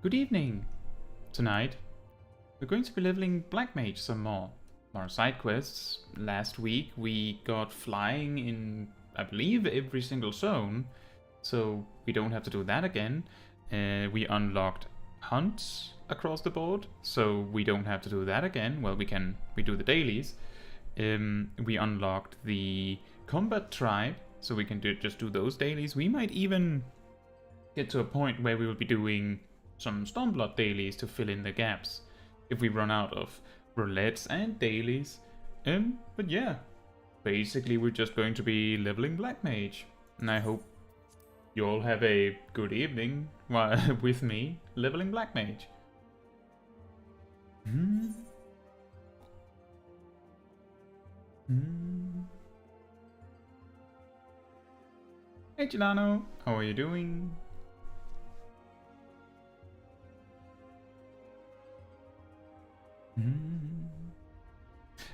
Good evening! Tonight, we're going to be leveling Black Mage some more. Our side quests. Last week we got flying in, I believe, every single zone, so we don't have to do that again. We unlocked hunts across the board, so we don't have to do that again. Well, we do the dailies. We unlocked the combat tribe, so we can just do those dailies. We might even get to a point where we will be doing some Stormblood dailies to fill in the gaps if we run out of roulettes and dailies. But yeah, basically we're just going to be leveling Black Mage, and I hope you all have a good evening while with me leveling Black Mage. Hey Gilano, how are you doing?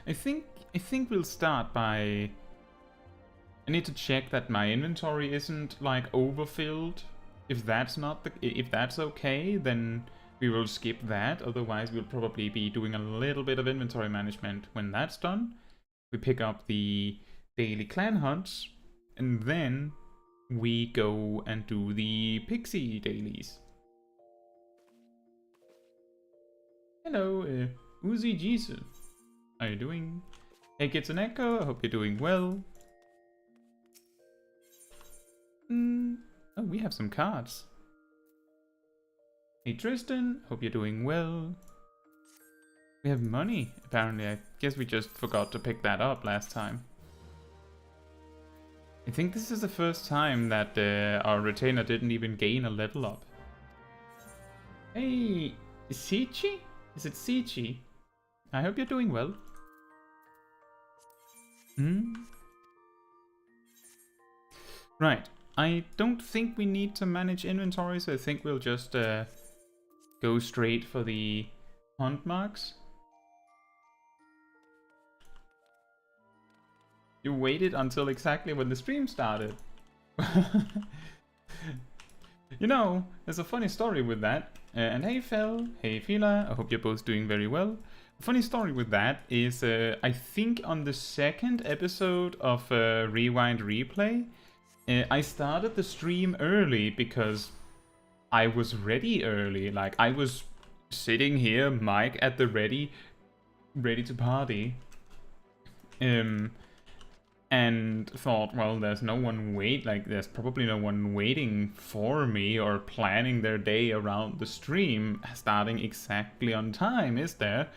I think we'll start by... I need to check that my inventory isn't like overfilled. If that's okay, then we will skip that. Otherwise, we'll probably be doing a little bit of inventory management. When that's done, we pick up the daily clan hunts, and then we go and do the pixie dailies. Hello, Uzi Jesus. How are you doing? Hey Kitsuneko, I hope you're doing well. Oh, we have some cards. Hey Tristan, hope you're doing well. We have money, apparently. I guess we just forgot to pick that up last time. I think this is the first time that our retainer didn't even gain a level up. Hey, Sichi? Is it Sichi? I hope you're doing well. Right. I don't think we need to manage inventory, so I think we'll just go straight for the hunt marks. You waited until exactly when the stream started. You know, there's a funny story with that. And hey Fel, hey Fila, I hope you're both doing very well. A funny story with that is, I think on the second episode of Rewind Replay, I started the stream early because I was ready early. Like, I was sitting here, mic at the ready to party. And thought, well, there's probably no one waiting for me or planning their day around the stream starting exactly on time, is there?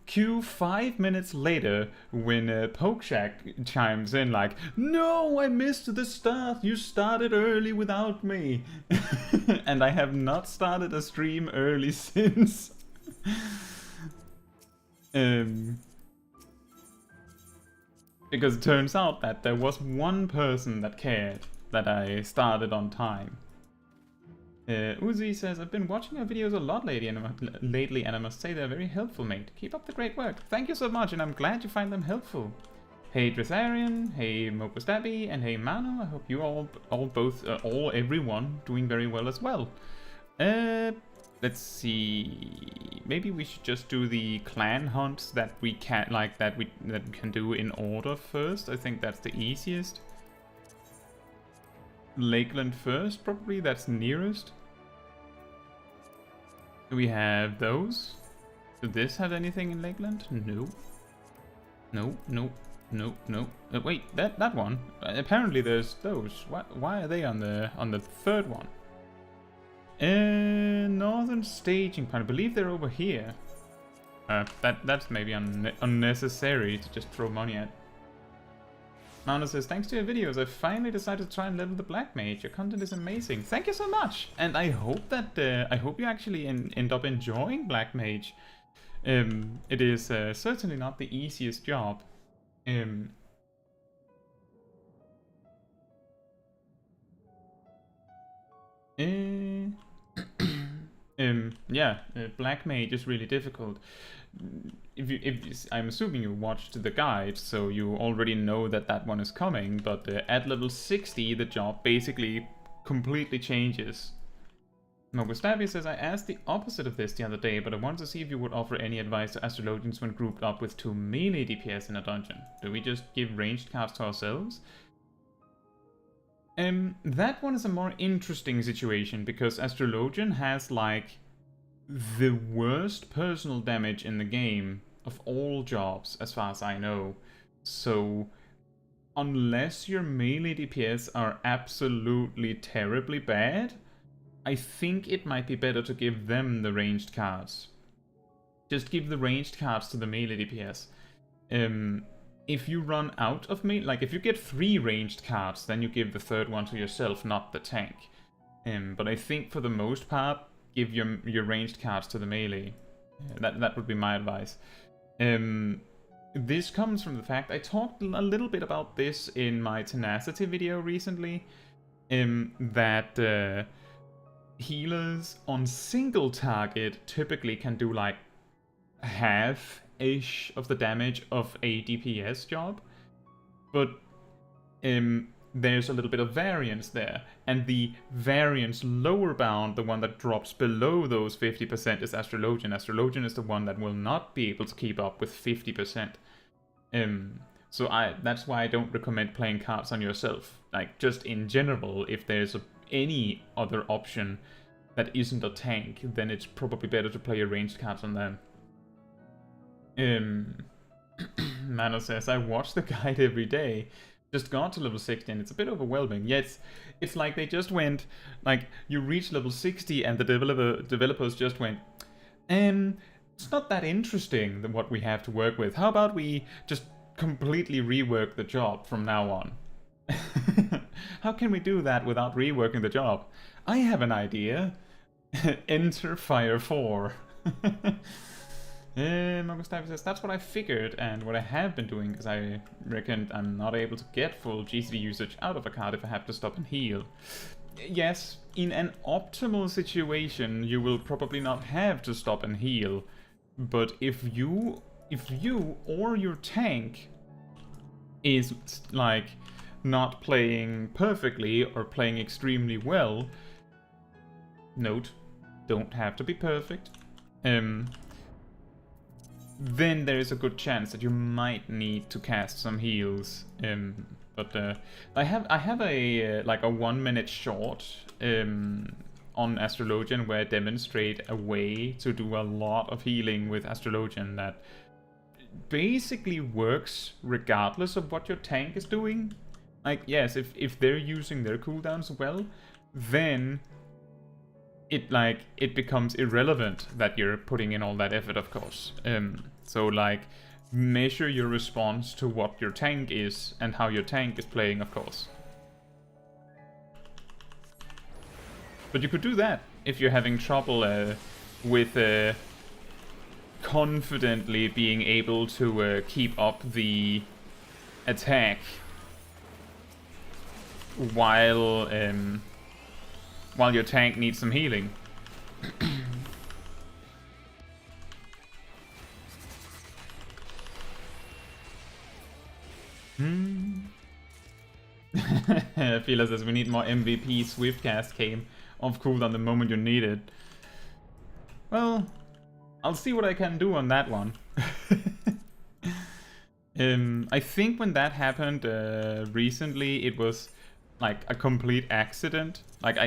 Cue 5 minutes later when Pokeshack chimes in like, no, I missed the start, you started early without me. And I have not started a stream early since. Because it turns out that there was one person that cared that I started on time. Uzi says, I've been watching your videos a lot lately and I must say they're very helpful, mate. Keep up the great work. Thank you so much, and I'm glad you find them helpful. Hey Dressarian, hey Mokostabby, and hey Manu. I hope you everyone doing very well as well. Let's see. Maybe we should just do the clan hunts that we can do in order first. I think that's the easiest. Lakeland first, probably. That's nearest. Do we have those? Does this have anything in Lakeland? No. No. Wait, that one. Apparently there's those. Why are they on the third one? Northern staging point. I believe they're over here. That's maybe unnecessary to just throw money at. Mano says, thanks to your videos, I finally decided to try and level the Black Mage. Your content is amazing. Thank you so much. And I hope that I hope you actually end up enjoying Black Mage. It is certainly not the easiest job. Yeah, Black Mage is really difficult. I'm assuming you watched the guide, so you already know that one is coming, but at level 60 the job basically completely changes. Mogustavi says, I asked the opposite of this the other day, but I wanted to see if you would offer any advice to astrologians when grouped up with 2 melee DPS in a dungeon. Do we just give ranged cards to ourselves? That one is a more interesting situation, because Astrologian has, like, the worst personal damage in the game of all jobs, as far as I know. So, unless your melee DPS are absolutely terribly bad, I think it might be better to give them the ranged cards. Just give the ranged cards to the melee DPS. If you run out of melee, like if you get 3 ranged cards, then you give the 3rd one to yourself, not the tank. But I think for the most part, give your ranged cards to the melee. That would be my advice. This comes from the fact I talked a little bit about this in my tenacity video recently. That healers on single target typically can do like half-ish of the damage of a DPS job, but there's a little bit of variance there, and the variance lower bound, the one that drops below those 50%, is Astrologian. Astrologian is the one that will not be able to keep up with 50%. So that's why I don't recommend playing cards on yourself. Like, just in general, if there's any other option that isn't a tank, then it's probably better to play your ranged cards on them. Mano says, I watch the guide every day. Just got to level 60 and it's a bit overwhelming. Yeah, it's like they just went, like, you reach level 60 and the developers just went, it's not that interesting than what we have to work with. How about we just completely rework the job from now on? How can we do that without reworking the job? I have an idea. Enter Fire 4. Mogustavi says, that's what I figured and what I have been doing, because I reckoned I'm not able to get full GCD usage out of a card if I have to stop and heal. Yes, in an optimal situation you will probably not have to stop and heal, but if you or your tank is like not playing perfectly or playing extremely well, note, don't have to be perfect, then there is a good chance that you might need to cast some heals. But I have a like a 1-minute short on Astrologian where I demonstrate a way to do a lot of healing with Astrologian that basically works regardless of what your tank is doing. Like, yes, if they're using their cooldowns well, then it becomes irrelevant that you're putting in all that effort, of course. So like, measure your response to what your tank is and how your tank is playing, of course. But you could do that if you're having trouble with confidently being able to keep up the attack while your tank needs some healing. Fila says we need more MVP Swiftcast came off cooldown the moment you need it. Well, I'll see what I can do on that one. I think when that happened recently, it was like a complete accident. Like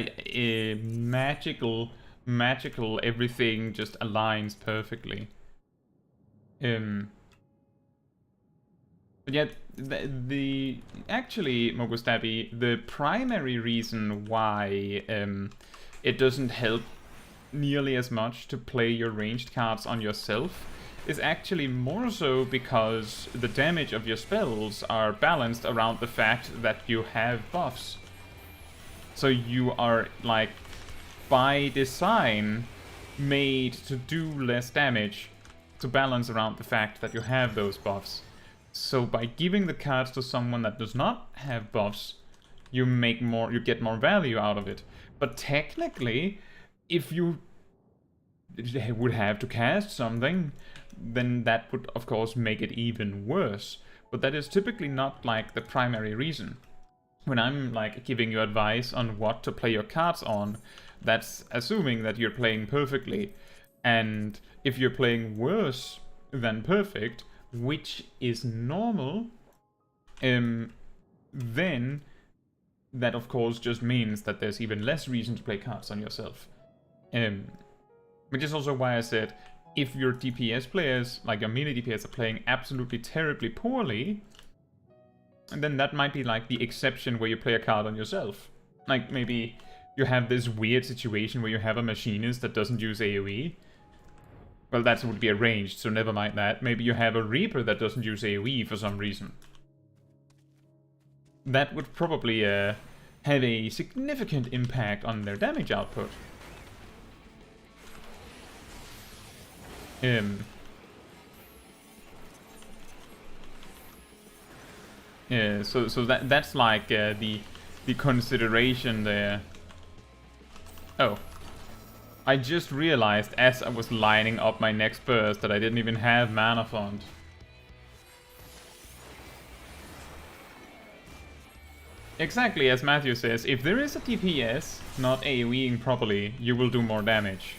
magical everything just aligns perfectly. But yet actually, Mogustavi, the primary reason why it doesn't help nearly as much to play your ranged cards on yourself is actually more so because the damage of your spells are balanced around the fact that you have buffs. So you are, like, by design made to do less damage to balance around the fact that you have those buffs. So by giving the cards to someone that does not have buffs, you get more value out of it. But technically, if you would have to cast something, then that would of course make it even worse. But that is typically not like the primary reason. When I'm like giving you advice on what to play your cards on, that's assuming that you're playing perfectly. And if you're playing worse than perfect, which is normal, then that of course just means that there's even less reason to play cards on yourself. Which is also why I said, if your DPS players, like your melee DPS, are playing absolutely terribly poorly, then that might be like the exception where you play a card on yourself. Like maybe you have this weird situation where you have a machinist that doesn't use AoE. Well, that would be arranged, so never mind that. Maybe you have a Reaper that doesn't use AoE for some reason. That would probably have a significant impact on their damage output. Yeah, so that's like the consideration there. Oh. I just realized as I was lining up my next burst that I didn't even have mana font. Exactly as Matthew says, if there is a DPS not AoEing properly, you will do more damage.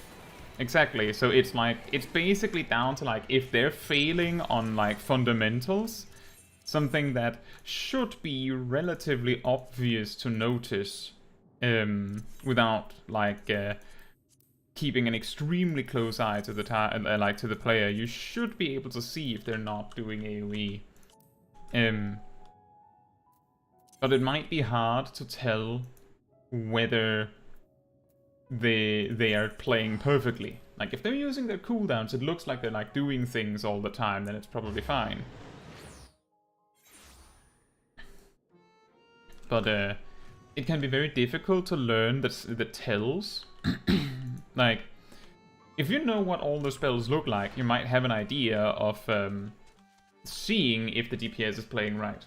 Exactly, so it's like, it's basically down to like, if they're failing on like fundamentals, something that should be relatively obvious to notice without like keeping an extremely close eye to the to the player, you should be able to see if they're not doing AoE. But it might be hard to tell whether they are playing perfectly. Like if they're using their cooldowns, it looks like they're like doing things all the time, then it's probably fine. But it can be very difficult to learn the tells. Like, if you know what all the spells look like, you might have an idea of seeing if the DPS is playing right.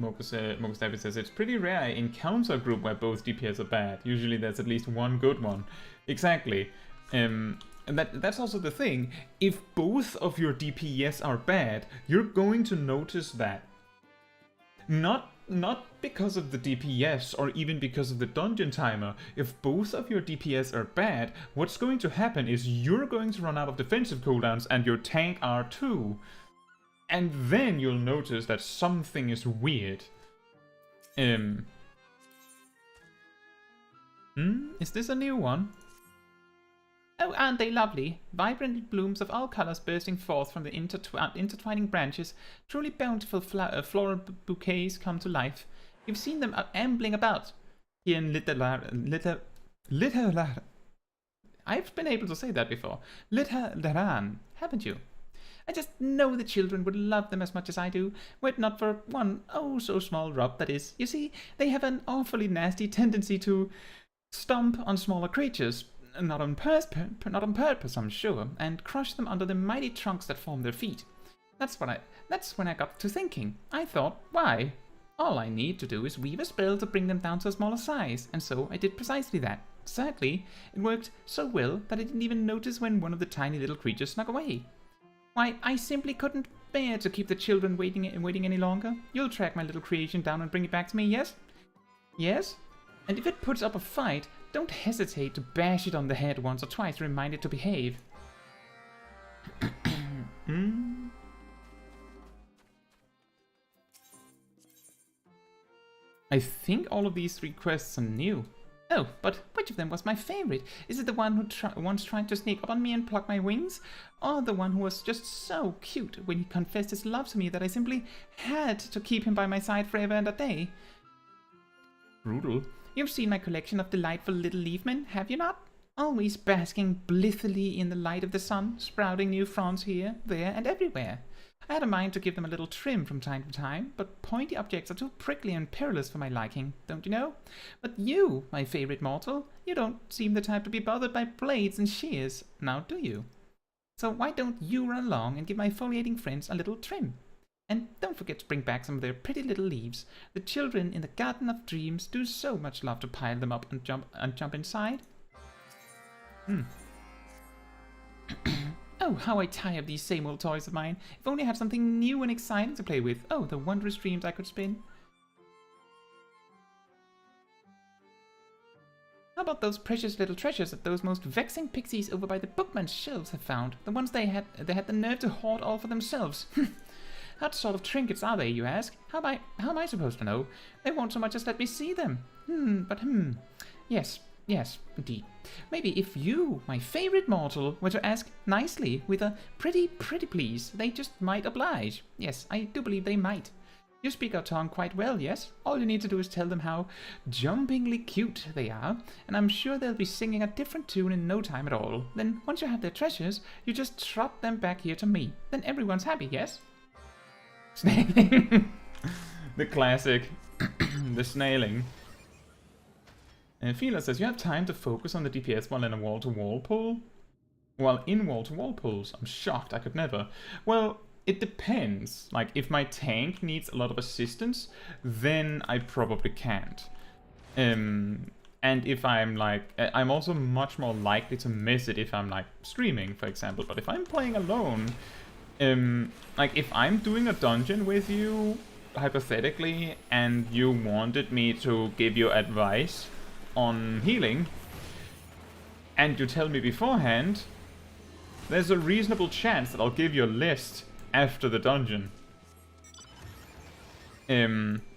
Mokustabi says, it's pretty rare I encounter a group where both DPS are bad. Usually there's at least one good one. Exactly. And that's also the thing. If both of your DPS are bad, you're going to notice that. Not because of the DPS or even because of the dungeon timer. If both of your DPS are bad, what's going to happen is you're going to run out of defensive cooldowns and your tank are too. And then you'll notice that something is weird. Is this a new one? Oh, aren't they lovely? Vibrant blooms of all colors bursting forth from the intertwining branches. Truly bountiful floral bouquets come to life. You've seen them ambling about here in I've been able to say that before. Literaran, haven't you? I just know the children would love them as much as I do, were it not for one oh so small rub that is. You see, they have an awfully nasty tendency to stomp on smaller creatures. Not on purpose, I'm sure, and crush them under the mighty trunks that form their feet. That's when I got to thinking. I thought, why? All I need to do is weave a spell to bring them down to a smaller size, and so I did precisely that. Sadly, it worked so well that I didn't even notice when one of the tiny little creatures snuck away. Why, I simply couldn't bear to keep the children waiting any longer. You'll track my little creation down and bring it back to me, yes? Yes? And if it puts up a fight, don't hesitate to bash it on the head once or twice to remind it to behave. I think all of these 3 quests are new. Oh, but which of them was my favorite? Is it the one who once tried to sneak up on me and pluck my wings? Or the one who was just so cute when he confessed his love to me that I simply had to keep him by my side forever and a day? Brutal. You've seen my collection of delightful little leafmen, have you not? Always basking blithely in the light of the sun, sprouting new fronds here, there, and everywhere. I had a mind to give them a little trim from time to time, but pointy objects are too prickly and perilous for my liking, don't you know? But you, my favorite mortal, you don't seem the type to be bothered by blades and shears, now do you? So why don't you run along and give my foliating friends a little trim? And don't forget to bring back some of their pretty little leaves. The children in the Garden of Dreams do so much love to pile them up and jump inside. Oh, how I tire of these same old toys of mine. If only I had something new and exciting to play with. Oh, the wondrous dreams I could spin. How about those precious little treasures that those most vexing pixies over by the bookman's shelves have found? The ones they had the nerve to hoard all for themselves. What sort of trinkets are they, you ask? How am I supposed to know? They won't so much as let me see them. Yes, indeed. Maybe if you, my favorite mortal, were to ask nicely with a pretty please, they just might oblige. Yes, I do believe they might. You speak our tongue quite well, yes? All you need to do is tell them how jumpingly cute they are, and I'm sure they'll be singing a different tune in no time at all. Then, once you have their treasures, you just trot them back here to me. Then everyone's happy, yes? Snailing. The classic. The snailing. And Fila says, you have time to focus on the DPS while in a wall-to-wall pull? While in wall-to-wall pulls? I'm shocked, I could never. Well, it depends. Like, if my tank needs a lot of assistance, then I probably can't. And if I'm like... I'm also much more likely to miss it if I'm like streaming, for example. But if I'm playing alone, like if I'm doing a dungeon with you, hypothetically, and you wanted me to give you advice on healing, and you tell me beforehand, there's a reasonable chance that I'll give you a list after the dungeon. Or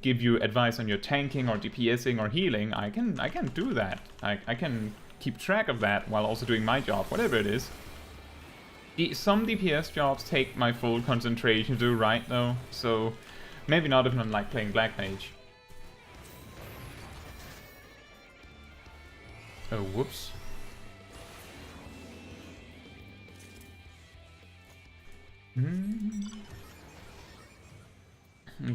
give you advice on your tanking or DPSing or healing. I can do that. I can keep track of that while also doing my job, whatever it is. Some DPS jobs take my full concentration to do right though, so maybe not if I'm like playing Black Mage. Oh, whoops.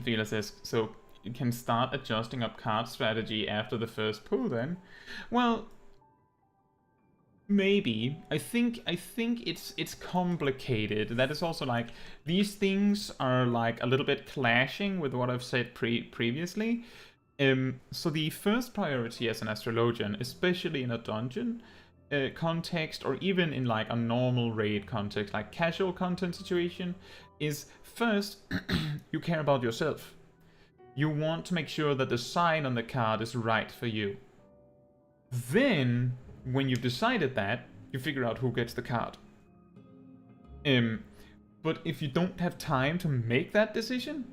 Fila says, so you can start adjusting up card strategy after the first pull then? Well, maybe. I think it's complicated. That is also like, these things are like a little bit clashing with what I've said previously. So the first priority as an astrologian, especially in a dungeon context, or even in like a normal raid context, like casual content situation, is first, you care about yourself. You want to make sure that the sign on the card is right for you. Then, when you've decided that, you figure out who gets the card. But if you don't have time to make that decision,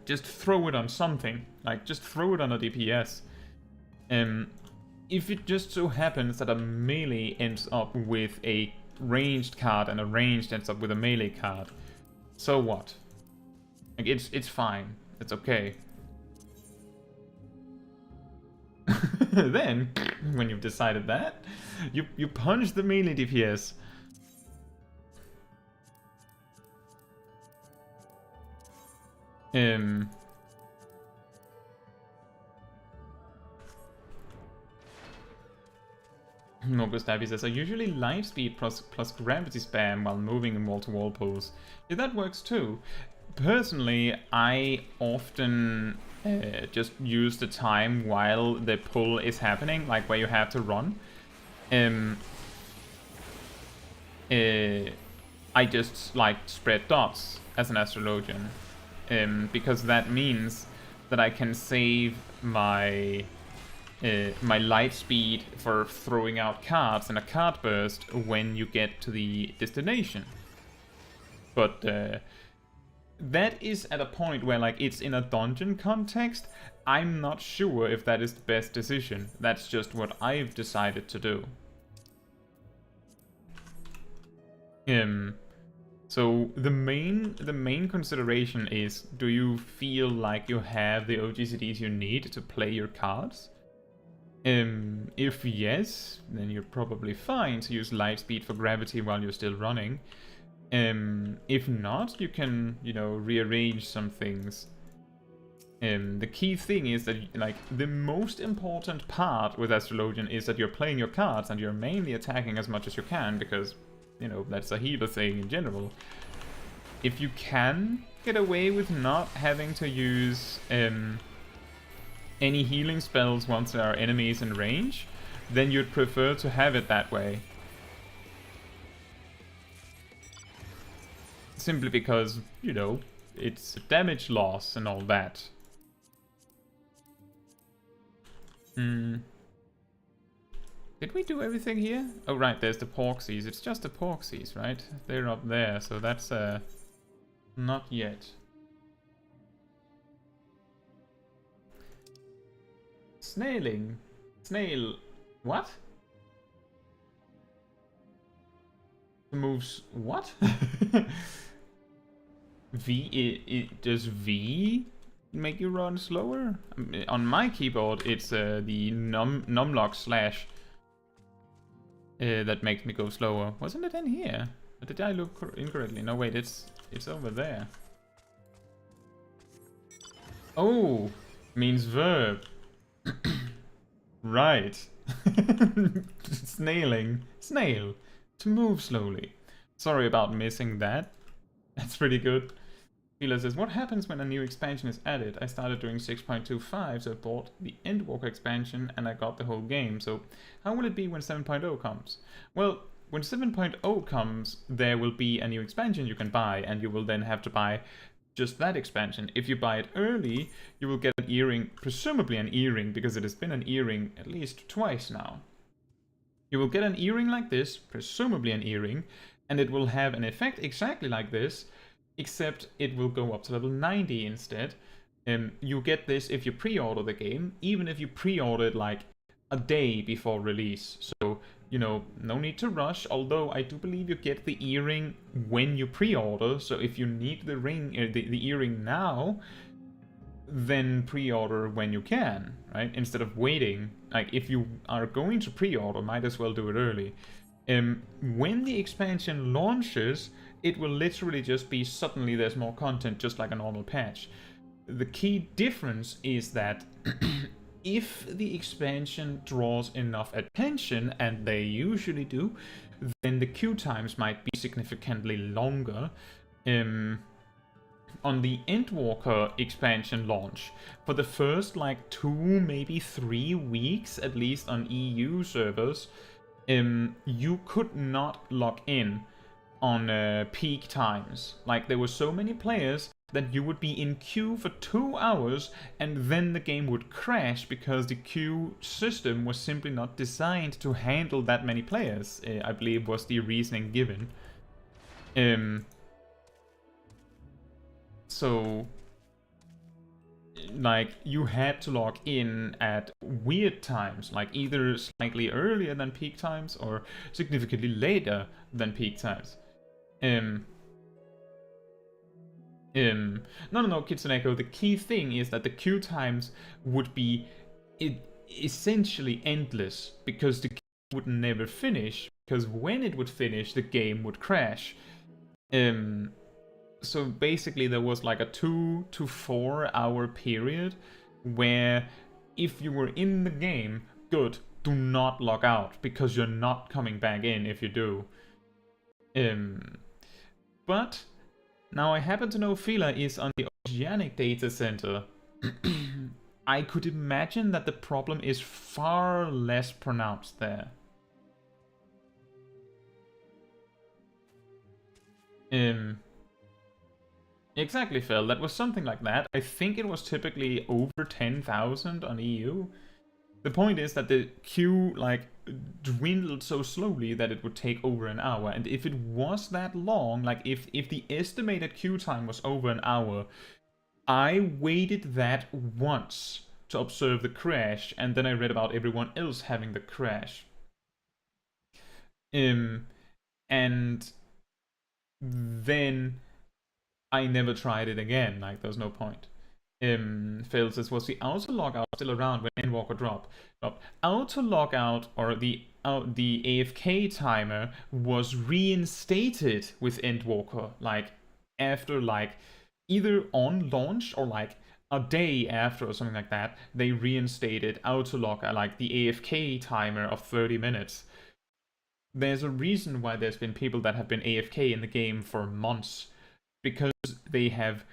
just throw it on something. Like, just throw it on a DPS. If it just so happens that a melee ends up with a ranged card and a ranged ends up with a melee card, so what? Like, it's fine. It's okay. Then, when you've decided that, you punch the melee DPS. Gustavi says, I usually life speed plus gravity spam while moving in wall-to-wall pulls. Yeah, that works too. Personally, I often just use the time while the pull is happening, like where you have to run. I just like spread dots as an astrologian, because that means that I can save my my light speed for throwing out cards in a card burst when you get to the destination. But that is at a point where, like, it's in a dungeon context. I'm not sure if that is the best decision. That's just what I've decided to do. So the main consideration is, do you feel like you have the OGCDs you need to play your cards? If yes, then you're probably fine to use light speed for gravity while you're still running. If not, you can, you know, rearrange some things. The key thing is that, like, the most important part with Astrologian is that you're playing your cards and you're mainly attacking as much as you can, because, you know, that's a healer thing in general. If you can get away with not having to use any healing spells once there are enemies in range, then you'd prefer to have it that way. Simply because, you know, it's damage loss and all that. Hmm. Did we do everything here? Oh, right, there's the porksies. It's just the porksies, right? They're up there, so that's, not yet. Snailing. Snail. What? Moves what? Does V make you run slower? On my keyboard, it's the numlock slash that makes me go slower. Wasn't it in here? Or did I look incorrectly? No, wait, it's over there. Oh, means verb. Right. Snailing. Snail. To move slowly. Sorry about missing that. That's pretty good. Fila says, what happens when a new expansion is added? I started doing 6.25, so I bought the Endwalker expansion and I got the whole game. So how will it be when 7.0 comes? Well, when 7.0 comes, there will be a new expansion you can buy, and you will then have to buy just that expansion. If you buy it early, you will get an earring, presumably an earring, because it has been an earring at least twice now. You will get an earring like this, presumably an earring, and it will have an effect exactly like this, except it will go up to level 90 instead. You get this if you pre-order the game, even if you pre-order it like a day before release. So, you know, no need to rush, although I do believe you get the earring when you pre-order, so if you need the ring, the earring now, then pre-order when you can, right? Instead of waiting. Like, if you are going to pre-order, might as well do it early. When the expansion launches, it will literally just be suddenly there's more content, just like a normal patch. The key difference is that if the expansion draws enough attention, and they usually do, then the queue times might be significantly longer. On the Endwalker expansion launch, for the first like 2, maybe 3 weeks, at least on EU servers, you could not log in on peak times. Like, there were so many players that you would be in queue for 2 hours and then the game would crash because the queue system was simply not designed to handle that many players, I believe was the reasoning given. So, like, you had to log in at weird times, like either slightly earlier than peak times or significantly later than peak times. No, Kitsuneko, the key thing is that the queue times would be essentially endless, because the queue would never finish, because when it would finish, the game would crash. So basically there was like a 2 to 4 hour period where if you were in the game, good, do not log out, because you're not coming back in if you do. But now I happen to know Fila is on the Oceanic data center. I could imagine that the problem is far less pronounced there. Exactly, Phil. That was something like that. I think it was typically over 10,000 on EU. The point is that the queue, like, dwindled so slowly that it would take over an hour. And if it was that long, like, if the estimated queue time was over an hour, I waited that once to observe the crash, and then I read about everyone else having the crash. And then I never tried it again, like, there's no point. Phil says, was the auto logout still around when Endwalker dropped? Auto logout, or the AFK timer, was reinstated with Endwalker, like, after, like, either on launch or, like, a day after or something like that. They reinstated auto logout, like the AFK timer of 30 minutes. There's a reason why there's been people that have been AFK in the game for months, because they have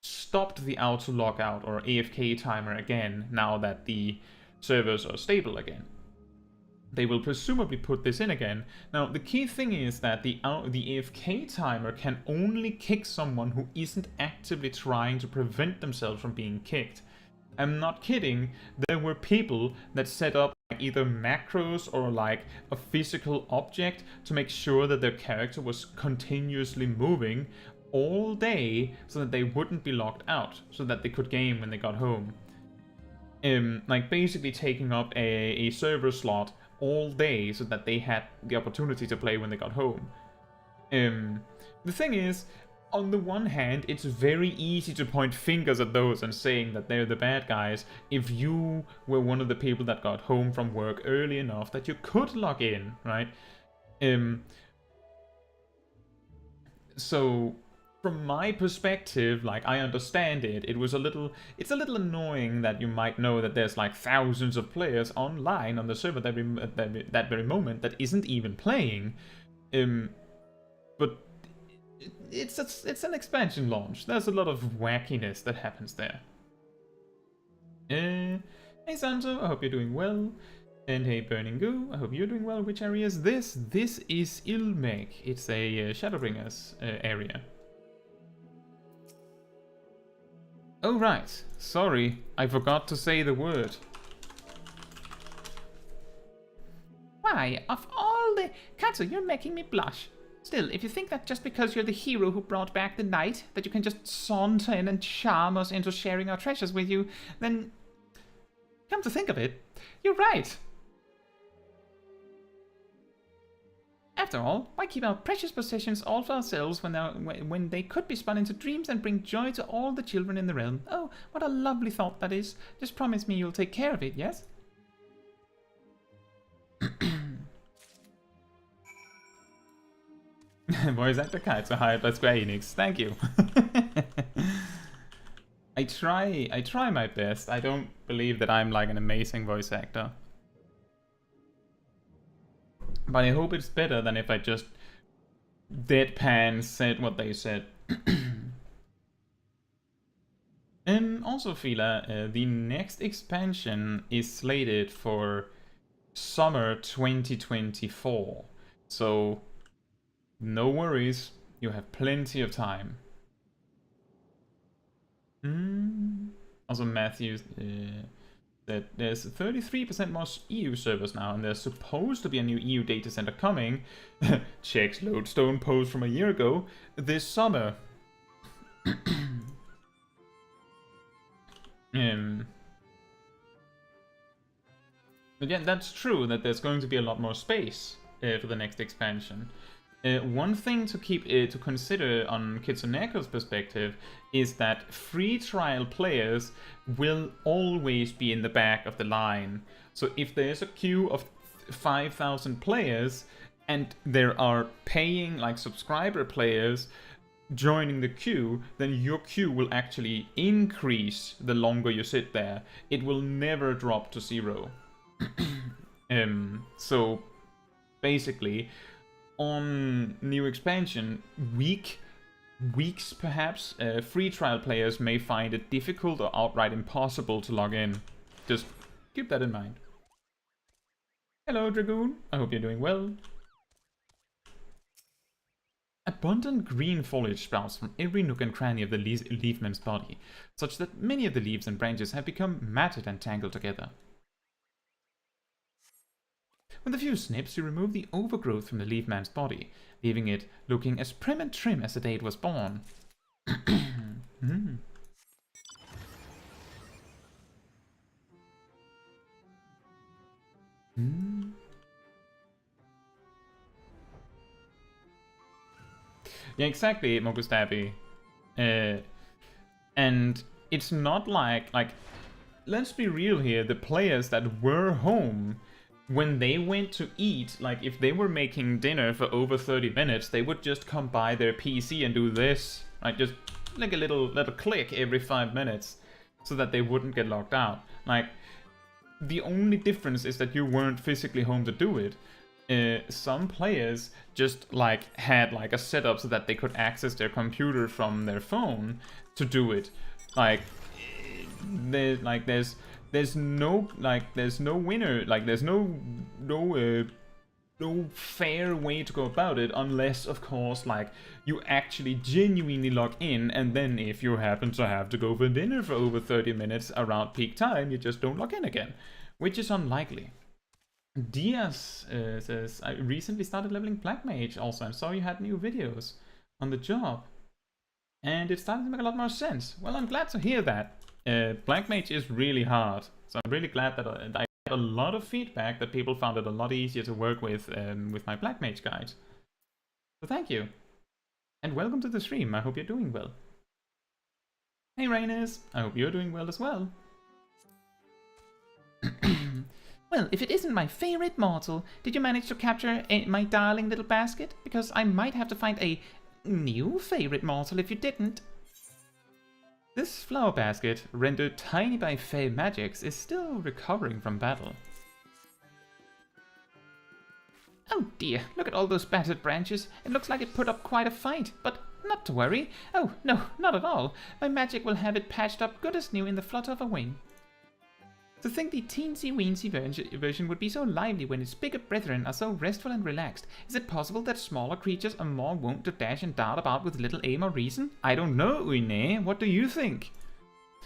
stopped the auto logout or AFK timer again now that the servers are stable again. They will presumably put this in again. Now, the key thing is that the AFK timer can only kick someone who isn't actively trying to prevent themselves from being kicked. I'm not kidding. There were people that set up like, either macros or like a physical object to make sure that their character was continuously moving all day so that they wouldn't be locked out, so that they could game when they got home. Like basically taking up a server slot all day so that they had the opportunity to play when they got home. The thing is, on the one hand, it's very easy to point fingers at those and saying that they're the bad guys if you were one of the people that got home from work early enough that you could log in, right? So from my perspective, like, I understand it. It's a little annoying that you might know that there's like thousands of players online on the server that very moment that isn't even playing. But it's an expansion launch. There's a lot of wackiness that happens there. Hey Santo, I hope you're doing well. And hey Burning Goo, I hope you're doing well. Which area is this? This is Ilmek. It's a Shadowbringers area. Oh right, sorry, I forgot to say the word. Why, of all the... Caetsu, you're making me blush. Still, if you think that just because you're the hero who brought back the night, that you can just saunter in and charm us into sharing our treasures with you, then... Come to think of it, you're right. After all, why keep our precious possessions all for ourselves when they could be spun into dreams and bring joy to all the children in the realm? Oh, what a lovely thought that is. Just promise me you'll take care of it, yes? Voice actor Caetsu hired by Square Enix. Thank you. I try my best. I don't believe that I'm like an amazing voice actor. But I hope it's better than if I just deadpan said what they said. And also, Fila, the next expansion is slated for summer 2024. So, no worries, you have plenty of time. Also, Matthew that there's 33% more EU servers now, and there's supposed to be a new EU data center coming. Checks Lodestone post from a year ago this summer. But yeah, that's true that there's going to be a lot more space for the next expansion. One thing to to consider on Kitsuneko's perspective is that free trial players will always be in the back of the line. So if there's a queue of 5,000 players and there are paying like subscriber players joining the queue, then your queue will actually increase the longer you sit there. It will never drop to 0. So basically, on new expansion, weeks perhaps, free trial players may find it difficult or outright impossible to log in. Just keep that in mind. Hello Dragoon, I hope you're doing well. Abundant green foliage sprouts from every nook and cranny of the leafman's body, such that many of the leaves and branches have become matted and tangled together. With a few snips, you remove the overgrowth from the leafman's body, leaving it looking as prim and trim as the day it was born. Yeah, exactly, Mokustabi. And it's not like, let's be real here, the players that were home, when they went to eat, like if they were making dinner for over 30 minutes, they would just come by their PC and do this, like just like a little click every 5 minutes, so that they wouldn't get locked out. Like, the only difference is that you weren't physically home to do it. Some players just like had like a setup so that they could access their computer from their phone to do it. Like, there's no winner, like there's no no fair way to go about it, unless, of course, like, you actually genuinely log in, and then if you happen to have to go for dinner for over 30 minutes around peak time, you just don't log in again, which is unlikely. Diaz says, I recently started leveling Black Mage also, and saw you had new videos on the job, and it started to make a lot more sense. Well, I'm glad to hear that. Black Mage is really hard, so I'm really glad that I had a lot of feedback that people found it a lot easier to work with my Black Mage guide. So thank you, and welcome to the stream. I hope you're doing well. Hey Rainers, I hope you're doing well as well. Well, if it isn't my favorite mortal, did you manage to capture my darling little basket? Because I might have to find a new favorite mortal if you didn't. This flower basket, rendered tiny by Fey magics, is still recovering from battle. Oh dear, look at all those battered branches. It looks like it put up quite a fight, but not to worry. Oh, no, not at all. My magic will have it patched up good as new in the flutter of a wing. To think the teensy-weensy version would be so lively when its bigger brethren are so restful and relaxed. Is it possible that smaller creatures are more wont to dash and dart about with little aim or reason? I don't know, Uine. What do you think?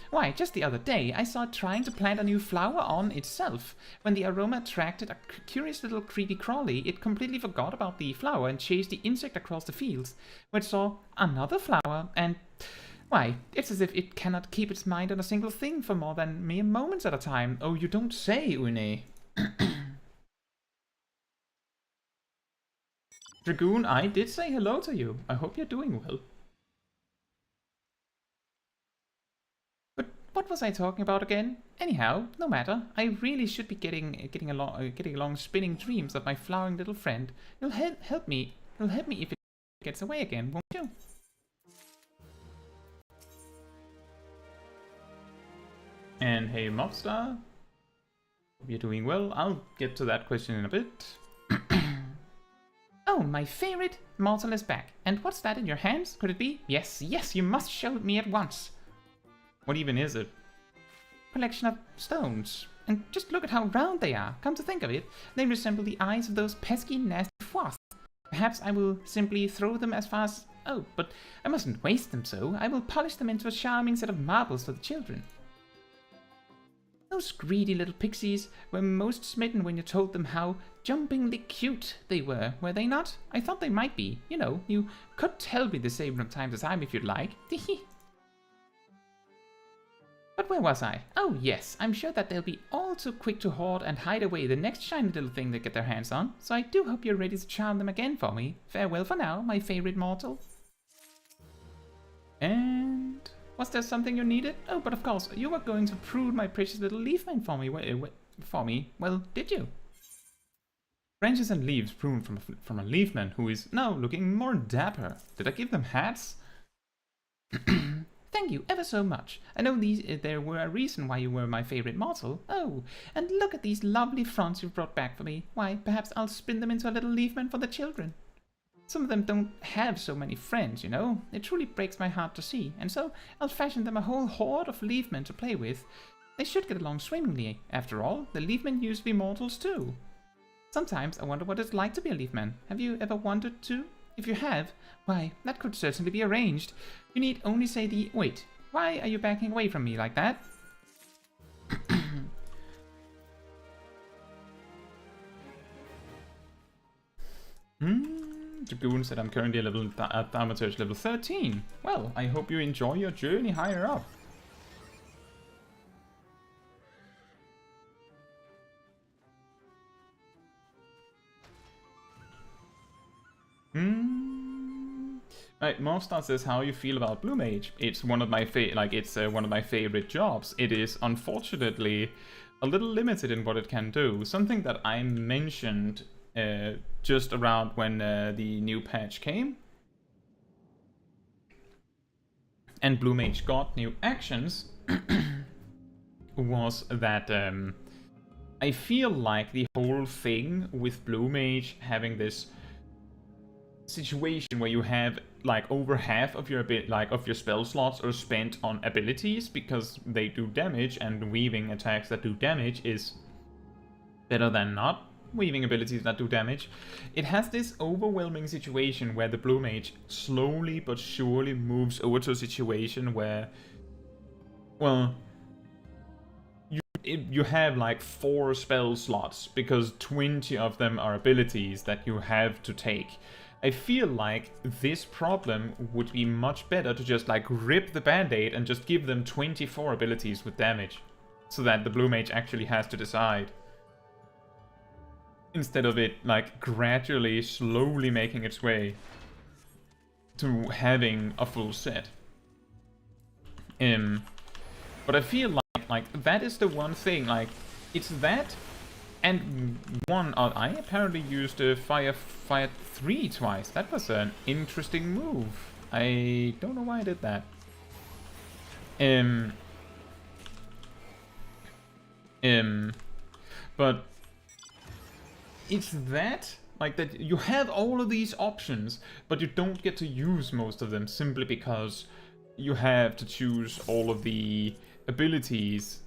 Why, just the other day, I saw it trying to plant a new flower on itself. When the aroma attracted a curious little creepy crawly, it completely forgot about the flower and chased the insect across the fields, where it saw another flower and... Why, it's as if it cannot keep its mind on a single thing for more than mere moments at a time. Oh, you don't say, Une. Dragoon, I did say hello to you. I hope you're doing well. But what was I talking about again? Anyhow, no matter. I really should be getting along spinning dreams of my flowering little friend. You'll help me. You'll help me if it gets away again, won't you? And hey Mobstar, hope you're doing well. I'll get to that question in a bit. Oh, my favorite mortal is back. And what's that in your hands? Could it be? Yes, yes, you must show it me at once. What even is it? Collection of stones. And just look at how round they are. Come to think of it, they resemble the eyes of those pesky, nasty froths. Perhaps I will simply throw them as far as... Oh, but I mustn't waste them so. I will polish them into a charming set of marbles for the children. Those greedy little pixies were most smitten when you told them how jumpingly cute they were they not? I thought they might be. You know, you could tell me the same from time to time if you'd like. But where was I? Oh yes, I'm sure that they'll be all too quick to hoard and hide away the next shiny little thing they get their hands on, so I do hope you're ready to charm them again for me. Farewell for now, my favorite mortal. And... was there something you needed? Oh, but of course, you were going to prune my precious little leaf mane for me. Well, did you? Branches and leaves pruned from a leaf man who is now looking more dapper. Did I give them hats? Thank you ever so much. I know there were a reason why you were my favorite mortal. Oh, and look at these lovely fronds you've brought back for me. Why, perhaps I'll spin them into a little leaf man for the children. Some of them don't have so many friends, you know. It truly breaks my heart to see, and so I'll fashion them a whole horde of leafmen to play with. They should get along swimmingly. After all, the leafmen used to be mortals too. Sometimes I wonder what it's like to be a leafman. Have you ever wondered too? If you have, why, that could certainly be arranged. You need only say the... Wait, why are you backing away from me like that? Dragoon said I'm currently at Thaumaturge level 13. Well, I hope you enjoy your journey higher up. Right, Mobstar says how you feel about Blue Mage. It's one of my one of my favorite jobs. It is unfortunately a little limited in what it can do. Something that I mentioned just around when the new patch came and Blue Mage got new actions was that I feel like the whole thing with Blue Mage having this situation where you have like over half of your spell slots are spent on abilities because they do damage, and weaving attacks that do damage is better than not. weaving abilities that do damage. It has this overwhelming situation where the blue mage slowly but surely moves over to a situation where, well, you have like 4 spell slots because 20 of them are abilities that you have to take. I feel like this problem would be much better to just like rip the band-aid and just give them 24 abilities with damage, so that the blue mage actually has to decide, instead of it like gradually, slowly making its way to having a full set. But I feel like that is the one thing, like, it's that, and I apparently used FFXIV twice. That was an interesting move. I don't know why I did that. But it's that, like, that you have all of these options, but you don't get to use most of them simply because you have to choose all of the abilities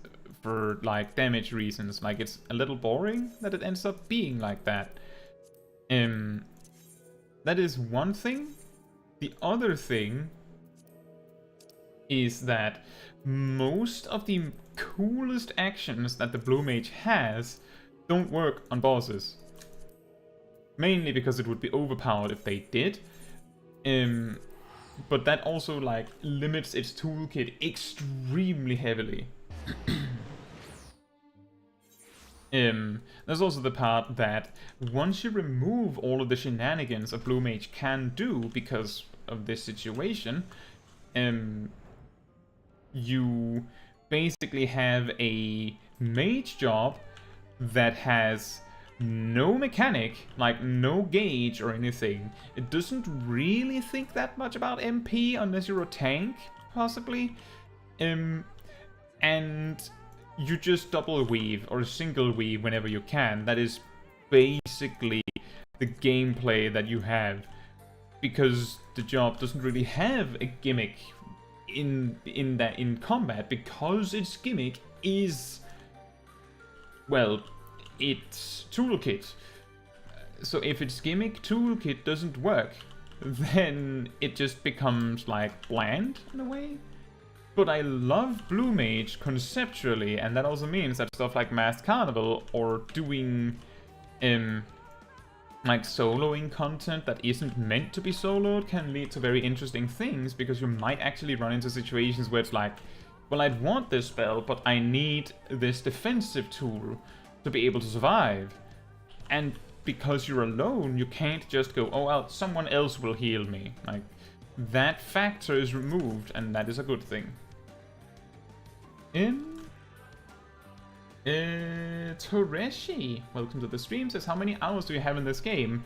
for like damage reasons. Like, it's a little boring that it ends up being like that. That is one thing. The other thing is that most of the coolest actions that the blue mage has don't work on bosses. Mainly because it would be overpowered if they did. But that also like limits its toolkit extremely heavily. There's also the part that once you remove all of the shenanigans a blue mage can do because of this situation, you basically have a mage job that has no mechanic, like no gauge or anything. It doesn't really think that much about MP unless you're a tank, possibly. And you just double weave or single weave whenever you can. That is basically the gameplay that you have, because the job doesn't really have a gimmick in combat, because its gimmick is, well, its toolkit. So if its gimmick toolkit doesn't work, then it just becomes like bland in a way. But I love Blue Mage conceptually, and that also means that stuff like Masked Carnival or doing like soloing content that isn't meant to be soloed can lead to very interesting things, because you might actually run into situations where it's like, well, I'd want this spell, but I need this defensive tool to be able to survive. And because you're alone, you can't just go, oh well, someone else will heal me. Like, that factor is removed, and that is a good thing. Toreshi, welcome to the stream, says, how many hours do you have in this game?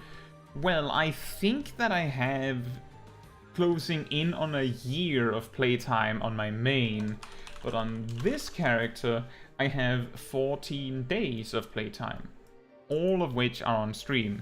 Well, I think that I have closing in on a year of playtime on my main, but on this character I have 14 days of playtime, all of which are on stream.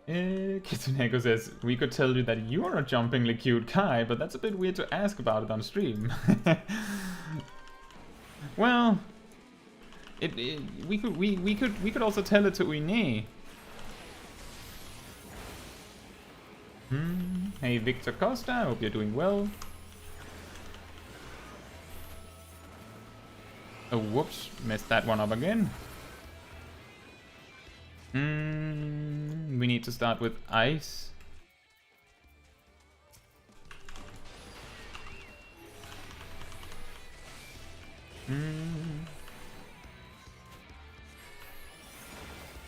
Kitsuneko says, we could tell you that you are a jumpingly cute guy, but that's a bit weird to ask about it on stream. Well, we could also tell it to Uine. Hey Victor Costa, I hope you're doing well. Oh, whoops, messed that one up again. We need to start with ice.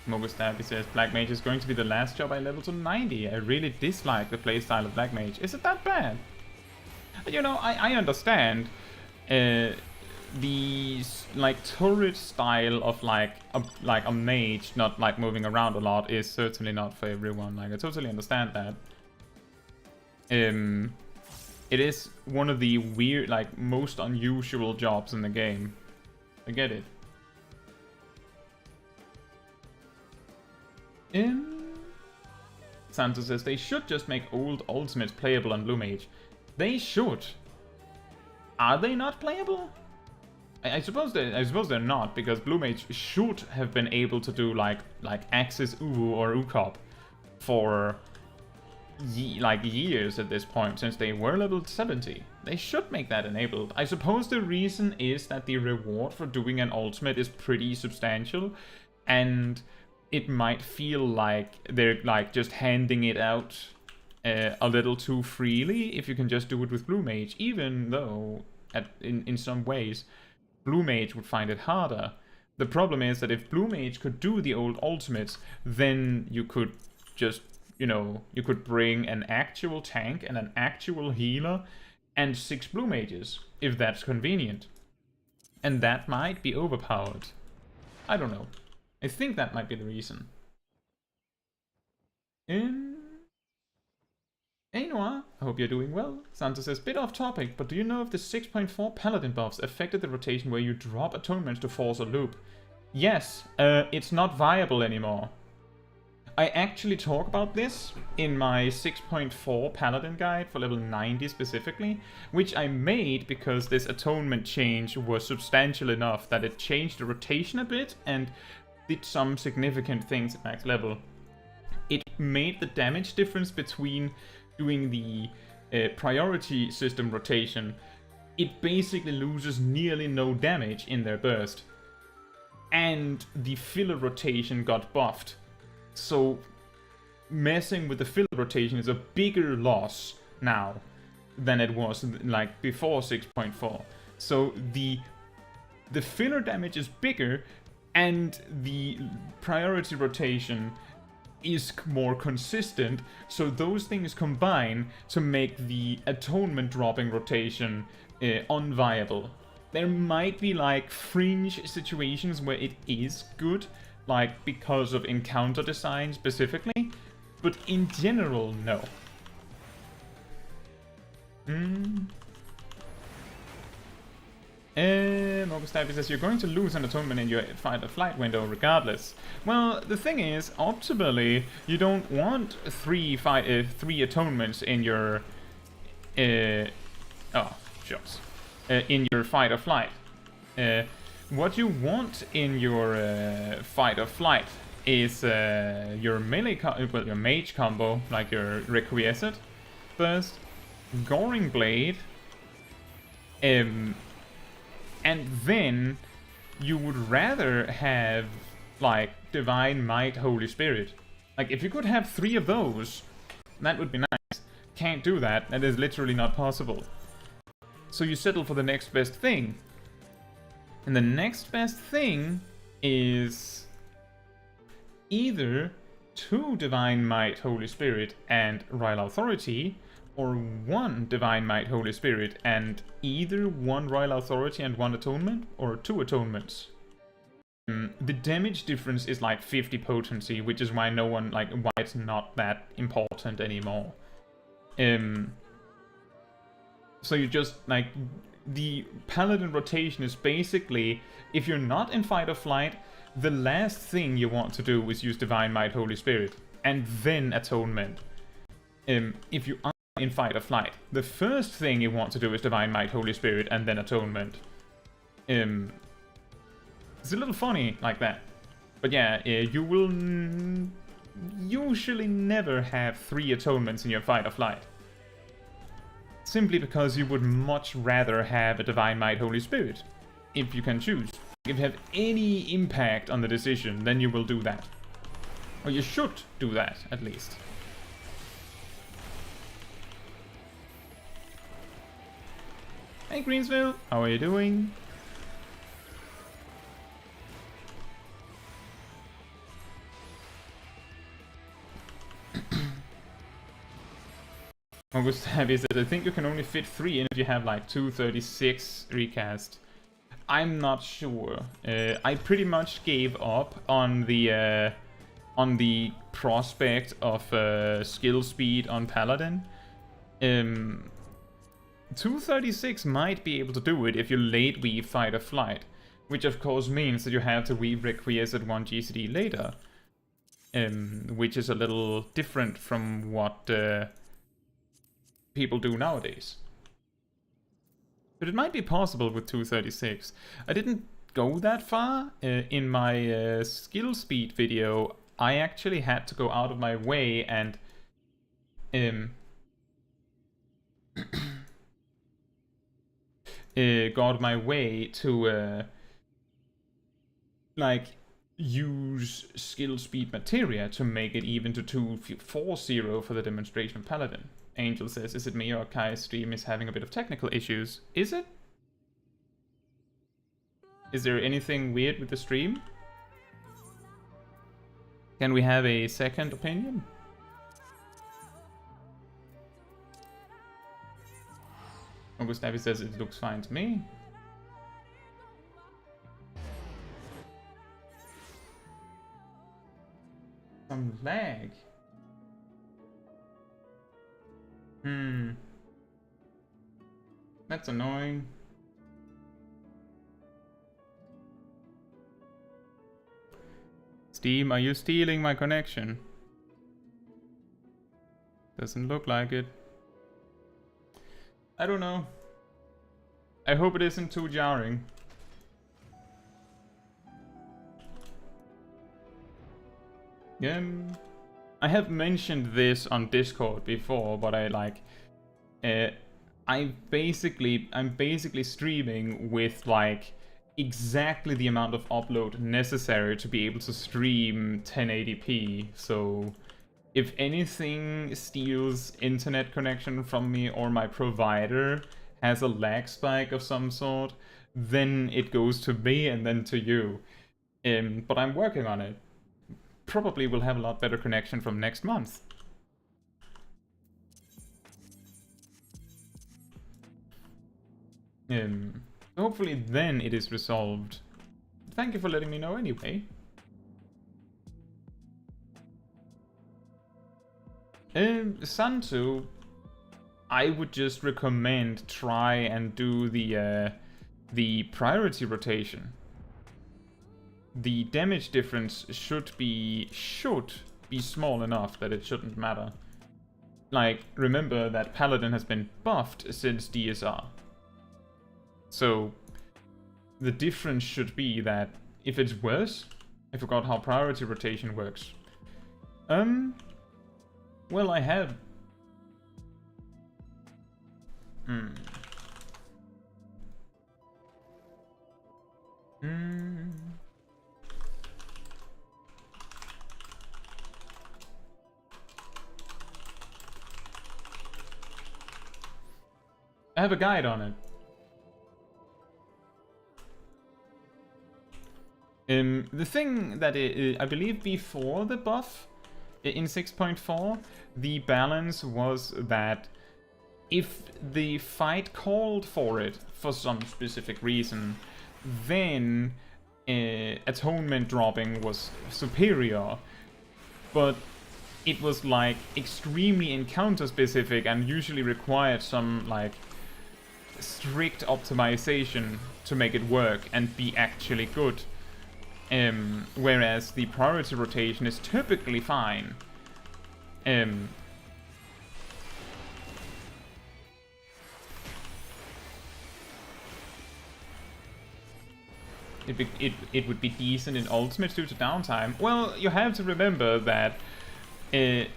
Mogustabby says, Black Mage is going to be the last job I level to 90. I really dislike the playstyle of Black Mage. Is it that bad? You know, I understand. The like turret style of like a mage not like moving around a lot is certainly not for everyone. Like, I totally understand that. It is one of the weird, like, most unusual jobs in the game. I get it. Santos says they should just make old ultimates playable on Blue Mage. They should. Are they not playable? I suppose they're not, because Blue Mage should have been able to do like Axis Uwu or Ukop for years at this point, since they were level 70. They should make that enabled. I suppose the reason is that the reward for doing an ultimate is pretty substantial, and it might feel like they're like just handing it out a little too freely if you can just do it with Blue Mage, even though in some ways Blue Mage would find it harder. The problem is that if Blue Mage could do the old ultimates, then you could just, you know, you could bring an actual tank and an actual healer and 6 Blue Mages, if that's convenient. And that might be overpowered. I don't know. I think that might be the reason. Hey Noah, I hope you're doing well. Santos says, bit off topic, but do you know if the 6.4 Paladin buffs affected the rotation where you drop atonements to force a loop? Yes, it's not viable anymore. I actually talk about this in my 6.4 Paladin guide for level 90 specifically, which I made because this atonement change was substantial enough that it changed the rotation a bit and did some significant things at max level. It made the damage difference between doing the priority system rotation. It basically loses nearly no damage in their burst. And the filler rotation got buffed. So messing with the filler rotation is a bigger loss now than it was like before 6.4. So the filler damage is bigger and the priority rotation is more consistent, so those things combine to make the atonement dropping rotation unviable. There might be like fringe situations where it is good, like because of encounter design specifically, but in general, no. August says, you're going to lose an atonement in your fight or flight window regardless. Well, the thing is, optimally, you don't want three atonements in your... in your fight or flight. What you want in your fight or flight is your melee your mage combo, like your Requiescent burst, Goring Blade, and then you would rather have, like, Divine Might, Holy Spirit. Like, if you could have 3 of those, that would be nice. Can't do that. That is literally not possible. So you settle for the next best thing. And the next best thing is either 2 Divine Might, Holy Spirit and Royal Authority, or 1 Divine Might, Holy Spirit, and either 1 Royal Authority and 1 Atonement, or 2 Atonements. The damage difference is like 50 potency, which is why why it's not that important anymore. So you just, like, the Paladin rotation is basically, if you're not in fight or flight, the last thing you want to do is use Divine Might, Holy Spirit, and then Atonement. If you are in fight or flight, the first thing you want to do is Divine Might, Holy Spirit, and then Atonement. It's a little funny like that. But yeah, you will usually never have 3 atonements in your fight or flight. Simply because you would much rather have a Divine Might, Holy Spirit, if you can choose. If you have any impact on the decision, then you will do that. Or you should do that, at least. Hey Greensville, how are you doing? August Heavy says, I think you can only fit 3 in if you have like 236 recast. I'm not sure. I pretty much gave up on the prospect of skill speed on Paladin. 236 might be able to do it if you late weave fight or flight, which of course means that you have to weave Requiescent 1 GCD later. which is a little different from what people do nowadays. But it might be possible with 236. I didn't go that far. In my skill speed video, I actually had to go out of my way and go out of my way to like use skill speed materia to make it even to 240 for the demonstration of Paladin. Angel says, is it me or Kai's stream is having a bit of technical issues? Is it? Is there anything weird with the stream? Can we have a second opinion? Gustavi says it looks fine to me. Some lag. That's annoying. Steam, are you stealing my connection? Doesn't look like it. I don't know. I hope it isn't too jarring. I have mentioned this on Discord before, but I'm basically streaming with like exactly the amount of upload necessary to be able to stream 1080p. So if anything steals internet connection from me or my provider has a lag spike of some sort, then it goes to me and then to you. But I'm working on it. Probably will have a lot better connection from next month. Hopefully then it is resolved. Thank you for letting me know anyway. Santu, I would just recommend try and do the priority rotation. The damage difference should be small enough that it shouldn't matter. Like, remember that Paladin has been buffed since DSR. So, the difference should be that if it's worse, I forgot how priority rotation works. Well, I have... I have a guide on it. The thing that I believe before the buff in 6.4, the balance was that if the fight called for it for some specific reason, then atonement dropping was superior, but it was like extremely encounter specific and usually required some like strict optimization to make it work and be actually good. Whereas the priority rotation is typically fine. It would be decent in ultimates due to downtime. Well, you have to remember that the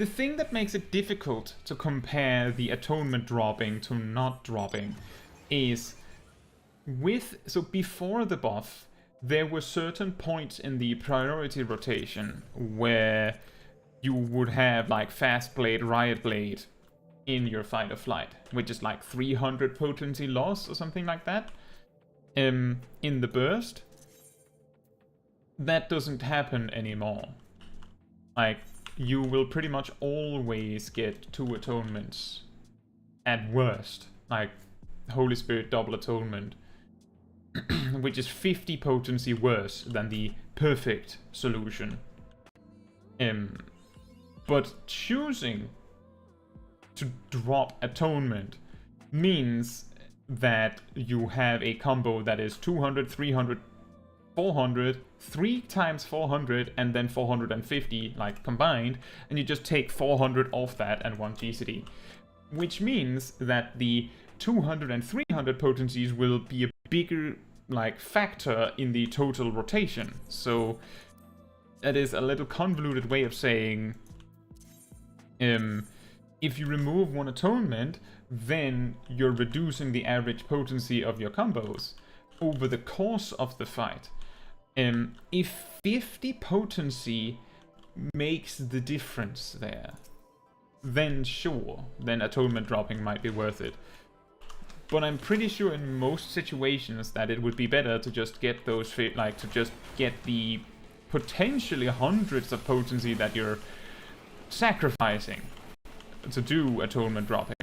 thing that makes it difficult to compare the atonement dropping to not dropping is so before the buff there were certain points in the priority rotation where you would have like Fast Blade, Riot Blade in your fight or flight, which is like 300 potency loss or something like that in the burst. That doesn't happen anymore. Like, you will pretty much always get 2 atonements at worst, like Holy Spirit double atonement, which is 50 potency worse than the perfect solution. But choosing to drop atonement means that you have a combo that is 200, 300, 400, 3 times 400, and then 450, like, combined, and you just take 400 off that and 1 GCD. Which means that the 200 and 300 potencies will be a bigger, like, factor in the total rotation. So that is a little convoluted way of saying, if you remove 1 atonement, then you're reducing the average potency of your combos over the course of the fight. If 50 potency makes the difference there, then sure, then atonement dropping might be worth it. But I'm pretty sure in most situations that it would be better to just get those, like, to just get the potentially hundreds of potency that you're sacrificing to do atonement dropping.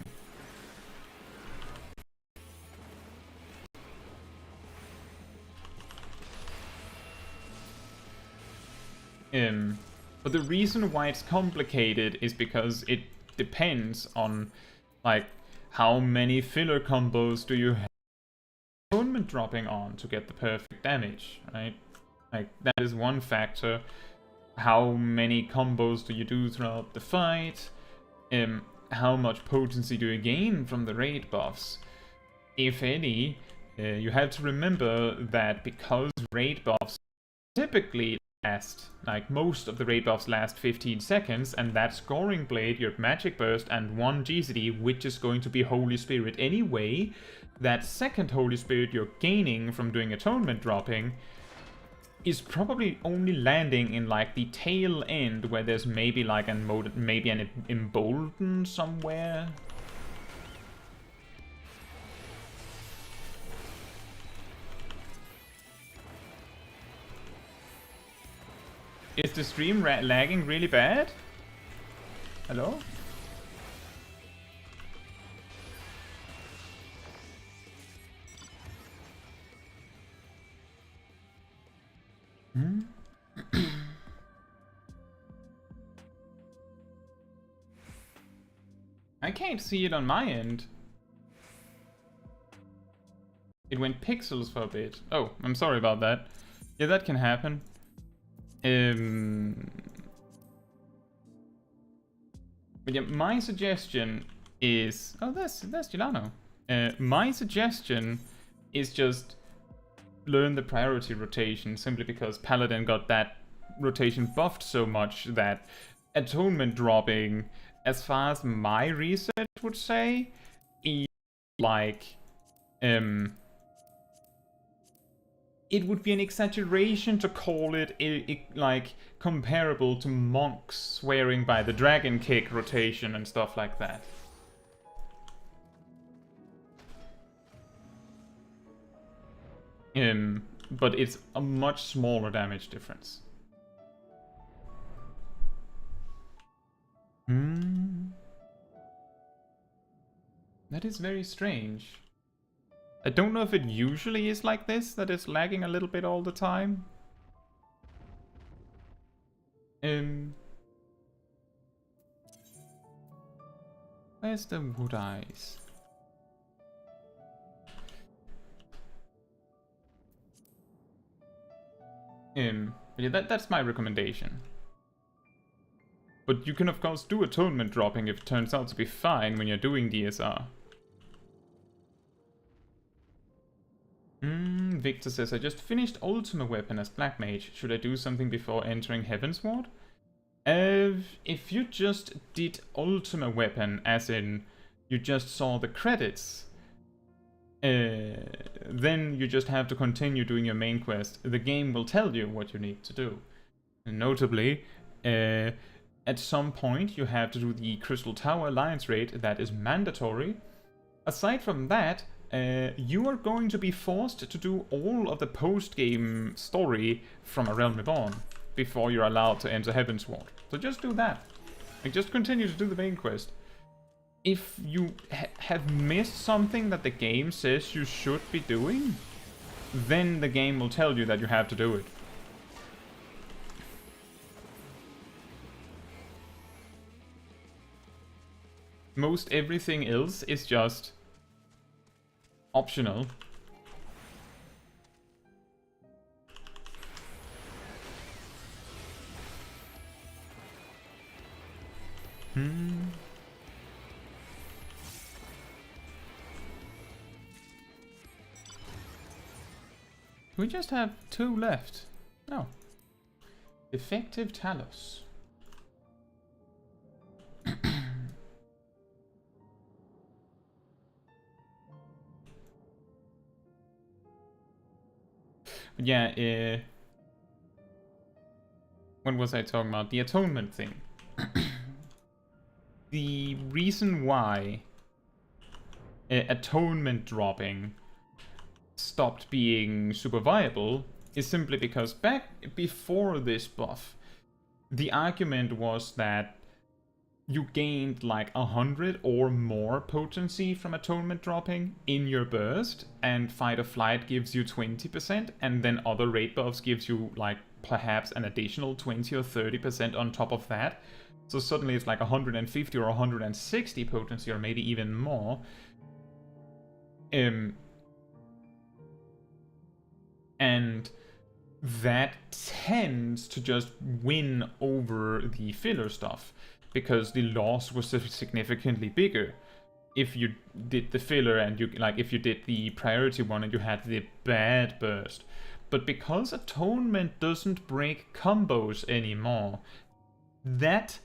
But the reason why it's complicated is because it depends on, like, how many filler combos do you have atonement dropping on to get the perfect damage, right? Like, that is one factor. How many combos do you do throughout the fight? How much potency do you gain from the raid buffs? If any, you have to remember that because raid buffs typically last, like, most of the raid buffs last 15 seconds, and that scoring blade, your magic burst, and 1 GCD, which is going to be Holy Spirit anyway, that second Holy Spirit you're gaining from doing atonement dropping is probably only landing in, like, the tail end, where there's maybe, like, maybe an embolden somewhere. Is the stream lagging really bad? Hello? I can't see it on my end. It went pixels for a bit. Oh, I'm sorry about that. Yeah, that can happen. But yeah, my suggestion is... Oh, that's Gilano. My suggestion is just learn the priority rotation, simply because Paladin got that rotation buffed so much that atonement dropping, as far as my research would say, is like... it would be an exaggeration to call it like comparable to monks swearing by the dragon kick rotation and stuff like that. But it's a much smaller damage difference. That is very strange. I don't know if it usually is like this, that it's lagging a little bit all the time. Where's the wood eyes? Yeah, that's my recommendation. But you can of course do atonement dropping if it turns out to be fine when you're doing DSR. Victor says, I just finished Ultima Weapon as Black Mage. Should I do something before entering Heavensward? If you just did Ultima Weapon, as in you just saw the credits, then you just have to continue doing your main quest. The game will tell you what you need to do. And notably, at some point you have to do the Crystal Tower Alliance raid. That is mandatory. Aside from that, you are going to be forced to do all of the post-game story from A Realm Reborn before you're allowed to enter Heavensward. So just do that. Like, just continue to do the main quest. If you have missed something that the game says you should be doing, then the game will tell you that you have to do it. Most everything else is just... optional. We just have 2 left. Oh. Effective Talos. Yeah, what was I talking about? The atonement thing. The reason why atonement dropping stopped being super viable is simply because back before this buff, the argument was that you gained like 100 or more potency from atonement dropping in your burst, and Fight or Flight gives you 20%, and then other raid buffs gives you like perhaps an additional 20 or 30% on top of that. So suddenly it's like 150 or 160 potency, or maybe even more. And that tends to just win over the filler stuff, because the loss was significantly bigger if you did the filler and you like if you did the priority one and you had the bad burst. But because atonement doesn't break combos anymore, that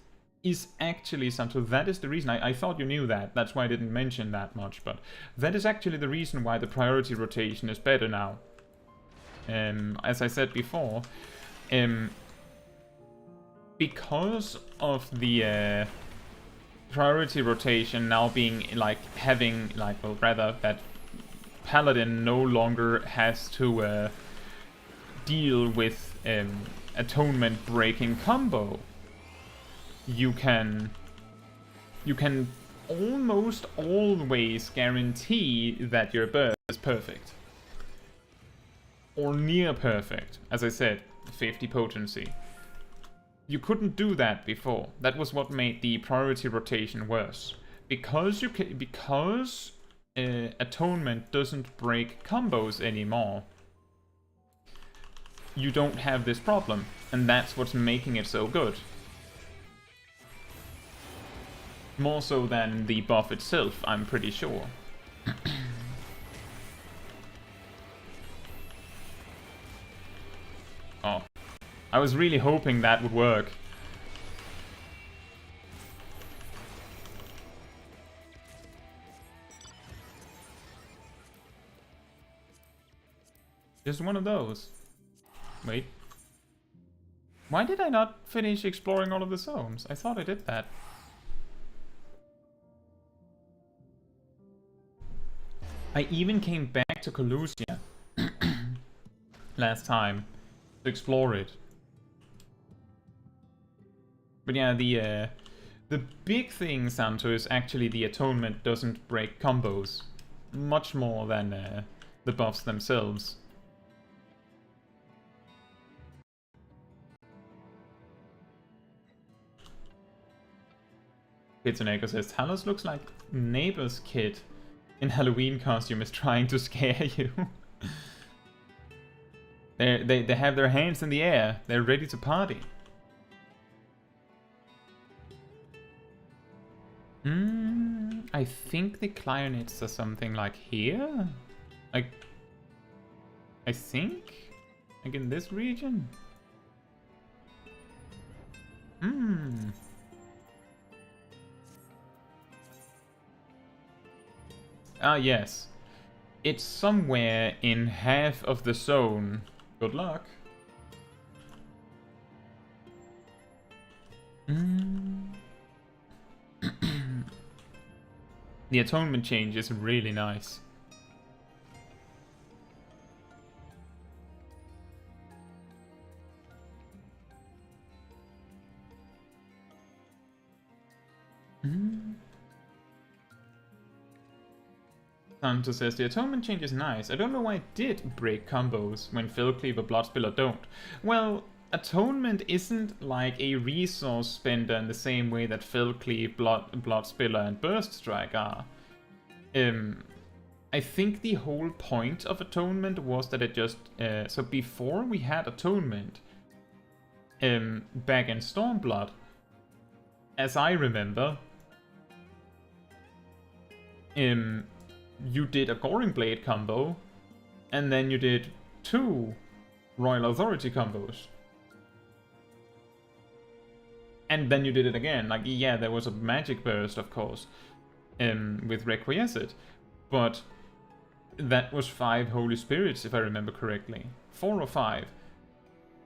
is actually something. So that is the reason. I thought you knew that. That's why I didn't mention that much. But that is actually the reason why the priority rotation is better now. As I said before, because of the priority rotation now being like having like, well, rather that Paladin no longer has to deal with atonement breaking combo. You can almost always guarantee that your burst is perfect. Or near perfect. As I said, 50 potency. You couldn't do that before. That was what made the priority rotation worse. Because atonement doesn't break combos anymore, you don't have this problem, and that's what's making it so good. More so than the buff itself, I'm pretty sure. Oh. I was really hoping that would work. Just one of those. Wait. Why did I not finish exploring all of the zones? I thought I did that. I even came back to Colusia last time to explore it. But yeah, the big thing, Santo, is actually the atonement doesn't break combos. Much more than the buffs themselves. Kitsuneko says, Talos looks like neighbor's kid in Halloween costume is trying to scare you. They have their hands in the air. They're ready to party. I think the clarinets are something like here? Like, I think? Like in this region? Ah, yes. It's somewhere in half of the zone. Good luck. The atonement change is really nice. Santo says, the atonement change is nice. I don't know why it did break combos when Fellcleave or Bloodspiller don't. Well, atonement isn't like a resource spender in the same way that Fellcleave, Bloodspiller and Burst Strike are. I think the whole point of Atonement was that it just... so before we had Atonement, back in Stormblood, as I remember, you did a Goring Blade combo, and then you did 2 Royal Authority combos. And then you did it again. Like, yeah, there was a magic burst, of course, with Requiescent, but that was 5 Holy Spirits, if I remember correctly. 4 or 5.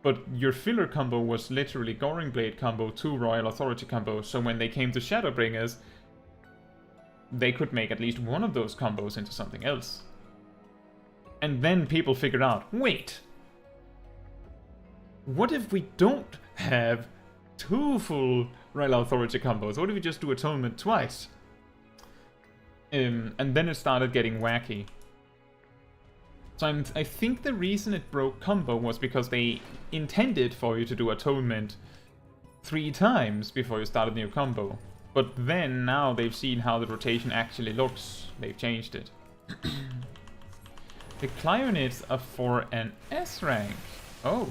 But your filler combo was literally Goring Blade combo, 2 Royal Authority combos, so when they came to Shadowbringers, they could make at least one of those combos into something else. And then people figured out, wait, what if we don't have 2 full Royal Authority combos? What if we just do Atonement twice? And then it started getting wacky. So I think the reason it broke combo was because they intended for you to do Atonement 3 times before you started a new combo. But then, now they've seen how the rotation actually looks. They've changed it. The Clionids are for an S rank. Oh.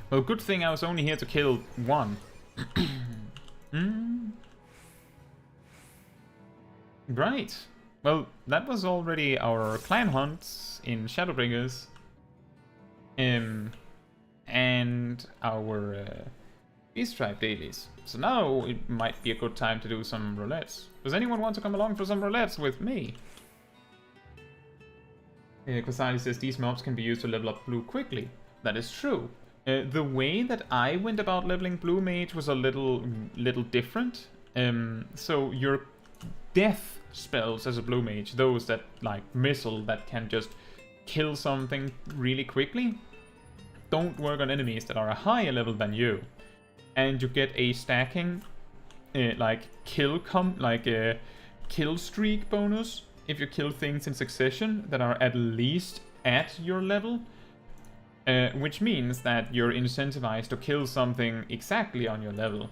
Well, good thing I was only here to kill 1. Right. Well, that was already our clan hunts in Shadowbringers. And our Beast Tribe dailies. So now it might be a good time to do some roulettes. Does anyone want to come along for some roulettes with me? Quasari says these mobs can be used to level up blue quickly. That is true. The way that I went about leveling blue mage was a little different. So your death spells as a blue mage, those that like missile that can just kill something really quickly, don't work on enemies that are a higher level than you. And you get a stacking kill streak bonus if you kill things in succession that are at least at your level. Which means that you're incentivized to kill something exactly on your level.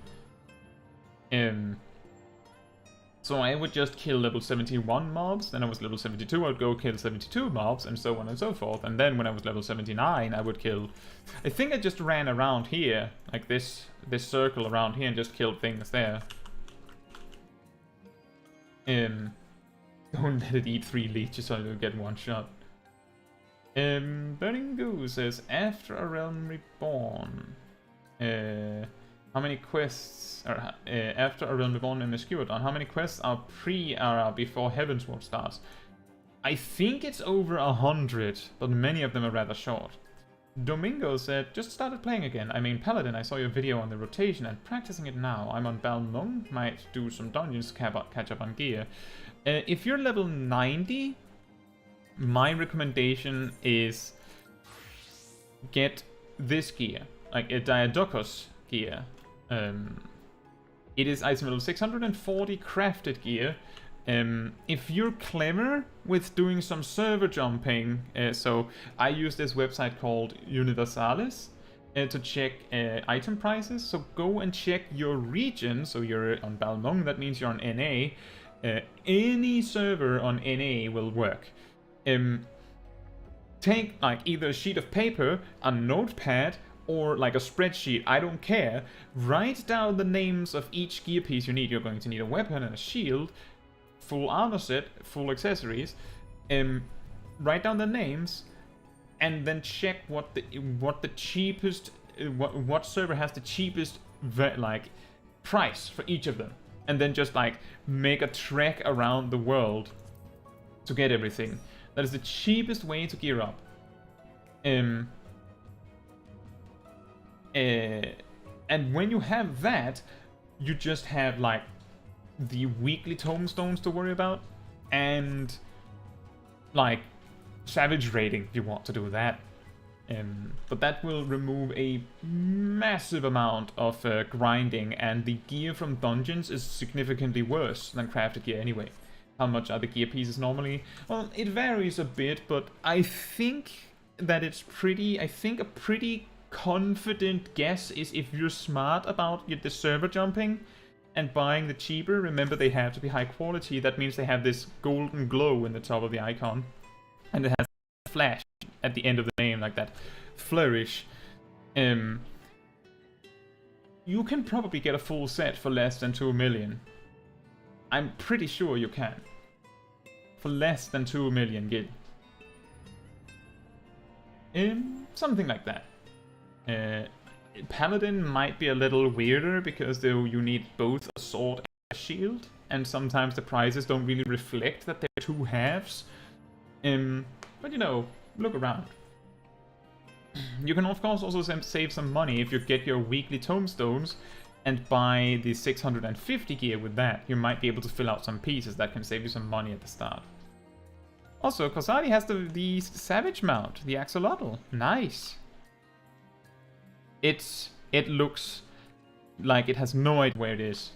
So I would just kill level 71 mobs, then I was level 72, I would go kill 72 mobs, and so on and so forth. And then when I was level 79, I would kill... I think I just ran around here, like this circle around here, and just killed things there. Don't let it eat 3 leeches so you'll get 1 shot. Burning Goose says, after a realm reborn, how many quests are after a realm reborn and Escuridon? How many quests are before Heavensward starts? I think it's over 100, but many of them are rather short. Domingo said, just started playing again. I mean Paladin, I saw your video on the rotation and practicing it now. I'm on Balmung, might do some dungeons, catch up on gear. If you're level 90, my recommendation is get this gear, like a Diadochos gear. It is item level 640 crafted gear. If you're clever with doing some server jumping, so I use this website called Universalis to check item prices. So go and check your region. So you're on Balmung, that means you're on NA. Any server on NA will work. Take like either a sheet of paper, a notepad, or like a spreadsheet, I don't care. Write down the names of each gear piece you need. You're going to need a weapon and a shield, full armor set, full accessories. Write down the names, and then check what the cheapest, what server has the cheapest price for each of them, and then just like make a trek around the world to get everything. That is the cheapest way to gear up. And when you have that, you just have like the weekly tomestones to worry about, and like savage raiding if you want to do that. But that will remove a massive amount of grinding, and the gear from dungeons is significantly worse than crafted gear anyway. How much are the gear pieces normally? Well, it varies a bit, but I think that it's pretty... I think a pretty confident guess is if you're smart about the server jumping and buying the cheaper. Remember, they have to be high quality. That means they have this golden glow in the top of the icon. And it has a flash at the end of the name, like that flourish. You can probably get a full set for less than 2 million. I'm pretty sure you can. For less than 2 million gil. Something like that. Paladin might be a little weirder because though you need both a sword and a shield, and sometimes the prices don't really reflect that they're two halves. But you know, look around. You can of course also save some money if you get your weekly tomestones and buy the 650 gear with that. You might be able to fill out some pieces that can save you some money at the start. Also, Kosari has the Savage mount, the Axolotl. Nice. It looks like it has no idea where it is.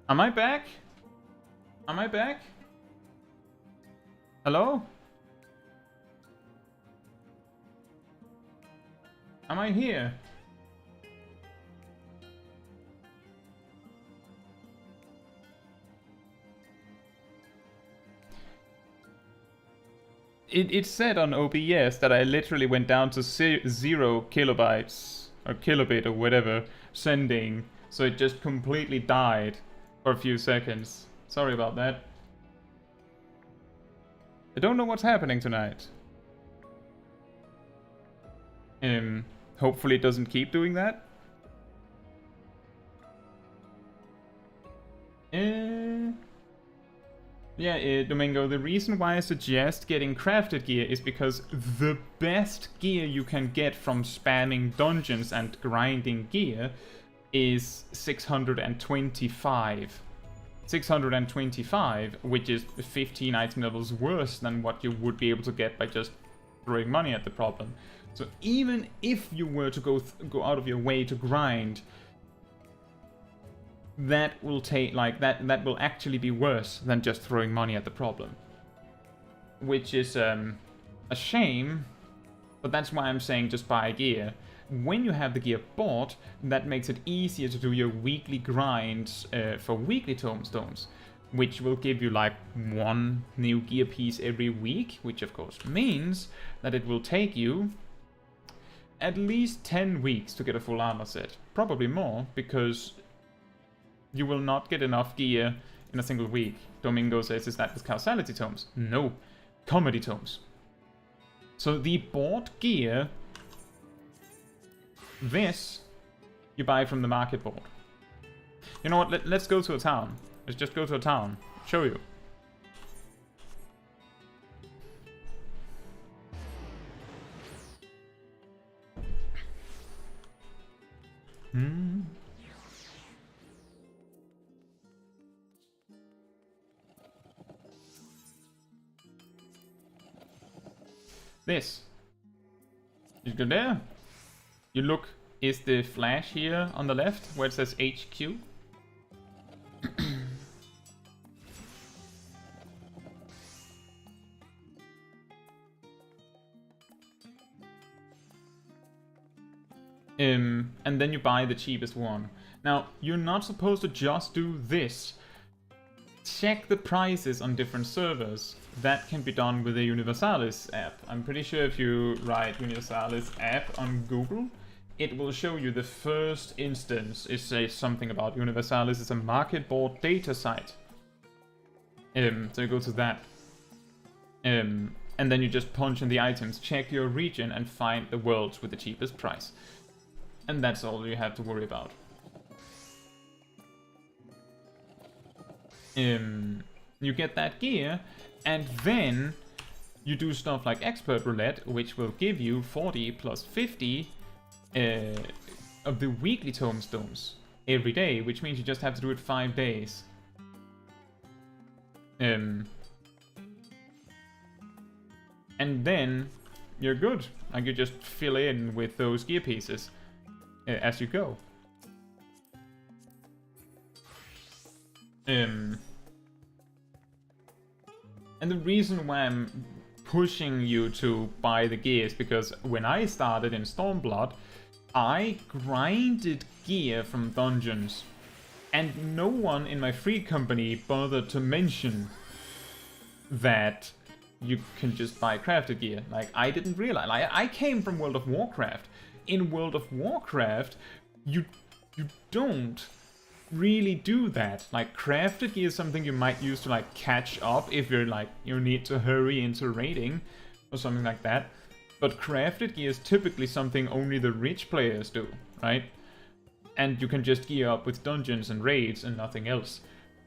Am I back? Am I back? Hello? Am I here? It said on OBS that I literally went down to 0 kilobytes or kilobit or whatever sending, so it just completely died for a few seconds. Sorry about that. I don't know what's happening tonight. Hopefully it doesn't keep doing that. Yeah, Domingo, the reason why I suggest getting crafted gear is because the best gear you can get from spamming dungeons and grinding gear is 625. 625, which is 15 item levels worse than what you would be able to get by just throwing money at the problem. So even if you were to go out of your way to grind, that will take that will actually be worse than just throwing money at the problem, which is a shame. But that's why I'm saying just buy gear. When you have the gear bought, that makes it easier to do your weekly grinds for weekly tomestones, which will give you like 1 new gear piece every week, which of course means that it will take you at least 10 weeks to get a full armor set. Probably more, because you will not get enough gear in a single week. Domingo says, is that with causality tomes? No, comedy tomes. So the bought gear, this you buy from the market board. You know what, let's go to a town. Let's just go to a town. Show you. This. You go there. You look, is the flash here on the left where it says HQ? And then you buy the cheapest one. Now, you're not supposed to just do this. Check the prices on different servers. That can be done with the Universalis app. I'm pretty sure if you write Universalis app on Google, it will show you the first instance. It says something about Universalis is a market board data site. So you go to that. And then you just punch in the items, check your region, and find the worlds with the cheapest price. And that's all you have to worry about. You get that gear, and then you do stuff like Expert Roulette, which will give you 40 plus 50 of the weekly tomestones every day, which means you just have to do it 5 days. And then you're good. Like, you just fill in with those gear pieces as you go. And the reason why I'm pushing you to buy the gear is because when I started in Stormblood, I grinded gear from dungeons, and no one in my free company bothered to mention that you can just buy crafted gear. Like, I didn't realize. Like, I came from World of Warcraft. In World of Warcraft, you don't really do that. Like, crafted gear is something you might use to like catch up if you're like you need to hurry into raiding or something like that. But crafted gear is typically something only the rich players do, right? And you can just gear up with dungeons and raids and nothing else.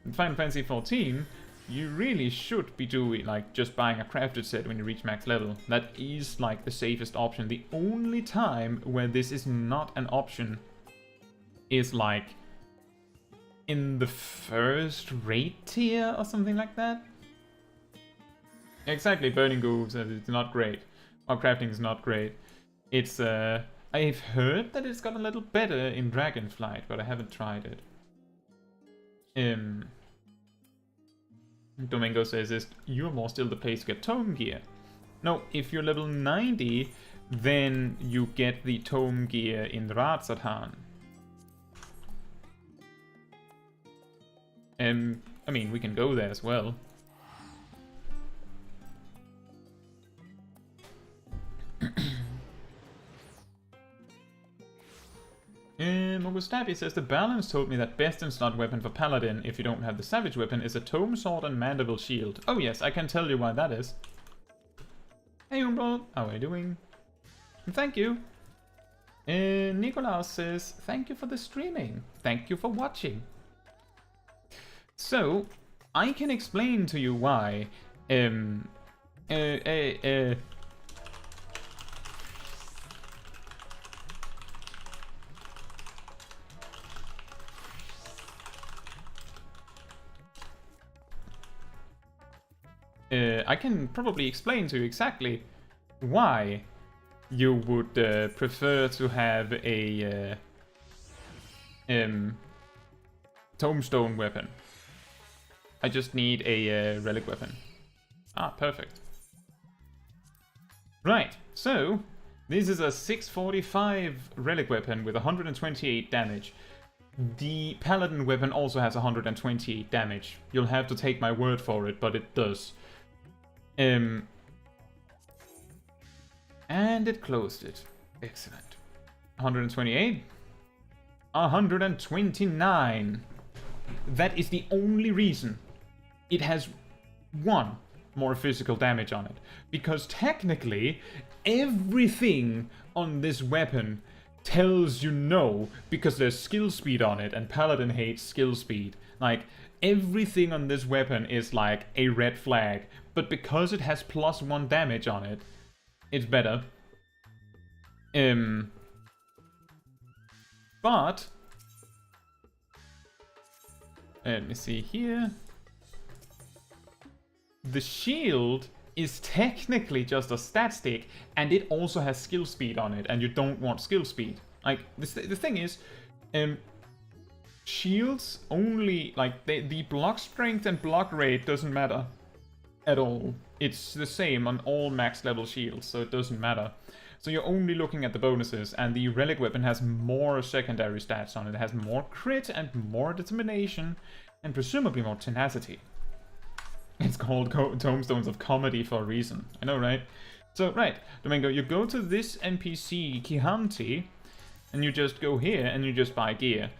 In Final Fantasy XIV, you really should be doing like just buying a crafted set when you reach max level. That is like the safest option. The only time where this is not an option is like in the first raid tier or something like that. Exactly, burning goofs, it's not great. Or crafting is not great. It's I've heard that it's got a little better in Dragonflight, but I haven't tried it. Domingo says is you're more still the place to get tome gear. No, if you're level 90, then you get the tome gear in Ratsatan. I mean, we can go there as well. Augustavi says the balance told me that best slot weapon for Paladin, if you don't have the Savage weapon, is a Tome Sword and Mandible Shield. Oh yes, I can tell you why that is. Hey Umbral, how are you doing? And thank you. Nikolaus says, thank you for the streaming. Thank you for watching. So, I can explain to you why, I can probably explain to you exactly why you would prefer to have a Tomestone weapon. I just need a relic weapon. Ah, perfect. Right, so this is a 645 relic weapon with 128 damage. The Paladin weapon also has 128 damage. You'll have to take my word for it, but it does. And it closed it. Excellent. 128. 129. That is the only reason it has one more physical damage on it. Because technically, everything on this weapon tells you no, because there's skill speed on it, and Paladin hates skill speed. Like, everything on this weapon is like a red flag, but because it has +1 damage on it, it's better. But let me see here. The shield is technically just a stat stick, and it also has skill speed on it, and you don't want skill speed. Like, the thing is, shields only, like, the block strength and block rate doesn't matter at all. It's the same on all max level shields, so it doesn't matter. So you're only looking at the bonuses, and the relic weapon has more secondary stats on it. It has more crit and more determination, and presumably more tenacity. It's called Tomestones of Comedy for a reason. I know, right? So, right, Domingo, you go to this NPC, Kihanti, and you just go here and you just buy gear.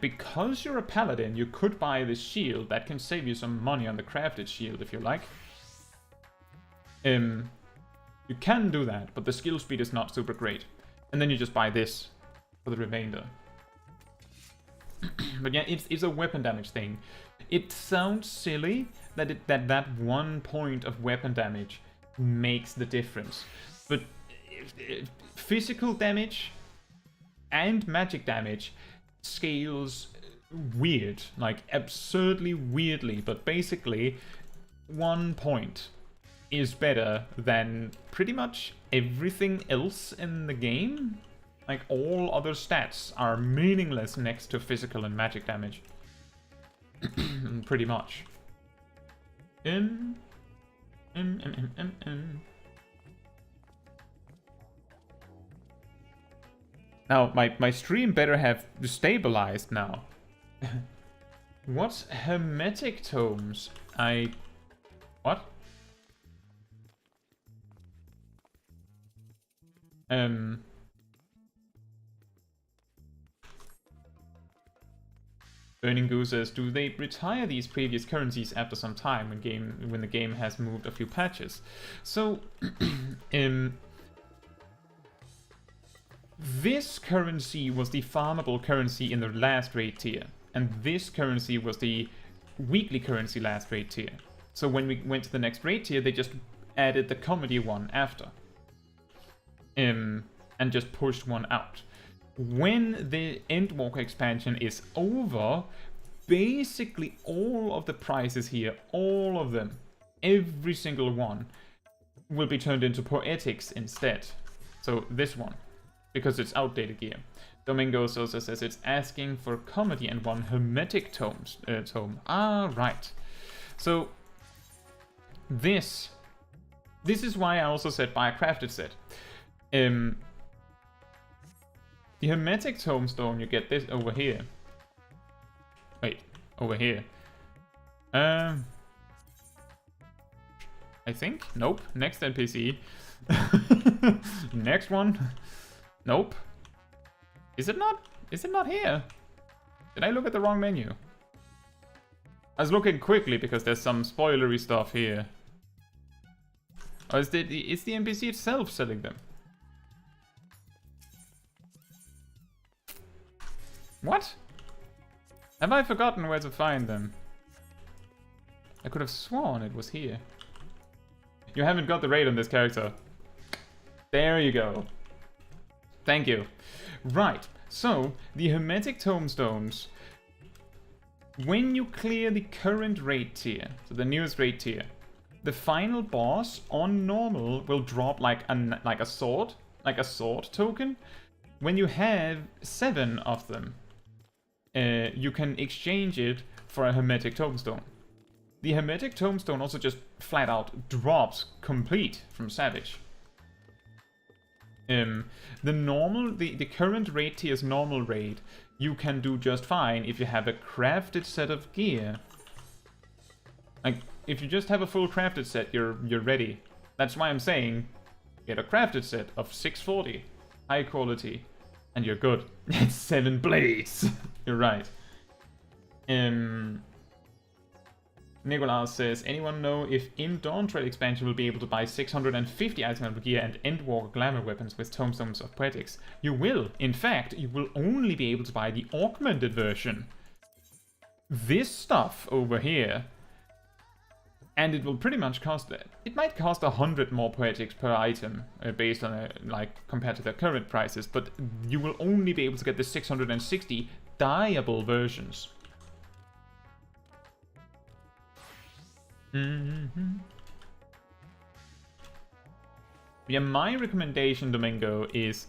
Because you're a paladin, you could buy this shield. That can save you some money on the crafted shield if you like. You can do that, but the skill speed is not super great. And then you just buy this for the remainder. But yeah, it's a weapon damage thing. It sounds silly that 1 point of weapon damage makes the difference. But physical damage and magic damage scales weird, like absurdly weirdly, but basically 1 point is better than pretty much everything else in the game. Like, all other stats are meaningless next to physical and magic damage. Pretty much. Now, my stream better have stabilized now. What hermetic tomes? What? Burning Goose says, do they retire these previous currencies after some time when the game has moved a few patches? So, this currency was the farmable currency in the last raid tier, and this currency was the weekly currency last raid tier. So when we went to the next raid tier, they just added the comedy one after, and just pushed one out. When the Endwalker expansion is over, basically all of the prices here, all of them, every single one, will be turned into poetics instead. So this one, because it's outdated gear. Domingo also says it's asking for comedy and one hermetic tome. Ah, right. So this is why I also said buy a crafted set. The hermetic tombstone, you get this over here. Wait, over here. I think? Nope. Next NPC. Next one. Nope. Is it not? Is it not here? Did I look at the wrong menu? I was looking quickly because there's some spoilery stuff here. Or is the NPC itself selling them? What? Have I forgotten where to find them? I could have sworn it was here. You haven't got the raid on this character. There you go. Thank you. Right, so the hermetic tombstones, when you clear the current raid tier, so the newest raid tier, the final boss on normal will drop like a sword token. When you have 7 of them, you can exchange it for a hermetic tombstone. The hermetic tombstone also just flat out drops complete from Savage. The current raid tier's normal raid, you can do just fine if you have a crafted set of gear. Like, if you just have a full crafted set, you're ready. That's why I'm saying, get a crafted set of 640, high quality, and you're good. It's 7 blades. You're right. Nicolas says, anyone know if in Dawn Trail expansion will be able to buy 650 item level gear and Endwalker glamour weapons with tombstones of poetics? You will. In fact, you will only be able to buy the augmented version. This stuff over here, and it will pretty much cost that. It might cost 100 more poetics per item, based on compared to their current prices, but you will only be able to get the 660 dyeable versions. Yeah, my recommendation, Domingo, is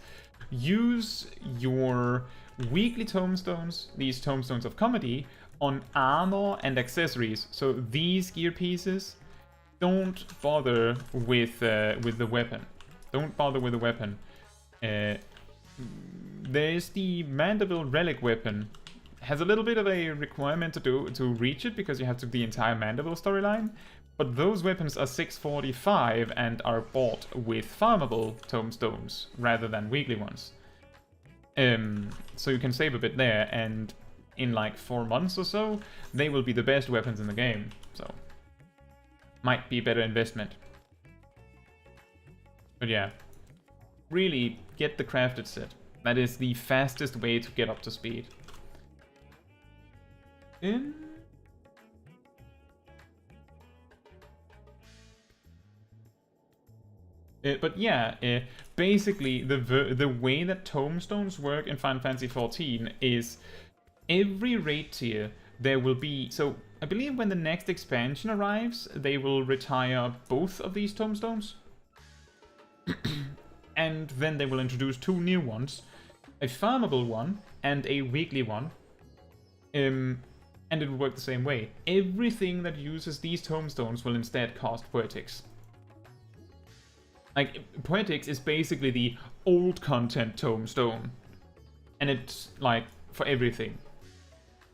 use your weekly tombstones, these tombstones of comedy, on armor and accessories. So these gear pieces, don't bother with the weapon. Don't bother with the weapon. There's the Mandible Relic weapon. Has a little bit of a requirement to reach it because you have to do the entire Mandible storyline. But those weapons are 645 and are bought with farmable tombstones rather than weekly ones. So you can save a bit there, and in like 4 months or so, they will be the best weapons in the game. So, might be a better investment. But yeah, really get the crafted set. That is the fastest way to get up to speed. But yeah, basically the way that tombstones work in Final Fantasy XIV is every raid tier there will be... So, I believe when the next expansion arrives, they will retire both of these tombstones. And then they will introduce 2 new ones. A farmable one and a weekly one. And it will work the same way. Everything that uses these tombstones will instead cost poetics. Like, poetics is basically the old content tombstone. And it's, like, for everything.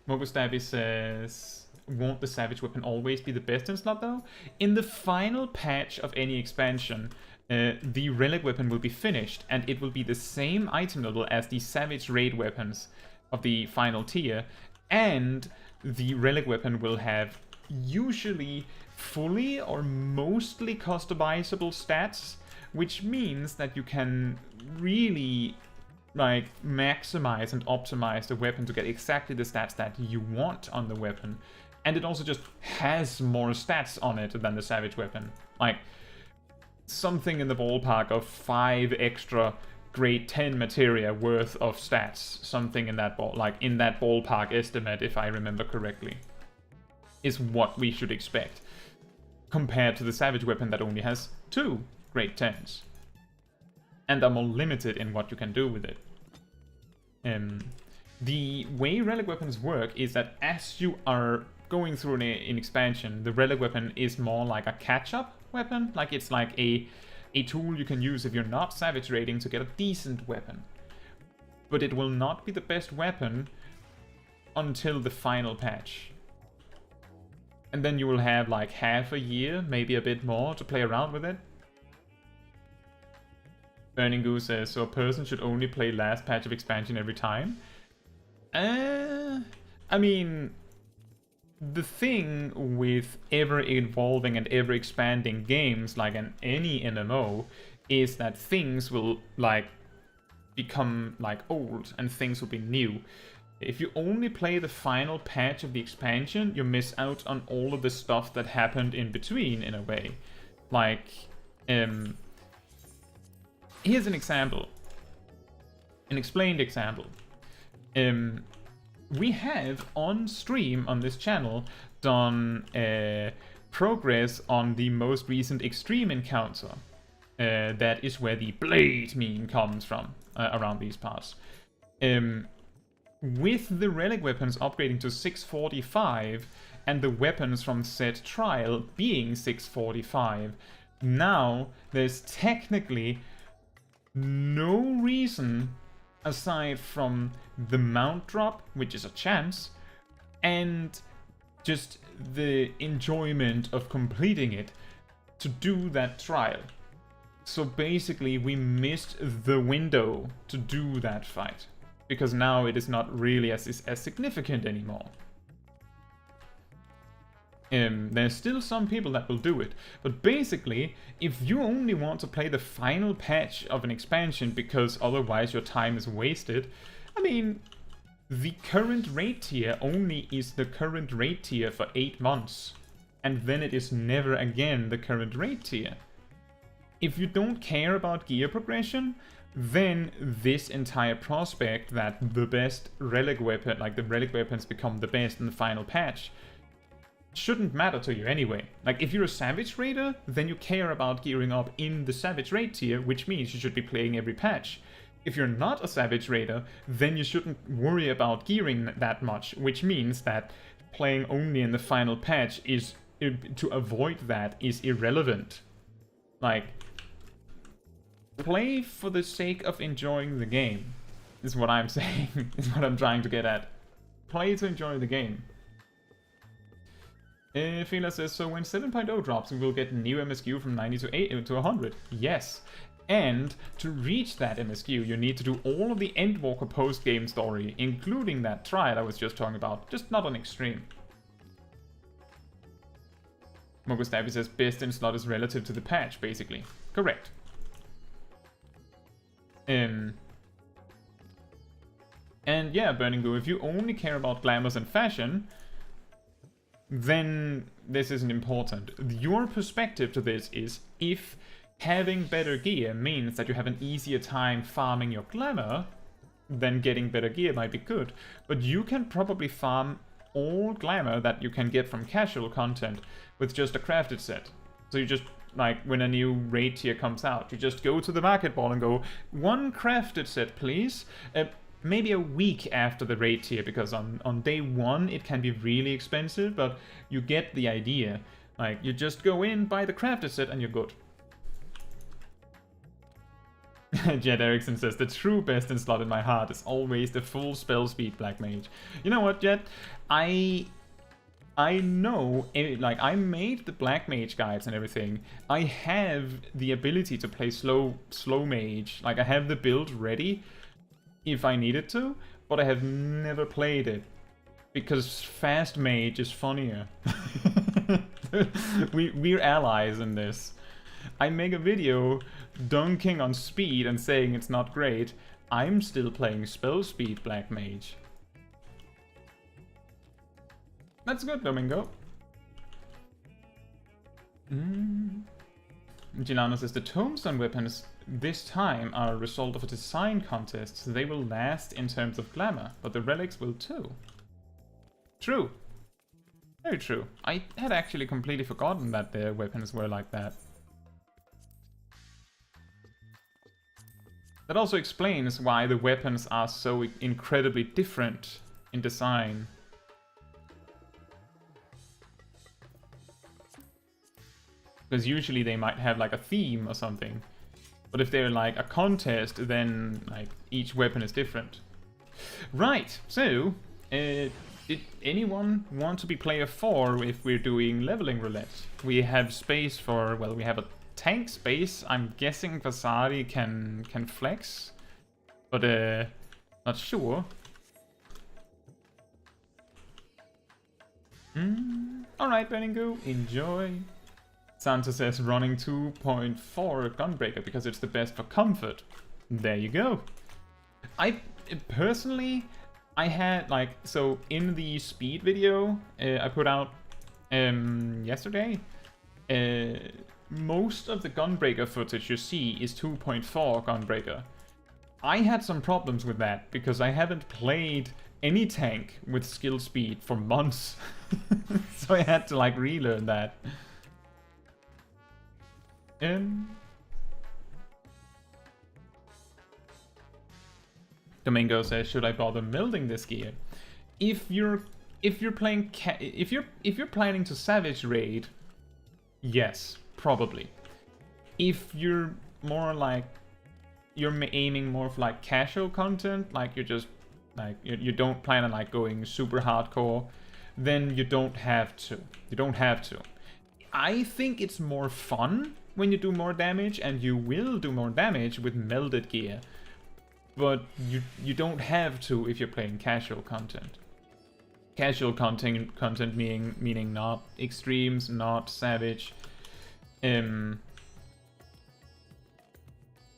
Mogustabi says, won't the Savage Weapon always be the best in slot though? In the final patch of any expansion, the Relic Weapon will be finished, and it will be the same item level as the Savage Raid weapons of the final tier, and the Relic Weapon will have usually fully or mostly customizable stats, which means that you can really like maximize and optimize the weapon to get exactly the stats that you want on the weapon. And it also just has more stats on it than the Savage Weapon. Like, something in the ballpark of 5 extra grade 10 materia worth of stats. Something in that in that ballpark estimate, if I remember correctly, is what we should expect. Compared to the Savage Weapon that only has 2 grade 10s. And are more limited in what you can do with it. The way Relic Weapons work is that as you are going through an expansion, the Relic Weapon is more like a catch-up weapon. Like, it's like a tool you can use if you're not Savage Raiding to get a decent weapon. But it will not be the best weapon until the final patch. And then you will have like half a year, maybe a bit more, to play around with it. Burning Goose says, so a person should only play last patch of expansion every time? I mean, the thing with ever-evolving and ever-expanding games, like any MMO, is that things will, like, become, like, old, and things will be new. If you only play the final patch of the expansion, you miss out on all of the stuff that happened in between, in a way. Like, here's an example. An explained example. We have on stream on this channel done progress on the most recent extreme encounter. That is where the blade meme comes from around these parts. With the relic weapons upgrading to 645 and the weapons from said trial being 645, now there's technically no reason aside from the mount drop, which is a chance, and just the enjoyment of completing it, to do that trial. So basically we missed the window to do that fight, because now it is not really as significant anymore. There's still some people that will do it, but basically, if you only want to play the final patch of an expansion because otherwise your time is wasted, I mean, the current raid tier only is the current raid tier for 8 months, and then it is never again the current raid tier. If you don't care about gear progression, then this entire prospect that the best relic weapon, like the relic weapons become the best in the final patch, shouldn't matter to you anyway. Like, if you're a Savage Raider, then you care about gearing up in the Savage Raid tier, which means you should be playing every patch. If you're not a Savage Raider, then you shouldn't worry about gearing that much, which means that playing only in the final patch is, to avoid that, is irrelevant. Like, play for the sake of enjoying the game, is what I'm saying, is what I'm trying to get at. Play to enjoy the game. Fila says, so when 7.0 drops, we will get new MSQ from 90 to 8 to 100. Yes. And to reach that MSQ, you need to do all of the Endwalker post-game story, including that trial I was just talking about, just not on extreme. Mogustabi says, best in slot is relative to the patch, basically. Correct. And yeah, Burning Goo, if you only care about glamours and fashion, then this isn't important. Your perspective to this is, if having better gear means that you have an easier time farming your glamour, then getting better gear might be good. But you can probably farm all glamour that you can get from casual content with just a crafted set. So you just, like, when a new raid tier comes out, you just go to the market ball and go, 1 crafted set, please. Maybe a week after the raid tier, because on day 1 it can be really expensive, but you get the idea. Like, you just go in, buy the crafted set, and you're good. Jed Erickson says, the true best in slot in my heart is always the full spell speed Black Mage. You know what, Jed? I know, like, I made the Black Mage guides and everything. I have the ability to play slow mage. Like, I have the build ready if I needed to, but I have never played it. Because fast mage is funnier. We're allies in this. I make a video dunking on speed and saying it's not great. I'm still playing spell speed Black Mage. That's good, Domingo. Gilano says the tombstone weapons this time are a result of a design contest, so they will last in terms of glamour, but the relics will too. True. Very true. I had actually completely forgotten that their weapons were like that. That also explains why the weapons are so incredibly different in design. Because usually they might have like a theme or something. But if they're like a contest, then like each weapon is different. Right, so did anyone want to be player 4 if we're doing leveling roulette? We have space for, well, we have a tank space. I'm guessing Vasari can flex, but not sure. Alright, Benningu, enjoy. Santa says running 2.4 Gunbreaker because it's the best for comfort. There you go. I personally, I had like, so in the speed video I put out yesterday, most of the Gunbreaker footage you see is 2.4 Gunbreaker. I had some problems with that because I haven't played any tank with skill speed for months. So I had to like relearn that. Domingo says, should I bother melding this gear? If you're planning to savage raid, yes, probably. If you're more like you're aiming more for like casual content, like you're just like you don't plan on like going super hardcore, then you don't have to. You don't have to. I think it's more fun when you do more damage, and you will do more damage with melded gear. But you don't have to if you're playing casual content. Casual content meaning not extremes, not savage.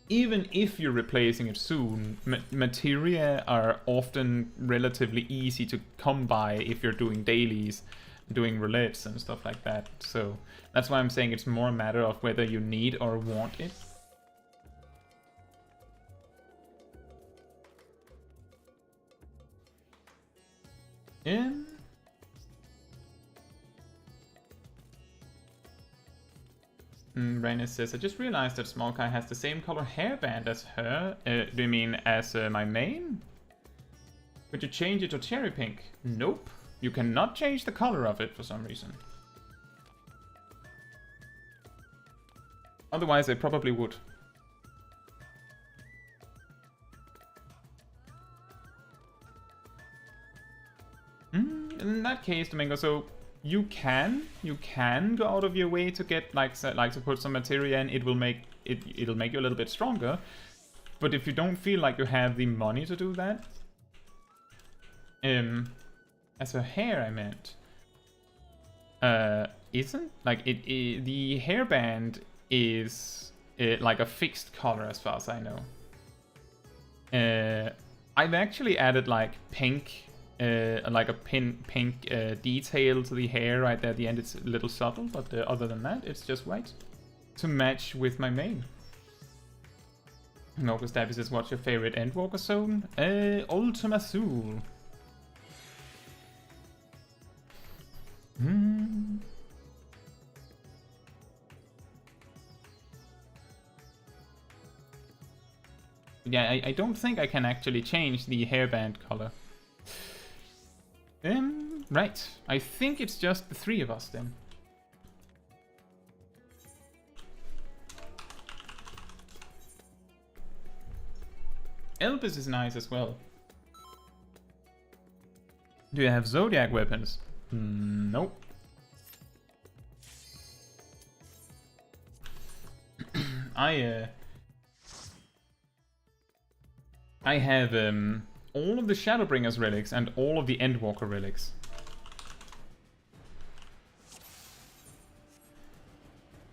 Even if you're replacing it soon, materia are often relatively easy to come by if you're doing dailies, doing roulettes and stuff like that. So that's why I'm saying it's more a matter of whether you need or want it. Rainer says, I just realized that Smol Kai has the same color hairband as her. Do you mean as my main? Could you change it to cherry pink? Nope. You cannot change the color of it for some reason. Otherwise, I probably would. In that case, Domingo, so you can go out of your way to get like to put some materia in. It'll make you a little bit stronger. But if you don't feel like you have the money to do that, as her hair, I meant, isn't like the hairband is like a fixed color as far as I know. I've actually added like pink. Like a pink detail to the hair right there at the end. It's a little subtle, but other than that, it's just white to match with my main. Norvrandt Stabby says, what's your favorite Endwalker zone? Ultima Thule. Yeah, I don't think I can actually change the hairband color. Right. I think it's just the 3 of us then. Elvis is nice as well. Do you have Zodiac weapons? Nope. I have all of the Shadowbringers relics and all of the Endwalker relics.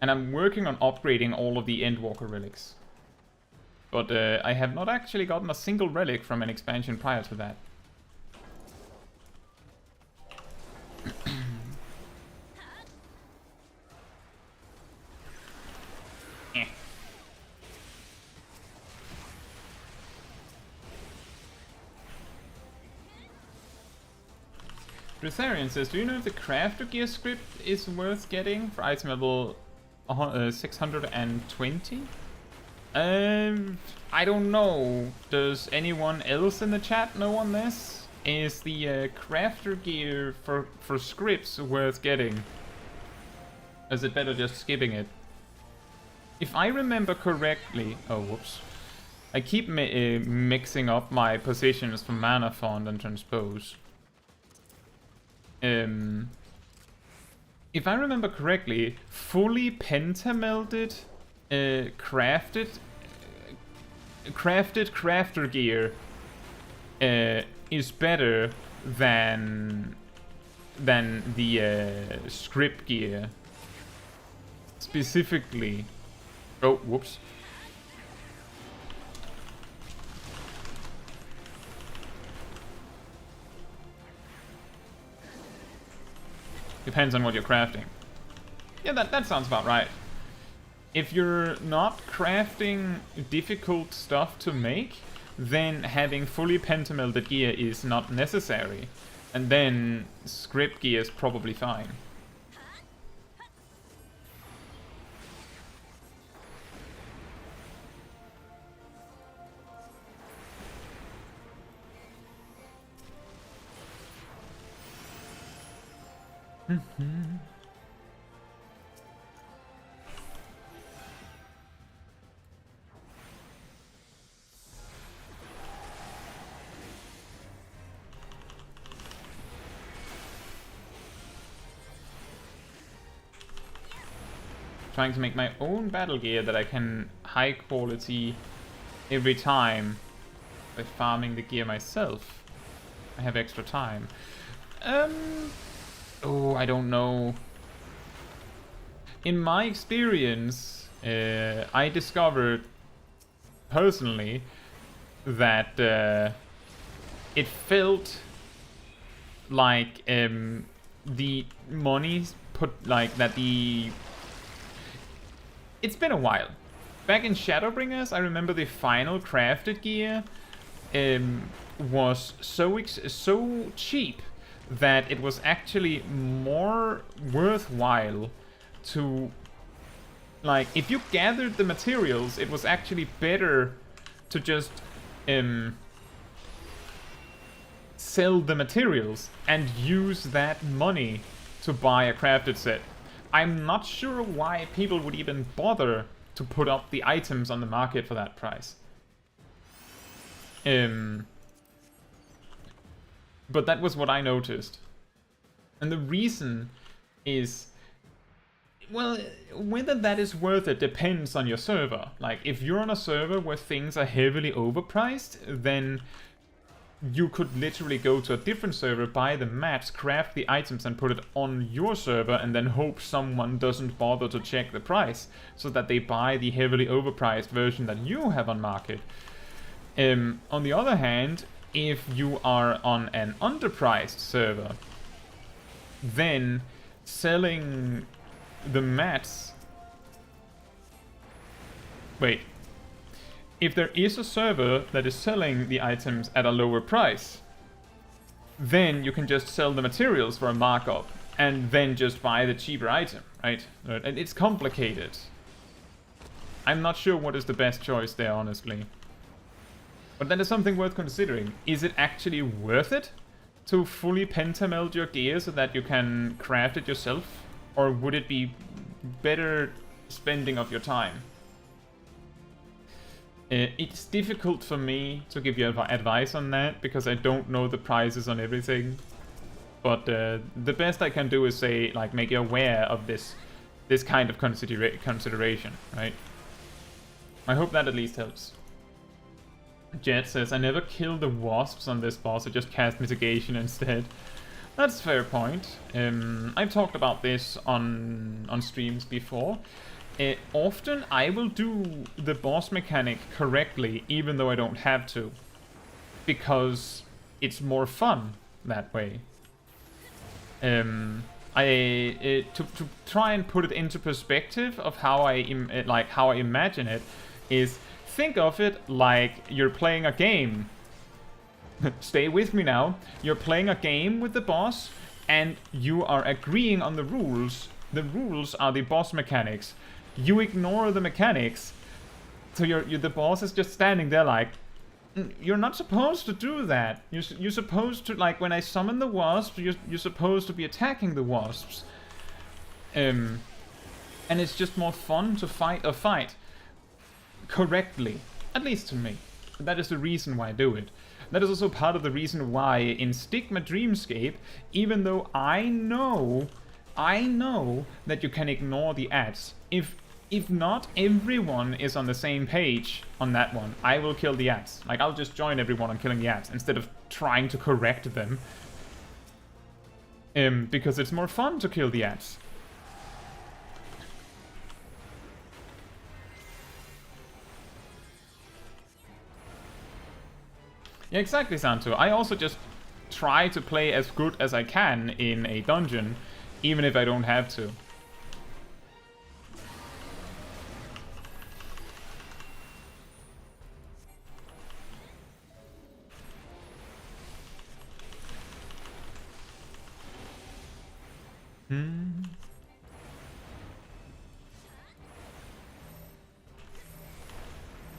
And I'm working on upgrading all of the Endwalker relics. But I have not actually gotten a single relic from an expansion prior to that. Rutharian says, do you know if the crafter gear script is worth getting for item level 620? I don't know. Does anyone else in the chat know on this? Is the crafter gear for scripts worth getting? Is it better just skipping it? If I remember correctly... Oh, whoops. I keep mixing up my positions for mana font and transpose. If I remember correctly, fully pentamelded crafted crafter gear is better than the script gear. Specifically... Oh, whoops. Depends on what you're crafting. Yeah, that sounds about right. If you're not crafting difficult stuff to make, then having fully pentamelded gear is not necessary. And then script gear is probably fine. Trying to make my own battle gear that I can high quality every time by farming the gear myself. I have extra time. Oh, I don't know. In my experience, I discovered personally that it felt like the money put like that the. It's been a while. Back in Shadowbringers, I remember the final crafted gear was so cheap that it was actually more worthwhile to, like, if you gathered the materials, it was actually better to just sell the materials and use that money to buy a crafted set. I'm not sure why people would even bother to put up the items on the market for that price. But that was what I noticed. And the reason is, well, whether that is worth it depends on your server. Like, if you're on a server where things are heavily overpriced, then you could literally go to a different server, buy the mats, craft the items and put it on your server and then hope someone doesn't bother to check the price so that they buy the heavily overpriced version that you have on market. On the other hand, if you are on an underpriced server, then selling the mats... Wait. If there is a server that is selling the items at a lower price, then you can just sell the materials for a markup and then just buy the cheaper item, right? And it's complicated. I'm not sure what is the best choice there, honestly. But that is something worth considering. Is it actually worth it to fully pentameld your gear so that you can craft it yourself? Or would it be better spending of your time? It's difficult for me to give you advice on that because I don't know the prices on everything. But the best I can do is say, like, make you aware of this kind of consideration, right? I hope that at least helps. Jet says, I never kill the wasps on this boss, I just cast mitigation instead. That's a fair point. I've talked about this on streams before. Often I will do the boss mechanic correctly, even though I don't have to. Because it's more fun that way. To try and put it into perspective of how I imagine it is, think of it like you're playing a game. Stay with me now. You're playing a game with the boss and you are agreeing on the rules. The rules are the boss mechanics. You ignore the mechanics, so the boss is just standing there like, you're not supposed to do that. You're supposed to, like, when I summon the wasps, you're supposed to be attacking the wasps. And it's just more fun to fight a fight correctly, at least to me. That is the reason why I do it. That is also part of the reason why in Stigma Dreamscape, even though I know that you can ignore the ads. If not everyone is on the same page on that one, I will kill the ads. Like, I'll just join everyone on killing the ads instead of trying to correct them. Because it's more fun to kill the ads. Yeah, exactly, Santo. I also just try to play as good as I can in a dungeon, even if I don't have to.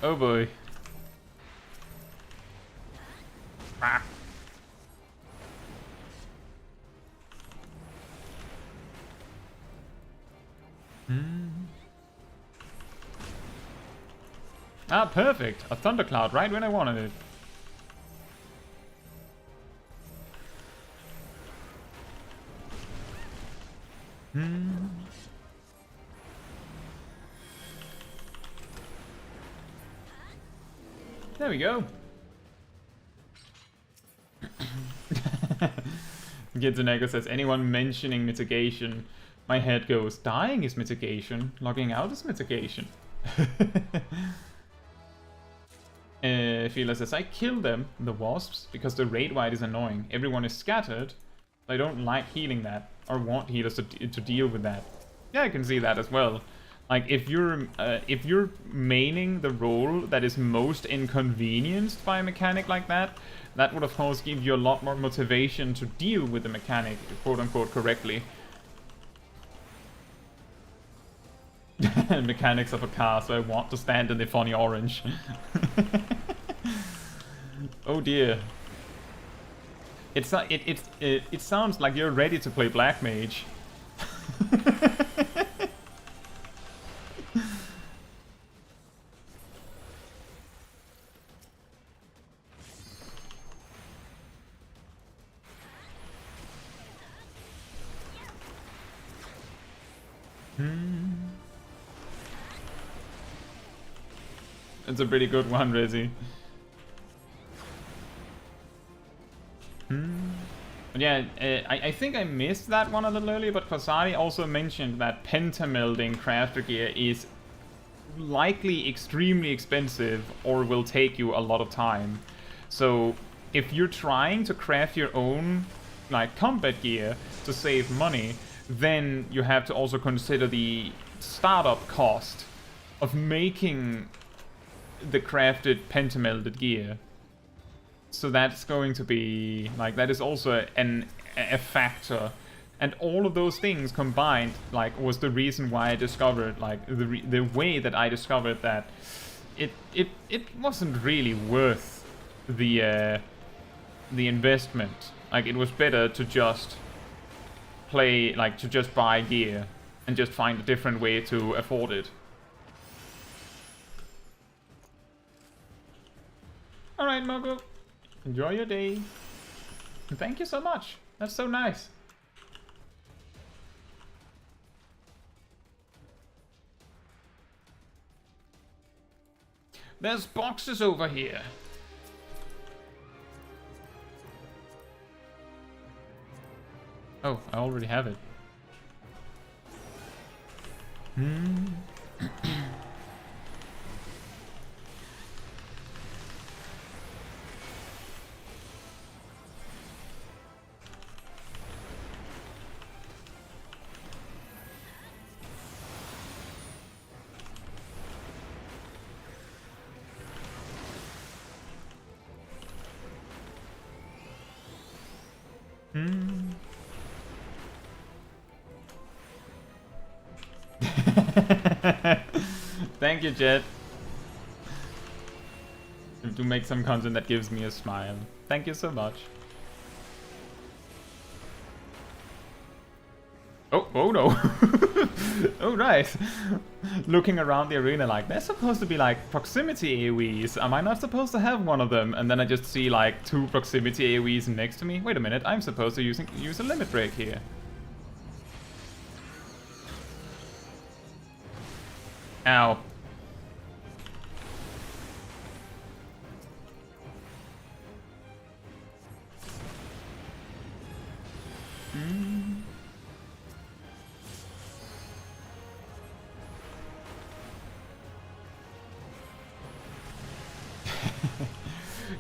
Oh boy. Ah. Ah, perfect. A thundercloud right when I wanted it. There we go. Gidzenego says, anyone mentioning mitigation, my head goes, dying is mitigation, logging out is mitigation. Fila says, I kill them, the wasps, because the raid wide is annoying. Everyone is scattered. I don't like healing that, or want healers to deal with that. Yeah, I can see that as well. Like, if you're maining the role that is most inconvenienced by a mechanic like that, that would of course give you a lot more motivation to deal with the mechanic, quote-unquote, correctly. Mechanics of a car, so I want to stand in the funny orange. Oh dear. It sounds like you're ready to play Black Mage. It's a pretty good one, Rizzy. But yeah, I think I missed that one a little earlier, but Kosari also mentioned that pentamelding crafter gear is likely extremely expensive or will take you a lot of time. So if you're trying to craft your own like combat gear to save money, then you have to also consider the startup cost of making the crafted pentamelded gear. So that's going to be like, that is also a factor And all of those things combined, like, was the reason why I discovered, like, the way that I discovered that it wasn't really worth the investment. Like, it was better to just play, like, to just buy gear and just find a different way to afford it. Alright, Mogo. Enjoy your day. And thank you so much. That's so nice. There's boxes over here. Oh, I already have it. Thank you, Jet. To make some content that gives me a smile. Thank you so much. Oh no. Oh, right. Looking around the arena like, there's supposed to be like proximity AoEs. Am I not supposed to have one of them? And then I just see like 2 proximity AoEs next to me. Wait a minute, I'm supposed to use a limit break here. Ow.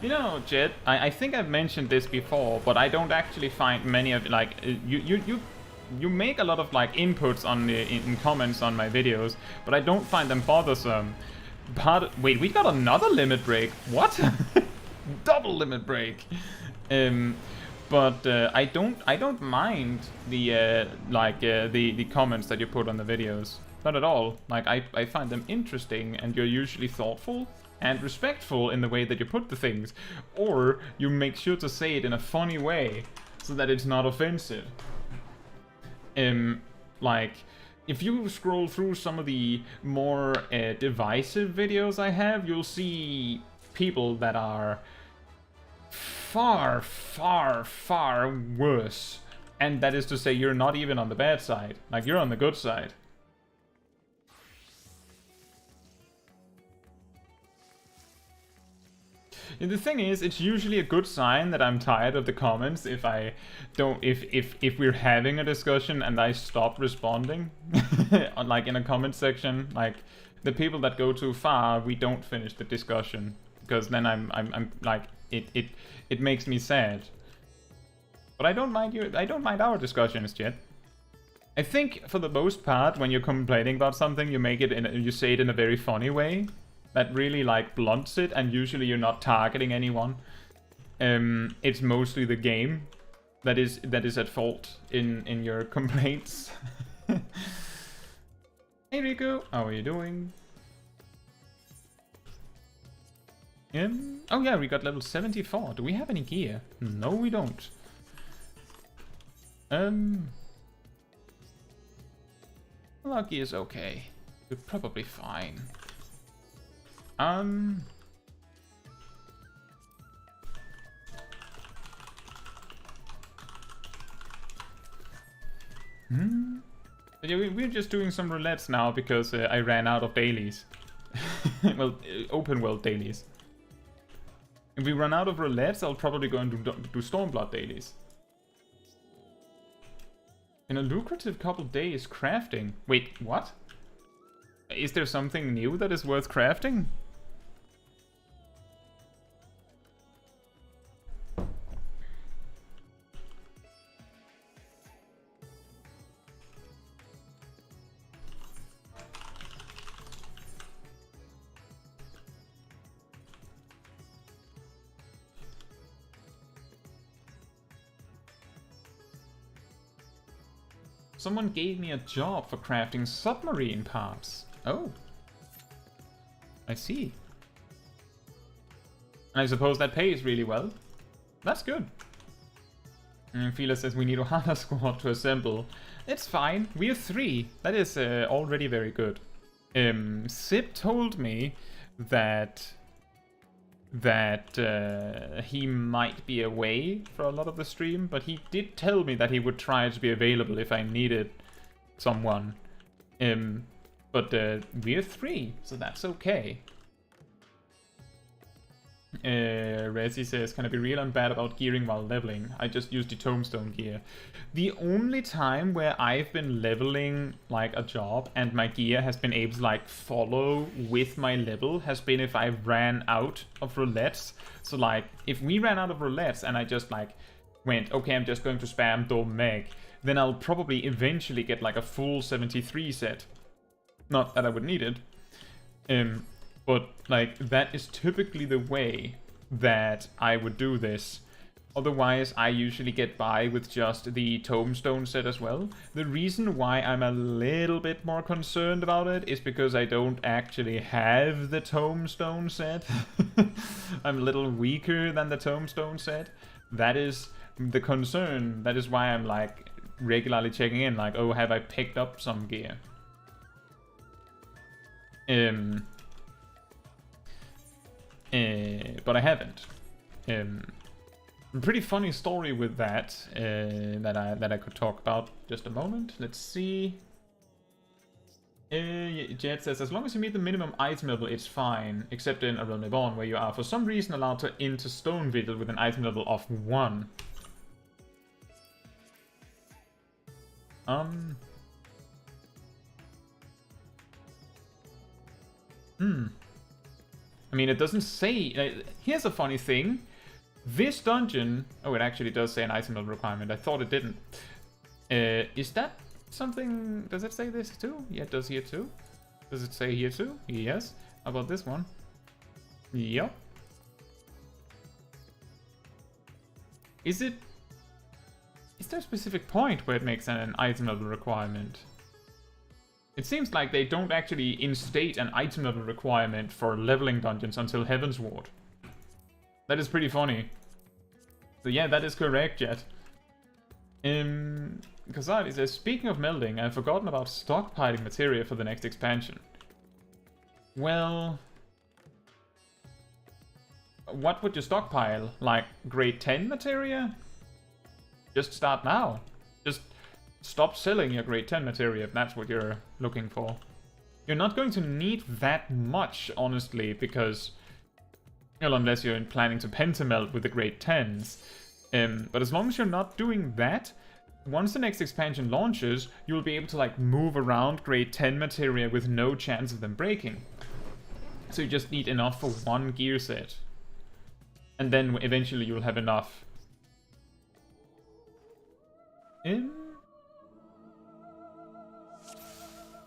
You know, Jet, I think I've mentioned this before, but I don't actually find many of, like, you make a lot of, like, inputs on in comments on my videos, but I don't find them bothersome. But, wait, we got another limit break. What? Double limit break. But I don't mind the the comments that you put on the videos. Not at all. Like, I find them interesting, and you're usually thoughtful and respectful in the way that you put the things, or you make sure to say it in a funny way so that it's not offensive. Like, if you scroll through some of the more divisive videos I have, you'll see people that are far, far, far worse. And that is to say, you're not even on the bad side. Like, you're on the good side. And the thing is, it's usually a good sign that I'm tired of the comments if I don't, if we're having a discussion and I stop responding, like in a comment section, like the people that go too far, we don't finish the discussion, because then I'm like, it makes me sad. But I don't mind our discussions, Jet. I think for the most part, when you're complaining about something, you say it in a very funny way. That really, like, blunts it, and usually you're not targeting anyone. It's mostly the game that is at fault in your complaints. Hey Riku, how are you doing? Oh yeah, we got level 74. Do we have any gear? No, we don't. Well, our gear's okay. We're probably fine. Yeah, we're just doing some roulettes now because I ran out of dailies. Well, open world dailies. If we run out of roulettes, I'll probably go and do Stormblood dailies. In a lucrative couple days, crafting. Wait, what? Is there something new that is worth crafting? Someone gave me a job for crafting submarine parts. Oh. I see. And I suppose that pays really well. That's good. And Fila says we need a Ohana squad to assemble. It's fine. We are 3. That is already very good. Sip told me that he might be away for a lot of the stream, but he did tell me that he would try to be available if I needed someone. But we're 3, so that's okay. Resi says, can I be real and bad about gearing while leveling? I just use the tombstone gear. The only time where I've been leveling like a job and my gear has been able to like follow with my level has been if I ran out of roulettes. So like if we ran out of roulettes and I just like went, okay, I'm just going to spam Dome Meg, then I'll probably eventually get like a full 73 set. Not that I would need it. But, like, that is typically the way that I would do this. Otherwise, I usually get by with just the tombstone set as well. The reason why I'm a little bit more concerned about it is because I don't actually have the tombstone set. I'm a little weaker than the tombstone set. That is the concern. That is why I'm, like, regularly checking in. Like, oh, have I picked up some gear? But I haven't. Pretty funny story with that that I could talk about. Just a moment. Let's see. Jet says, as long as you meet the minimum item level, it's fine. Except in Aral Nebon, where you are for some reason allowed to enter Stone Vigil with an item level of 1. I mean, it doesn't say... here's a funny thing. This dungeon... Oh, it actually does say an item level requirement. I thought it didn't. Is that something... Does it say this too? Yeah, it does here too. Does it say here too? Yes. How about this one? Yep. Is it... Is there a specific point where it makes an item level requirement? It seems like they don't actually instate an item level requirement for leveling dungeons until Heaven's Ward. That is pretty funny. So yeah, that is correct, Jet. Kazadi says, speaking of melding, I've forgotten about stockpiling materia for the next expansion. Well... What would you stockpile? Like, grade 10 materia? Just start now. Just... Stop selling your grade 10 materia if that's what you're looking for. You're not going to need that much, honestly, because... Well, unless you're planning to pentamelt with the grade 10s. But as long as you're not doing that, once the next expansion launches, you'll be able to, like, move around grade 10 materia with no chance of them breaking. So you just need enough for one gear set. And then eventually you'll have enough.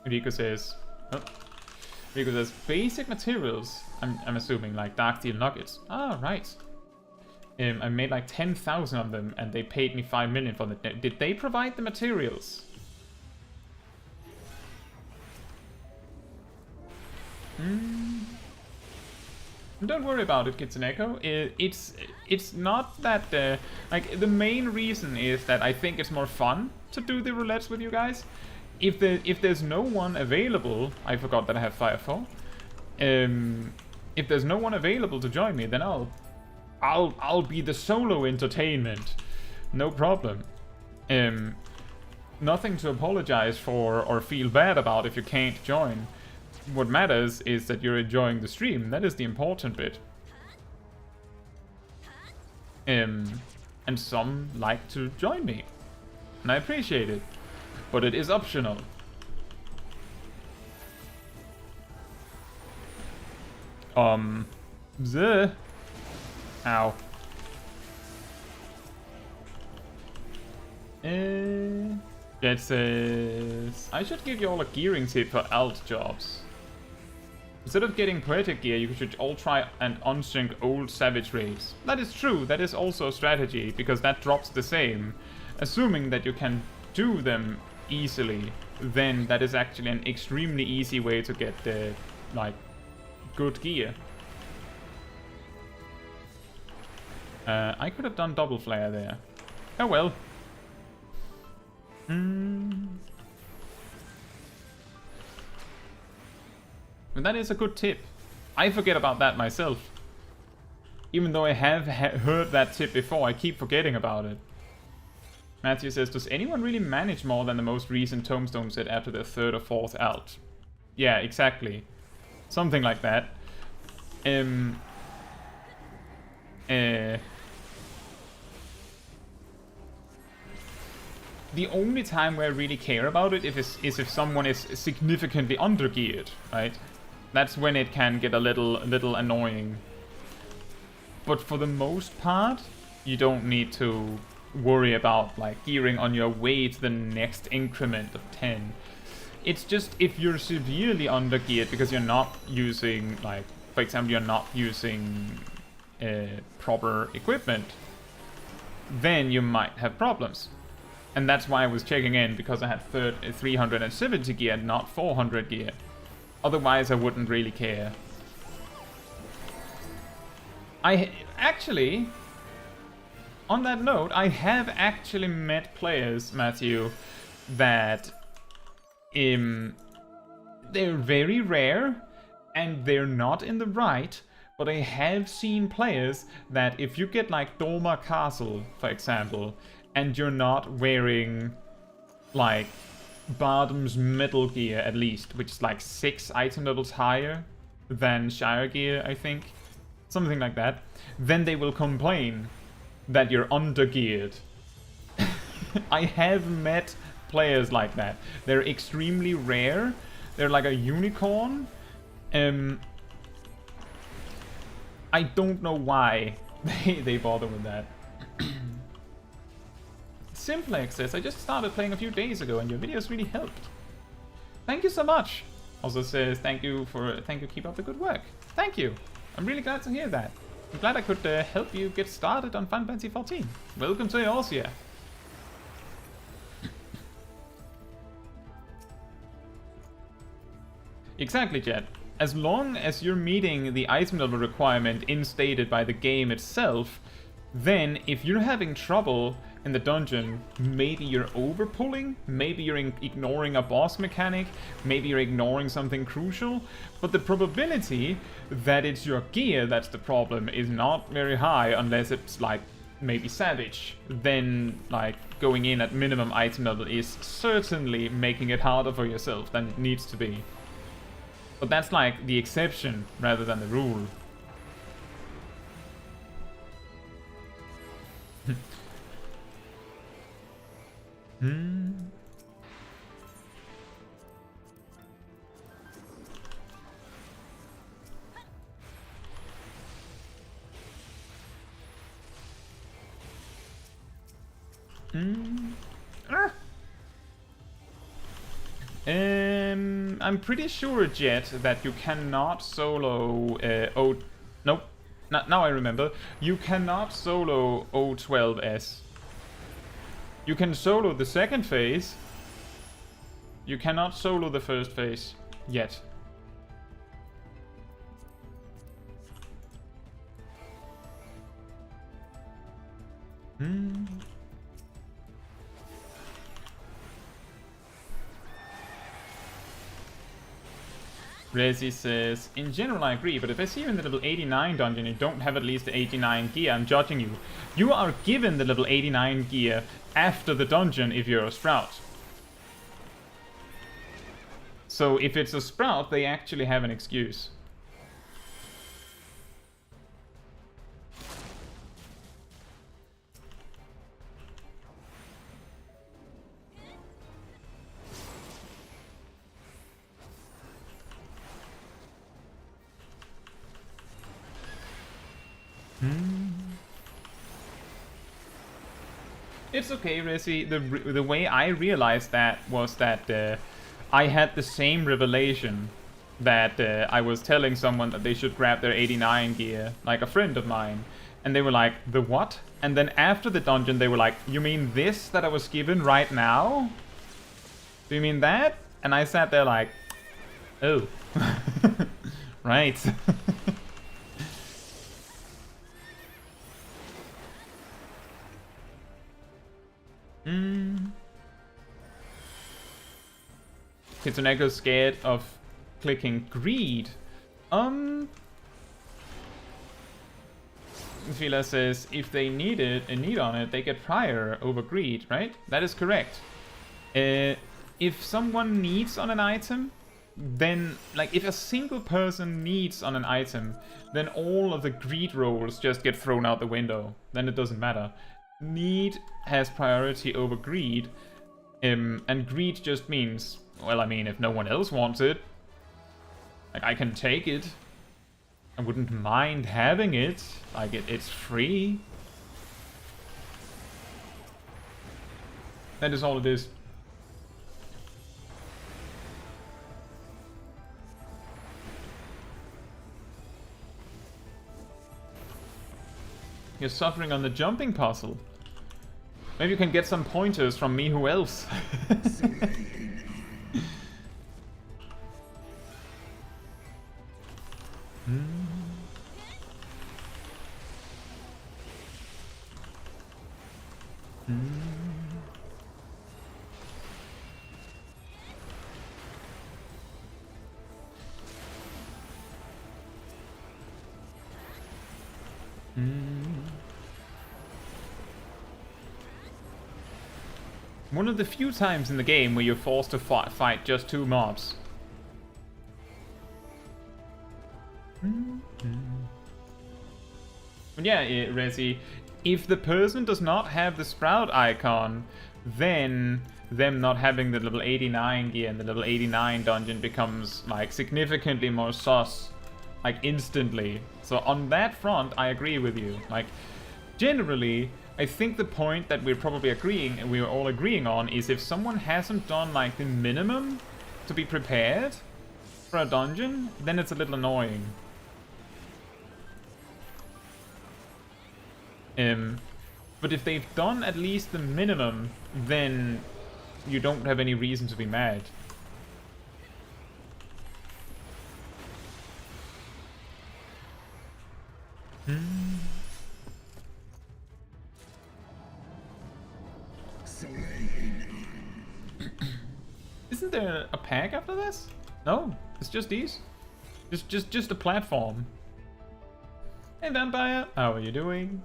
Rico says, basic materials. I'm assuming like dark steel nuggets. Ah, right. I made like 10,000 of them, and they paid me 5 million for them. Did they provide the materials? Don't worry about it, Kitsuneko. It's not that like the main reason is that I think it's more fun to do the roulettes with you guys. If there's no one available, I forgot that I have Firefall. If there's no one available to join me, then I'll be the solo entertainment. No problem. Nothing to apologize for or feel bad about if you can't join. What matters is that you're enjoying the stream. That is the important bit. And some like to join me. And I appreciate it. But it is optional. Ow. That says... I should give you all a gearing tip for alt jobs. Instead of getting poetic gear, you should all try and unsync old savage raids. That is true, that is also a strategy, because that drops the same. Assuming that you can do them easily, then that is actually an extremely easy way to get like good gear. I could have done double flare there. Oh well. But that is a good tip. I forget about that myself. Even though I have heard that tip before, I keep forgetting about it. Matthew says, does anyone really manage more than the most recent Tombstone set after their 3rd or 4th alt? Yeah, exactly. Something like that. The only time where I really care about it is if someone is significantly under-geared, right? That's when it can get a little annoying. But for the most part, you don't need to worry about like gearing on your way to the next increment of 10. It's just if you're severely under-geared because you're not using, like, for example, you're not using proper equipment, then you might have problems. And that's why I was checking in, because I had 370 gear, not 400 gear. Otherwise, I wouldn't really care. I actually, on that note, I have actually met players, Matthew, that they're very rare and they're not in the right, but I have seen players that if you get like Dormer Castle, for example, and you're not wearing like Bardam's Metal Gear at least, which is like 6 item levels higher than Shire Gear, I think. Something like that. Then they will complain that you're under-geared. I have met players like that. They're extremely rare. They're like a unicorn. I don't know why they bother with that. Simplex says, I just started playing a few days ago and your videos really helped. Thank you so much. Also says, thank you, keep up the good work. Thank you. I'm really glad to hear that. I'm glad I could help you get started on Final Fantasy XIV. Welcome to Eorzea. Exactly, Jet. As long as you're meeting the item level requirement instated by the game itself, then if you're having trouble in the dungeon, maybe you're overpulling, maybe you're ignoring a boss mechanic, maybe you're ignoring something crucial, but the probability that it's your gear that's the problem is not very high unless it's like maybe savage. Then like going in at minimum item level is certainly making it harder for yourself than it needs to be. But that's like the exception rather than the rule. I'm pretty sure, Jet, that you cannot solo nope. Now I remember. You cannot solo O12S. You can solo the second phase. You cannot solo the first phase yet. Rezi says, in general I agree, but if I see you in the level 89 dungeon and you don't have at least the 89 gear, I'm judging you. You are given the level 89 gear after the dungeon if you're a Sprout. So if it's a Sprout, they actually have an excuse. It's okay, Resi. The way I realized that was that I had the same revelation that I was telling someone that they should grab their 89 gear, like a friend of mine, and they were like, the what? And then after the dungeon they were like, you mean this that I was given right now? Do you mean that? And I sat there like, oh. Right. Kitsuneko's scared of clicking greed. Vila says if they need on it, they get prior over greed, right? That is correct. If someone needs on an item, then, like, if a single person needs on an item, then all of the greed rolls just get thrown out the window. Then it doesn't matter. Need has priority over greed, and greed just means, well, I mean, if no one else wants it, like, I can take it. I wouldn't mind having it. Like, it's free. That is all it is. You're suffering on the jumping puzzle. Maybe you can get some pointers from me, who else? One of the few times in the game where you're forced to fight just 2 mobs. But yeah, Resi, if the person does not have the sprout icon, then them not having the level 89 gear and the level 89 dungeon becomes, like, significantly more sus, like, instantly. So on that front, I agree with you. Like, generally, I think the point that we're probably we're all agreeing on is if someone hasn't done, like, the minimum to be prepared for a dungeon, then it's a little annoying. But if they've done at least the minimum, then you don't have any reason to be mad. Isn't there a pack after this? No, it's just these. Just a platform. Hey Vampire, how are you doing?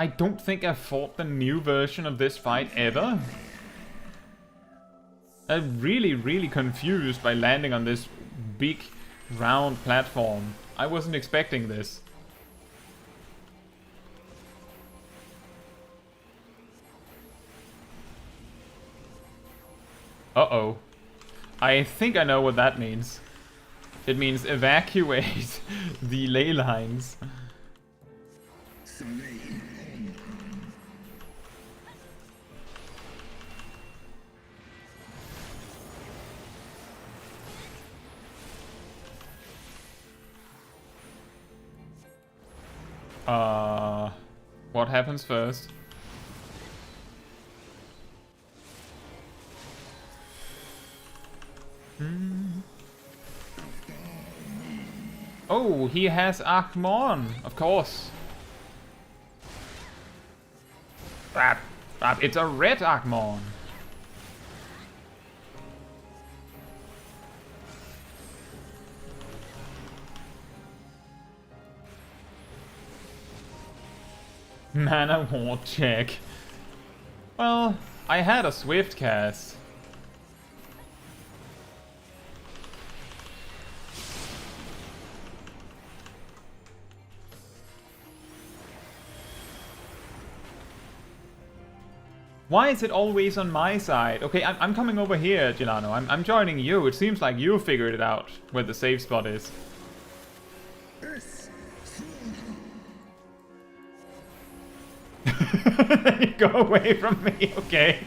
I don't think I've fought the new version of this fight ever. I'm really confused by landing on this big round platform. I wasn't expecting this. Uh-oh. I think I know what that means. It means evacuate the ley lines. What happens first? Oh, he has Achmon, of course. It's a red Achmon. Mana ward check. Well, I had a swift cast. Why is it always on my side? Okay, I'm coming over here, Gilano. I'm joining you. It seems like you figured it out where the safe spot is. Go away from me, okay.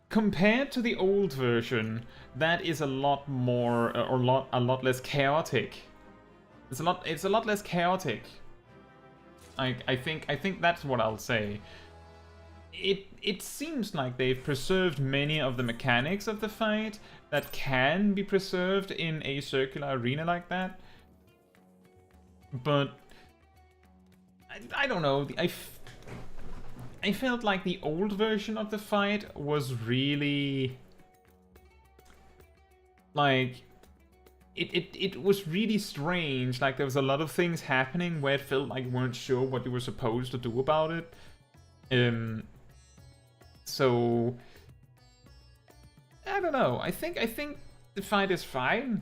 Compared to the old version, that is a lot more, a lot less chaotic. It's a lot less chaotic. I think that's what I'll say. It seems like they've preserved many of the mechanics of the fight that can be preserved in a circular arena like that. But I don't know. I felt like the old version of the fight was really like it was really strange. Like there was a lot of things happening where it felt like you weren't sure what you were supposed to do about it. So I don't know. I think the fight is fine.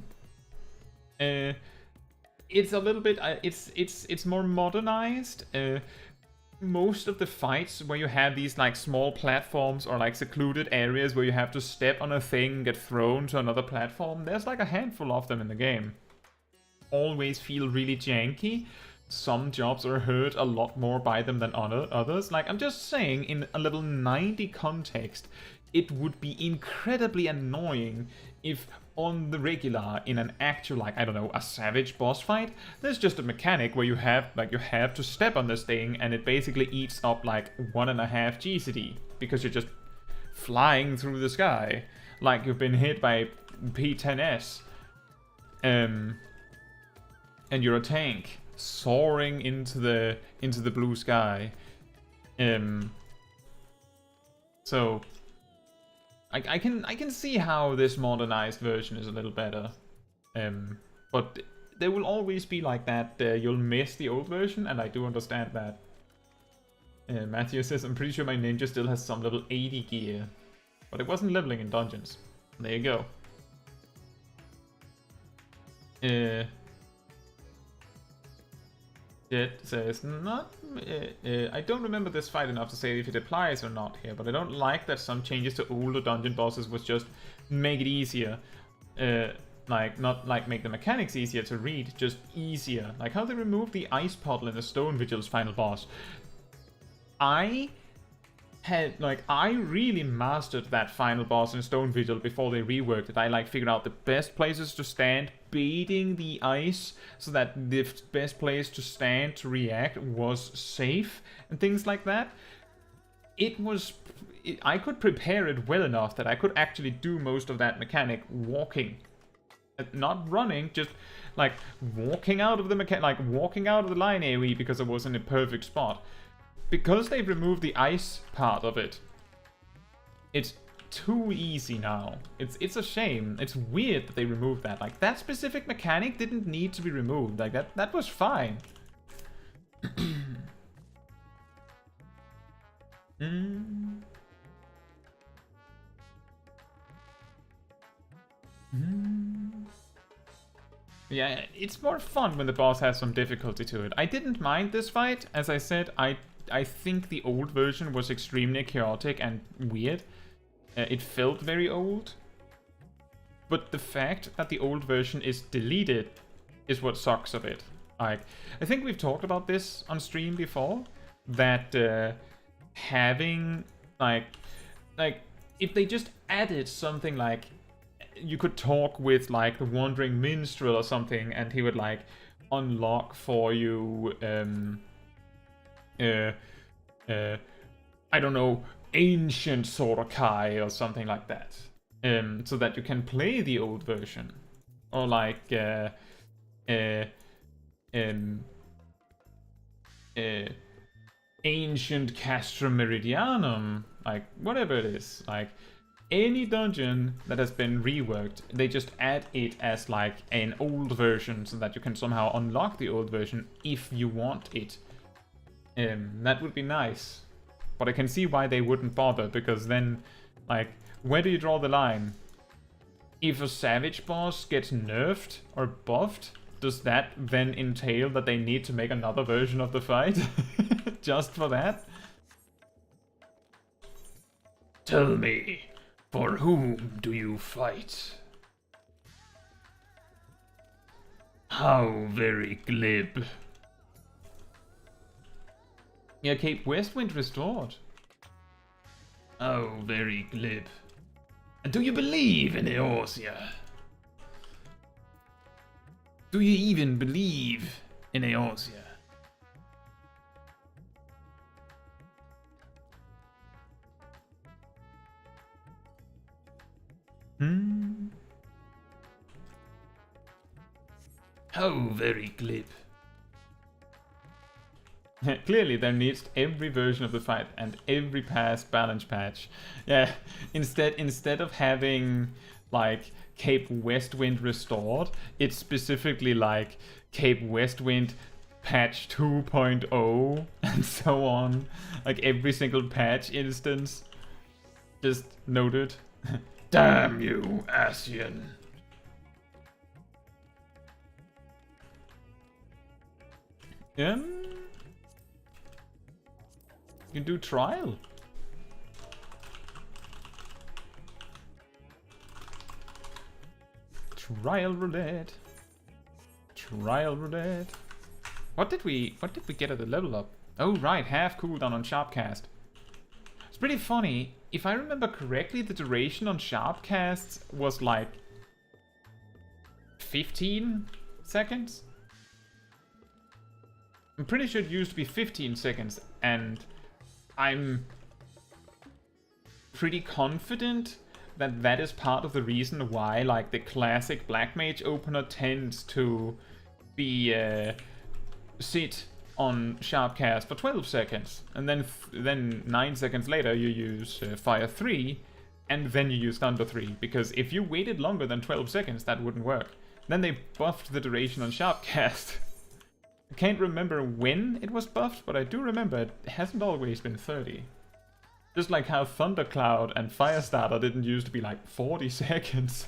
It's a little bit. It's more modernized. Most of the fights where you have these like small platforms or like secluded areas where you have to step on a thing, get thrown to another platform, there's like a handful of them in the game. Always feel really janky. Some jobs are hurt a lot more by them than others. Like, I'm just saying, in a level 90 context, it would be incredibly annoying if on the regular, in an actual, like, I don't know, a savage boss fight, there's just a mechanic where you have to step on this thing and it basically eats up like 1.5 GCD because you're just flying through the sky like you've been hit by P10S. And you're a tank soaring into the blue sky. So I can see how this modernized version is a little better. But there will always be like that. You'll miss the old version, and I do understand that. Matthew says, I'm pretty sure my ninja still has some level 80 gear, but it wasn't leveling in dungeons. There you go. Jet says, not. I don't remember this fight enough to say if it applies or not here, but I don't like that some changes to older dungeon bosses was just make it easier. Like, not like make the mechanics easier to read, just easier. Like how they removed the ice puddle in the Stone Vigil's final boss. I really mastered that final boss in Stone Vigil before they reworked it. I like figured out the best places to stand, baiting the ice so that the best place to stand to react was safe and things like that. I could prepare it well enough that I could actually do most of that mechanic walking. Not running, just like walking out of the walking out of the line AoE because I was in a perfect spot. Because they've removed the ice part of it, it's too easy now. It's a shame. It's weird that they removed that. Like, that specific mechanic didn't need to be removed. Like, that was fine. Yeah, it's more fun when the boss has some difficulty to it. I didn't mind this fight. As I said, I think the old version was extremely chaotic and weird. It felt very old. But the fact that the old version is deleted is what sucks a bit. Like, I think we've talked about this on stream before. That having, like, if they just added something like, you could talk with, like, the Wandering Minstrel or something, and he would, like, unlock for you, I don't know, Ancient Sorokai or something like that. So that you can play the old version. Or like, Ancient Castrum Meridianum. Like, whatever it is. Like, any dungeon that has been reworked, they just add it as like an old version so that you can somehow unlock the old version if you want it. That would be nice. But I can see why they wouldn't bother, because then, like, where do you draw the line? If a savage boss gets nerfed or buffed, does that then entail that they need to make another version of the fight? Just for that? Tell me, for whom do you fight? How very glib. Yeah, Cape Westwind restored. Oh, very glib. And do you believe in Eorzea? Do you even believe in Eorzea? How very glib. Clearly, there needs every version of the fight and every past balance patch. Yeah, instead of having like Cape Westwind restored, it's specifically like Cape Westwind patch 2.0 and so on. Like every single patch instance. Just noted. Damn you, Asian. You can do trial. Trial roulette. Trial roulette. What did we get at the level up? Oh right, half cooldown on Sharpcast. It's pretty funny. If I remember correctly, the duration on Sharpcasts was like 15 seconds. I'm pretty sure it used to be 15 seconds, and I'm pretty confident that that is part of the reason why, like, the classic Black Mage opener tends to be sit on Sharpcast for 12 seconds, and then 9 seconds later you use Fire 3, and then you use Thunder 3, because if you waited longer than 12 seconds, that wouldn't work. Then they buffed the duration on Sharpcast. I can't remember when it was buffed, but I do remember it hasn't always been 30. Just like how Thundercloud and Firestarter didn't used to be like 40 seconds.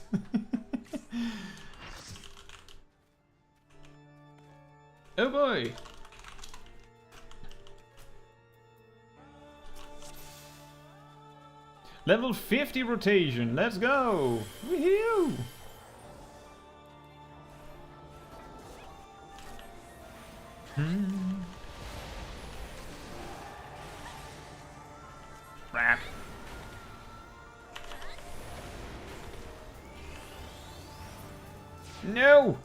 Oh boy! Level 50 rotation, let's go! Woohoo! Crap. No!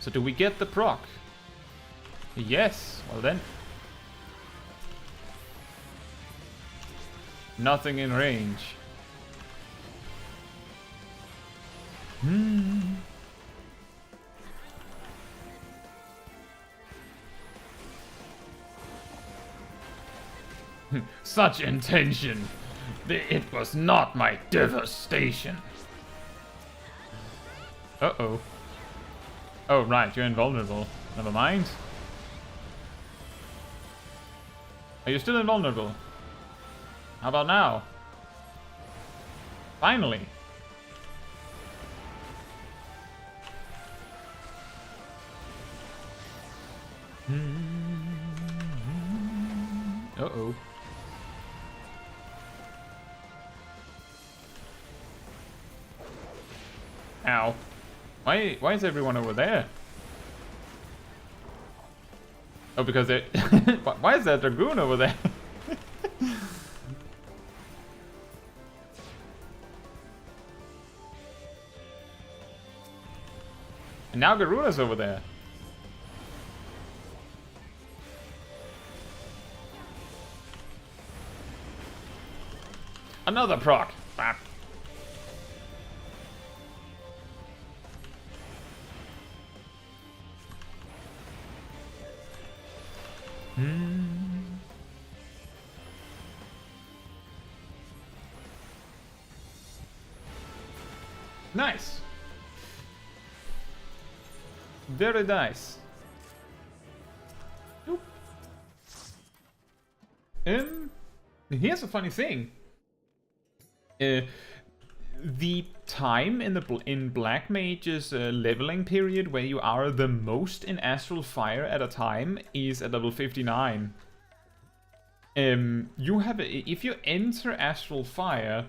So do we get the proc? Yes, well then. Nothing in range. Such intention. It was not my devastation. Uh-oh. Oh, right, you're invulnerable. Never mind. Are you still invulnerable? How about now? Finally. Uh-oh. Ow. Why is everyone over there? Oh, because they... Why is that Dragoon over there? And now Garuda's over there. Another proc. Bap. Nice. Very nice. Oop. Here's a funny thing. the time in Black Mage's leveling period where you are the most in Astral Fire at a time is at level 59. If you enter Astral Fire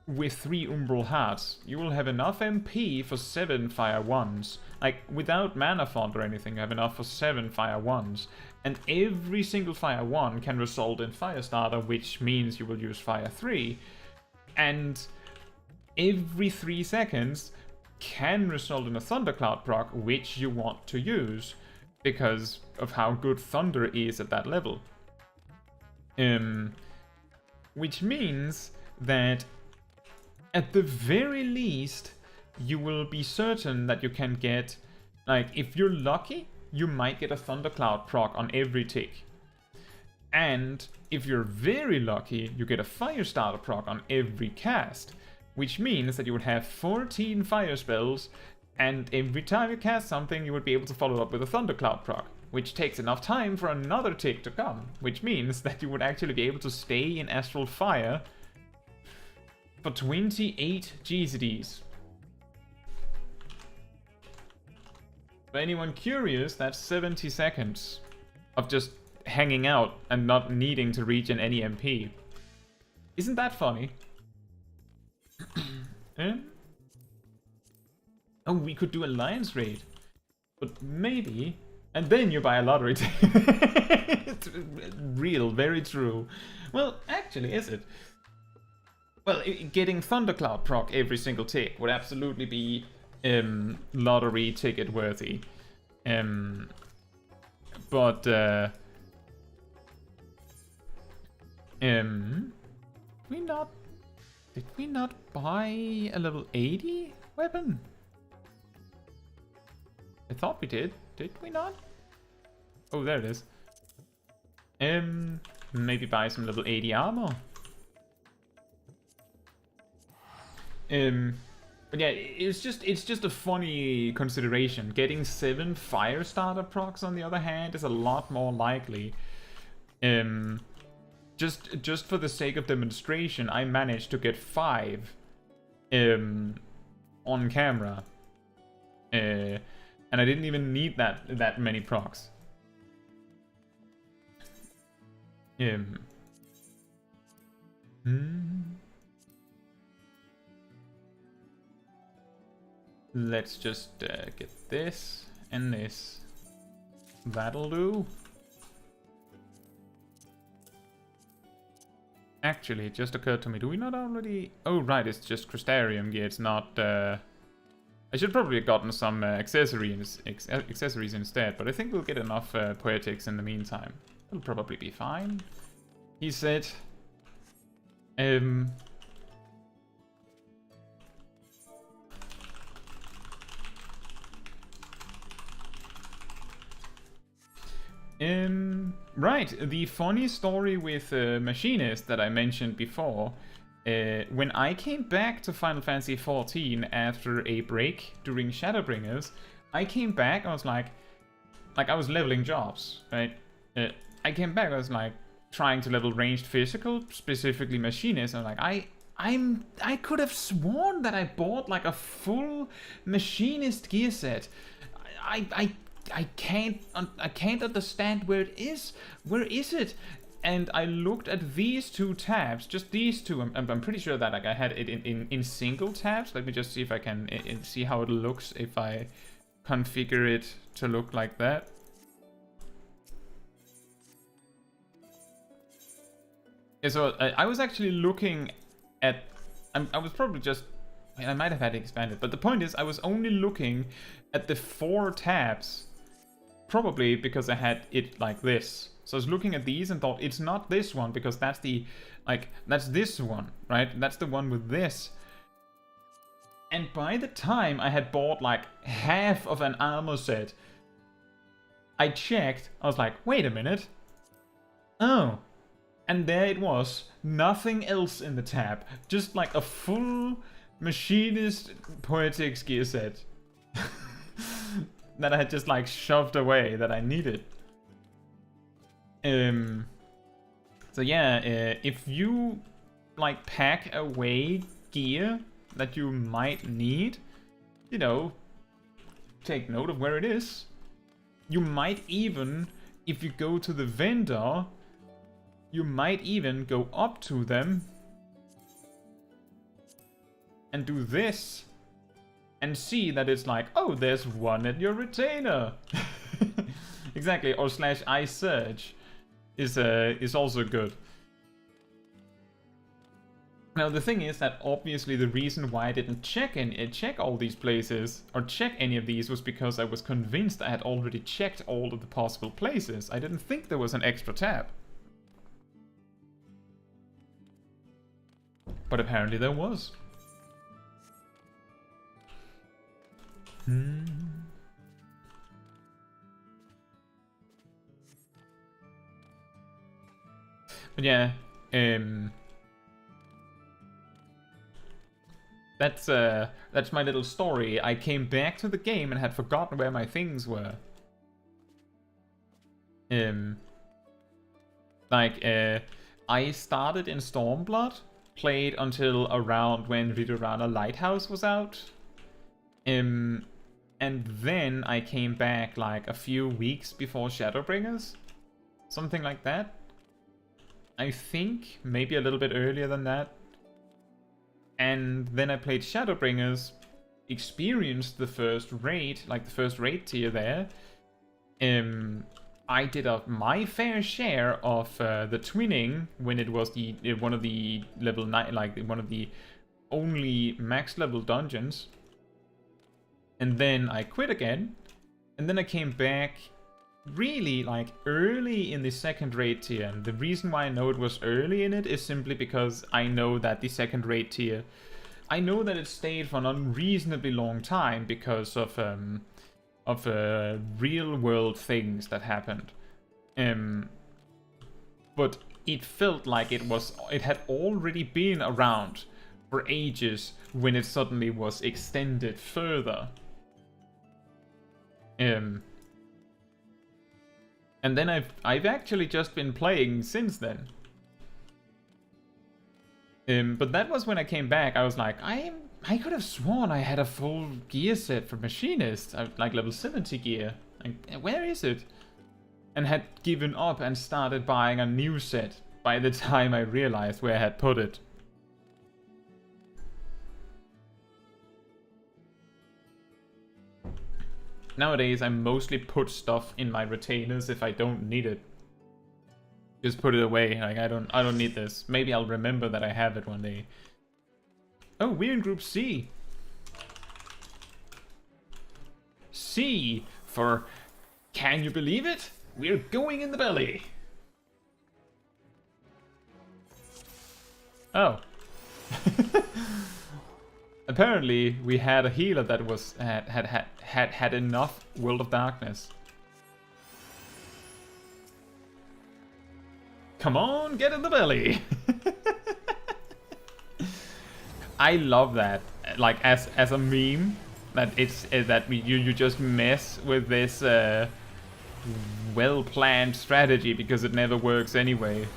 with 3 Umbral Hearts, you will have enough MP for 7 Fire 1s. Like, without Mana Font or anything, you have enough for 7 Fire 1s. And every single Fire 1 can result in Firestarter, which means you will use Fire 3. And every 3 seconds can result in a Thundercloud proc, which you want to use, because of how good Thunder is at that level. Which means that at the very least, you will be certain that you can get, like, if you're lucky, you might get a Thundercloud proc on every tick. And if you're very lucky, you get a Firestarter proc on every cast, which means that you would have 14 fire spells, and every time you cast something, you would be able to follow up with a Thundercloud proc, which takes enough time for another tick to come, which means that you would actually be able to stay in Astral Fire for 28 GCDs. For anyone curious, that's 70 seconds of just hanging out and not needing to regen any MP. Isn't that funny? Oh, we could do Alliance Raid. But maybe... And then you buy a lottery ticket. It's real, very true. Well, actually, is it? Well, getting Thundercloud proc every single tick would absolutely be lottery ticket worthy. Did we not buy a level 80 weapon? I thought we did. Did we not? Oh, there it is. Maybe buy some level 80 armor. But yeah, it's just a funny consideration. Getting 7 Firestarter procs, on the other hand, is a lot more likely. Just for the sake of demonstration, I managed to get 5 on camera. And I didn't even need that many procs. Let's just get this and this. That'll do. Actually, it just occurred to me, do we not already... Oh, right, it's just Crystarium gear, it's not... I should probably have gotten some accessories instead, but I think we'll get enough Poetics in the meantime. It'll probably be fine, he said. Right, the funny story with Machinist that I mentioned before. When I came back to Final Fantasy XIV after a break during Shadowbringers, I came back, I was like I was leveling jobs, right? I came back, I was like trying to level ranged physical, specifically Machinist. I'm like, I could have sworn that I bought like a full Machinist gear set. I can't understand where it is. Where is it? And I looked at these 2 tabs, just these 2. I'm pretty sure that like I had it in single tabs. Let me just see if I can see how it looks if I configure it to look like that. Yeah, so I was actually looking at... I was probably just... I might have had it expanded, but the point is I was only looking at the 4 tabs, probably because I had it like this. So I was looking at these and thought, it's not this one, because that's the, that's this one, right? That's the one with this. And by the time I had bought like half of an armor set, I checked, I was like, wait a minute. Oh. And there it was, nothing else in the tab. Just like a full Machinist Poetics gear set. That I had just like shoved away that I needed. So yeah, if you like pack away gear that you might need, you know, take note of where it is. You might even, if you go to the vendor, you might even go up to them and do this and see that it's like, oh, there's one at your retainer. Exactly, or slash I search is also good. Now the thing is that obviously the reason why I didn't check all these places or check any of these was because I was convinced I had already checked all of the possible places. I didn't think there was an extra tab. But apparently there was. But yeah, that's my little story. I came back to the game and had forgotten where my things were. I started in Stormblood, played until around when Ridorana Lighthouse was out. And then I came back like a few weeks before Shadowbringers. Something like that. I think maybe a little bit earlier than that. And then I played Shadowbringers, experienced the first raid, like the first raid tier there. I did my fair share of the twinning when it was one of the level 9, like one of the only max level dungeons. And then I quit again, and then I came back really like early in the second raid tier. And the reason why I know it was early in it is simply because I know that the second raid tier, I know that it stayed for an unreasonably long time because of real world things that happened. But it felt like it had already been around for ages when it suddenly was extended further. And then I've actually just been playing since then. But that was when I came back. I was like, I could have sworn I had a full gear set for Machinist, like level 70 gear. Like, where is it? And had given up and started buying a new set by the time I realized where I had put it. Nowadays, I mostly put stuff in my retainers if I don't need it. Just put it away. Like I don't need this. Maybe I'll remember that I have it one day. Oh, we're in Group C. C for can you believe it? We're going in the belly. Oh. Apparently, we had a healer that was had enough World of Darkness. Come on, get in the belly. I love that, like as a meme, that you just mess with this well-planned strategy because it never works anyway.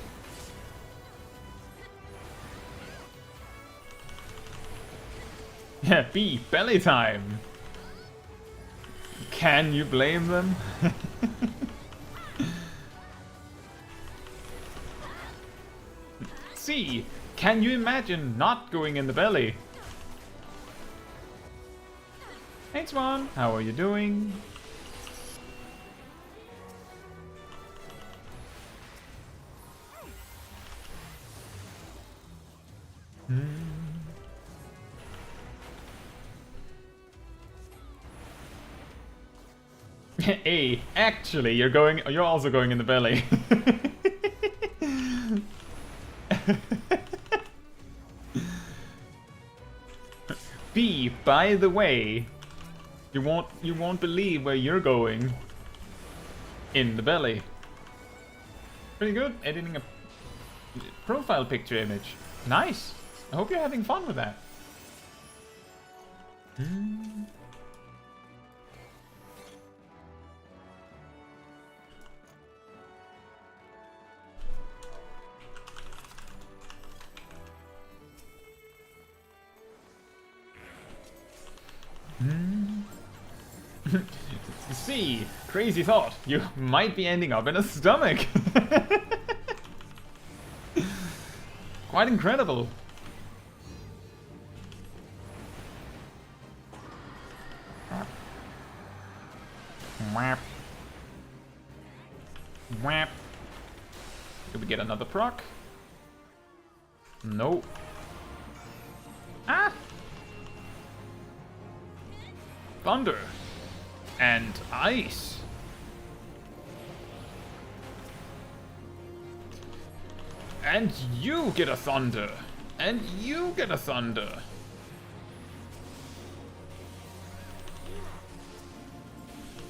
Yeah, B, belly time. Can you blame them? C, can you imagine not going in the belly? Hey Swan, how are you doing? A, actually, you're also going in the belly. B, by the way, you won't believe where you're going. In the belly. Pretty good. Editing a profile picture image. Nice. I hope you're having fun with that. See, crazy thought. You might be ending up in a stomach. Quite incredible. Whap. Whap. Did we get another proc? No. Ah! Thunder. And ice. And you get a thunder. And you get a thunder.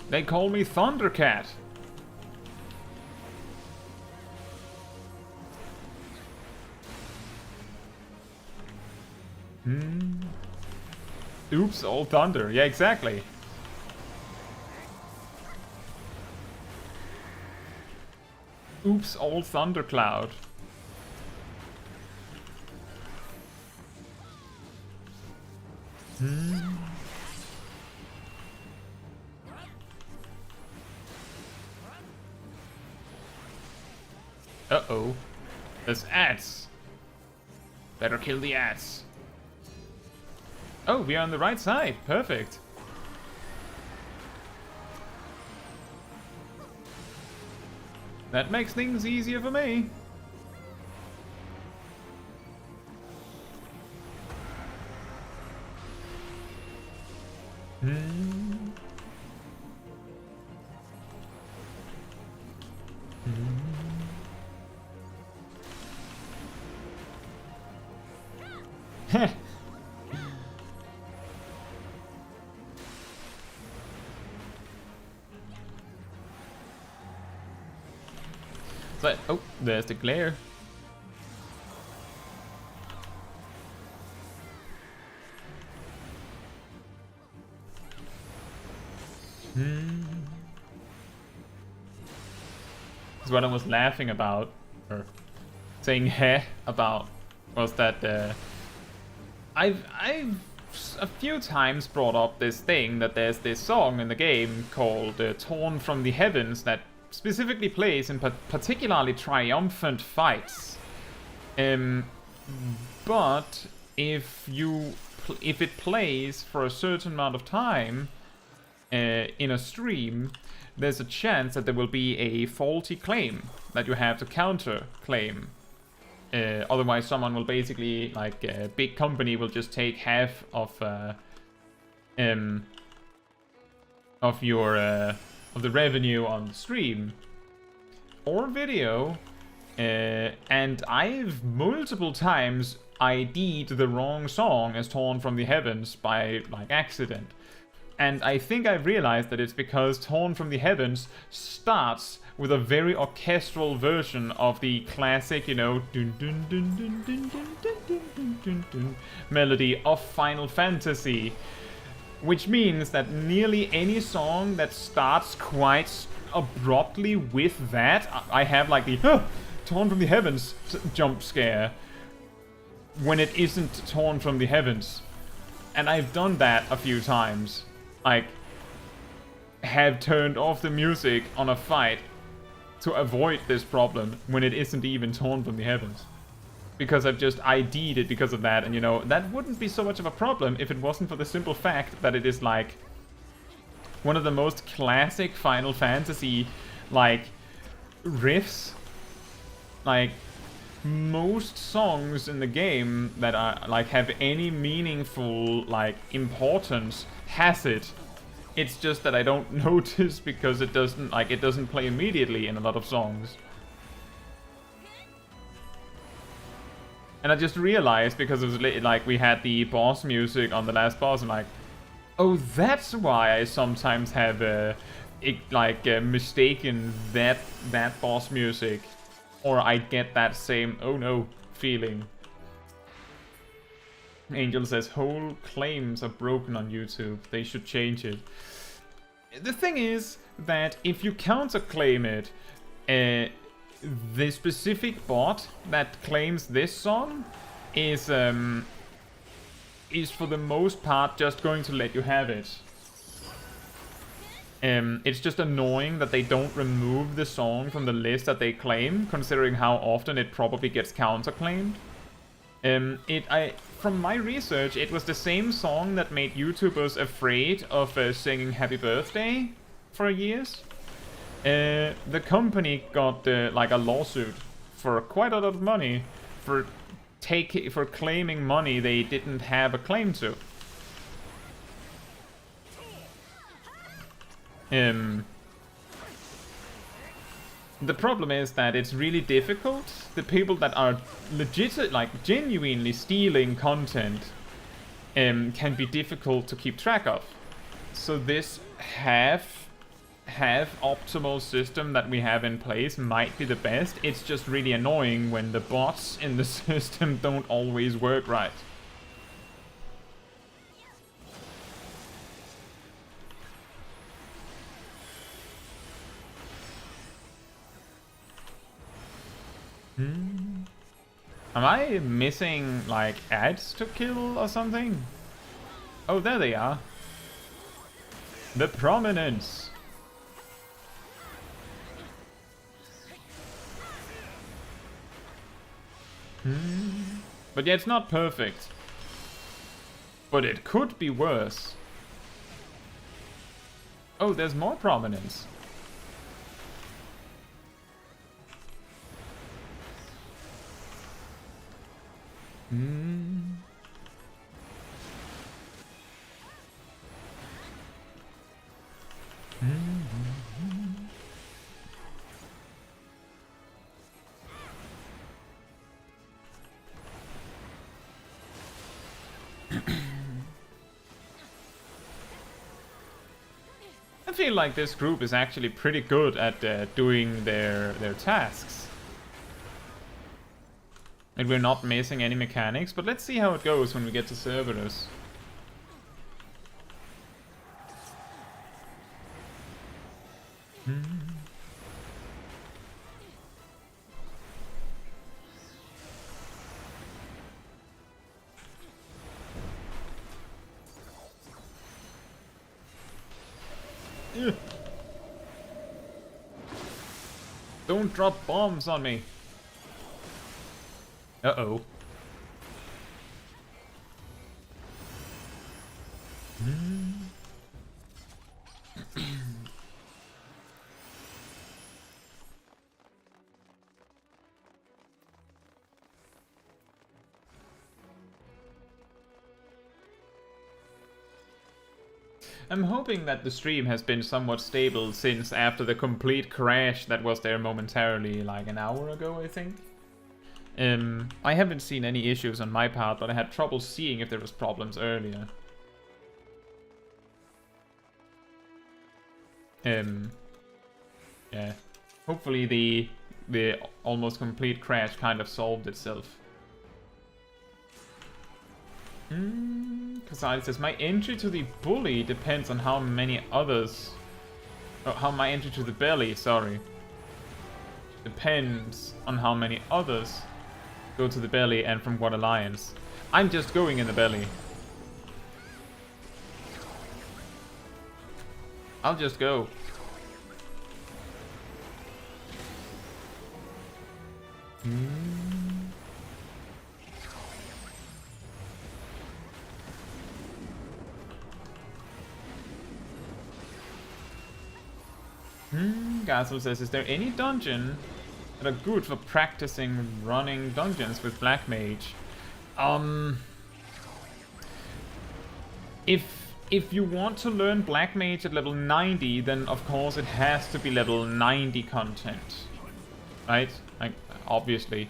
They call me Thundercat. Oops, all thunder. Yeah, exactly. Oops, all thundercloud. Uh-oh. There's ants. Better kill the ants. Oh, we are on the right side. Perfect. That makes things easier for me. So, oh, there's the glare. That's what I was laughing about, or saying heh about, was that I've a few times brought up this thing that there's this song in the game called Torn from the Heavens that specifically plays in particularly triumphant fights. But if it plays for a certain amount of time in a stream, there's a chance that there will be a faulty claim that you have to counter claim. Otherwise, someone will basically, like a big company, will just take half of your of the revenue on the stream or video, and I've multiple times ID'd the wrong song as Torn from the Heavens by like accident. And I think I've realized that it's because Torn from the Heavens starts with a very orchestral version of the classic, you know, dun dun dun dun dun dun dun dun dun dun dun melody of Final Fantasy. Which means that nearly any song that starts quite abruptly with that, I have like the Torn from the Heavens jump scare when it isn't Torn from the Heavens. And I've done that a few times. Like, have turned off the music on a fight to avoid this problem when it isn't even Torn from the Heavens. Because I've just ID'd it because of that, and you know, that wouldn't be so much of a problem if it wasn't for the simple fact that it is like one of the most classic Final Fantasy like riffs. Like most songs in the game that are like have any meaningful like importance has it. It's just that I don't notice because it doesn't play immediately in a lot of songs. And I just realized, because it was like we had the boss music on the last boss, I'm like, oh, that's why I sometimes have mistaken that boss music, or I get that same oh no feeling. Angel says whole claims are broken on YouTube. They should change it. The thing is that if you counterclaim it, the specific bot that claims this song is for the most part just going to let you have it. It's just annoying that they don't remove the song from the list that they claim, considering how often it probably gets counterclaimed. From my research, it was the same song that made YouTubers afraid of singing Happy Birthday for years. The company got like a lawsuit for quite a lot of money for claiming money they didn't have a claim to. The problem is that it's really difficult. The people that are genuinely stealing content can be difficult to keep track of. So this half optimal system that we have in place might be the best. It's just really annoying when the bots in the system don't always work right. Am I missing, like, ads to kill or something? Oh, there they are. The prominence. But yeah, it's not perfect. But it could be worse. Oh, there's more prominence. I feel like this group is actually pretty good at doing their tasks. And we're not missing any mechanics, but let's see how it goes when we get to Cerberus. Don't drop bombs on me. Uh-oh. I'm hoping that the stream has been somewhat stable since after the complete crash that was there momentarily, like an hour ago, I think. I haven't seen any issues on my part, but I had trouble seeing if there was problems earlier. Yeah. Hopefully the almost complete crash kind of solved itself. Kasadi says, my entry to the bully depends on how many others... Oh, how my entry to the belly, sorry. Depends on how many others go to the belly and from what alliance. I'm just going in the belly. I'll just go. Gasol says, is there any dungeon that are good for practicing running dungeons with Black Mage? If you want to learn Black Mage at level 90, then of course it has to be level 90 content. Right? Like, obviously.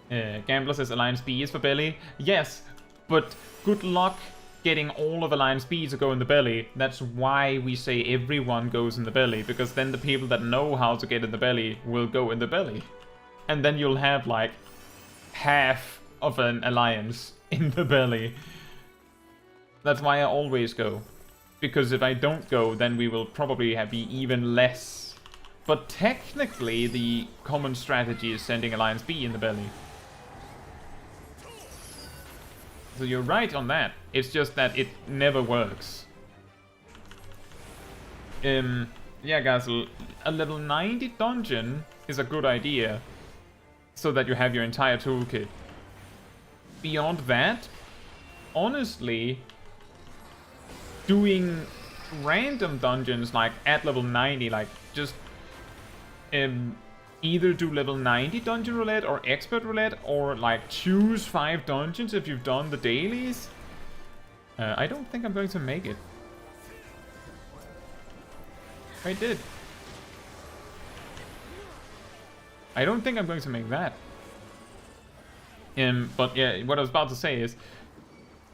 Gambler says Alliance B is for belly. Yes, but good luck getting all of Alliance B to go in the belly. That's why we say everyone goes in the belly, because then the people that know how to get in the belly will go in the belly. And then you'll have like half of an alliance in the belly. That's why I always go. Because if I don't go, then we will probably be even less. But technically the common strategy is sending Alliance B in the belly. So you're right on that. It's just that it never works. Yeah, guys, a level 90 dungeon is a good idea, so that you have your entire toolkit. Beyond that, honestly, doing random dungeons like at level 90, like just either do level 90 dungeon roulette or expert roulette, or like choose 5 dungeons if you've done the dailies. I don't think I'm going to make it. I did. I don't think I'm going to make that. But yeah, what I was about to say is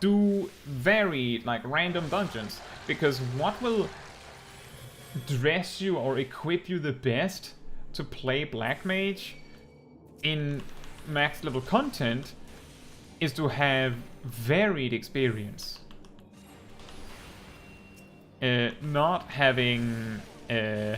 do varied, like random dungeons, because what will dress you or equip you the best to play Black Mage in max level content is to have varied experience. Not having a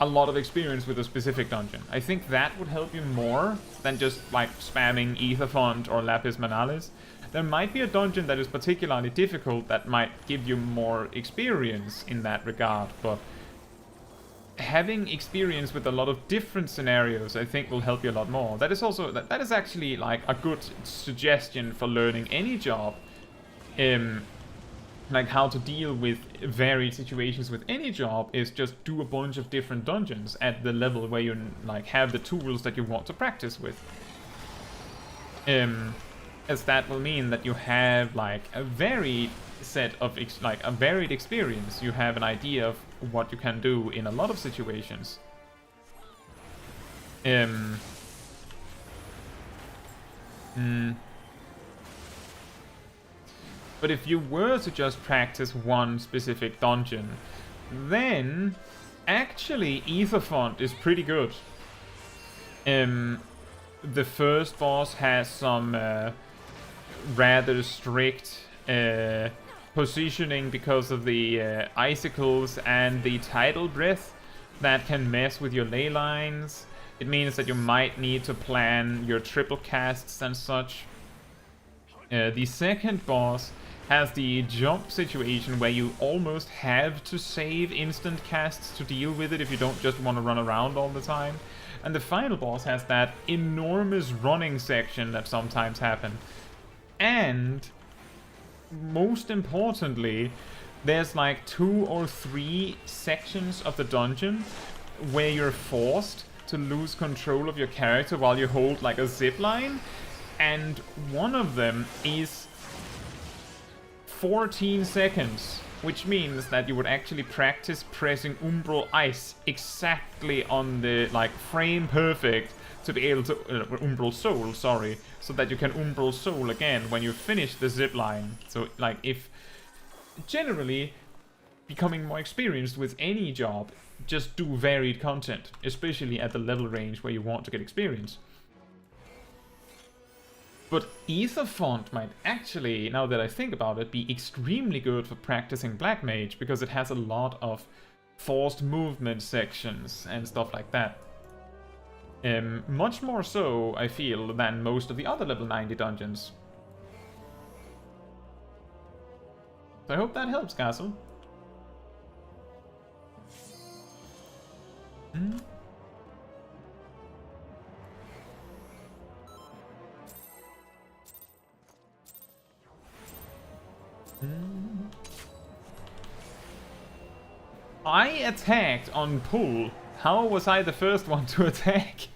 lot of experience with a specific dungeon. I think that would help you more than just like spamming Ether Font or Lapis Manalis. There might be a dungeon that is particularly difficult that might give you more experience in that regard, but having experience with a lot of different scenarios I think will help you a lot more. That is also, that is actually like a good suggestion for learning any job. Like how to deal with varied situations with any job is just do a bunch of different dungeons at the level where you like have the tools that you want to practice with. As that will mean that you have like a varied set of a varied experience. You have an idea of what you can do in a lot of situations. But if you were to just practice one specific dungeon, then actually Ether Font is pretty good. The first boss has some rather strict positioning because of the icicles and the tidal breath that can mess with your ley lines. It means that you might need to plan your triple casts and such. The second boss has the jump situation where you almost have to save instant casts to deal with it if you don't just want to run around all the time. And the final boss has that enormous running section that sometimes happen. And most importantly, there's like 2 or 3 sections of the dungeon where you're forced to lose control of your character while you hold like a zipline. And one of them is 14 seconds, which means that you would actually practice pressing Umbral Ice exactly on the like frame perfect to be able to Umbral Soul, sorry, so that you can Umbral Soul again when you finish the zipline. So like if generally becoming more experienced with any job, just do varied content, especially at the level range where you want to get experience. But Ether Font might actually, now that I think about it, be extremely good for practicing Black Mage, because it has a lot of forced movement sections and stuff like that. Much more so, I feel, than most of the other level 90 dungeons. So I hope that helps, Castle. I attacked on pull. How was I the first one to attack?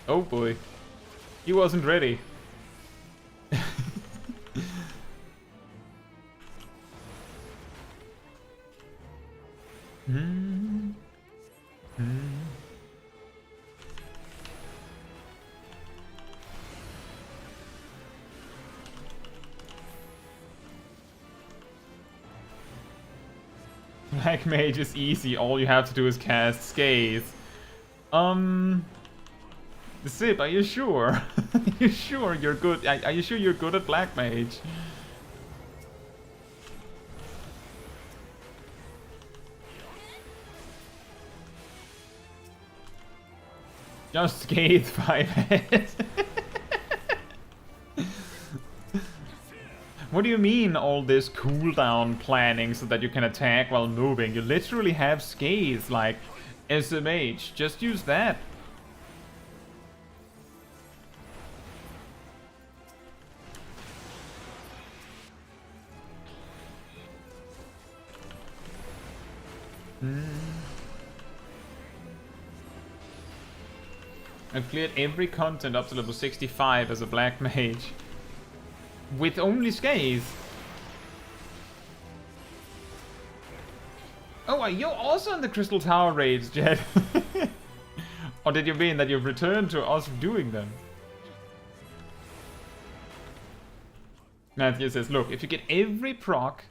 Oh boy. He wasn't ready. Black Mage is easy, all you have to do is cast Scathe. Zip, are you sure? Are you sure you're good? Are you sure you're good at Black Mage? Just Scathe 5 heads. What do you mean all this cooldown planning so that you can attack while moving? You literally have Scathe, like, as a mage. Just use that. I've cleared every content up to level 65 as a black mage. With only Scathe. Oh, are you also in the Crystal Tower raids, Jet? Or did you mean that you've returned to us doing them? Matthew says, look, if you get every proc,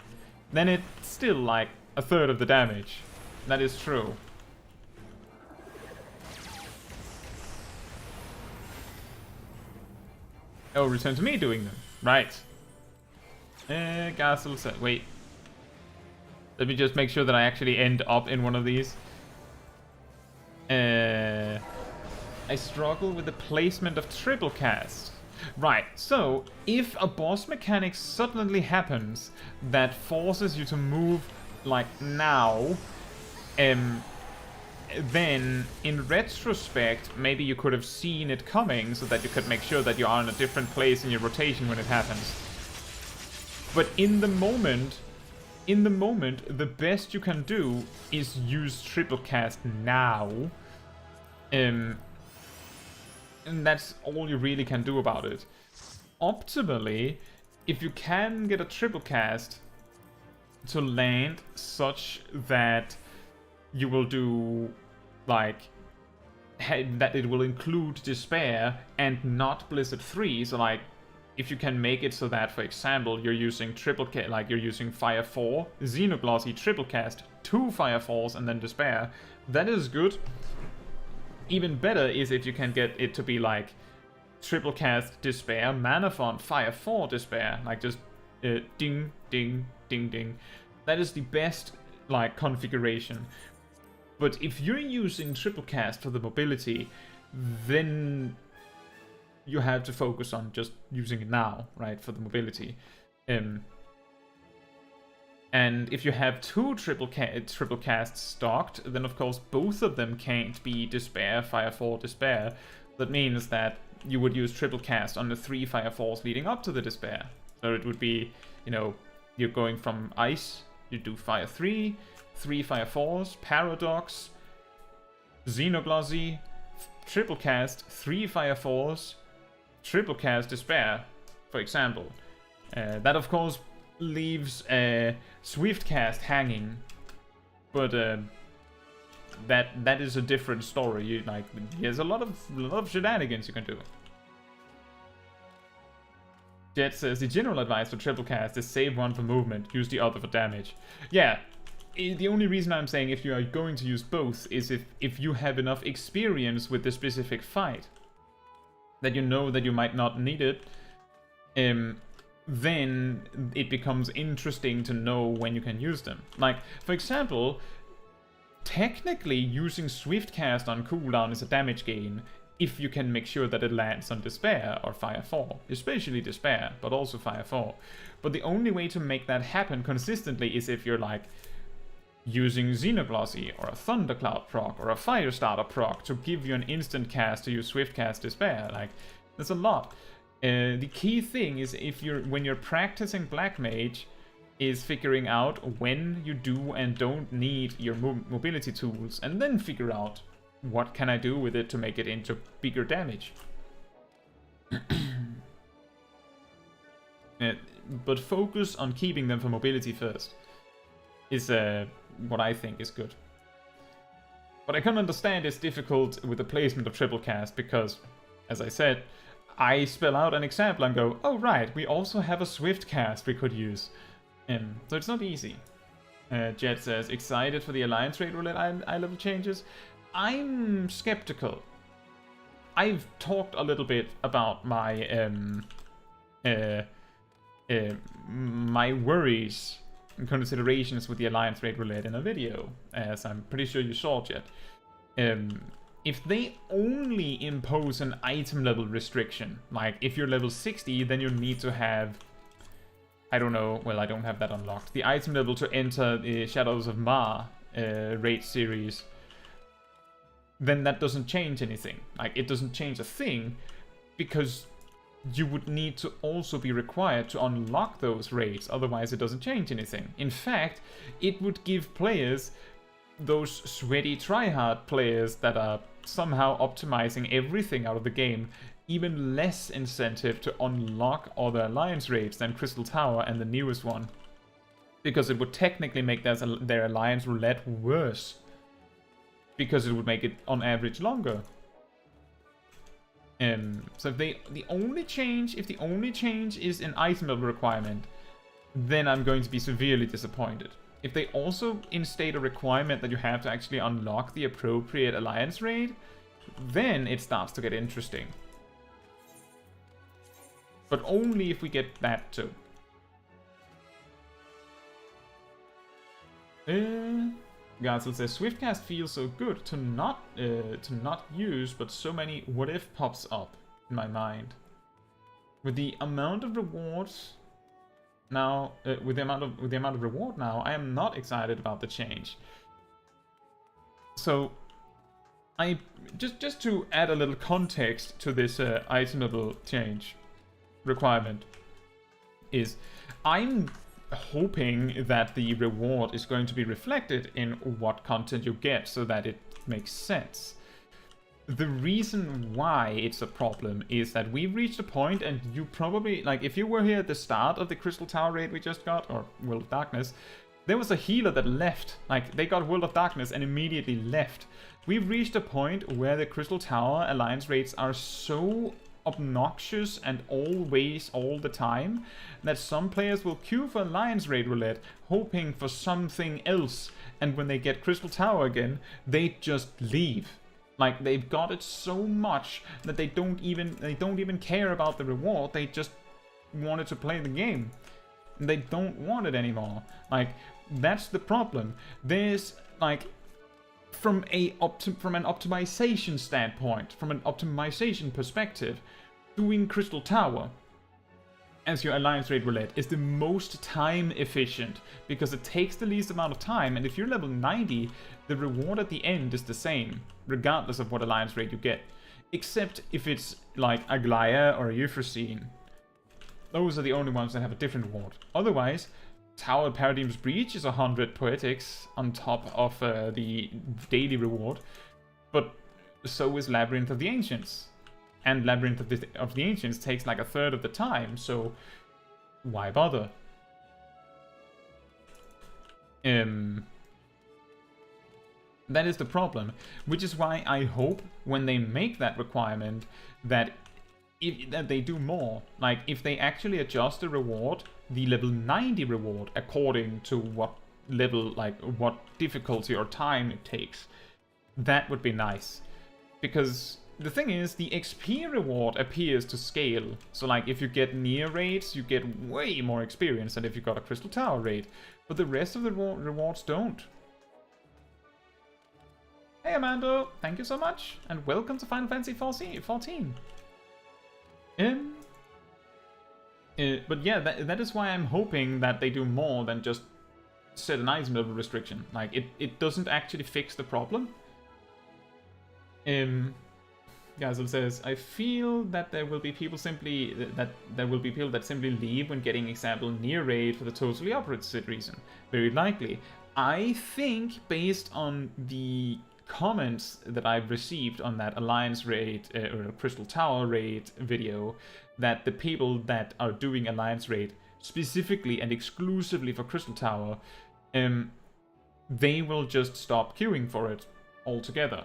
then it's still like a third of the damage. That is true. Oh, return to me doing them. Right. Gastel said, wait. Let me just make sure that I actually end up in one of these. I struggle with the placement of triple cast. Right, so if a boss mechanic suddenly happens that forces you to move like now, then in retrospect maybe you could have seen it coming so that you could make sure that you are in a different place in your rotation when it happens. But in the moment, the best you can do is use triple cast now. And that's all you really can do about it. Optimally, if you can get a triple cast to land such that you will do, like, that it will include Despair and not Blizzard 3, so like, if you can make it so that, for example, you're using triple cast, like you're using Fire 4, Xenoglossy, triple cast, 2 Fire 4s, and then Despair, that is good. Even better is if you can get it to be like triple cast Despair, Mana Font, Fire 4 Despair, like just ding, ding, ding, ding. That is the best like configuration. But if you're using triple cast for the mobility, then you have to focus on just using it now, right, for the mobility. And if you have 2 triple casts stocked, then of course both of them can't be Despair, Fire 4, Despair. That means that you would use triple cast on the 3 Fire 4s leading up to the Despair. So it would be, you know, you're going from Ice, you do Fire 3, 3 Fire 4s, Paradox, Xenoglossy, triple cast, 3 Fire 4s, triple cast Despair, for example. That of course leaves Swift cast hanging, but that is a different story. You like, there's a lot of shenanigans you can do. Jet says the general advice for triple cast is save one for movement, use the other for damage. Yeah, the only reason I'm saying if you are going to use both is if you have enough experience with the specific fight that you know that you might not need it, then it becomes interesting to know when you can use them. Like, for example, technically using Swift Cast on cooldown is a damage gain if you can make sure that it lands on Despair or Fire 4. Especially Despair, but also Fire 4. But the only way to make that happen consistently is if you're like using Xenoglossy or a Thundercloud proc or a Firestarter proc to give you an instant cast to use Swift Cast Despair. Like, there's a lot. The key thing is when you're practicing Black Mage is figuring out when you do and don't need your mobility tools, and then figure out what can I do with it to make it into bigger damage. But focus on keeping them for mobility first is what I think is good. But I can understand it's difficult with the placement of triple cast because, as I said, I spell out an example and go, oh right, we also have a Swift cast we could use. So it's not easy. Jet says, excited for the Alliance Raid Roulette eye level changes? I'm skeptical. I've talked a little bit about my my worries and considerations with the Alliance Raid Roulette in a video, as I'm pretty sure you saw, Jet. if they only impose an item level restriction, like if you're level 60, then you need to have, I don't know, well, I don't have that unlocked, the item level to enter the Shadows of Ma raid series, then that doesn't change anything. Like, it doesn't change a thing, because you would need to also be required to unlock those raids, otherwise it doesn't change anything. In fact, it would give players, those sweaty tryhard players that are somehow optimizing everything out of the game, even less incentive to unlock other alliance raids than Crystal Tower and the newest one, because it would technically make their alliance roulette worse, because it would make it on average longer. So if the only change is an item level requirement, then I'm going to be severely disappointed. If they also instate a requirement that you have to actually unlock the appropriate alliance raid, then it starts to get interesting. But only if we get that too. Gazel says, Swiftcast feels so good to not use, but so many what if pops up in my mind. With the amount of rewards now, with the amount of reward now, I am not excited about the change. So, I just to add a little context to this item level change requirement, is I'm hoping that the reward is going to be reflected in what content you get, so that it makes sense. The reason why it's a problem is that we've reached a point, and you probably, like, if you were here at the start of the Crystal Tower raid we just got, or World of Darkness, there was a healer that left. Like, they got World of Darkness and immediately left. We've reached a point where the Crystal Tower alliance raids are so obnoxious and always all the time that some players will queue for alliance raid roulette hoping for something else, and when they get Crystal Tower again, they just leave. Like, they've got it so much that they don't even care about the reward. They just wanted to play the game. They don't want it anymore. Like, that's the problem. There's, like, from an optimization standpoint, from an optimization perspective, doing Crystal Tower as your alliance raid roulette is the most time efficient, because it takes the least amount of time, and if you're level 90, the reward at the end is the same, regardless of what alliance raid you get. Except if it's like Aglaya or Euphrosyne. Those are the only ones that have a different reward. Otherwise, Tower of Paradigm's Breach is 100 poetics on top of the daily reward, but so is Labyrinth of the Ancients. And Labyrinth of the Ancients takes like a third of the time, so why bother? That is the problem, which is why I hope when they make that requirement that that they do more. Like, if they actually adjust the reward, the level 90 reward, according to what level, like what difficulty or time it takes, that would be nice. Because the thing is, the XP reward appears to scale. So, like, if you get near raids, you get way more experience than if you got a Crystal Tower raid. But the rest of the rewards don't. Hey, Amando! Thank you so much, and welcome to Final Fantasy XIV. But yeah, that is why I'm hoping that they do more than just set an item level restriction. Like, it doesn't actually fix the problem. Gazel says, I feel that there will be people that simply leave when getting example near raid for the totally opposite reason. Very likely. I think, based on the comments that I've received on that Alliance raid or Crystal Tower raid video, that the people that are doing Alliance raid specifically and exclusively for Crystal Tower, they will just stop queuing for it altogether.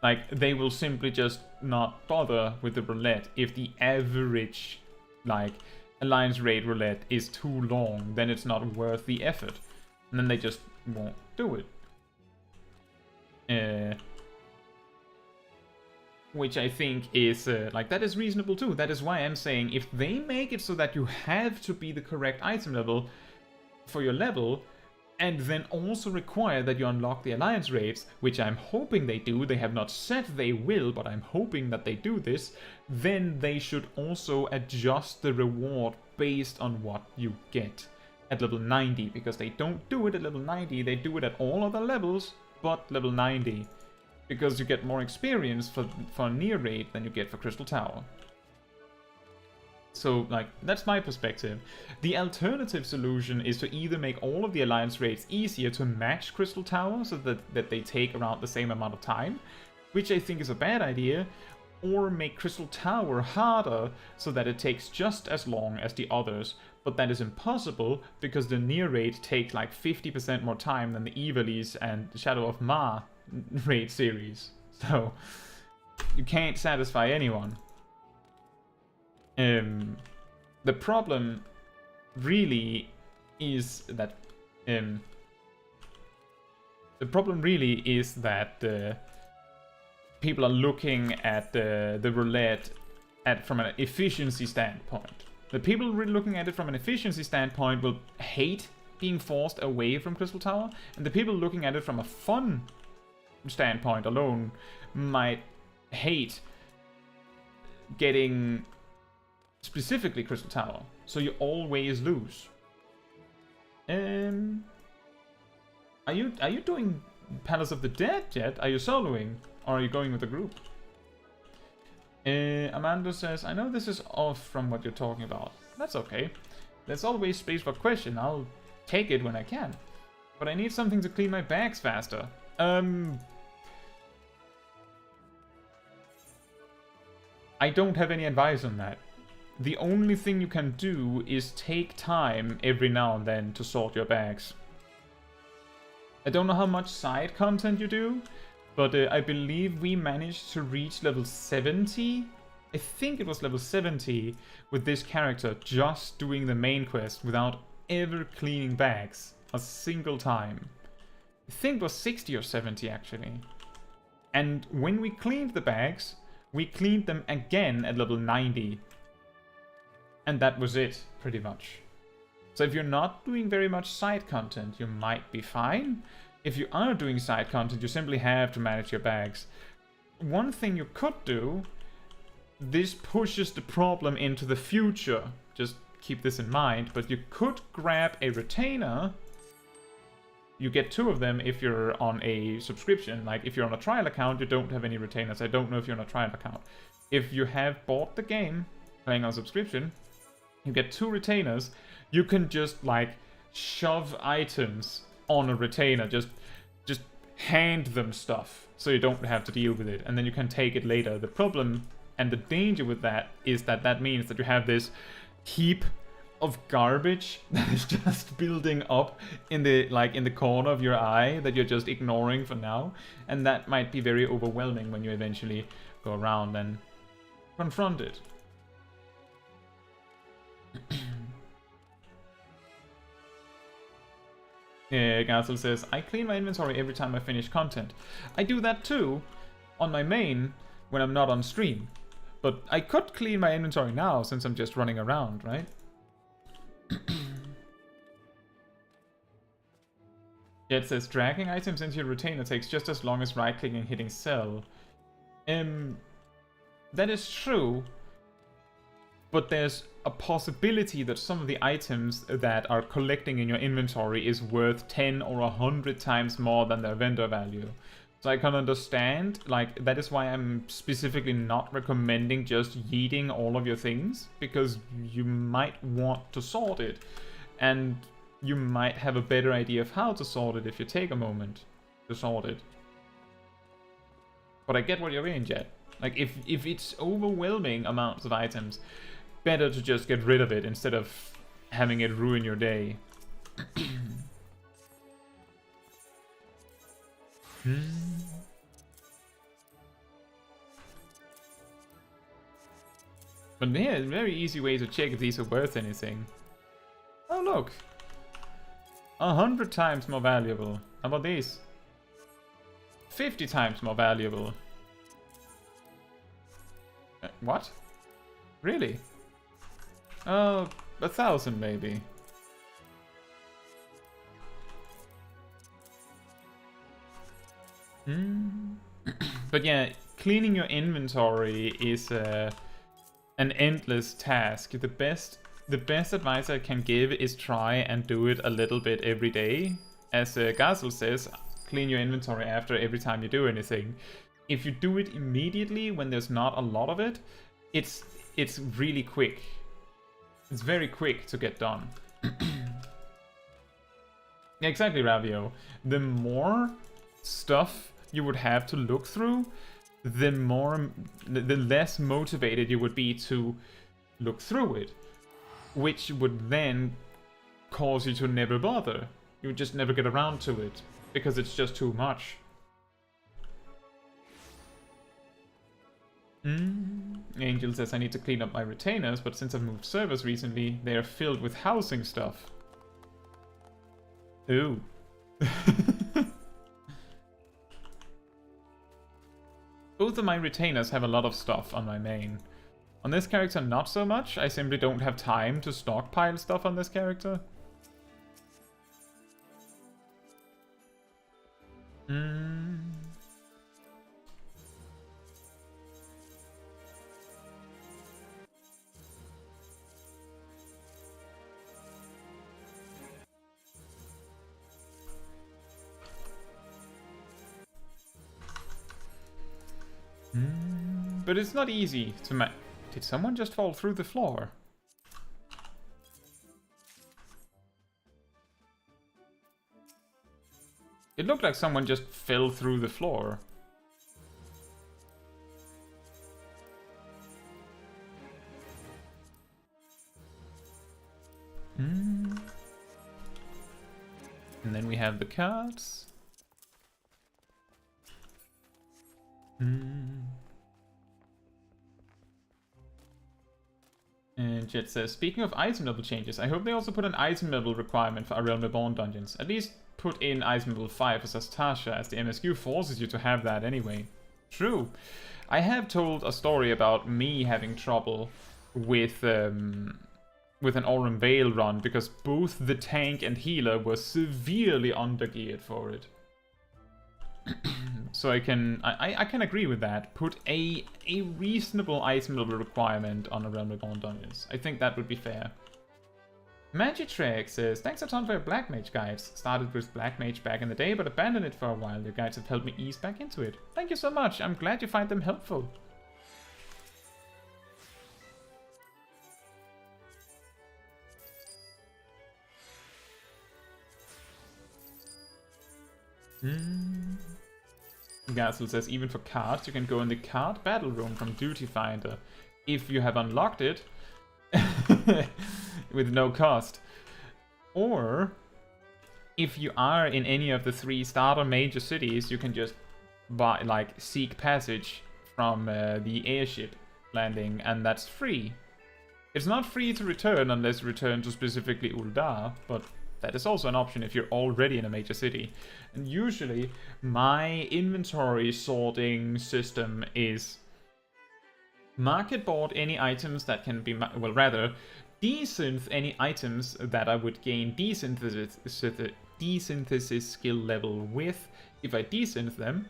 Like, they will simply just not bother with the roulette if the average, like, Alliance raid roulette is too long, then it's not worth the effort. And then they just won't do it. Which I think is, like, that is reasonable too. That is why I'm saying, if they make it so that you have to be the correct item level for your level, and then also require that you unlock the alliance raids, which I'm hoping they do. They have not said they will, but I'm hoping that they do this. Then they should also adjust the reward based on what you get at level 90, because they don't do it at level 90, they do it at all other levels but level 90, because you get more experience for near raid than you get for Crystal Tower. So, like, that's my perspective. The alternative solution is to either make all of the alliance raids easier to match Crystal Tower, so that they take around the same amount of time, which I think is a bad idea, or make Crystal Tower harder so that it takes just as long as the others, but that is impossible because the near raid takes like 50% more time than the Ivalice and Shadow of Ma raid series. So, you can't satisfy anyone. The problem really is that people are looking at the roulette from an efficiency standpoint. The people really looking at it from an efficiency standpoint will hate being forced away from Crystal Tower, and the people looking at it from a fun standpoint alone might hate getting specifically Crystal Tower, so you always lose. Are you doing Palace of the Dead yet? Are you soloing, or are you going with a group? Amanda says, I know this is off from what you're talking about. That's okay. There's always space for question. I'll take it when I can. But I need something to clean my bags faster. I don't have any advice on that. The only thing you can do is take time every now and then to sort your bags. I don't know how much side content you do, but I believe we managed to reach level 70. I think it was level 70 with this character just doing the main quest without ever cleaning bags a single time. I think it was 60 or 70 actually. And when we cleaned the bags, we cleaned them again at level 90. And that was it, pretty much. So if you're not doing very much side content, you might be fine. If you are doing side content, you simply have to manage your bags. One thing you could do, this pushes the problem into the future. Just keep this in mind, but you could grab a retainer. You get 2 of them if you're on a subscription. Like if you're on a trial account, you don't have any retainers. I don't know if you're on a trial account. If you have bought the game, playing on subscription, you get 2 retainers. You can just like shove items on a retainer, just hand them stuff so you don't have to deal with it, and then you can take it later. The problem and the danger with that is that means that you have this heap of garbage that is just building up in the corner of your eye that you're just ignoring for now, and that might be very overwhelming when you eventually go around and confront it. Gazel says, I clean my inventory every time I finish content. I do that too on my main when I'm not on stream. But I could clean my inventory now since I'm just running around, right? It says, dragging items into your retainer takes just as long as right-clicking and hitting sell. That is true. But there's a possibility that some of the items that are collecting in your inventory is worth 10 or 100 times more than their vendor value. So I can understand, like, that is why I'm specifically not recommending just yeeting all of your things, because you might want to sort it, and you might have a better idea of how to sort it if you take a moment to sort it. But I get what you're in, Jet. Like, if it's overwhelming amounts of items, better to just get rid of it instead of having it ruin your day. But yeah, a very easy way to check if these are worth anything. Oh look! 100 times more valuable. How about these? 50 times more valuable. What? Really? Oh, 1,000 maybe. But yeah, cleaning your inventory is an endless task. The best advice I can give is try and do it a little bit every day. As Gazel says, clean your inventory after every time you do anything. If you do it immediately when there's not a lot of it, it's really quick. It's very quick to get done. Yeah, exactly, Ravio. The more stuff you would have to look through, the less motivated you would be to look through it, which would then cause you to never bother. You would just never get around to it because it's just too much. Angel says I need to clean up my retainers, but since I've moved servers recently, they are filled with housing stuff. Ooh. Both of my retainers have a lot of stuff on my main. On this character, not so much. I simply don't have time to stockpile stuff on this character. But it's not easy to Did someone just fall through the floor? It looked like someone just fell through the floor. And then we have the cards. And Jet says, speaking of item level changes, I hope they also put an item level requirement for A Realm Reborn dungeons. At least put in item level 5 for Sastasha, as the MSQ forces you to have that anyway. True. I have told a story about me having trouble with an Aurum Vale run, because both the tank and healer were severely undergeared for it. So I can agree with that. Put a reasonable item level requirement on A Realm Reborn dungeons. I think that would be fair. Magitrek says, thanks a ton for your Black Mage guides. Started with Black Mage back in the day, but abandoned it for a while. Your guides have helped me ease back into it. Thank you so much. I'm glad you find them helpful. Gazel says, even for cards, you can go in the card battle room from Duty Finder if you have unlocked it with no cost. Or if you are in any of the 3 starter major cities, you can just buy, like, seek passage from the airship landing, and that's free. It's not free to return unless you return to specifically Uldar, but that is also an option if you're already in a major city. And usually, my inventory sorting system is market board any items that can be, well, rather, desynth any items that I would gain desynthesis skill level with if I desynth them.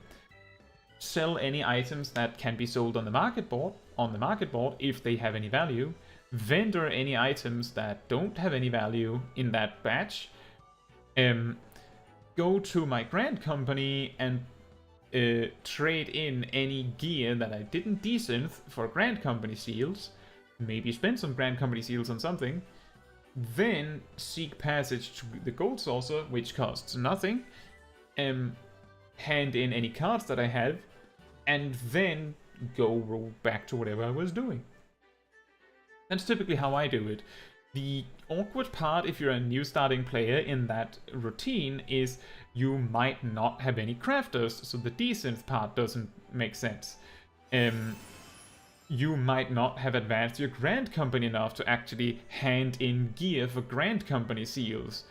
Sell any items that can be sold on the market board if they have any value. Vendor any items that don't have any value in that batch. Go to my Grand Company and trade in any gear that I didn't desynth for Grand Company seals. Maybe spend some Grand Company seals on something. Then seek passage to the Gold Saucer, which costs nothing. Hand in any cards that I have. And then go roll back to whatever I was doing. That's typically how I do it. The awkward part if you're a new starting player in that routine is you might not have any crafters, so the desynth part doesn't make sense. You might not have advanced your Grand Company enough to actually hand in gear for Grand Company seals.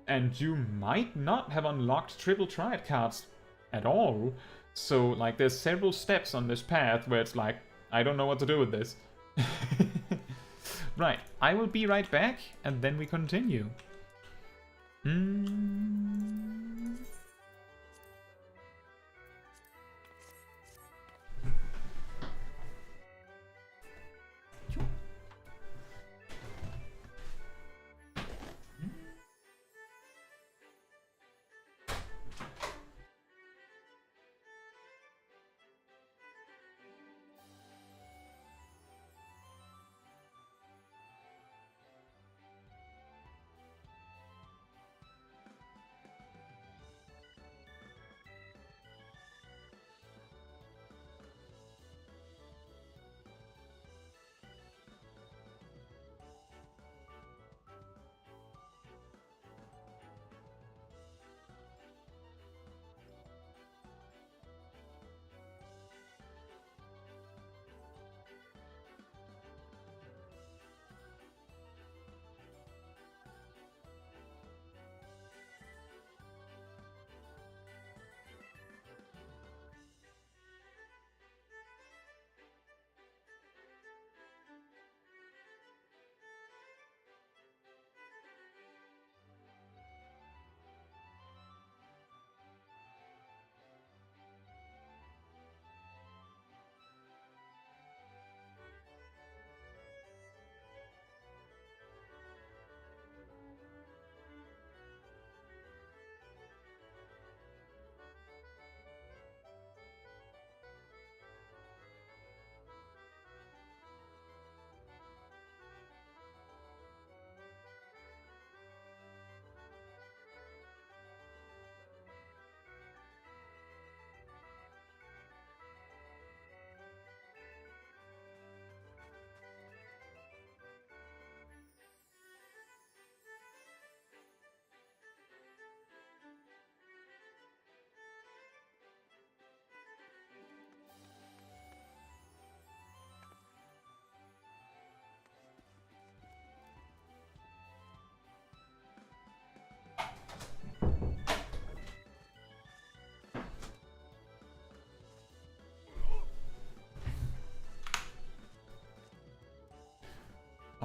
And you might not have unlocked triple triad cards at all. So, like, there's several steps on this path where it's like, I don't know what to do with this. Right, I will be right back, and then we continue.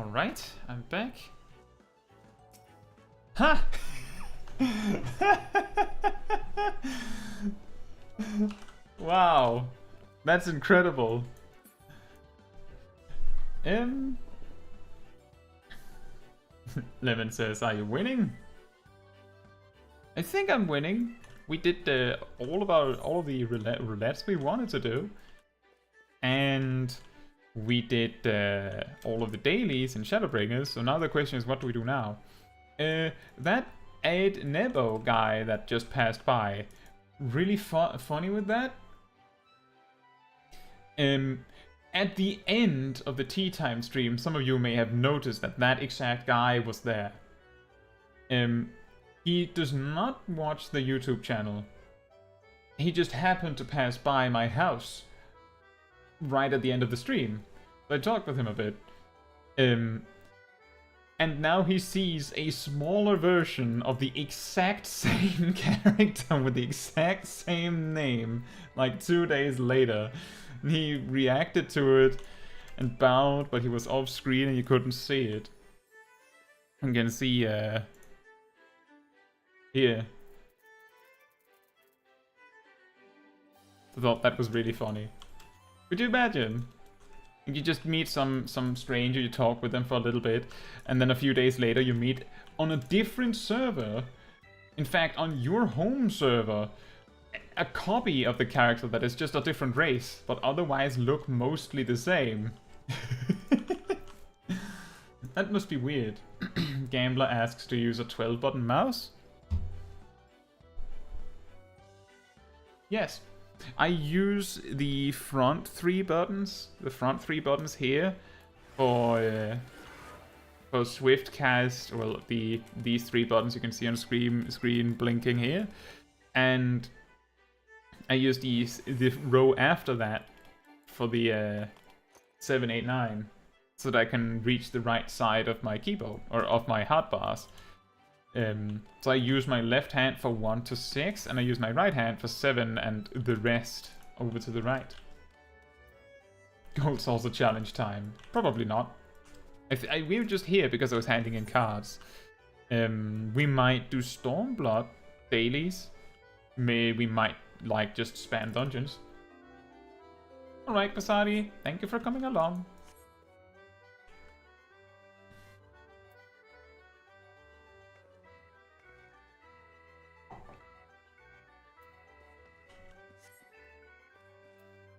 Alright, I'm back. Ha! Wow, that's incredible. Lemon says, are you winning? I think I'm winning. We did all of the roulettes we wanted to do. And we did all of the dailies and Shadowbringers. So now the question is, what do we do now? That Ed Nebo guy that just passed by, really funny with that. At the end of the tea time stream, some of you may have noticed that that exact guy was there. He does not watch the YouTube channel. He just happened to pass by my house right at the end of the stream. So I talked with him a bit. And now he sees a smaller version of the exact same character with the exact same name, like 2 days later. And he reacted to it and bowed, but he was off screen and you couldn't see it. You can see here. I thought that was really funny. Could you imagine? You just meet some stranger, you talk with them for a little bit, and then a few days later you meet on a different server. In fact, on your home server, a copy of the character that is just a different race, but otherwise look mostly the same. That must be weird. Gambler asks to use a 12-button mouse. Yes. I use the front 3 buttons, here, for swift cast. Well, these 3 buttons you can see on screen blinking here, and I use the row after that for the 7, 8, 9, so that I can reach the right side of my keyboard or of my hotbars. So I use my left hand for 1 to 6, and I use my right hand for 7, and the rest over to the right. Gold Saucer challenge time. Probably not. We were just here because I was handing in cards. We might do Stormblood dailies. We might, like, just spam dungeons. Alright, Basadi, thank you for coming along.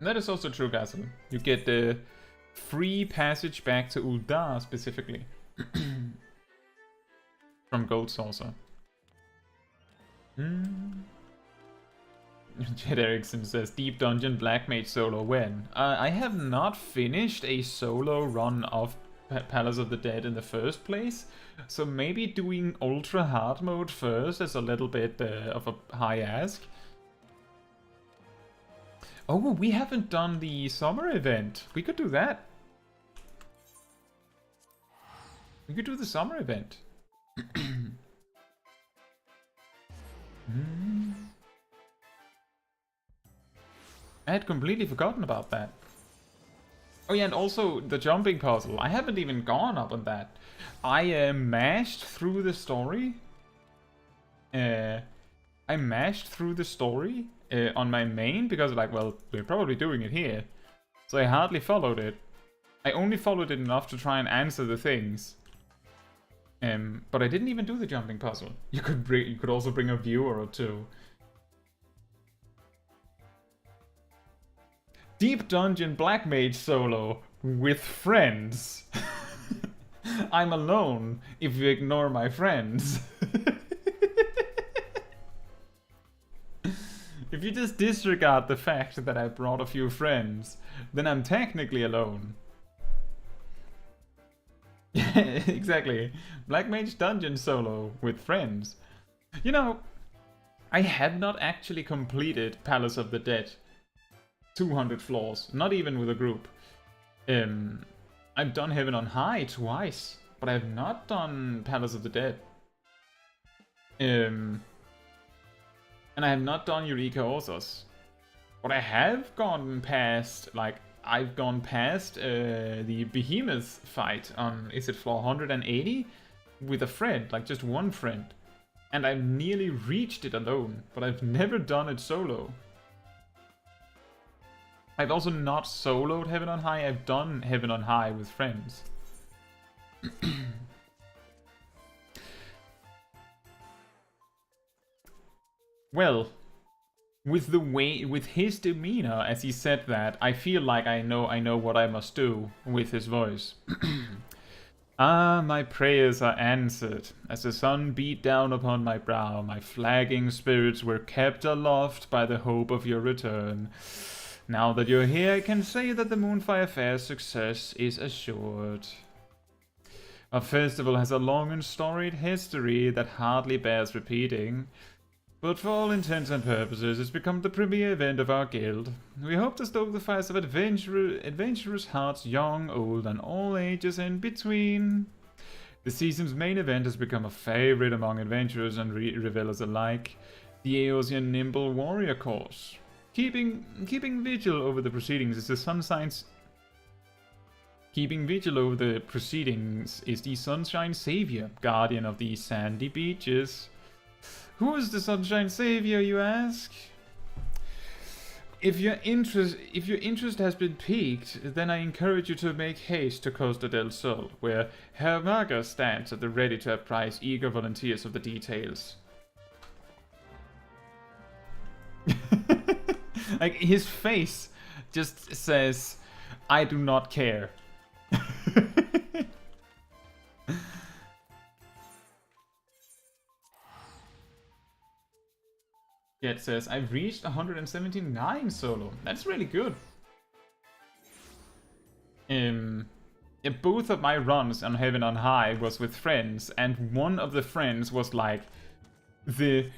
That is also true, Gazel. You get the free passage back to Uldar specifically. From Gold Saucer. Jed Erickson says, Deep Dungeon Black Mage solo when? I have not finished a solo run of Palace of the Dead in the first place, so maybe doing Ultra Hard mode first is a little bit of a high ask. Oh, we haven't done the summer event. We could do that. We could do the summer event. I had completely forgotten about that. Oh yeah, and also the jumping puzzle. I haven't even gone up on that. I mashed through the story. On my main because, like, well, we're probably doing it here. So I hardly followed it. I only followed it enough to try and answer the things. But I didn't even do the jumping puzzle. You could also bring a viewer or two. Deep Dungeon Black Mage solo with friends. I'm alone if you ignore my friends. If you just disregard the fact that I brought a few friends, then I'm technically alone. Exactly. Black Mage Dungeon solo with friends. You know, I have not actually completed Palace of the Dead 200 floors, not even with a group. I've done Heaven on High twice, but I have not done Palace of the Dead. And I have not done Eureka Authors. But I have gone past, like, I've gone past the behemoth fight on, is it floor 180? With a friend, like just one friend. And I've nearly reached it alone, but I've never done it solo. I've also not soloed Heaven on High, I've done Heaven on High with friends. Well, with his demeanor as he said that, I feel like I know what I must do with his voice. Ah, my prayers are answered. As the sun beat down upon my brow, my flagging spirits were kept aloft by the hope of your return. Now that you're here, I can say that the Moonfire Fair's success is assured. Our festival has a long and storied history that hardly bears repeating, but for all intents and purposes, it's become the premier event of our guild. We hope to stoke the fires of adventurous hearts, young, old, and all ages in between. The season's main event has become a favorite among adventurers and revelers alike, the Eosian Nimble Warrior course. Keeping vigil over the proceedings is the Sunshine Savior, guardian of the sandy beaches. Who is the Sunshine Savior, you ask? If your interest has been piqued, then I encourage you to make haste to Costa del Sol, where Herr Maga stands at the ready to apprise eager volunteers of the details. Like, his face just says, I do not care. It says, I've reached 179 solo. That's really good. Both of my runs on Heaven on High was with friends, and one of the friends was like the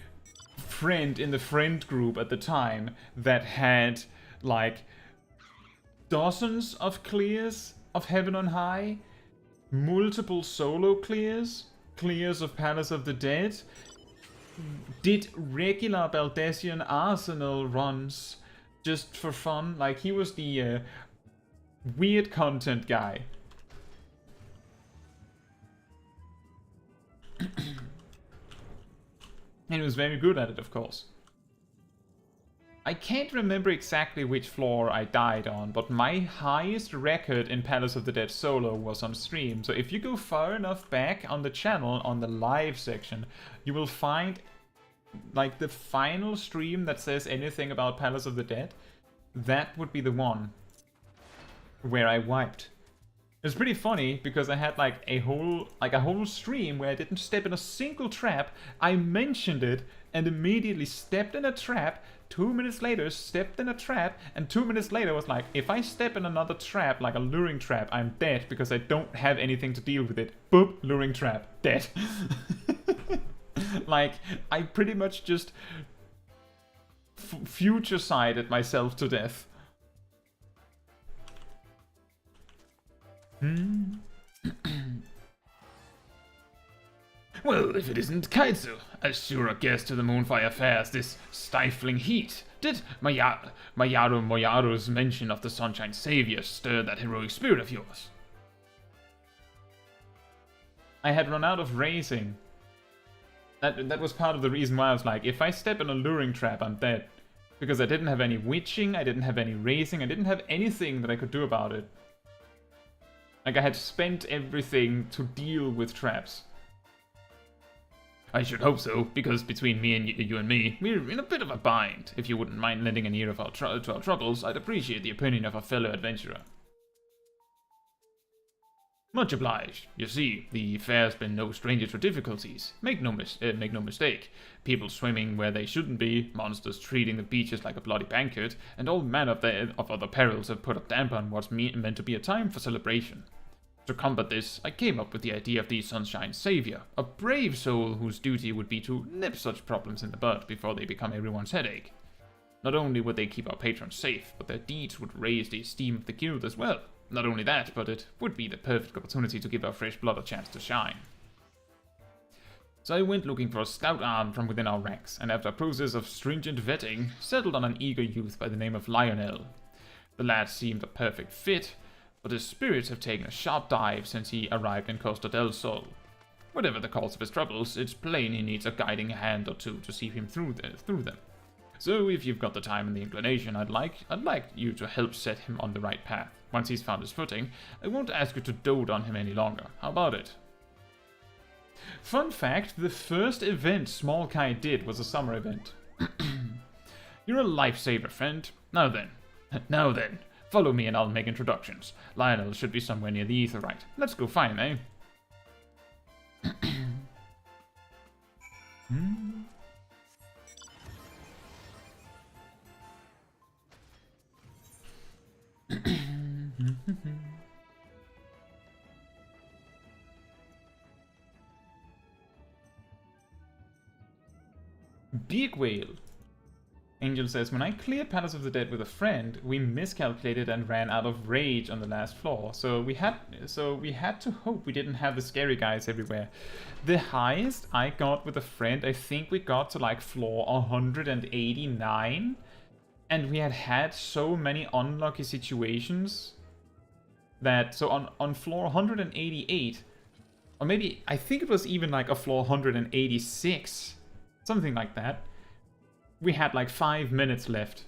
friend in the friend group at the time that had like dozens of clears of Heaven on High, multiple solo clears of Palace of the Dead, did regular Baldessian Arsenal runs just for fun. Like, he was the weird content guy. And he was very good at it, of course. I can't remember exactly which floor I died on, but my highest record in Palace of the Dead solo was on stream. So if you go far enough back on the channel, on the live section, you will find like the final stream that says anything about Palace of the Dead. That would be the one where I wiped. It's pretty funny because I had like a whole stream where I didn't step in a single trap. I mentioned it and immediately stepped in a trap. 2 minutes later, stepped in a trap, and 2 minutes later was like, if I step in another trap, like a luring trap, I'm dead because I don't have anything to deal with it. Boop, luring trap, dead. Like, I pretty much just future-sided myself to death. Well, if it isn't Caetsu, as sure a guest to the Moonfire Fairs, this stifling heat. Did Mayaru Moyaru's mention of the Sunshine Savior stir that heroic spirit of yours? I had run out of racing. That was part of the reason why I was like, if I step in a luring trap, I'm dead. Because I didn't have any witching, I didn't have any racing, I didn't have anything that I could do about it. Like, I had spent everything to deal with traps. I should hope so, because between me and you and me, we're in a bit of a bind. If you wouldn't mind lending an ear to our troubles, I'd appreciate the opinion of a fellow adventurer. Much obliged. You see, the fair's been no stranger to difficulties. Make no mistake. People swimming where they shouldn't be, monsters treating the beaches like a bloody banquet, and all manner of other perils have put a damper on what's meant to be a time for celebration. To combat this, I came up with the idea of the Sunshine Savior, a brave soul whose duty would be to nip such problems in the bud before they become everyone's headache. Not only would they keep our patrons safe, but their deeds would raise the esteem of the guild as well. Not only that, but it would be the perfect opportunity to give our fresh blood a chance to shine. So I went looking for a stout arm from within our ranks, and after a process of stringent vetting, settled on an eager youth by the name of Lionel. The lad seemed a perfect fit, but his spirits have taken a sharp dive since he arrived in Costa del Sol. Whatever the cause of his troubles, it's plain he needs a guiding hand or two to see him through them. So if you've got the time and the inclination, I'd like you to help set him on the right path. Once he's found his footing, I won't ask you to dote on him any longer. How about it? Fun fact, the first event Smol Kai did was a summer event. You're a lifesaver, friend. Now then, follow me and I'll make introductions. Lionel should be somewhere near the Aetheryte. Let's go find him, eh? Big whale. Angel says, when I cleared Palace of the Dead with a friend, we miscalculated and ran out of rage on the last floor. So we had to hope we didn't have the scary guys everywhere. The highest I got with a friend, I think we got to like floor 189, and we had so many unlucky situations that on floor 188, or maybe I think it was even like a floor 186, something like that. We had like 5 minutes left.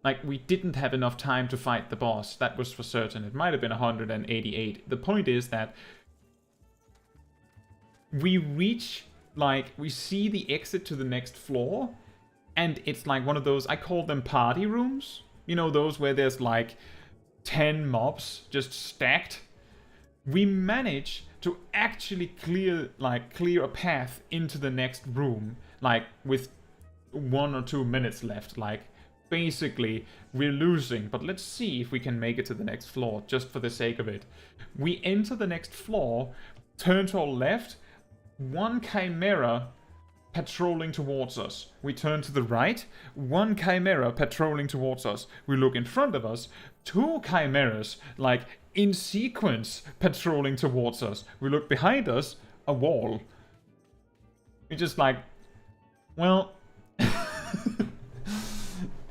Like, we didn't have enough time to fight the boss, that was for certain. It might have been 188. The point is that we reach, like, we see the exit to the next floor, and it's like one of those, I call them party rooms. You know, those where there's like 10 mobs just stacked. We manage to actually clear a path into the next room, like with 1 or 2 minutes left. Like, basically we're losing, but let's see if we can make it to the next floor just for the sake of it. We enter the next floor, turn to our left, one chimera patrolling towards us. We turn to the right, one chimera patrolling towards us. We look in front of us, 2 chimeras, like in sequence, patrolling towards us. We look behind us, a wall. We're just like, well...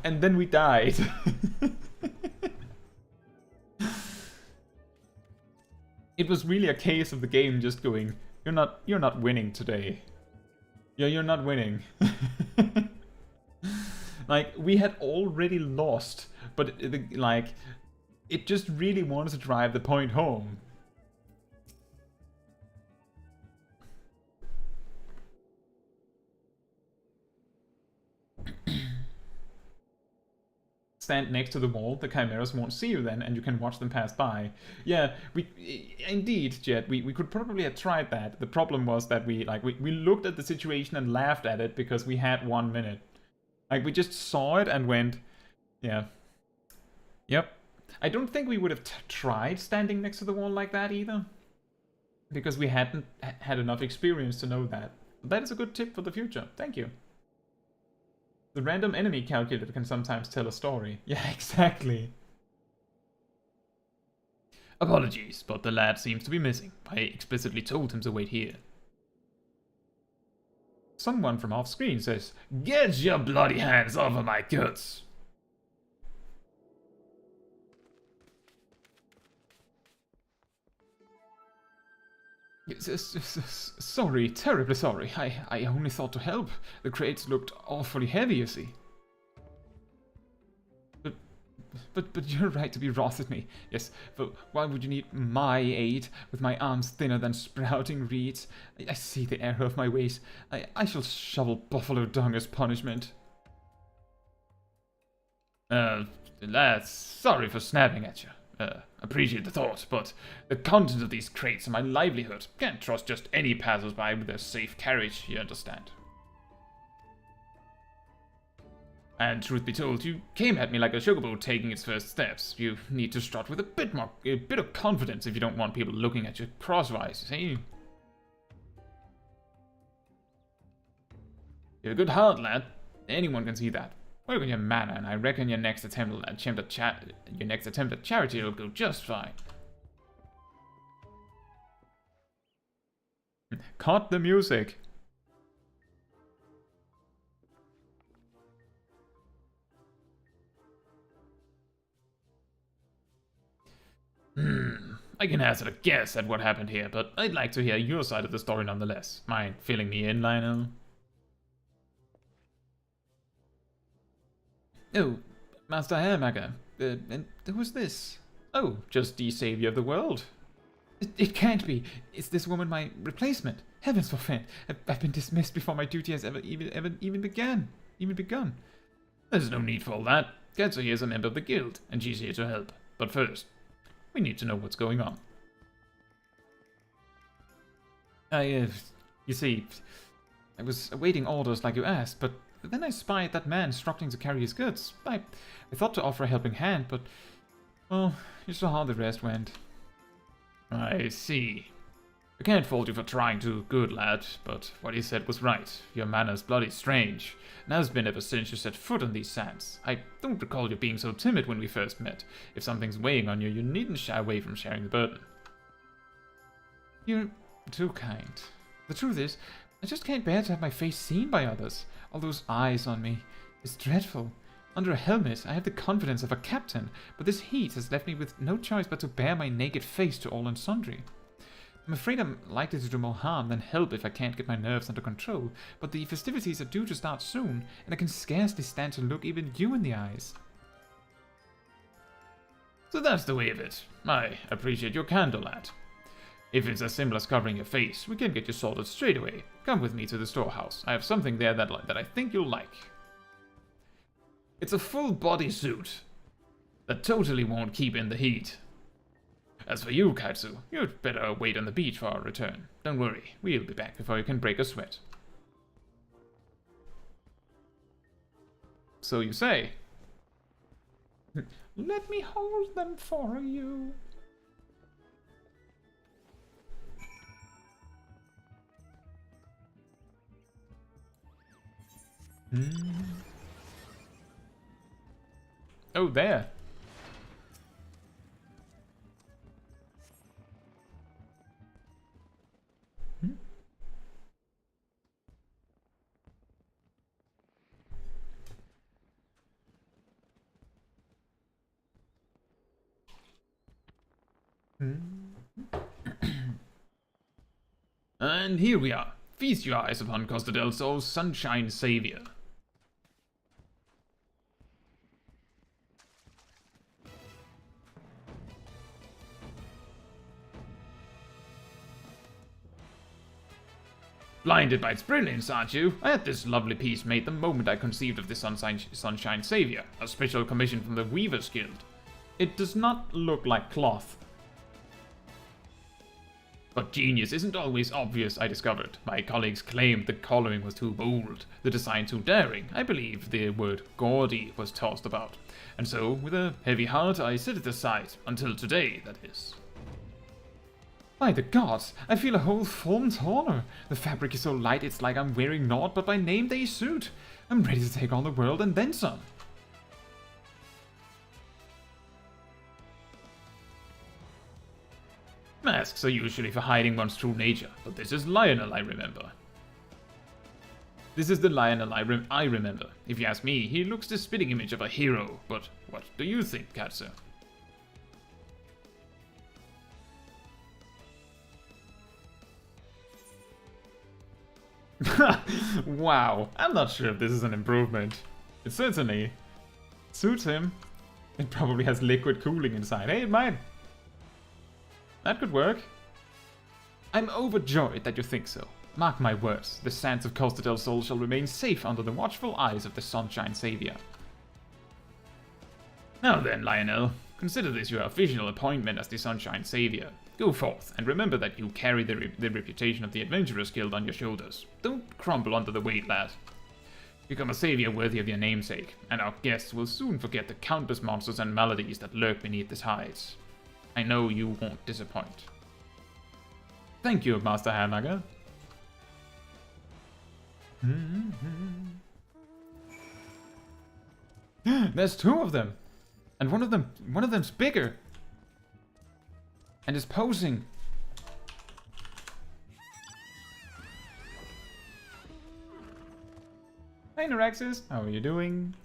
And then we died. It was really a case of the game just going, you're not winning today. Yeah, you're not winning. Like, we had already lost, but it just really wanted to drive the point home. Stand next to the wall, the chimeras won't see you then, and you can watch them pass by. Yeah, indeed, Jet, we could probably have tried that. The problem was that we looked at the situation and laughed at it because we had 1 minute. Like, we just saw it and went, yeah. Yep. I don't think we would have tried standing next to the wall like that either, because we hadn't had enough experience to know that. That is a good tip for the future. Thank you. The random enemy calculator can sometimes tell a story. Yeah, exactly. Apologies, but the lad seems to be missing. I explicitly told him to wait here. Someone from off screen says, "Get your bloody hands off of my guts!" Sorry, terribly sorry. I only thought to help. The crates looked awfully heavy, you see. But you're right to be wroth at me. Yes, but why would you need my aid with my arms thinner than sprouting reeds? I see the error of my ways. I shall shovel buffalo dung as punishment. Lads, sorry for snapping at you. Appreciate the thought, but the contents of these crates are my livelihood. Can't trust just any passers-by with their safe carriage, you understand. And truth be told, you came at me like a chocobo taking its first steps. You need to strut with a bit of confidence if you don't want people looking at you crosswise, see? You have a good heart, lad. Anyone can see that. Work on your manner, and I reckon your next attempt at charity will go just fine. Cut the music. I can hazard a guess at what happened here, but I'd like to hear your side of the story nonetheless. Mind filling me in, Lionel? Oh, Master Hairmaker. And who's this? Oh, just the savior of the world. It can't be. Is this woman my replacement? Heavens forfend. I've been dismissed before my duty has even begun. There's no need for all that. Caetsu here is a member of the guild, and she's here to help. But first, we need to know what's going on. You see, I was awaiting orders like you asked, but then I spied that man struggling to carry his goods. I thought to offer a helping hand, but, well, you saw how the rest went. I see. I can't fault you for trying too, good lad, but what he said was right. Your manner's bloody strange, and has been ever since you set foot on these sands. I don't recall you being so timid when we first met. If something's weighing on you, you needn't shy away from sharing the burden. You're too kind. The truth is, I just can't bear to have my face seen by others. All those eyes on me. It's dreadful. Under a helmet, I have the confidence of a captain, but this heat has left me with no choice but to bare my naked face to all and sundry. I'm afraid I'm likely to do more harm than help if I can't get my nerves under control, but the festivities are due to start soon, and I can scarcely stand to look even you in the eyes. So that's the way of it. I appreciate your candor, lad. If it's as simple as covering your face, we can get you sorted straight away. Come with me to the storehouse. I have something there that I think you'll like. It's a full body suit that totally won't keep in the heat. As for you, Caetsu, you'd better wait on the beach for our return. Don't worry, we'll be back before you can break a sweat. So you say? Let me hold them for you. Oh, there. And here we are. Feast your eyes upon Costa del Sol's Sunshine Savior. Blinded by its brilliance, aren't you? I had this lovely piece made the moment I conceived of the Sunshine Savior, a special commission from the Weavers Guild. It does not look like cloth. But genius isn't always obvious, I discovered. My colleagues claimed the coloring was too bold, the design too daring. I believe the word gaudy was tossed about. And so, with a heavy heart, I set it aside. Until today, that is. By the gods, I feel a whole form taller. The fabric is so light it's like I'm wearing naught but my name-day suit. I'm ready to take on the world and then some. Masks are usually for hiding one's true nature, but this is Lionel I remember. This is the Lionel I remember. If you ask me, he looks the spitting image of a hero, but what do you think, Caetsu? Wow, I'm not sure if this is an improvement. It certainly suits him. It probably has liquid cooling inside. Hey, it might. That could work. I'm overjoyed that you think so. Mark my words, the sands of Costa del Sol shall remain safe under the watchful eyes of the Sunshine Savior. Now then, Lionel, consider this your official appointment as the Sunshine Savior. Go forth, and remember that you carry the reputation of the Adventurers Guild on your shoulders. Don't crumble under the weight, lad. Become a savior worthy of your namesake, and our guests will soon forget the countless monsters and maladies that lurk beneath this hides. I know you won't disappoint. Thank you, Master Hairmaker. There's two of them, and one of them's bigger. And is posing. Hey Neuraxis, how are you doing?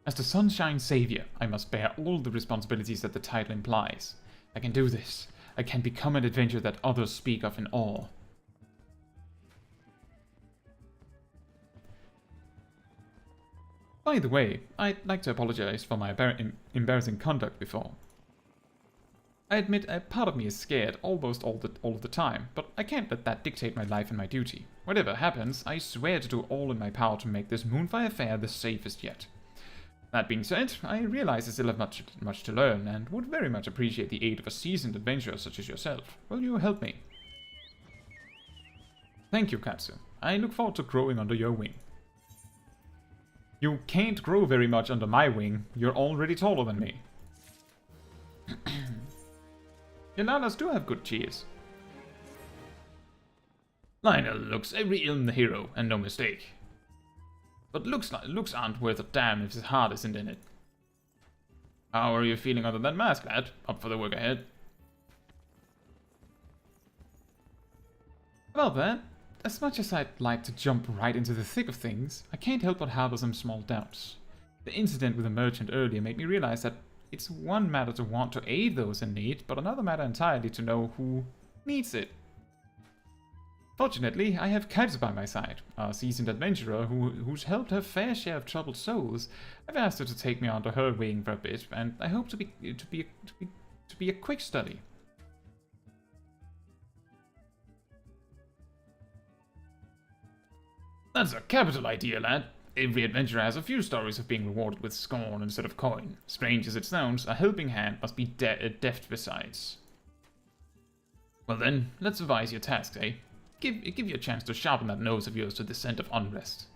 As the Sunshine Savior, I must bear all the responsibilities that the title implies. I can do this. I can become an adventurer that others speak of in awe. By the way, I'd like to apologize for my embarrassing conduct before. I admit a part of me is scared almost all of the time, but I can't let that dictate my life and my duty. Whatever happens, I swear to do all in my power to make this Moonfire affair the safest yet. That being said, I realize I still have much to learn, and would very much appreciate the aid of a seasoned adventurer such as yourself. Will you help me? Thank you, Caetsu. I look forward to growing under your wing. You can't grow very much under my wing. You're already taller than me. Your Lalas do have good cheers. Lionel looks a real hero, and no mistake. But looks aren't worth a damn if his heart isn't in it. How are you feeling under that mask, lad? Up for the work ahead? Well then, as much as I'd like to jump right into the thick of things, I can't help but harbor some small doubts. The incident with the merchant earlier made me realize that it's one matter to want to aid those in need, but another matter entirely to know who needs it. Fortunately, I have Caetsu by my side, a seasoned adventurer who's helped her fair share of troubled souls. I've asked her to take me under her wing for a bit, and I hope to be a quick study. That's a capital idea, lad. Every adventurer has a few stories of being rewarded with scorn instead of coin. Strange as it sounds, a helping hand must be deft besides. Well then, let's revise your tasks, eh? Give you a chance to sharpen that nose of yours to the scent of unrest.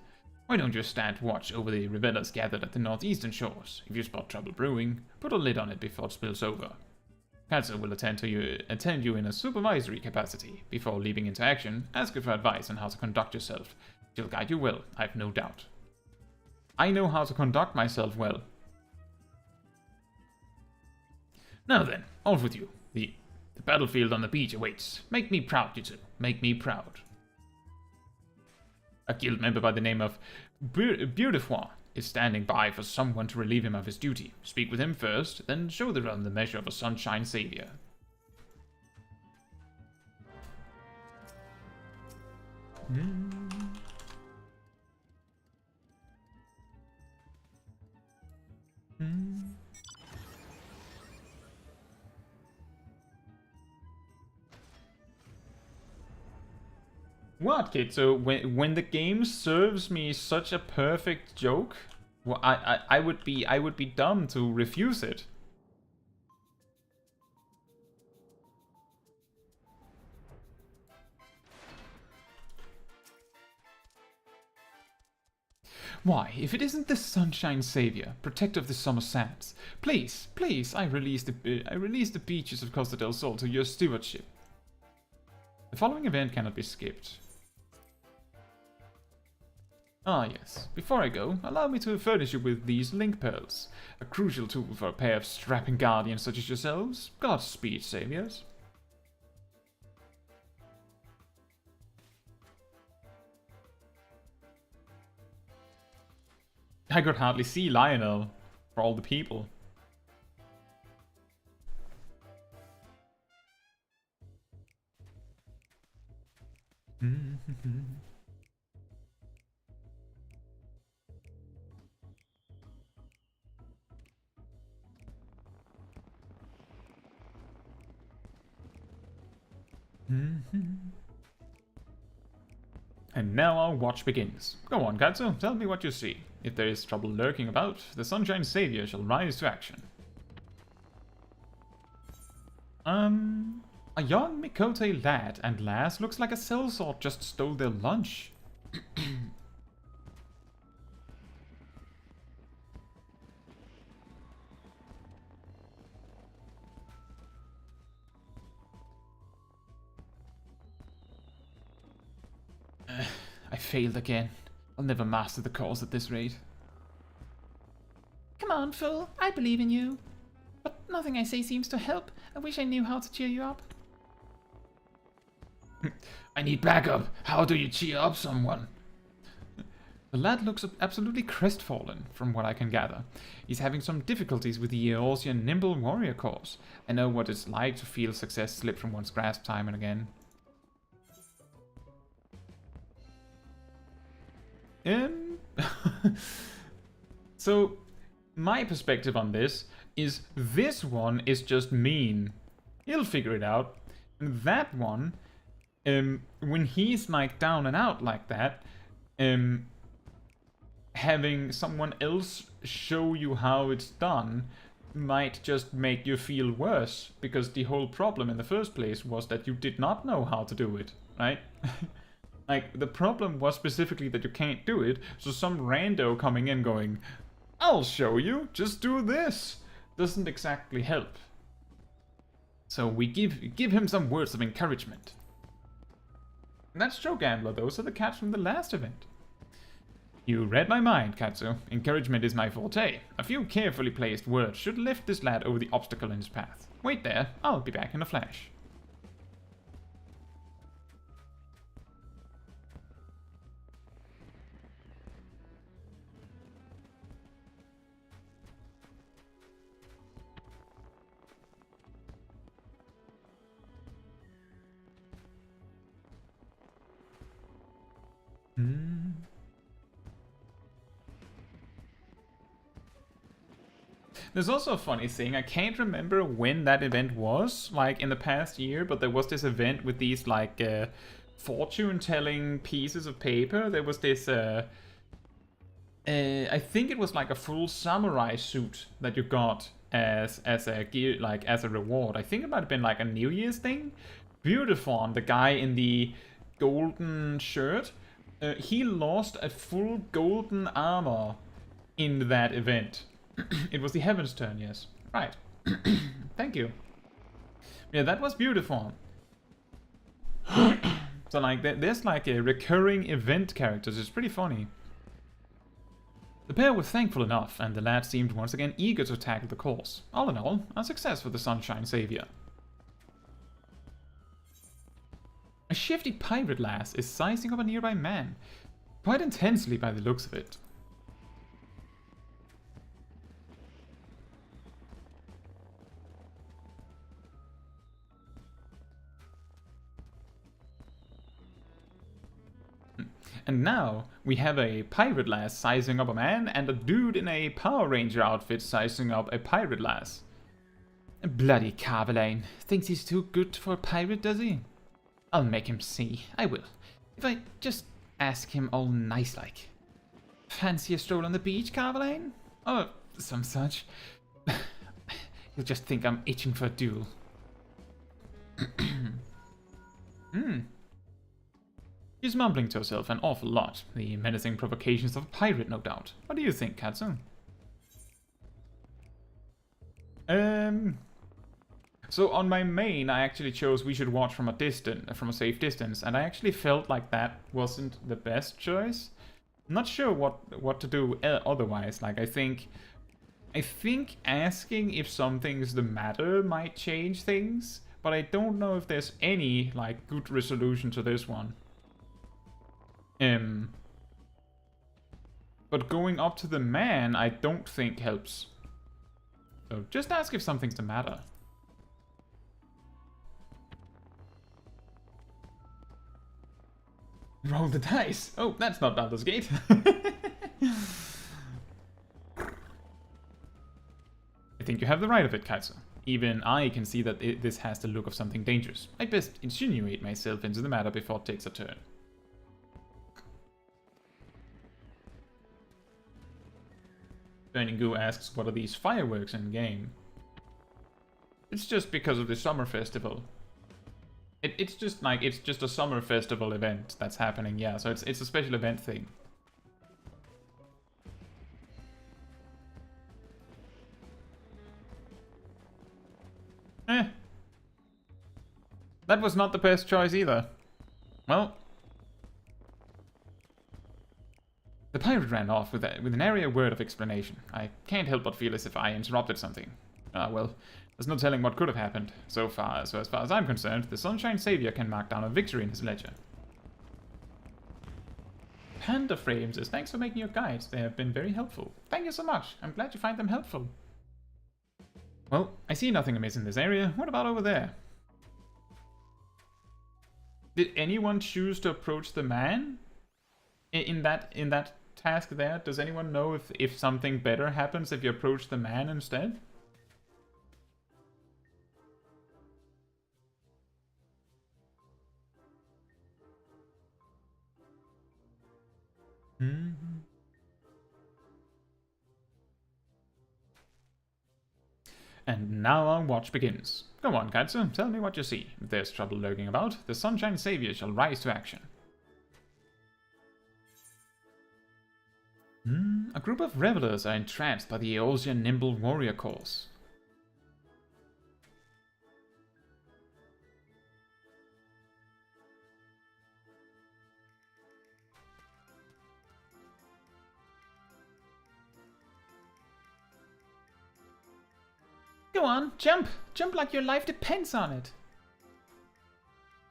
Why don't you stand watch over the rebellers gathered at the northeastern shores? If you spot trouble brewing, put a lid on it before it spills over. Caetsu will attend you in a supervisory capacity. Before leaping into action, ask her for advice on how to conduct yourself. She'll guide you well, I've no doubt. I know how to conduct myself well. Now then, off with you. The battlefield on the beach awaits. Make me proud, you two. Make me proud. A guild member by the name of Beautifroid is standing by for someone to relieve him of his duty. Speak with him first, then show the realm the measure of a Sunshine Savior. What, kid? So when the game serves me such a perfect joke, well, I would be dumb to refuse it. Why, if it isn't the Sunshine Savior, protector of the summer sands, please, I release the beaches of Costa del Sol to your stewardship. The following event cannot be skipped. Ah yes, before I go, allow me to furnish you with these link pearls, a crucial tool for a pair of strapping guardians such as yourselves. Godspeed, saviors. I could hardly see Lionel for all the people. And now our watch begins. Go on, Caetsu, tell me what you see. If there is trouble lurking about, the Sunshine Savior shall rise to action. A young Mikote lad and lass looks like a sellsword just stole their lunch. I failed again. I'll never master the course at this rate. Come on, fool. I believe in you. But nothing I say seems to help. I wish I knew how to cheer you up. I need backup. How do you cheer up someone? The lad looks absolutely crestfallen, from what I can gather. He's having some difficulties with the Eorzean Nimble Warrior course. I know what it's like to feel success slip from one's grasp time and again. So, my perspective on this one is just mean. He'll figure it out. And that one, when he's like down and out like that, having someone else show you how it's done might just make you feel worse, because the whole problem in the first place was that you did not know how to do it, right? Like, the problem was specifically that you can't do it, so some rando coming in going, I'll show you, just do this, doesn't exactly help. So we give him some words of encouragement. And that's Joe Gambler, those are the cats from the last event. You read my mind, Caetsu. Encouragement is my forte. A few carefully placed words should lift this lad over the obstacle in his path. Wait there, I'll be back in a flash. There's also a funny thing, I can't remember when that event was, like in the past year, but there was this event with these like fortune-telling pieces of paper. There was this, I think it was like a full samurai suit that you got as a gear, like as a reward. I think it might have been like a New Year's thing. Beautiful, the guy in the golden shirt, he lost a full golden armor in that event. It was the Heaven's Turn, yes. Right. Thank you. Yeah, that was beautiful. So, like, there's like a recurring event characters. It's pretty funny. The pair were thankful enough, and the lad seemed once again eager to tackle the course. All in all, a success for the Sunshine Savior. A shifty pirate lass is sizing up a nearby man, quite intensely by the looks of it. And now, we have a pirate lass sizing up a man, and a dude in a Power Ranger outfit sizing up a pirate lass. Bloody Carvalane. Thinks he's too good for a pirate, does he? I'll make him see. I will. If I just ask him all nice-like. Fancy a stroll on the beach, Carvalane? Or some such. He'll just think I'm itching for a duel. She's mumbling to herself an awful lot. The menacing provocations of a pirate, no doubt. What do you think, Caetsu? So on my main, I actually chose we should watch from a safe distance, and I actually felt like that wasn't the best choice. I'm not sure what to do otherwise. Like, I think asking if something's the matter might change things, but I don't know if there's any like good resolution to this one. But going up to the man, I don't think helps. So just ask if something's the matter. Roll the dice. Oh, that's not Baldur's Gate. I think you have the right of it, Caetsu. Even I can see that this has the look of something dangerous. I'd best insinuate myself into the matter before it takes a turn. Burning Goo asks, what are these fireworks in game? It's just because of the summer festival. It's just a summer festival event that's happening, yeah, so it's a special event thing. That was not the best choice either. Well, the pirate ran off with an area word of explanation. I can't help but feel as if I interrupted something. Well, there's no telling what could have happened. So as far as I'm concerned, the Sunshine Savior can mark down a victory in his ledger. Panda Frame says, thanks for making your guides. They have been very helpful. Thank you so much. I'm glad you find them helpful. Well, I see nothing amiss in this area. What about over there? Did anyone choose to approach the man? In that task there? Does anyone know if something better happens if you approach the man instead? And now our watch begins. Go on, Caetsu, tell me what you see. If there's trouble lurking about, the Sunshine Savior shall rise to action. A group of revelers are entranced by the Eosian nimble warrior course. Go on, jump! Jump like your life depends on it!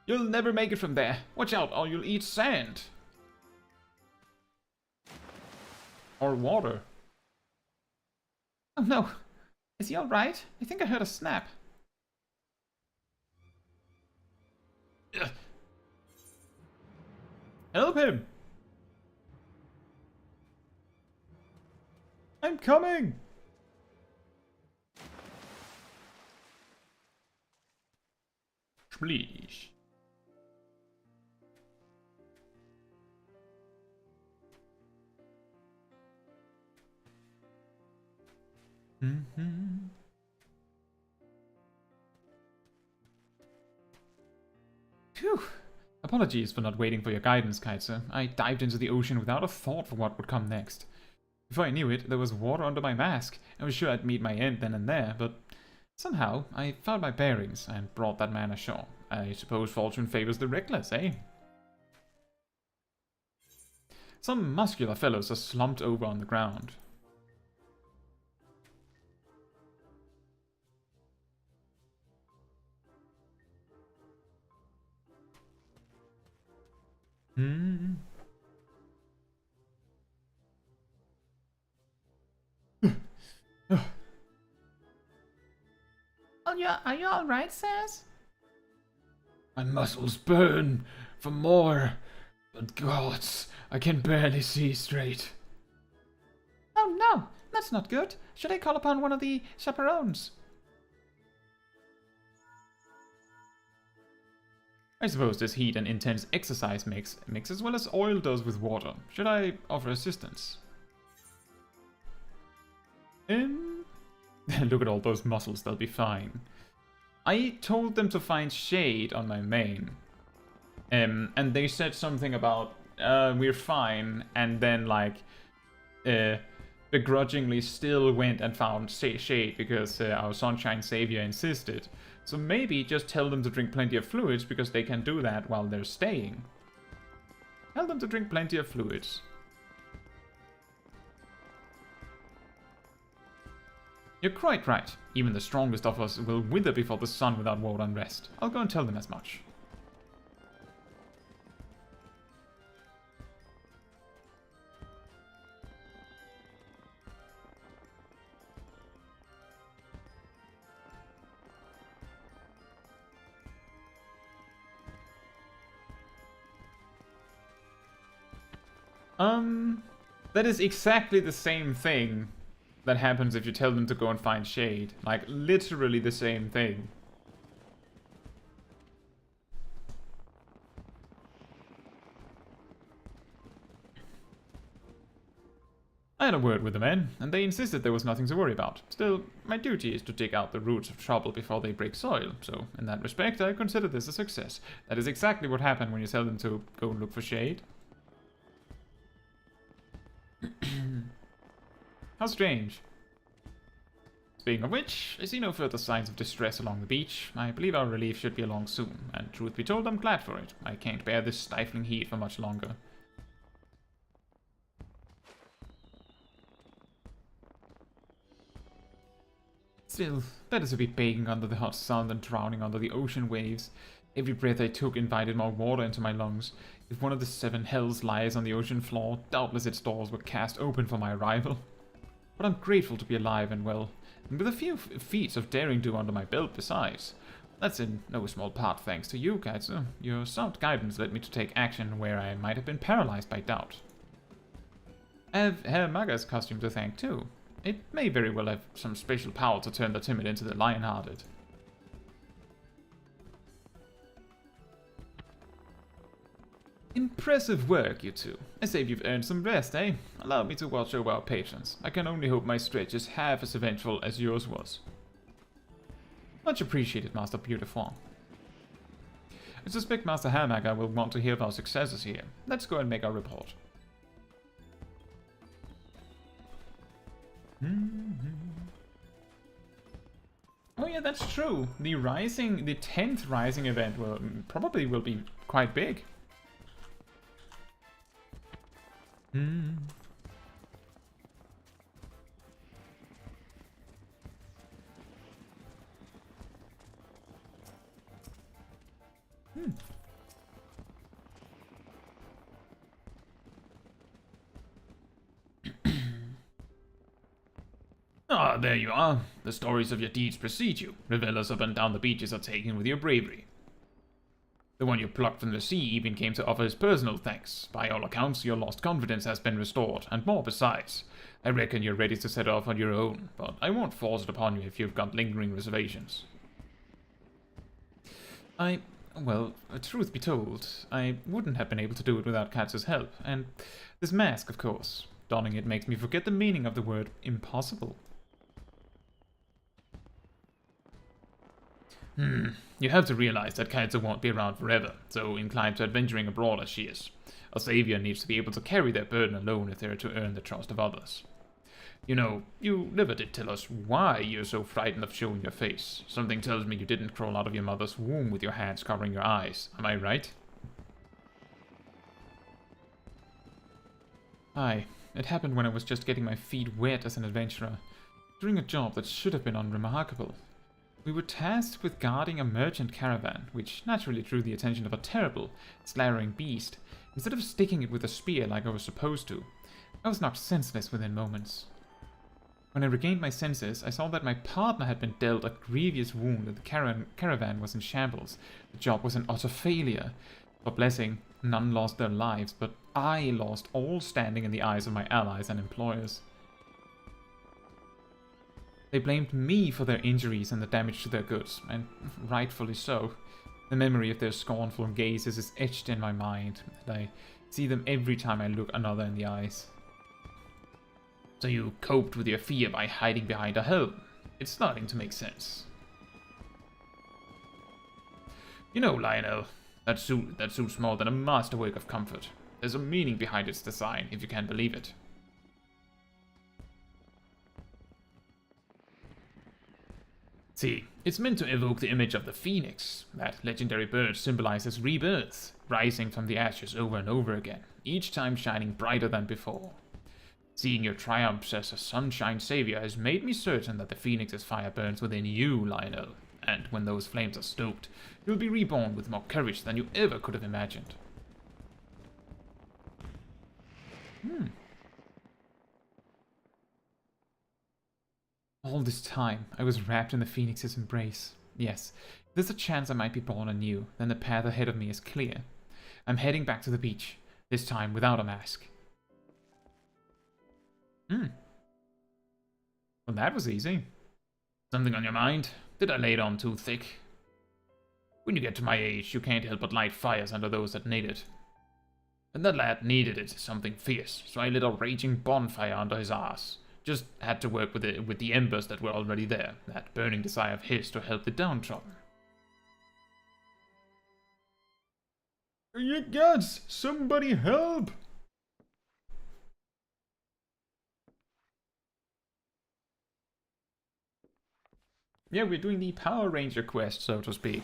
You'll never make it from there. Watch out, or you'll eat sand. Or water. Oh no! Is he alright? I think I heard a snap. Help him! I'm coming! Please. Phew. Apologies for not waiting for your guidance, Caetsu. I dived into the ocean without a thought for what would come next. Before I knew it, there was water under my mask. I was sure I'd meet my end then and there, but somehow I found my bearings and brought that man ashore. I suppose fortune favors the reckless, eh? Some muscular fellows are slumped over on the ground. Are you alright, Sass? My muscles burn for more, but gods, I can barely see straight. Oh no, that's not good. Should I call upon one of the chaperones? I suppose this heat and intense exercise mix as well as oil does with water. Should I offer assistance? Look at all those muscles, they'll be fine. I told them to find shade on my main. And they said something about, we're fine, and then, like, begrudgingly still went and found shade because our Sunshine Savior insisted. So maybe just tell them to drink plenty of fluids because they can do that while they're staying. Tell them to drink plenty of fluids. You're quite right. Even the strongest of us will wither before the sun without water and rest. I'll go and tell them as much. That is exactly the same thing that happens if you tell them to go and find shade. Like, literally the same thing. I had a word with the men, and they insisted there was nothing to worry about. Still, my duty is to dig out the roots of trouble before they break soil, so in that respect I consider this a success. That is exactly what happened when you tell them to go and look for shade. How strange. Speaking of which, I see no further signs of distress along the beach. I believe our relief should be along soon, and truth be told, I'm glad for it. I can't bear this stifling heat for much longer. Still, better to be baking under the hot sun than drowning under the ocean waves. Every breath I took invited more water into my lungs. If one of the 7 hells lies on the ocean floor, doubtless its doors were cast open for my arrival. But I'm grateful to be alive and well, and with a few feats of daring do under my belt besides. That's in no small part thanks to you, Caetsu. Your sound guidance led me to take action where I might have been paralyzed by doubt. I have Herr Maga's costume to thank too. It may very well have some special power to turn the timid into the lion-hearted. Impressive work, you two. I say you've earned some rest, eh? Allow me to watch over our patrons. I can only hope my stretch is half as eventful as yours was. Much appreciated, Master Beautiful. I suspect Master Hammager will want to hear of our successes here. Let's go and make our report. Oh yeah, that's true. The 10th Rising event probably will be quite big. Ah, there you are. The stories of your deeds precede you. Revelers up and down the beaches are taken with your bravery. The one you plucked from the sea even came to offer his personal thanks. By all accounts, your lost confidence has been restored, and more besides. I reckon you're ready to set off on your own, but I won't force it upon you if you've got lingering reservations. Well, truth be told, I wouldn't have been able to do it without Caetsu's help, and this mask, of course. Donning it makes me forget the meaning of the word impossible. You have to realize that Caetsu won't be around forever, so inclined to adventuring abroad as she is. A savior needs to be able to carry their burden alone if they are to earn the trust of others. You know, you never did tell us why you're so frightened of showing your face. Something tells me you didn't crawl out of your mother's womb with your hands covering your eyes. Am I right? Aye, it happened when I was just getting my feet wet as an adventurer, doing a job that should have been unremarkable. We were tasked with guarding a merchant caravan, which naturally drew the attention of a terrible, slattering beast. Instead of sticking it with a spear like I was supposed to, I was knocked senseless within moments. When I regained my senses, I saw that my partner had been dealt a grievous wound and the caravan was in shambles. The job was an utter failure. For blessing, none lost their lives, but I lost all standing in the eyes of my allies and employers. They blamed me for their injuries and the damage to their goods, and rightfully so. The memory of their scornful gazes is etched in my mind, and I see them every time I look another in the eyes. So you coped with your fear by hiding behind a helm. It's starting to make sense. You know, Lionel, that suit's more than a masterwork of comfort. There's a meaning behind its design, if you can believe it. See, it's meant to evoke the image of the phoenix. That legendary bird symbolizes rebirth, rising from the ashes over and over again, each time shining brighter than before. Seeing your triumphs as a sunshine savior has made me certain that the phoenix's fire burns within you, Lionel, and when those flames are stoked, you'll be reborn with more courage than you ever could have imagined. All this time, I was wrapped in the phoenix's embrace. Yes, if there's a chance I might be born anew, then the path ahead of me is clear. I'm heading back to the beach, this time without a mask. Well, that was easy. Something on your mind? Did I lay it on too thick? When you get to my age, you can't help but light fires under those that need it. And that lad needed it, something fierce, so I lit a raging bonfire under his ass. Just had to work with the embers that were already there, that burning desire of his to help the downtrodden. You gods! Somebody help! Yeah, we're doing the Power Ranger quest, so to speak.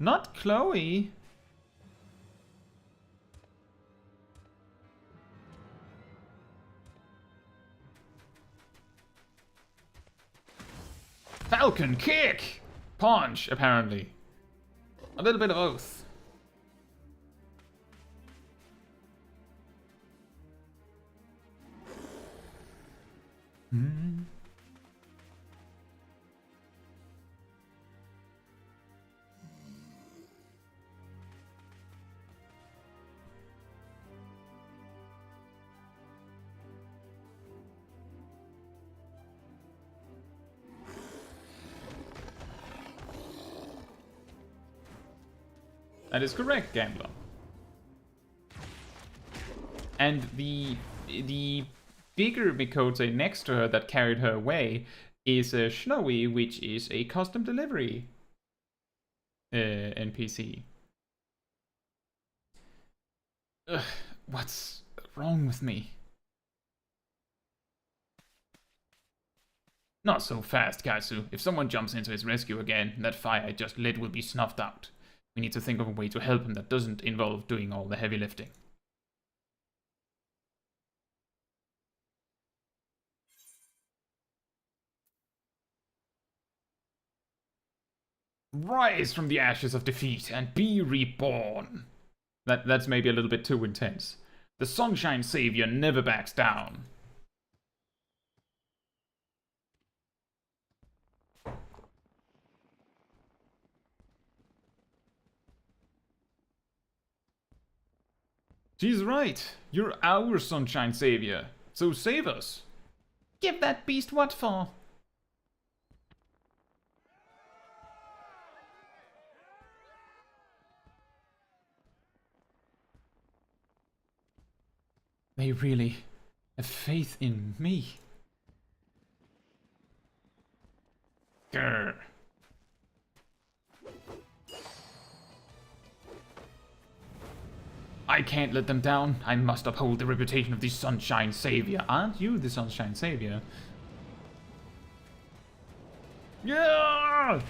Not Chloe. Falcon kick! Punch, apparently. A little bit of both. That is correct, Gambler. And the bigger Mikote next to her that carried her away is a Snowy, which is a custom delivery NPC. Ugh, what's wrong with me? Not so fast, Caetsu. If someone jumps into his rescue again, that fire I just lit will be snuffed out. We need to think of a way to help him that doesn't involve doing all the heavy lifting. Rise from the ashes of defeat and be reborn. That's maybe a little bit too intense. The Sunshine Savior never backs down. She's right. You're our Sunshine Savior. So save us. Give that beast what for? They really have faith in me. Grr. I can't let them down. I must uphold the reputation of the Sunshine Savior. Aren't you the Sunshine Savior? Yeah!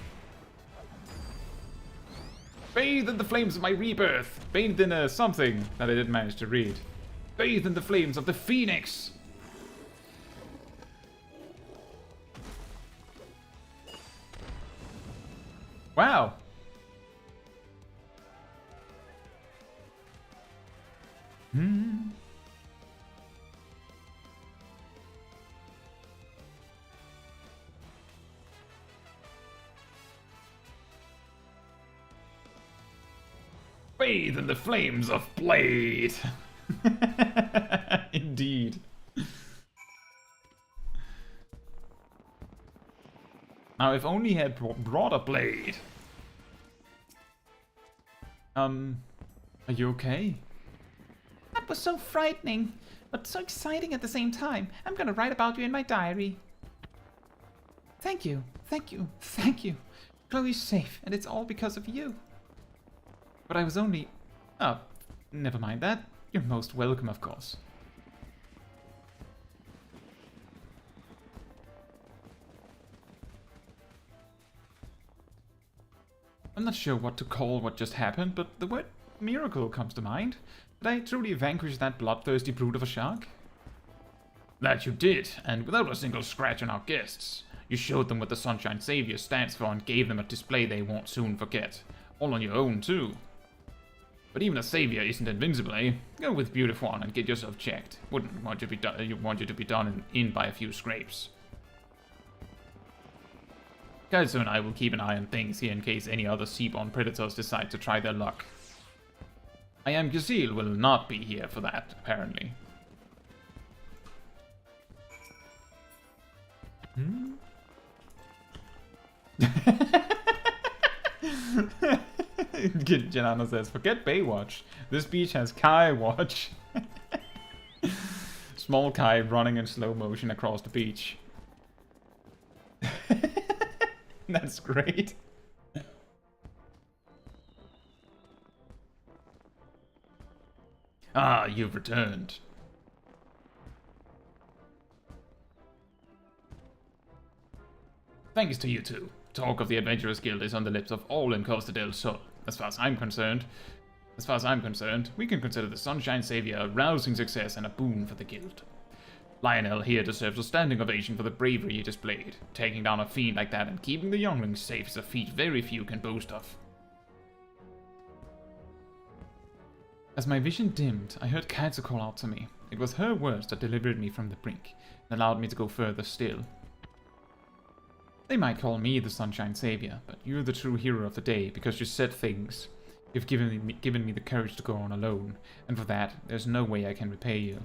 Bathe in the flames of my rebirth. Bathed in something that I didn't manage to read. Bathe in the flames of the Phoenix. Wow. Bathe in the flames of Blade. Indeed. Now, if only he had brought a blade. Are you okay? That was so frightening, but so exciting at the same time. I'm gonna write about you in my diary. Thank you, thank you, thank you. Chloe's safe, and it's all because of you. But I was only... Oh, never mind that. You're most welcome, of course. I'm not sure what to call what just happened, but the word miracle comes to mind. Did I truly vanquish that bloodthirsty brute of a shark? That you did, and without a single scratch on our guests. You showed them what the Sunshine Savior stands for and gave them a display they won't soon forget. All on your own, too. But even a savior isn't invincible, eh? Go with Beautiful One and get yourself checked. Wouldn't want you to be done in by a few scrapes. Caetsu and I will keep an eye on things here in case any other seaborn predators decide to try their luck. I am Gazil will not be here for that, apparently. Janana says, forget Baywatch. This beach has Kai watch. Small Kai running in slow motion across the beach. That's great. Ah, you've returned. Thanks to you two. Talk of the Adventurers Guild is on the lips of all in Costa del Sol. as far as I'm concerned. As far as I'm concerned, we can consider the Sunshine Savior a rousing success and a boon for the guild. Lionel here deserves a standing ovation for the bravery he displayed. Taking down a fiend like that and keeping the younglings safe is a feat very few can boast of. As my vision dimmed, I heard Caetsu call out to me. It was her words that delivered me from the brink, and allowed me to go further still. They might call me the Sunshine Savior, but you're the true hero of the day because you said things. You've given me the courage to go on alone, and for that, there's no way I can repay you.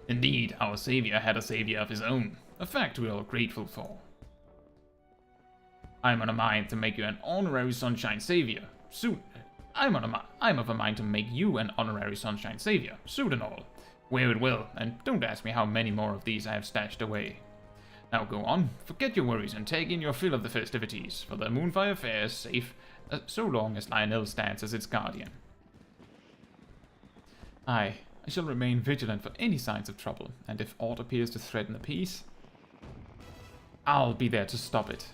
Indeed, our savior had a savior of his own, a fact we're all grateful for. I'm on a mind to make you an honorary Sunshine Savior. Soon, I'm of a mind to make you an honorary Sunshine Savior, suit and all. Wear it well, and don't ask me how many more of these I have stashed away. Now go on, forget your worries and take in your fill of the festivities, for the Moonfire Fair is safe, so long as Lionel stands as its guardian. I shall remain vigilant for any signs of trouble, and if aught appears to threaten the peace, I'll be there to stop it.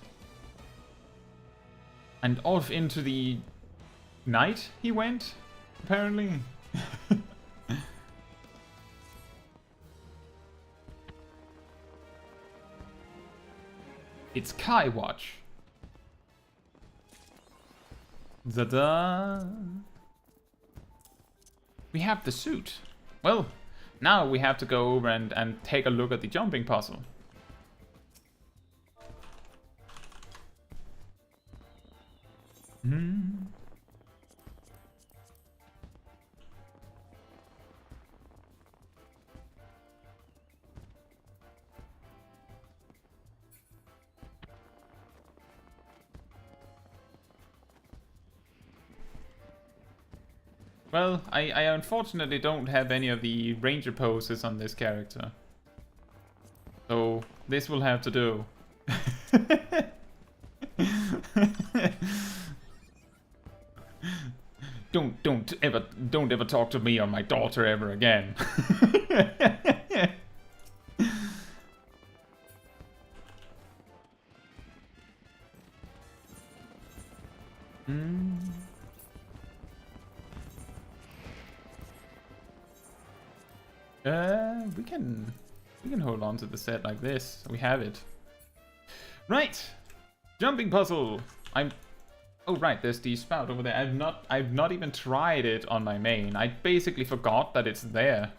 And off into the night he went, apparently. It's Kai Watch. Ta-da! We have the suit. Well, now we have to go over and take a look at the jumping puzzle. Well, I unfortunately don't have any of the ranger poses on this character. So, this will have to do. Don't ever talk to me or my daughter ever again. We can hold on to the set like this. We have it. Right, jumping puzzle. Oh right, there's the spout over there. I've not even tried it on my main. I basically forgot that it's there.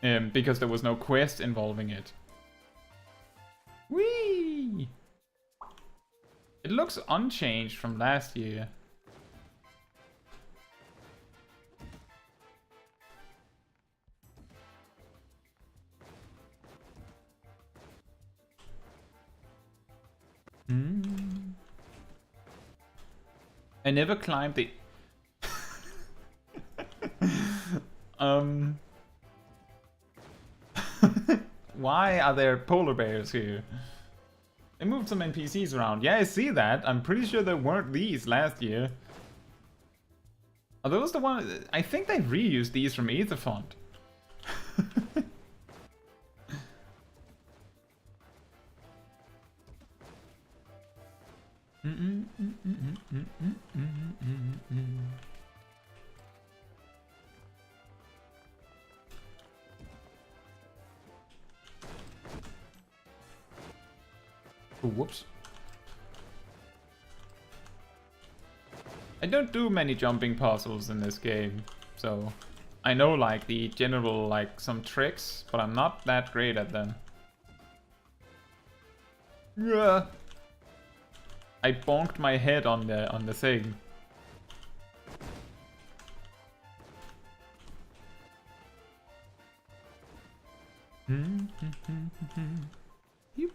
Because there was no quest involving it. Whee! It looks unchanged from last year. I never climbed the... Why are there polar bears here? They moved some NPCs around. Yeah, I see that. I'm pretty sure there weren't these last year. Are those the ones? I think they reused these from Aetherfont. Oh, whoops. I don't do many jumping puzzles in this game, so I know like the general like some tricks, but I'm not that great at them. Yeah. I bonked my head on the thing. Yep.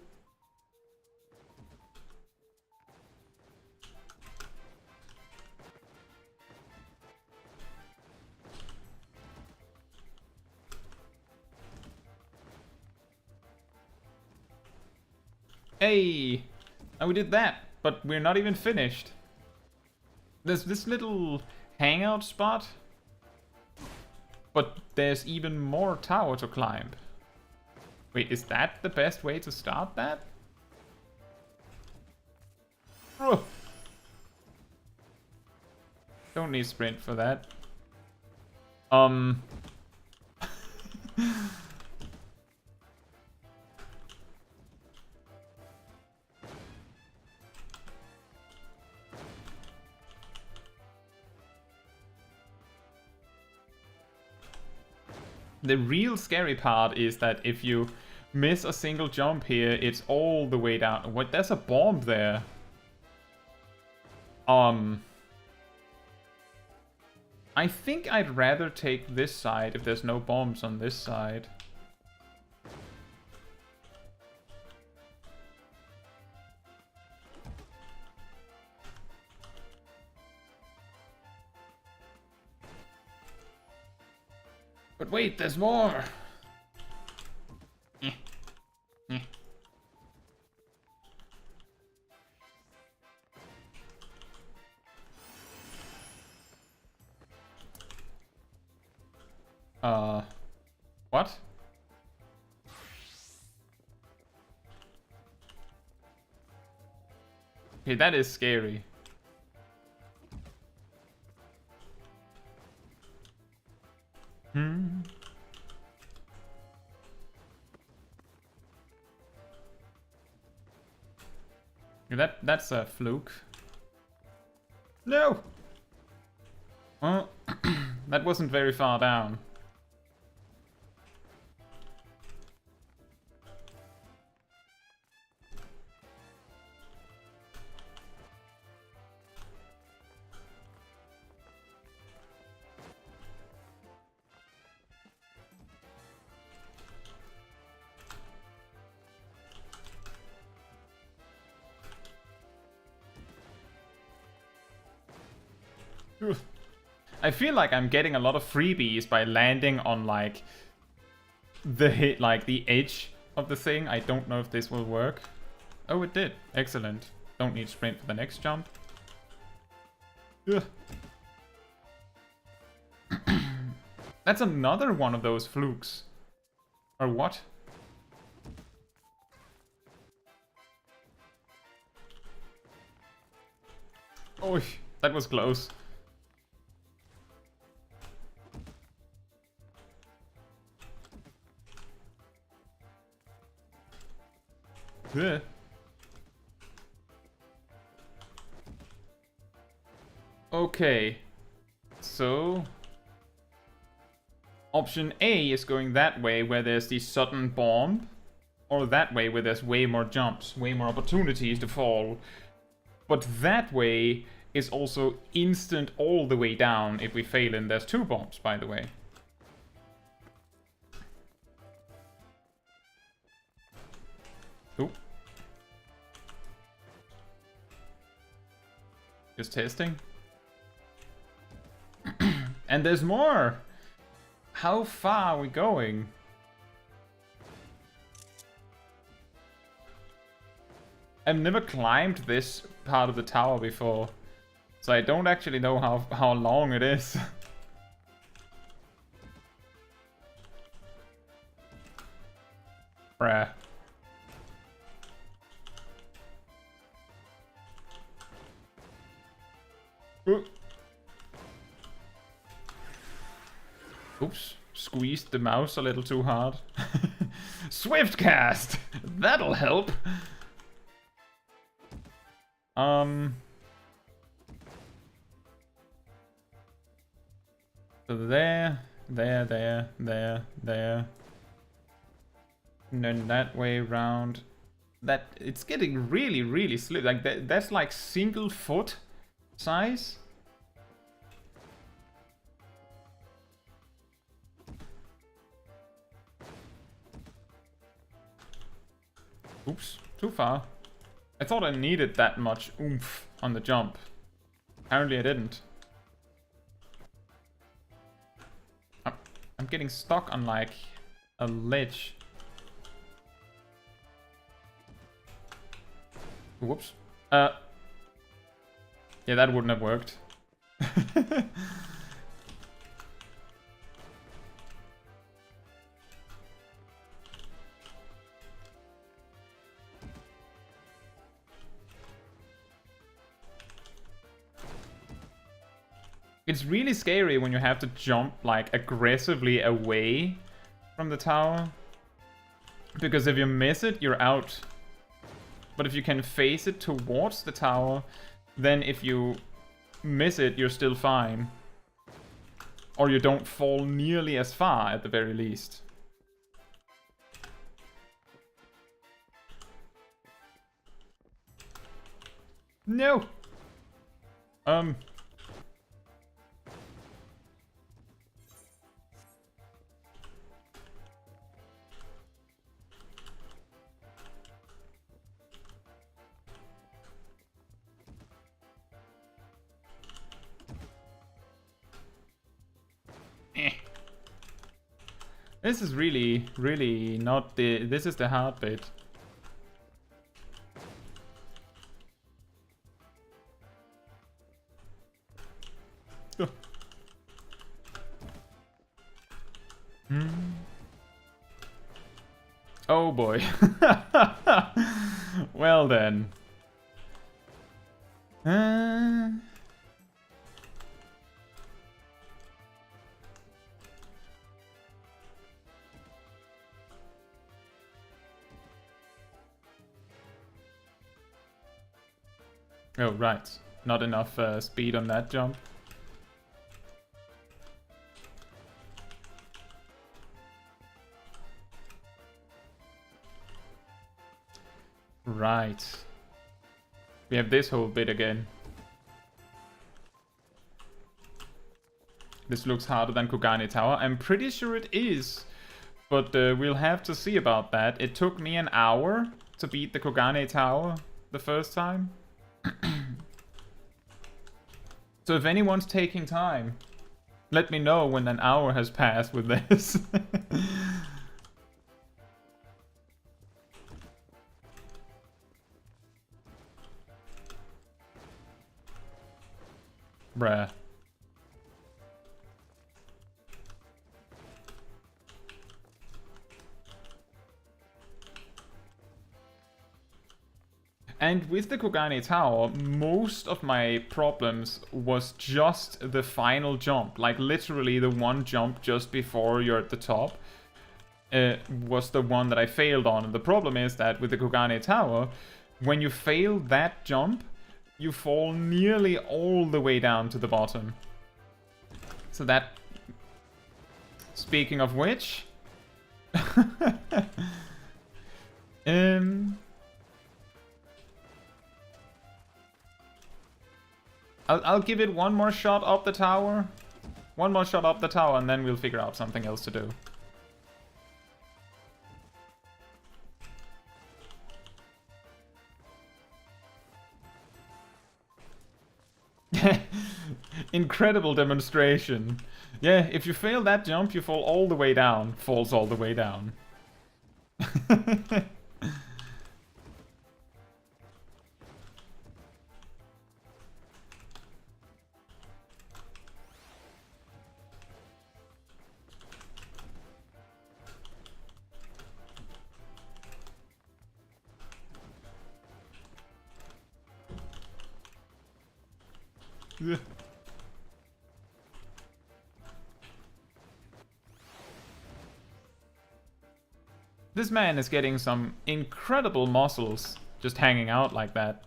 Hey! And we did that, but we're not even finished. There's this little hangout spot, but there's even more tower to climb. Wait, is that the best way to start that? Oh. Don't need sprint for that. The real scary part is that if you miss a single jump here, it's all the way down. What? There's a bomb there. I think I'd rather take this side if there's no bombs on this side. But wait, there's more! What? Okay, that is scary. That's a fluke. No! Well, that wasn't very far down. I feel like I'm getting a lot of freebies by landing on like the edge of the thing. I don't know if this will work. Oh, it did. Excellent. Don't need sprint for the next jump. That's another one of those flukes. Or what? Oh, that was close. Yeah. Okay. So option A is going that way where there's the sudden bomb, or that way where there's way more jumps, way more opportunities to fall. But that way is also instant all the way down if we fail, and there's 2 bombs, by the way. Ooh. Just testing. And there's more! How far are we going? I've never climbed this part of the tower before, so I don't actually know how long it is. Bruh. Oops, squeezed the mouse a little too hard. Swift cast! That'll help! So there. And then that way round. That, it's getting really, really slick. Like, that's like single foot size. Oops, too far. I thought I needed that much oomph on the jump. Apparently I didn't. I'm getting stuck on like a ledge. Whoops. Yeah, that wouldn't have worked. It's really scary when you have to jump like aggressively away from the tower. Because if you miss it, you're out. But if you can face it towards the tower, then if you miss it, you're still fine. Or you don't fall nearly as far at the very least. No! This is really not the... This is the hard bit. Oh boy. Well then. Oh, right. Not enough speed on that jump. Right. We have this whole bit again. This looks harder than Kogane Tower. I'm pretty sure it is. But we'll have to see about that. It took me an hour to beat the Kogane Tower the first time. So if anyone's taking time, let me know when an hour has passed with this. Bruh. And with the Kogane Tower, most of my problems was just the final jump. Like literally the one jump just before you're at the top was the one that I failed on. And the problem is that with the Kogane Tower, when you fail that jump, you fall nearly all the way down to the bottom. So that... Speaking of which... I'll give it one more shot up the tower. One more shot up the tower and then we'll figure out something else to do. Incredible demonstration. Yeah, if you fail that jump, you fall all the way down. Falls all the way down. This man is getting some incredible muscles just hanging out like that.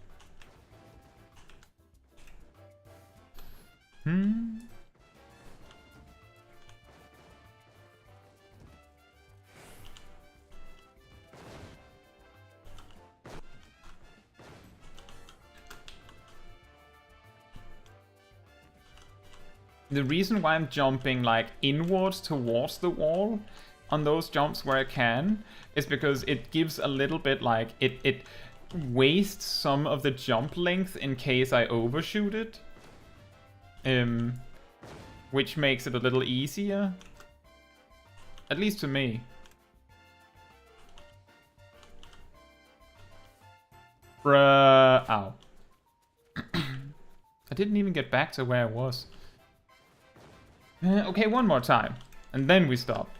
The reason why I'm jumping like inwards towards the wall on those jumps where I can is because it gives a little bit like it wastes some of the jump length in case I overshoot it, which makes it a little easier, at least to me. Bruh, ow. I didn't even get back to where I was. Okay, one more time, and then we stop.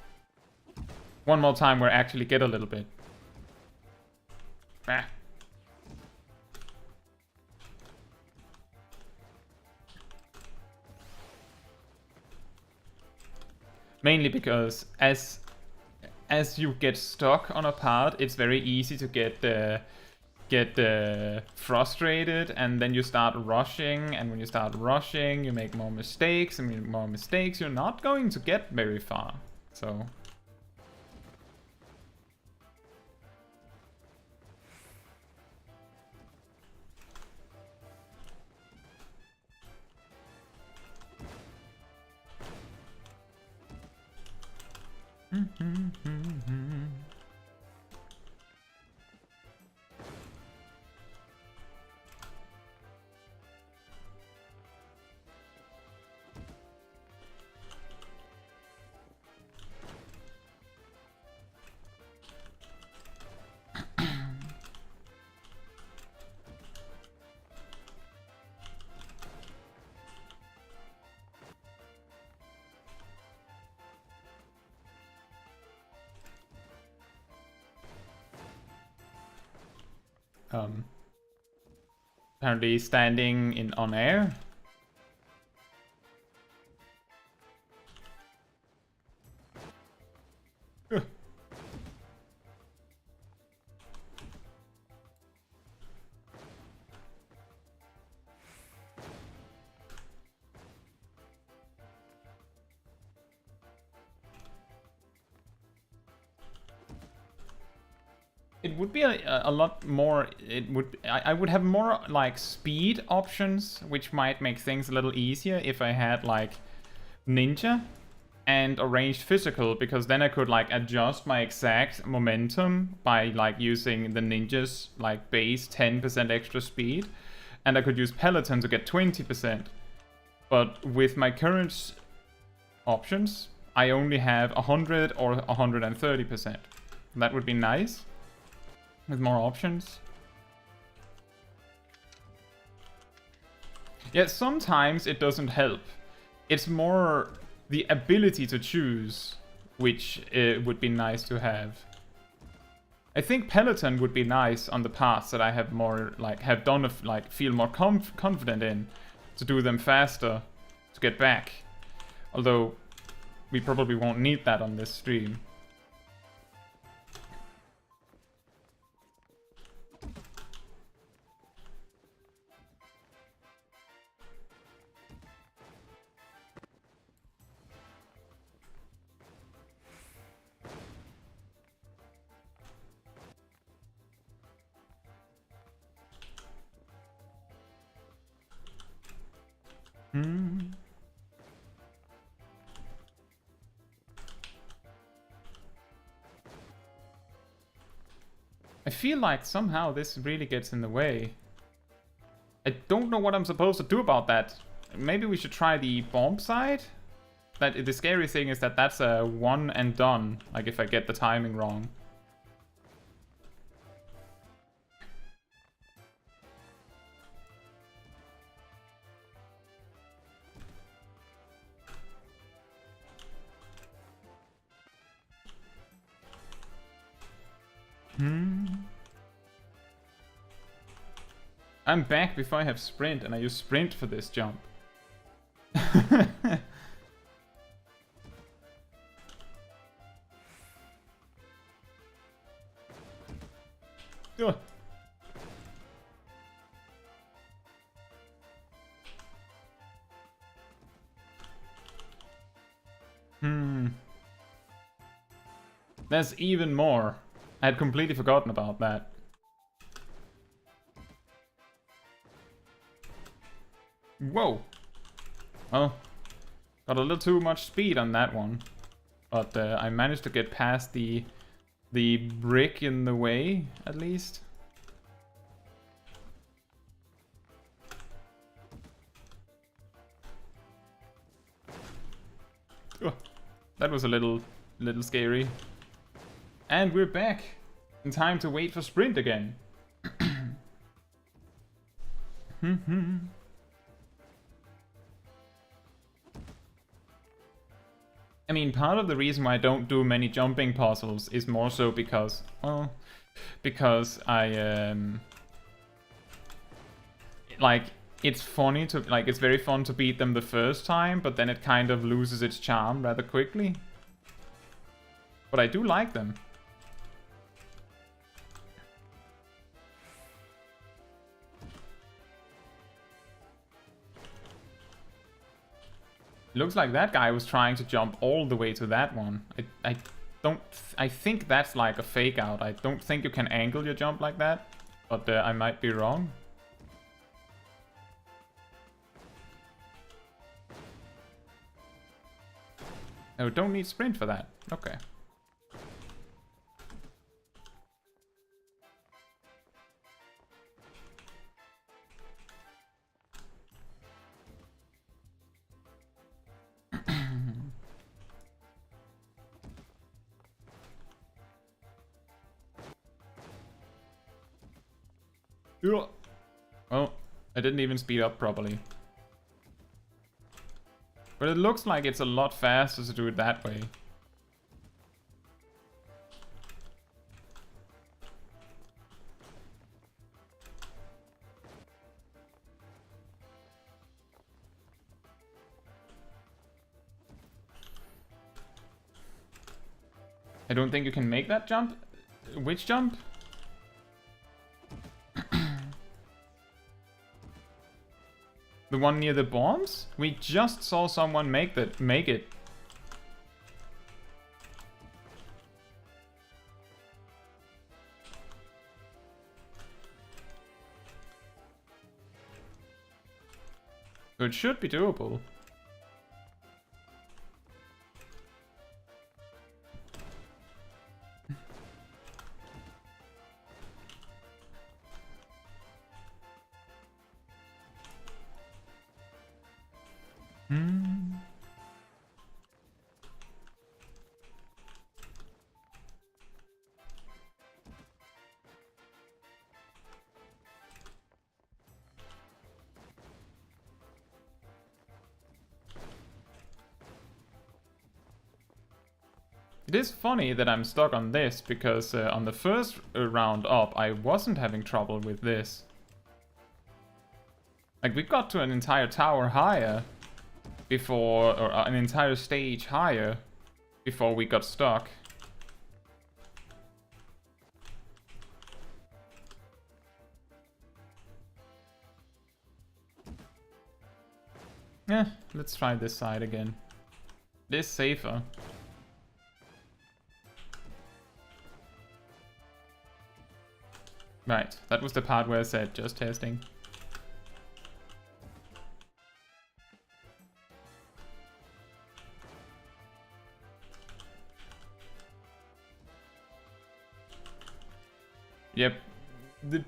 One more time where I actually get a little bit. Ah. Mainly because as you get stuck on a part, it's very easy to get frustrated, and then you start rushing, and when you start rushing, you make more mistakes, and with more mistakes, you're not going to get very far. So... apparently standing in on air. It would be a lot more. I would have more like speed options, which might make things a little easier if I had like ninja and a ranged physical, because then I could like adjust my exact momentum by like using the ninja's like base 10% extra speed, and I could use peloton to get 20%. But with my current options, I only have 100 or 130%. That would be nice. With more options. Yeah, sometimes it doesn't help. It's more the ability to choose, which would be nice to have. I think peloton would be nice on the paths that I have more have done feel more confident in, to do them faster, to get back. Although we probably won't need that on this stream. I feel like somehow this really gets in the way. I don't know what I'm supposed to do about that. Maybe we should try the bomb side? The scary thing is that that's a one and done, like if I get the timing wrong. I'm back before I have sprint, and I use sprint for this jump. Ugh. There's even more. I had completely forgotten about that. Whoa! Well, got a little too much speed on that one. But I managed to get past the brick in the way, at least. Oh, that was a little scary. And we're back in time to wait for sprint again. I mean, part of the reason why I don't do many jumping puzzles is more so because, well, because I, like, it's very fun to beat them the first time, but then it kind of loses its charm rather quickly. But I do like them. Looks like that guy was trying to jump all the way to that one. I think that's like a fake out. I don't think you can angle your jump like that, but I might be wrong. Oh, don't need sprint for that. Okay. Well, I didn't even speed up properly. But it looks like it's a lot faster to do it that way. I don't think you can make that jump. Which jump? The one near the bombs? We just saw someone make it. So it should be doable. It is funny that I'm stuck on this, because on the first round up, I wasn't having trouble with this. Like, we got to an entire tower higher before, or an entire stage higher before we got stuck. Yeah, let's try this side again. It is safer. Right, that was the part where I said just testing. Yep. The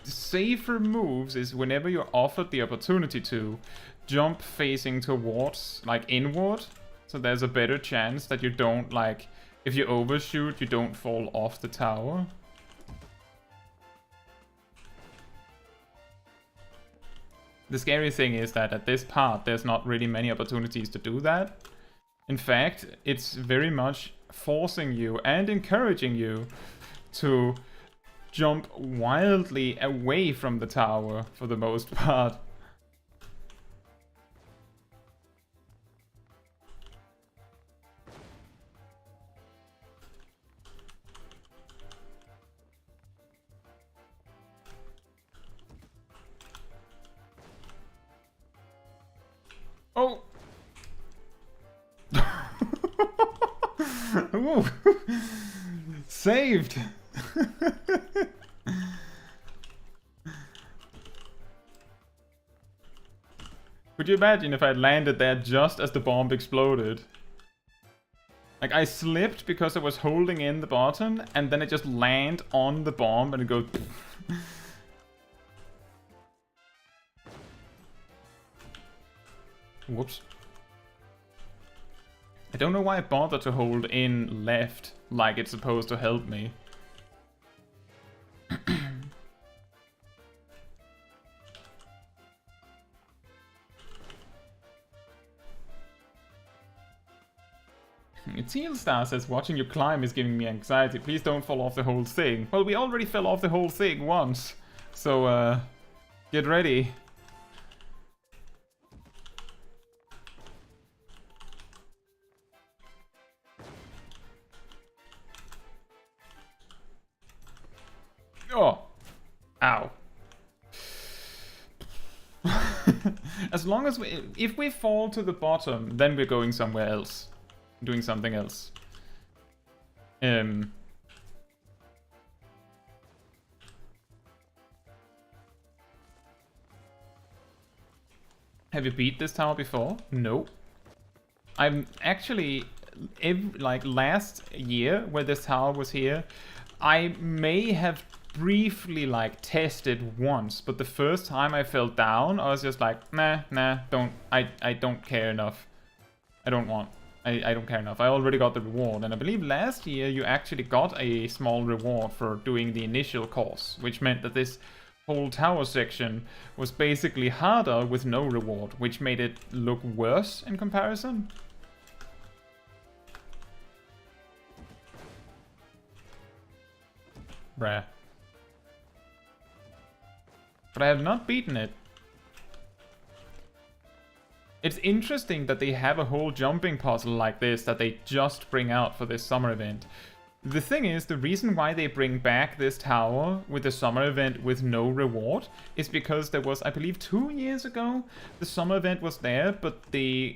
safer moves is whenever you're offered the opportunity to jump facing towards, like inward, so there's a better chance that you don't, like, if you overshoot, you don't fall off the tower. The scary thing is that at this part, there's not really many opportunities to do that. In fact, it's very much forcing you and encouraging you to jump wildly away from the tower for the most part. Oh! Ooh. Saved! Could you imagine if I had landed there just as the bomb exploded? Like, I slipped because I was holding in the button, and then it just landed on the bomb and it goes... Whoops. I don't know why I bothered to hold in left, like it's supposed to help me. Teal Star says, watching you climb is giving me anxiety. Please don't fall off the whole thing. Well, we already fell off the whole thing once. So, get ready. Oh. Ow. As long as if we fall to the bottom, then we're going somewhere else. Doing something else. Have you beat this tower before? No. I'm actually, like last year, where this tower was here, I may have briefly like tested once, but the first time I fell down, I was just like, nah, I don't care enough. I don't care enough. I already got the reward, and I believe last year you actually got a small reward for doing the initial course, which meant that this whole tower section was basically harder with no reward, which made it look worse in comparison. Bruh. But I have not beaten it. It's interesting that they have a whole jumping puzzle like this that they just bring out for this summer event. The thing is, the reason why they bring back this tower with the summer event with no reward is because there was, I believe 2 years ago, the summer event was there, but the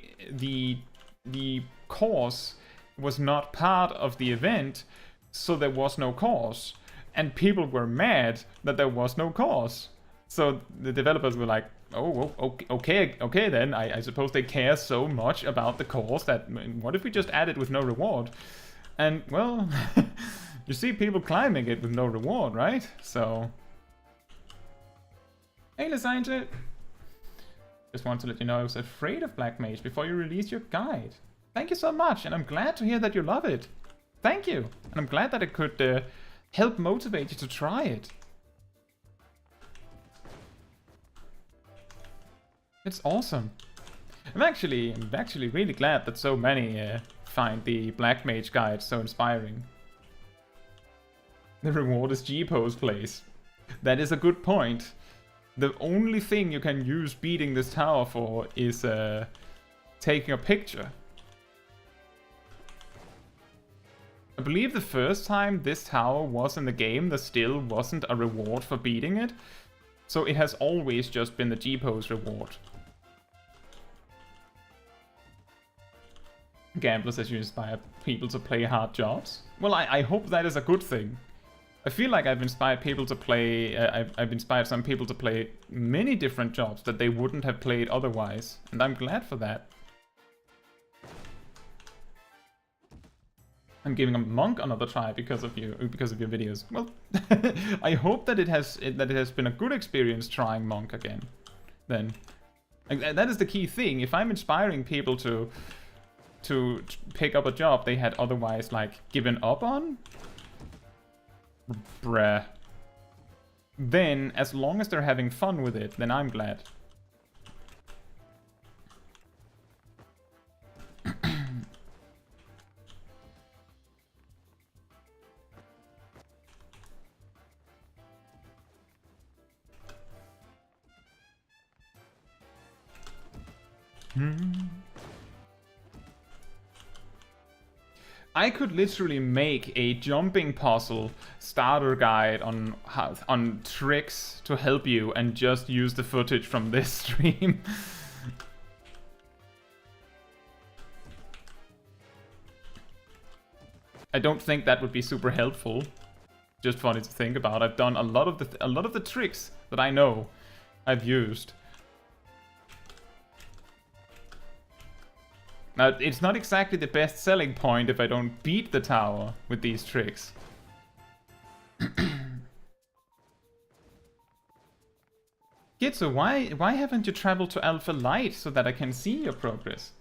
course was not part of the event, so there was no course. And people were mad that there was no course. So the developers were like, oh, okay then, I suppose they care so much about the course that what if we just add it with no reward? And, well, you see people climbing it with no reward, right? So... Hey, Lasanja! Just want to let you know I was afraid of Black Mage before you released your guide. Thank you so much, and I'm glad to hear that you love it. Thank you! And I'm glad that it could help motivate you to try it. It's awesome. I'm actually really glad that so many find the Black Mage guide so inspiring. The reward is G-pose place. That is a good point. The only thing you can use beating this tower for is taking a picture. I believe the first time this tower was in the game, there still wasn't a reward for beating it. So it has always just been the G-pose reward. Gambler says you inspire people to play hard jobs. Well, I hope that is a good thing. I feel like I've inspired people to play... I've inspired some people to play many different jobs that they wouldn't have played otherwise. And I'm glad for that. I'm giving a monk another try because of your videos. Well, I hope that it has been a good experience trying monk again. Then, that is the key thing. If I'm inspiring people to pick up a job they had otherwise like given up on, bruh. Then, as long as they're having fun with it, then I'm glad. I could literally make a jumping puzzle starter guide on tricks to help you and just use the footage from this stream. I don't think that would be super helpful. Just funny to think about. I've done a lot of the tricks that I know I've used. Now, it's not exactly the best selling point if I don't beat the tower with these tricks. Gitsu, why haven't you traveled to Alpha Light so that I can see your progress?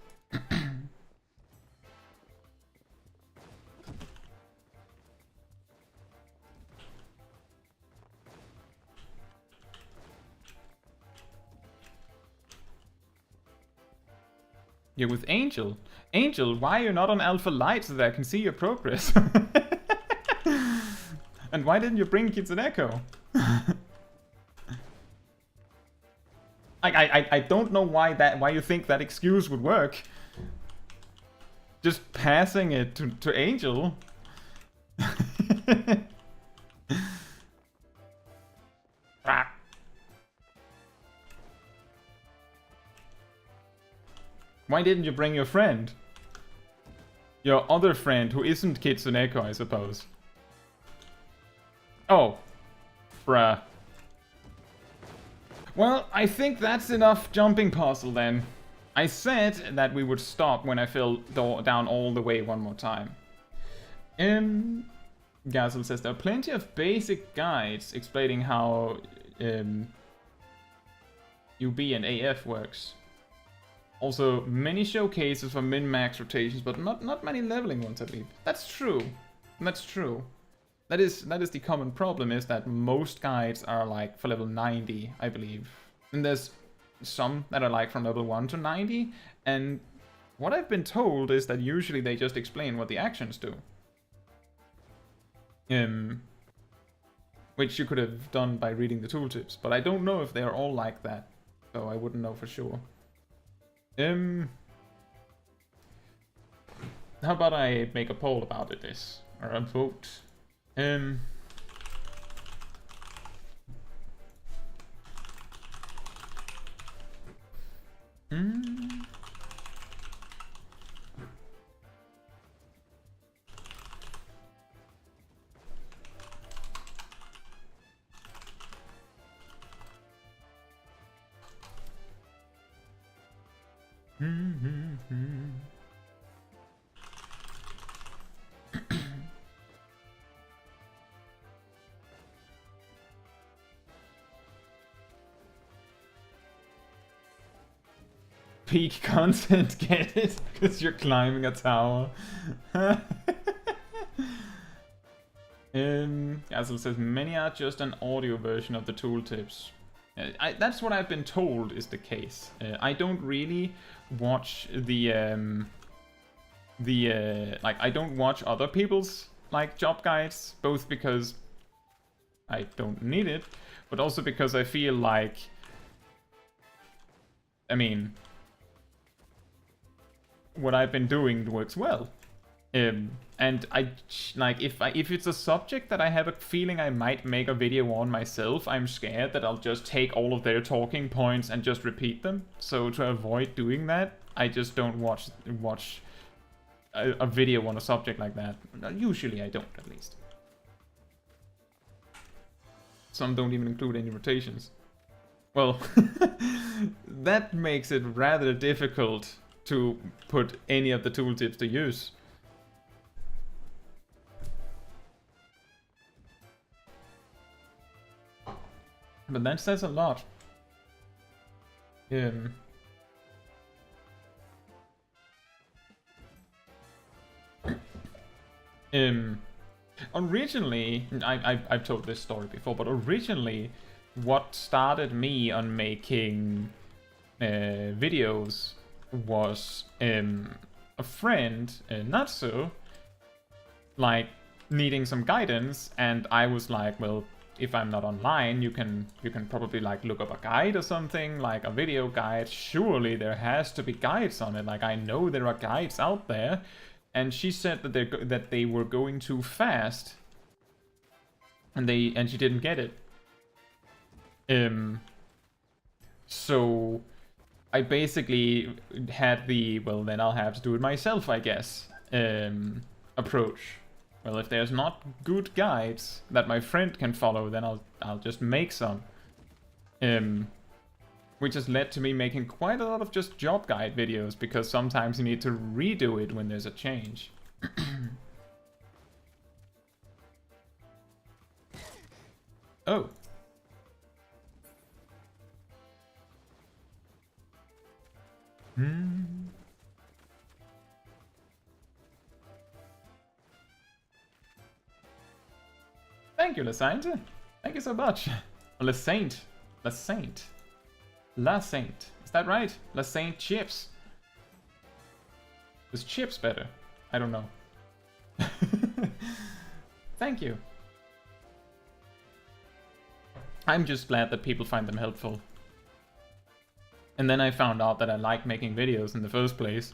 You're with Angel. Angel, why are you not on Alpha Light so that I can see your progress? And why didn't you bring Kitsuneko? I don't know why you think that excuse would work. Just passing it to Angel. Why didn't you bring your friend? Your other friend who isn't Kitsuneko, I suppose. Oh. Bruh. Well, I think that's enough jumping puzzle then. I said that we would stop when I fell down all the way one more time. Gazel says there are plenty of basic guides explaining how UB and AF works. Also, many showcases for min-max rotations, but not many leveling ones, I believe. That's true. That's true. That is the common problem, is that most guides are like for level 90, I believe. And there's some that are like from level 1 to 90, and what I've been told is that usually they just explain what the actions do. Which you could have done by reading the tooltips, but I don't know if they're all like that, so I wouldn't know for sure. How about I make a poll about this, or a vote? Peak content, get it? Because you're climbing a tower. Gazel says many are just an audio version of the tooltips. That's what I've been told is the case. I don't really watch the like I don't watch other people's like job guides, both because I don't need it, but also because I feel like, I mean, what I've been doing works well. And I like if it's a subject that I have a feeling I might make a video on myself, I'm scared that I'll just take all of their talking points and just repeat them. So to avoid doing that, I just don't watch a video on a subject like that. Usually I don't, at least. Some don't even include any rotations. Well, that makes it rather difficult to put any of the tooltips to use. But that says a lot. Originally, I've told this story before, but originally, what started me on making videos was a friend, Natsu, like needing some guidance, and I was like, well, if I'm not online, you can probably like look up a guide or something, like a video guide. Surely there has to be guides on it. Like I know there are guides out there, and she said that they were going too fast, and she didn't get it. So I basically had the, well, then I'll have to do it myself, I guess, approach. Well, if there's not good guides that my friend can follow, then I'll just make some. Which has led to me making quite a lot of just job guide videos, because sometimes you need to redo it when there's a change. Oh. Thank you, LaSaint. Thank you so much. LaSaint. LaSaint. LaSaint. Is that right? LaSaint Chips. Is Chips better? I don't know. Thank you. I'm just glad that people find them helpful. And then I found out that I like making videos in the first place.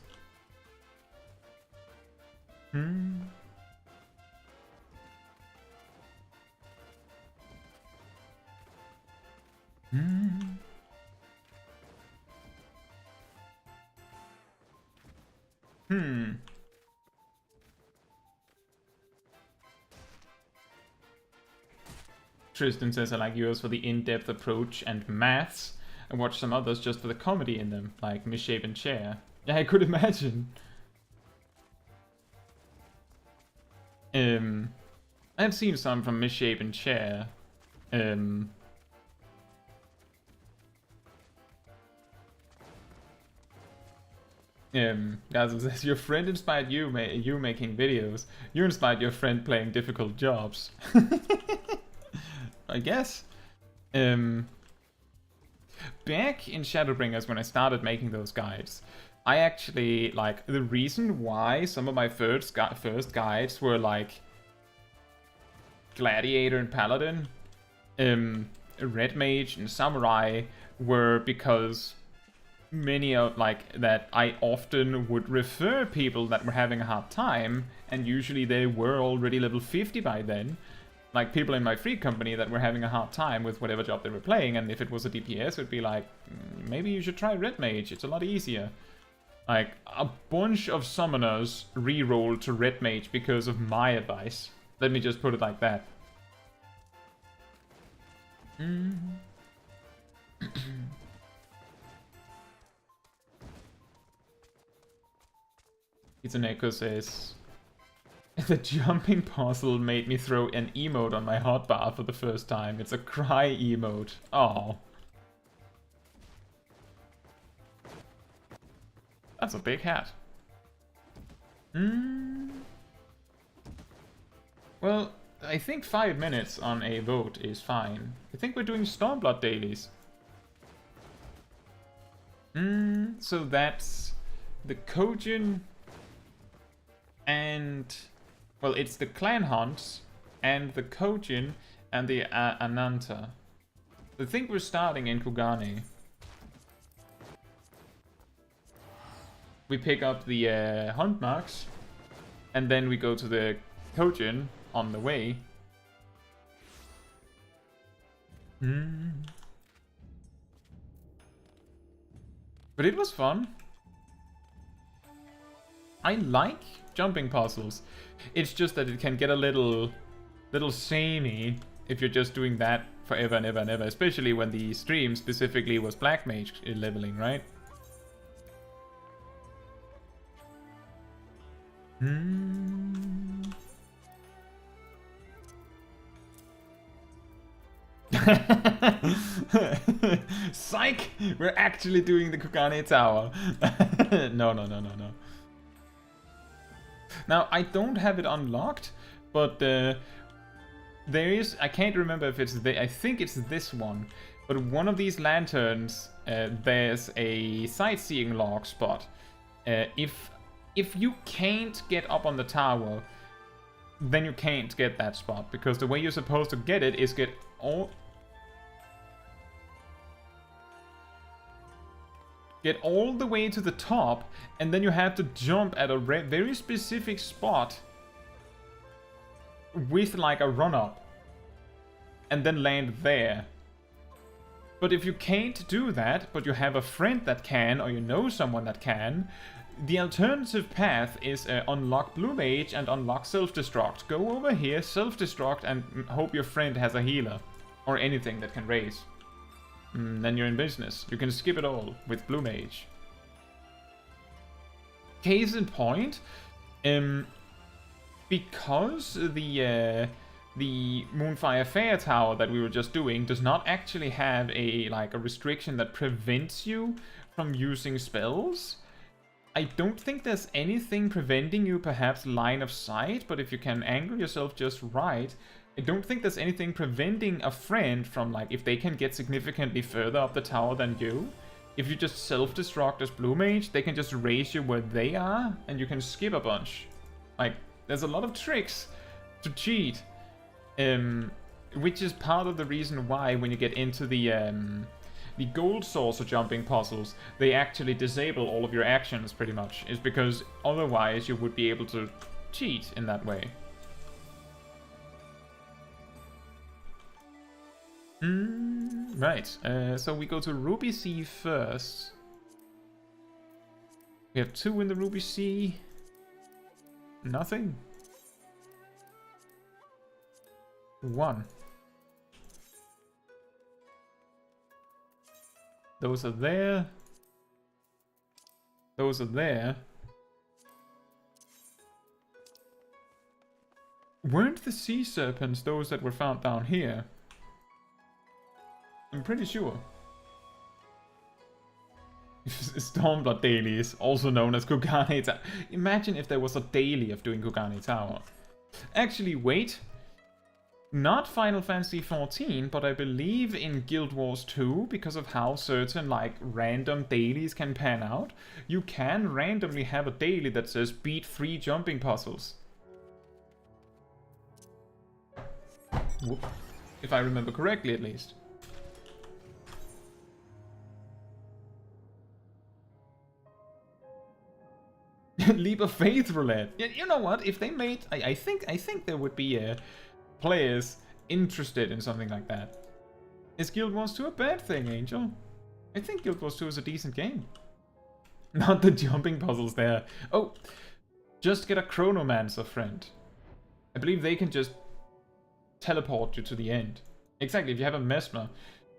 Tristan says I like yours for the in-depth approach and maths. I watch some others just for the comedy in them, like Misshapen Chair. Yeah, I could imagine. I've seen some from Misshapen Chair. Gazel says, your friend inspired you, you making videos. You inspired your friend playing difficult jobs. I guess. Back in Shadowbringers, when I started making those guides, I actually, like, the reason why some of my first guides were, like, Gladiator and Paladin, Red Mage and Samurai, were because many of, like, that I often would refer people that were having a hard time, and usually they were already level 50 by then. Like, people in my free company that were having a hard time with whatever job they were playing, and if it was a DPS, it would be like, maybe you should try Red Mage, it's a lot easier. Like, a bunch of summoners re-rolled to Red Mage because of my advice. Let me just put it like that. Itsuneko says, the jumping puzzle made me throw an emote on my hotbar for the first time. It's a cry emote. Oh. That's a big hat. Well, I think 5 minutes on a vote is fine. I think we're doing Stormblood dailies. So that's the Kojin and... well, it's the Clan Hunts and the Kojin and the Ananta. I think we're starting in Kugane. We pick up the Hunt marks, and then we go to the Kojin on the way. But it was fun. I like jumping puzzles. It's just that it can get a little samey if you're just doing that forever and ever and ever, especially when the stream specifically was Black Mage leveling, right? Psych! We're actually doing the Kugane Tower. No. Now, I don't have it unlocked, but there is... I can't remember if it's... I think it's this one. But one of these lanterns, there's a sightseeing log spot. If you can't get up on the tower, then you can't get that spot. Because the way you're supposed to get it is get all the way to the top, and then you have to jump at a very specific spot with like a run-up, and then land there. But if you can't do that, but you have a friend that can, or you know someone that can, the alternative path is unlock Blue Mage and unlock Self-Destruct. Go over here, Self-Destruct, and hope your friend has a healer, or anything that can raise. Then you're in business. You can skip it all with Blue Mage. Case in point, because the Moonfire Fair Tower that we were just doing does not actually have a restriction that prevents you from using spells. I don't think there's anything preventing you, perhaps line of sight, but if you can angle yourself just right, I don't think there's anything preventing a friend from, like, if they can get significantly further up the tower than you, if you just self-destruct as Blue Mage, they can just raise you where they are, and you can skip a bunch. Like, there's a lot of tricks to cheat, which is part of the reason why when you get into the gold saucer jumping puzzles, they actually disable all of your actions, pretty much, is because otherwise you would be able to cheat in that way. Right, so we go to Ruby Sea first. We have 2 in the Ruby Sea. Nothing. 1. Those are there. Those are there. Weren't the sea serpents those that were found down here? I'm pretty sure. Stormblood dailies, also known as Kugane Tower. Imagine if there was a daily of doing Kugane Tower. Actually, wait. Not Final Fantasy XIV, but I believe in Guild Wars 2, because of how certain, like, random dailies can pan out, you can randomly have a daily that says beat 3 jumping puzzles. Whoop. If I remember correctly, at least. Leap of Faith roulette. You know what? If they made, I think there would be players interested in something like that. Is Guild Wars 2 a bad thing, Angel? I think Guild Wars 2 is a decent game. Not the jumping puzzles there. Oh, just get a Chronomancer friend. I believe they can just teleport you to the end. Exactly, if you have a Mesmer.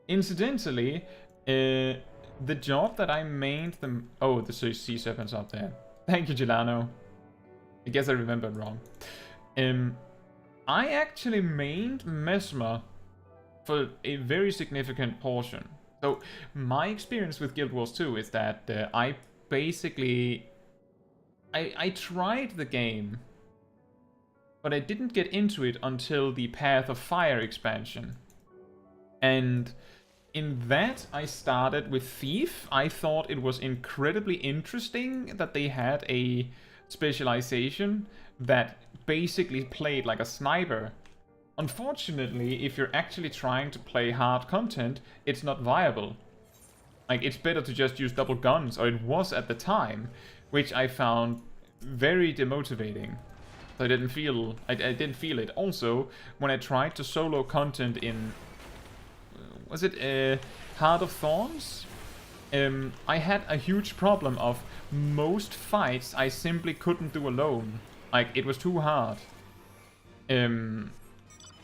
Incidentally, the job that I mained them... Oh, the sea serpent's up there. Thank you, Gelano. I guess I remembered wrong. I actually mained Mesmer for a very significant portion. So, my experience with Guild Wars 2 is that I basically... I tried the game, but I didn't get into it until the Path of Fire expansion. And in that, I started with Thief. I thought it was incredibly interesting that they had a specialization that basically played like a sniper. Unfortunately, if you're actually trying to play hard content, it's not viable. Like, it's better to just use double guns, or it was at the time, which I found very demotivating. So I didn't feel it. Also, when I tried to solo content in was it Heart of Thorns? I had a huge problem of most fights I simply couldn't do alone. Like, it was too hard.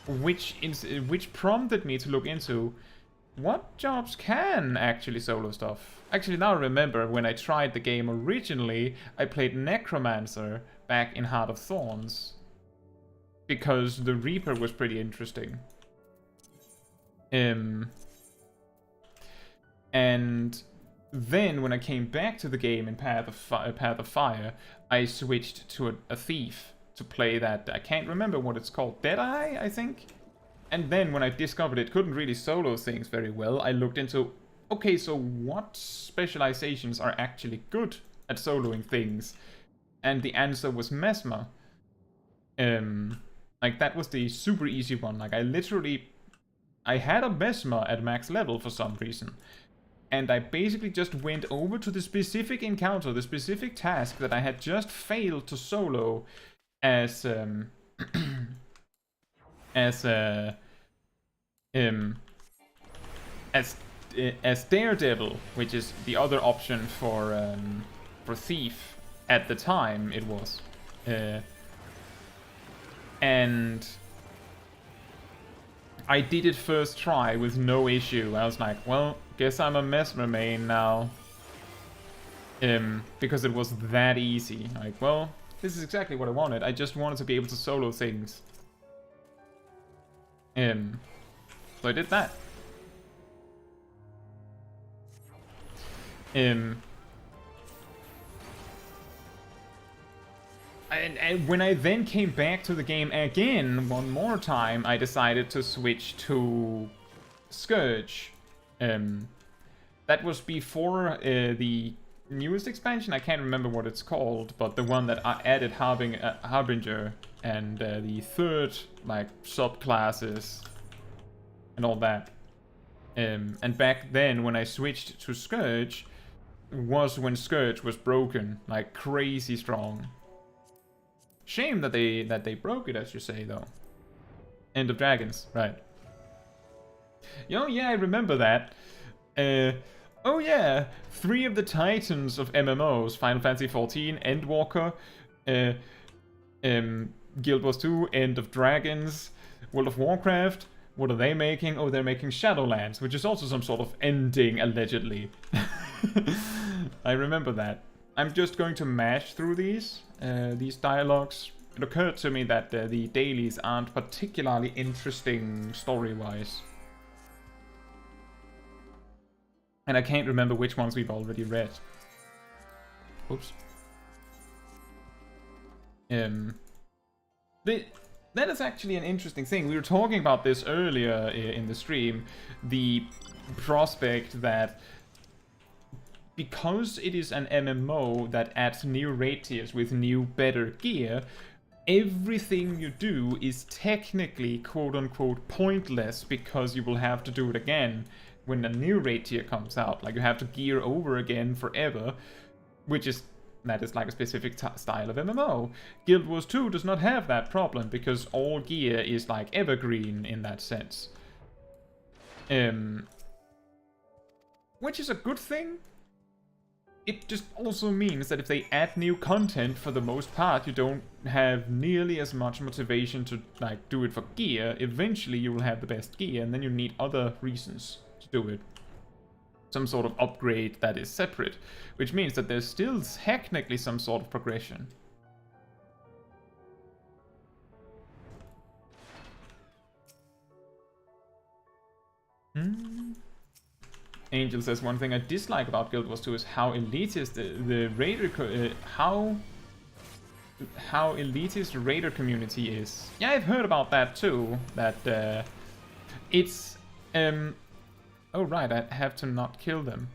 Which prompted me to look into what jobs can actually solo stuff. Actually, now I remember when I tried the game originally, I played Necromancer back in Heart of Thorns. Because the Reaper was pretty interesting. And then when I came back to the game in Path of Fire, I switched to a Thief to play that. I can't remember what it's called. Deadeye, I think? And then when I discovered it couldn't really solo things very well, I looked into, okay, so what specializations are actually good at soloing things? And the answer was Mesmer. Like, that was the super easy one. Like, I had a Mesmer at max level for some reason. And I basically just went over to the specific encounter, the specific task that I had just failed to solo as Daredevil, which is the other option for Thief at the time it was. And I did it first try with no issue. I was like, well, guess I'm a Mesmer main now. Because it was that easy. Like, well, this is exactly what I wanted. I just wanted to be able to solo things. So I did that. And when I then came back to the game again one more time, I decided to switch to Scourge. That was before the newest expansion. I can't remember what it's called, but the one that added Harbinger and the third, like, subclasses and all that. And back then, when I switched to Scourge, was when Scourge was broken, like crazy strong. Shame that they broke it, as you say, though. End of Dragons, right? Oh yeah, I remember that. Oh yeah, 3 of the titans of MMOs: Final Fantasy XIV, Endwalker, Guild Wars 2, End of Dragons, World of Warcraft. What are they making? Oh, they're making Shadowlands, which is also some sort of ending, allegedly. I remember that. I'm just going to mash through these dialogues. It occurred to me that the dailies aren't particularly interesting story-wise. And I can't remember which ones we've already read. Oops. That is actually an interesting thing. We were talking about this earlier in the stream. The prospect that because it is an MMO that adds new raid tiers with new better gear, everything you do is technically quote-unquote pointless because you will have to do it again when a new raid tier comes out. Like, you have to gear over again forever, that is like a specific style of MMO. Guild Wars 2 does not have that problem because all gear is like evergreen in that sense. Which is a good thing. It just also means that if they add new content, for the most part, you don't have nearly as much motivation to like do it for gear. Eventually you will have the best gear, and then you need other reasons to do it. Some sort of upgrade that is separate, which means that there's still technically some sort of progression. Angel says, one thing I dislike about Guild Wars 2 is how elitist the raider how elitist the raider community is. Yeah, I've heard about that too. That it's oh right, I have to not kill them.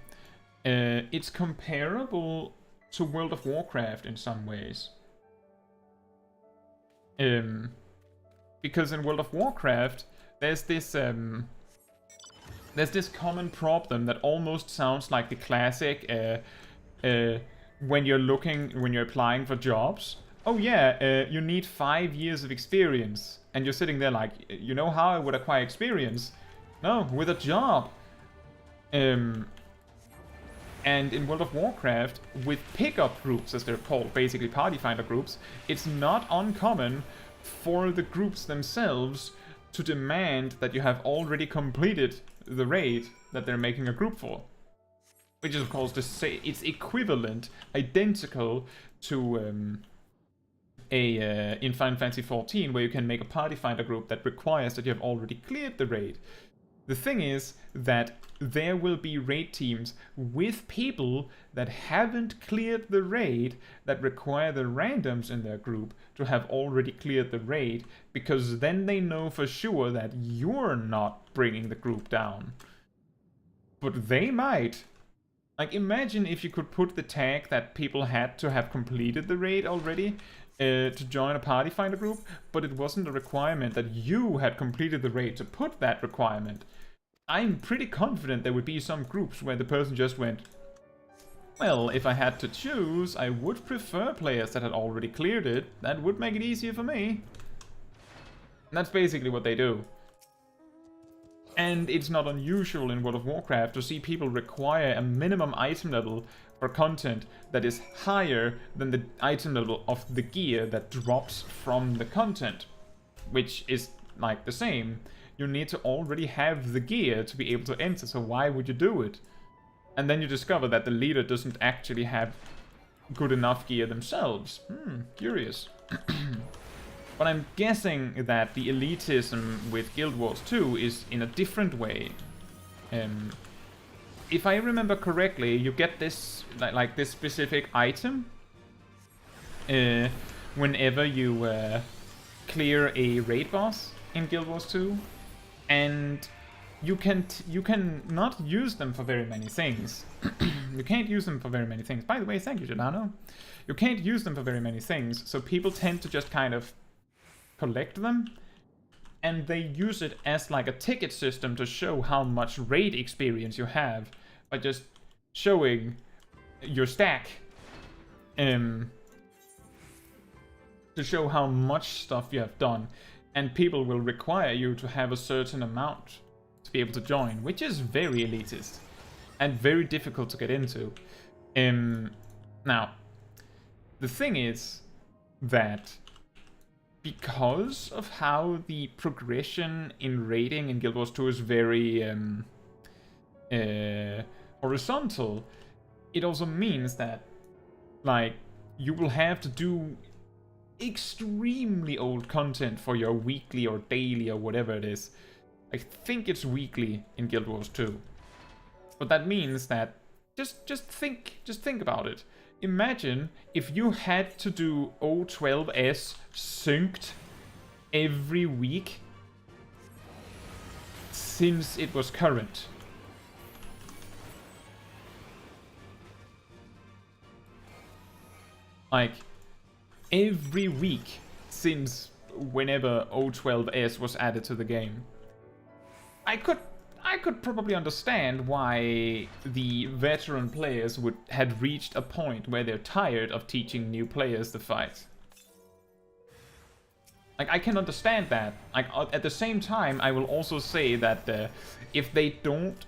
It's comparable to World of Warcraft in some ways. Because in World of Warcraft, there's this common problem that almost sounds like the classic when you're applying for jobs. Oh yeah, you need 5 years of experience, and you're sitting there like, you know how I would acquire experience? No, with a job. And in World of Warcraft, with pickup groups, as they're called, basically party finder groups, it's not uncommon for the groups themselves to demand that you have already completed the raid that they're making a group for. Which is, of course, to say it's equivalent, identical to in Final Fantasy XIV, where you can make a party finder group that requires that you have already cleared the raid. The thing is that there will be raid teams with people that haven't cleared the raid that require the randoms in their group to have already cleared the raid, because then they know for sure that you're not bringing the group down. But they might. Like, imagine if you could put the tag that people had to have completed the raid already to join a party finder group, but it wasn't a requirement that you had completed the raid to put that requirement. I'm pretty confident there would be some groups where the person just went, well, if I had to choose, I would prefer players that had already cleared it. That would make it easier for me. And that's basically what they do. And it's not unusual in World of Warcraft to see people require a minimum item level for content that is higher than the item level of the gear that drops from the content, which is like the same. You need to already have the gear to be able to enter, so why would you do it? And then you discover that the leader doesn't actually have good enough gear themselves. Curious. But I'm guessing that the elitism with Guild Wars 2 is in a different way. If I remember correctly, you get this, like this specific item whenever you clear a raid boss in Guild Wars 2. And you can not use them for very many things. You can't use them for very many things. By the way, thank you, Giordano. You can't use them for very many things, so people tend to just kind of collect them, and they use it as like a ticket system to show how much raid experience you have by just showing your stack to show how much stuff you have done. And people will require you to have a certain amount to be able to join, which is very elitist and very difficult to get into. Now, the thing is that because of how the progression in raiding in Guild Wars 2 is very horizontal, it also means that, like, you will have to do extremely old content for your weekly or daily or whatever it is. I think it's weekly in Guild Wars 2. But that means that just think about it. Imagine if you had to do O12S synced every week since it was current. Like, every week since whenever O12S was added to the game. I could probably understand why the veteran players had reached a point where they're tired of teaching new players the fight. Like, I can understand that. Like, at the same time, I will also say that if they don't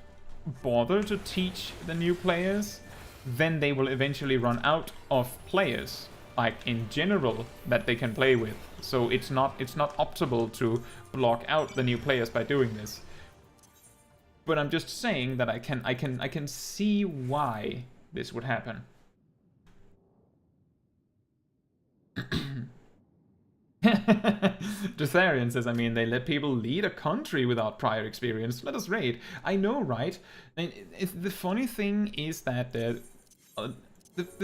bother to teach the new players, then they will eventually run out of players, like, in general, that they can play with. So it's not optimal to block out the new players by doing this. But I'm just saying that I can see why this would happen. Detharian says, I mean, they let people lead a country without prior experience. Let us raid. I know, right? And the funny thing is that the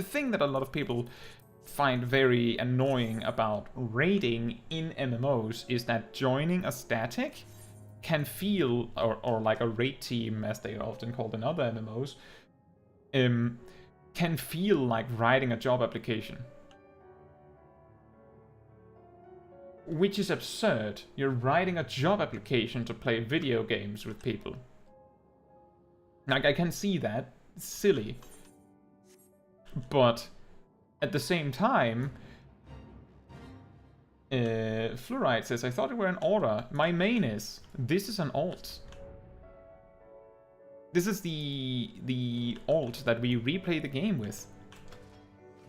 thing that a lot of people find very annoying about raiding in MMOs is that joining a static can feel, or like a raid team, as they are often called in other MMOs, can feel like writing a job application. Which is absurd. You're writing a job application to play video games with people. Like, I can see that. It's silly. But at the same time, Fluoride says, I thought it were an aura. My main is. This is an alt. This is the alt that we replay the game with.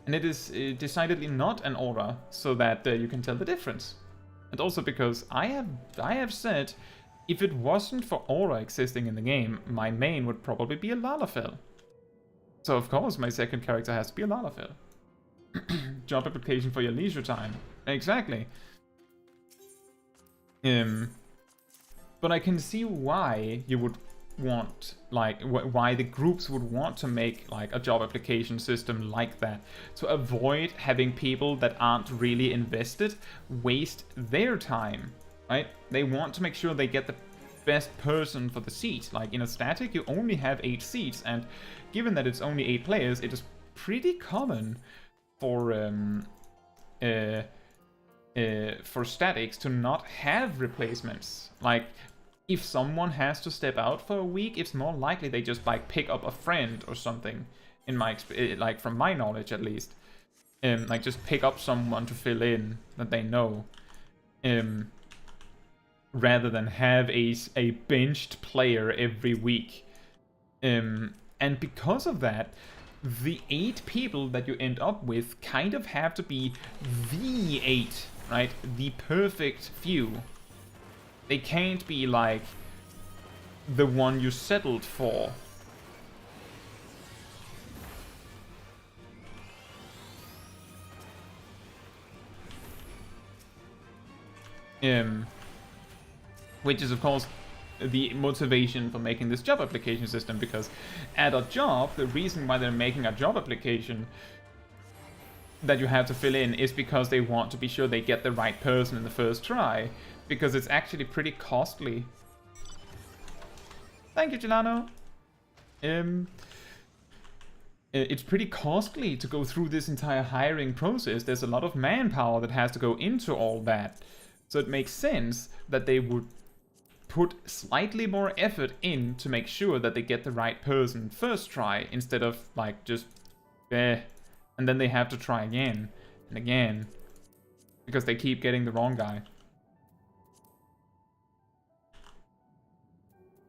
And it is decidedly not an aura, so that you can tell the difference. And also because I have said, if it wasn't for aura existing in the game, my main would probably be a Lalafell. So of course my second character has to be a Lalafell. Job application for your leisure time. Exactly. But I can see why you would want, like, why the groups would want to make, like, a job application system like that, to avoid having people that aren't really invested waste their time, right? They want to make sure they get the best person for the seat. Like, in a static, you only have 8 seats, and given that it's only 8 players, it is pretty common for statics to not have replacements. Like, if someone has to step out for a week, it's more likely they just, like, pick up a friend or something. In my like, from my knowledge at least, like, just pick up someone to fill in that they know, rather than have a benched player every week. And because of that, the 8 people that you end up with kind of have to be the 8, right? The perfect few. They can't be, like, the one you settled for. Which is, of course, the motivation for making this job application system, because at a job, the reason why they're making a job application that you have to fill in is because they want to be sure they get the right person in the first try, because it's actually pretty costly. Thank you, Gelano. It's pretty costly to go through this entire hiring process. There's a lot of manpower that has to go into all that. So it makes sense that they would put slightly more effort in to make sure that they get the right person first try, instead of, like, just and then they have to try again and again because they keep getting the wrong guy.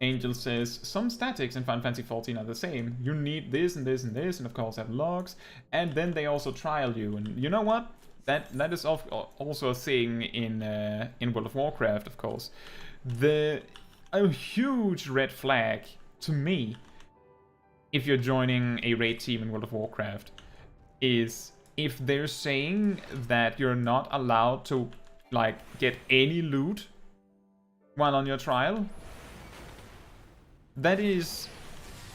Angel says, some statics in Final Fantasy XIV are the same. You need this and this and this, and of course have logs, and then they also trial you. And you know what? that is also a thing in World of Warcraft, of course. A huge red flag to me, if you're joining a raid team in World of Warcraft, is if they're saying that you're not allowed to like get any loot while on your trial. That is,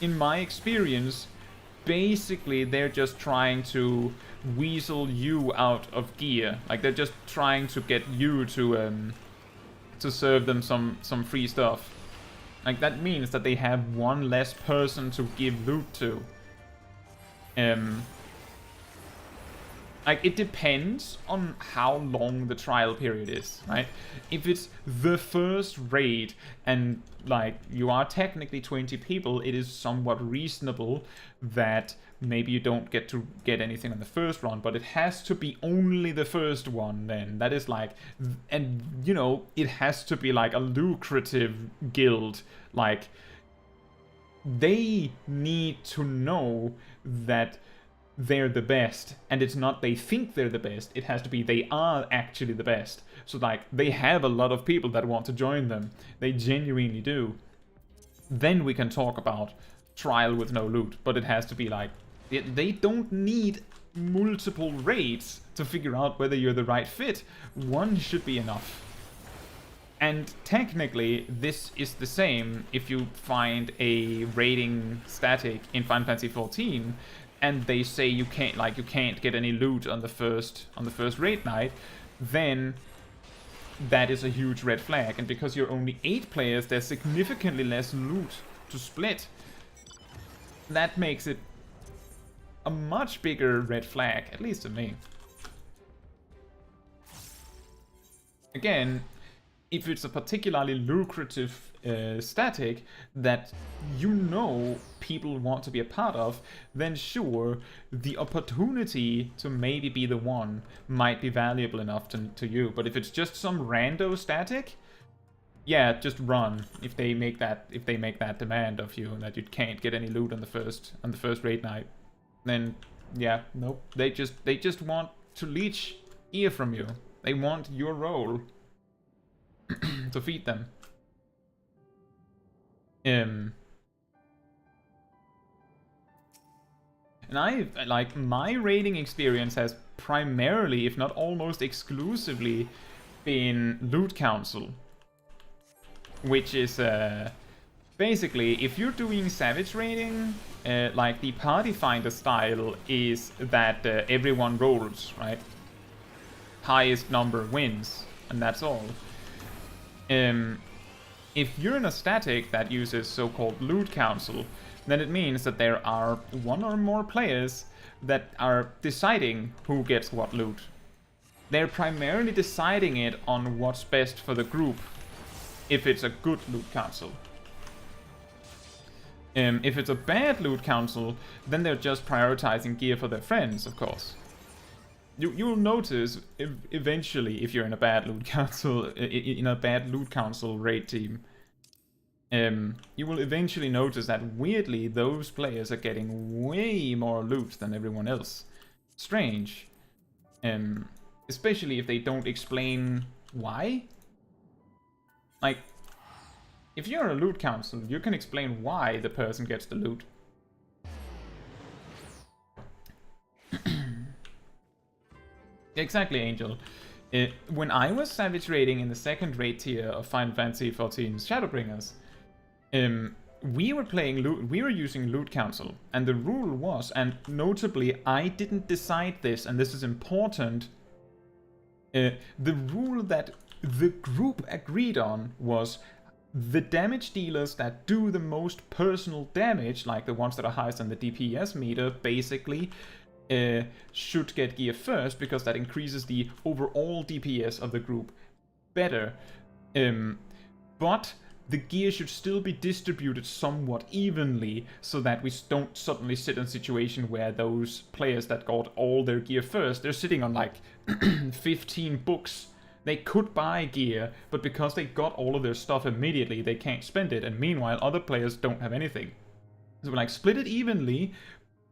in my experience, basically they're just trying to weasel you out of gear. Like, they're just trying to get you to serve them some free stuff. Like, that means that they have one less person to give loot to. Like, it depends on how long the trial period is, right? If it's the first raid and, like, you are technically 20 people, it is somewhat reasonable that maybe you don't get anything on the first run, but it has to be only the first one then. That is like, and, you know, it has to be like a lucrative guild. Like, they need to know that they're the best, and it's not they think they're the best, it has to be they are actually the best. So like, they have a lot of people that want to join them, they genuinely do. Then we can talk about trial with no loot, but it has to be like, they don't need multiple raids to figure out whether you're the right fit. One should be enough. And technically, this is the same if you find a raiding static in Final Fantasy XIV, and they say you can't get any loot on the first raid night, then that is a huge red flag. And because you're only 8 players, there's significantly less loot to split. That makes it a much bigger red flag, at least to me. Again, if it's a particularly lucrative static that you know people want to be a part of, then sure, the opportunity to maybe be the one might be valuable enough to you. But if it's just some rando static, yeah, just run. If they make that demand of you and that you can't get any loot on the first raid night, then yeah, nope. They just want to leech ear from you. They want your role to feed them. And my raiding experience has primarily, if not almost exclusively, been loot council, which is basically, if you're doing savage raiding, like the party finder style is that everyone rolls, right? Highest number wins, and that's all. If you're in a static that uses so-called loot council, then it means that there are one or more players that are deciding who gets what loot. They're primarily deciding it on what's best for the group, if it's a good loot council. If it's a bad loot council, then they're just prioritizing gear for their friends, of course. You'll notice eventually, if you're in a bad loot council, raid team, you will eventually notice that weirdly those players are getting way more loot than everyone else. Strange. Especially if they don't explain why. Like, if you're a loot council, you can explain why the person gets the loot. Exactly, Angel. When I was savage raiding in the second raid tier of Final Fantasy XIV's Shadowbringers, we were using loot council, and the rule was, and notably I didn't decide this, and this is important, the rule that the group agreed on was the damage dealers that do the most personal damage, like the ones that are highest on the DPS meter, basically should get gear first, because that increases the overall DPS of the group better. But the gear should still be distributed somewhat evenly, so that we don't suddenly sit in a situation where those players that got all their gear first, they're sitting on like 15 books. They could buy gear, but because they got all of their stuff immediately, they can't spend it, and meanwhile other players don't have anything. So we're like, split it evenly,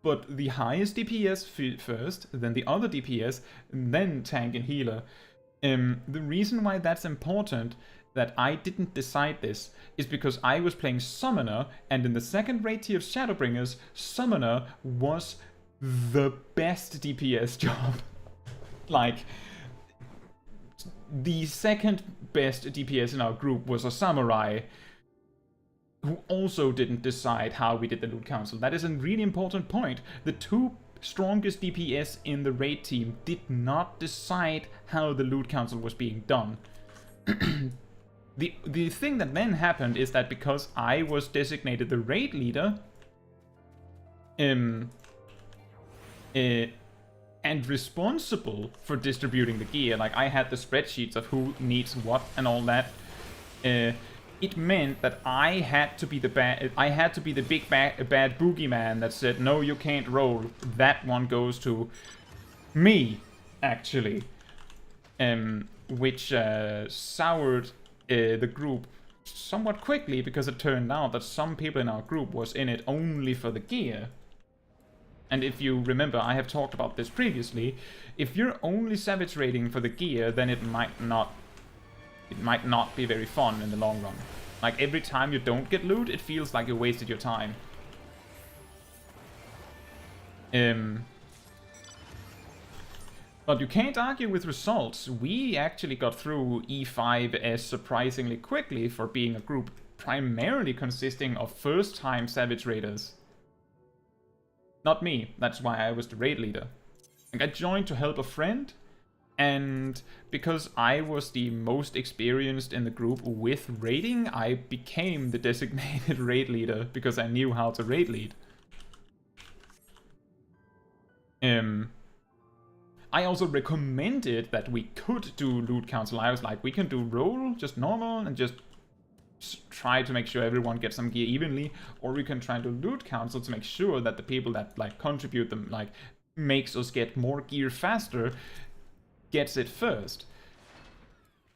but the highest DPS first, then the other DPS, then tank and healer. The reason why that's important, that I didn't decide this, is because I was playing Summoner, and in the second raid tier of Shadowbringers, Summoner was the best DPS job. Like, the second best DPS in our group was a Samurai, who also didn't decide how we did the loot council. That is a really important point. The two strongest DPS in the raid team did not decide how the loot council was being done. The thing that then happened is that because I was designated the raid leader, and responsible for distributing the gear, like I had the spreadsheets of who needs what and all that, it meant that I had to be the big bad boogeyman that said, no, you can't roll. That one goes to me, actually. Which soured the group somewhat quickly, because it turned out that some people in our group was in it only for the gear. And if you remember, I have talked about this previously, if you're only savage raiding for the gear, then it might not be very fun in the long run. Like, every time you don't get loot, it feels like you wasted your time. But you can't argue with results. We actually got through E5 surprisingly quickly for being a group primarily consisting of first-time Savage Raiders. Not me, that's why I was the raid leader. Like, I joined to help a friend, and because I was the most experienced in the group with raiding, I became the designated raid leader because I knew how to raid lead. I also recommended that we could do loot council. I was like, we can do roll, just normal, and just try to make sure everyone gets some gear evenly, or we can try to loot council to make sure that the people that like contribute them, like makes us get more gear faster, gets it first.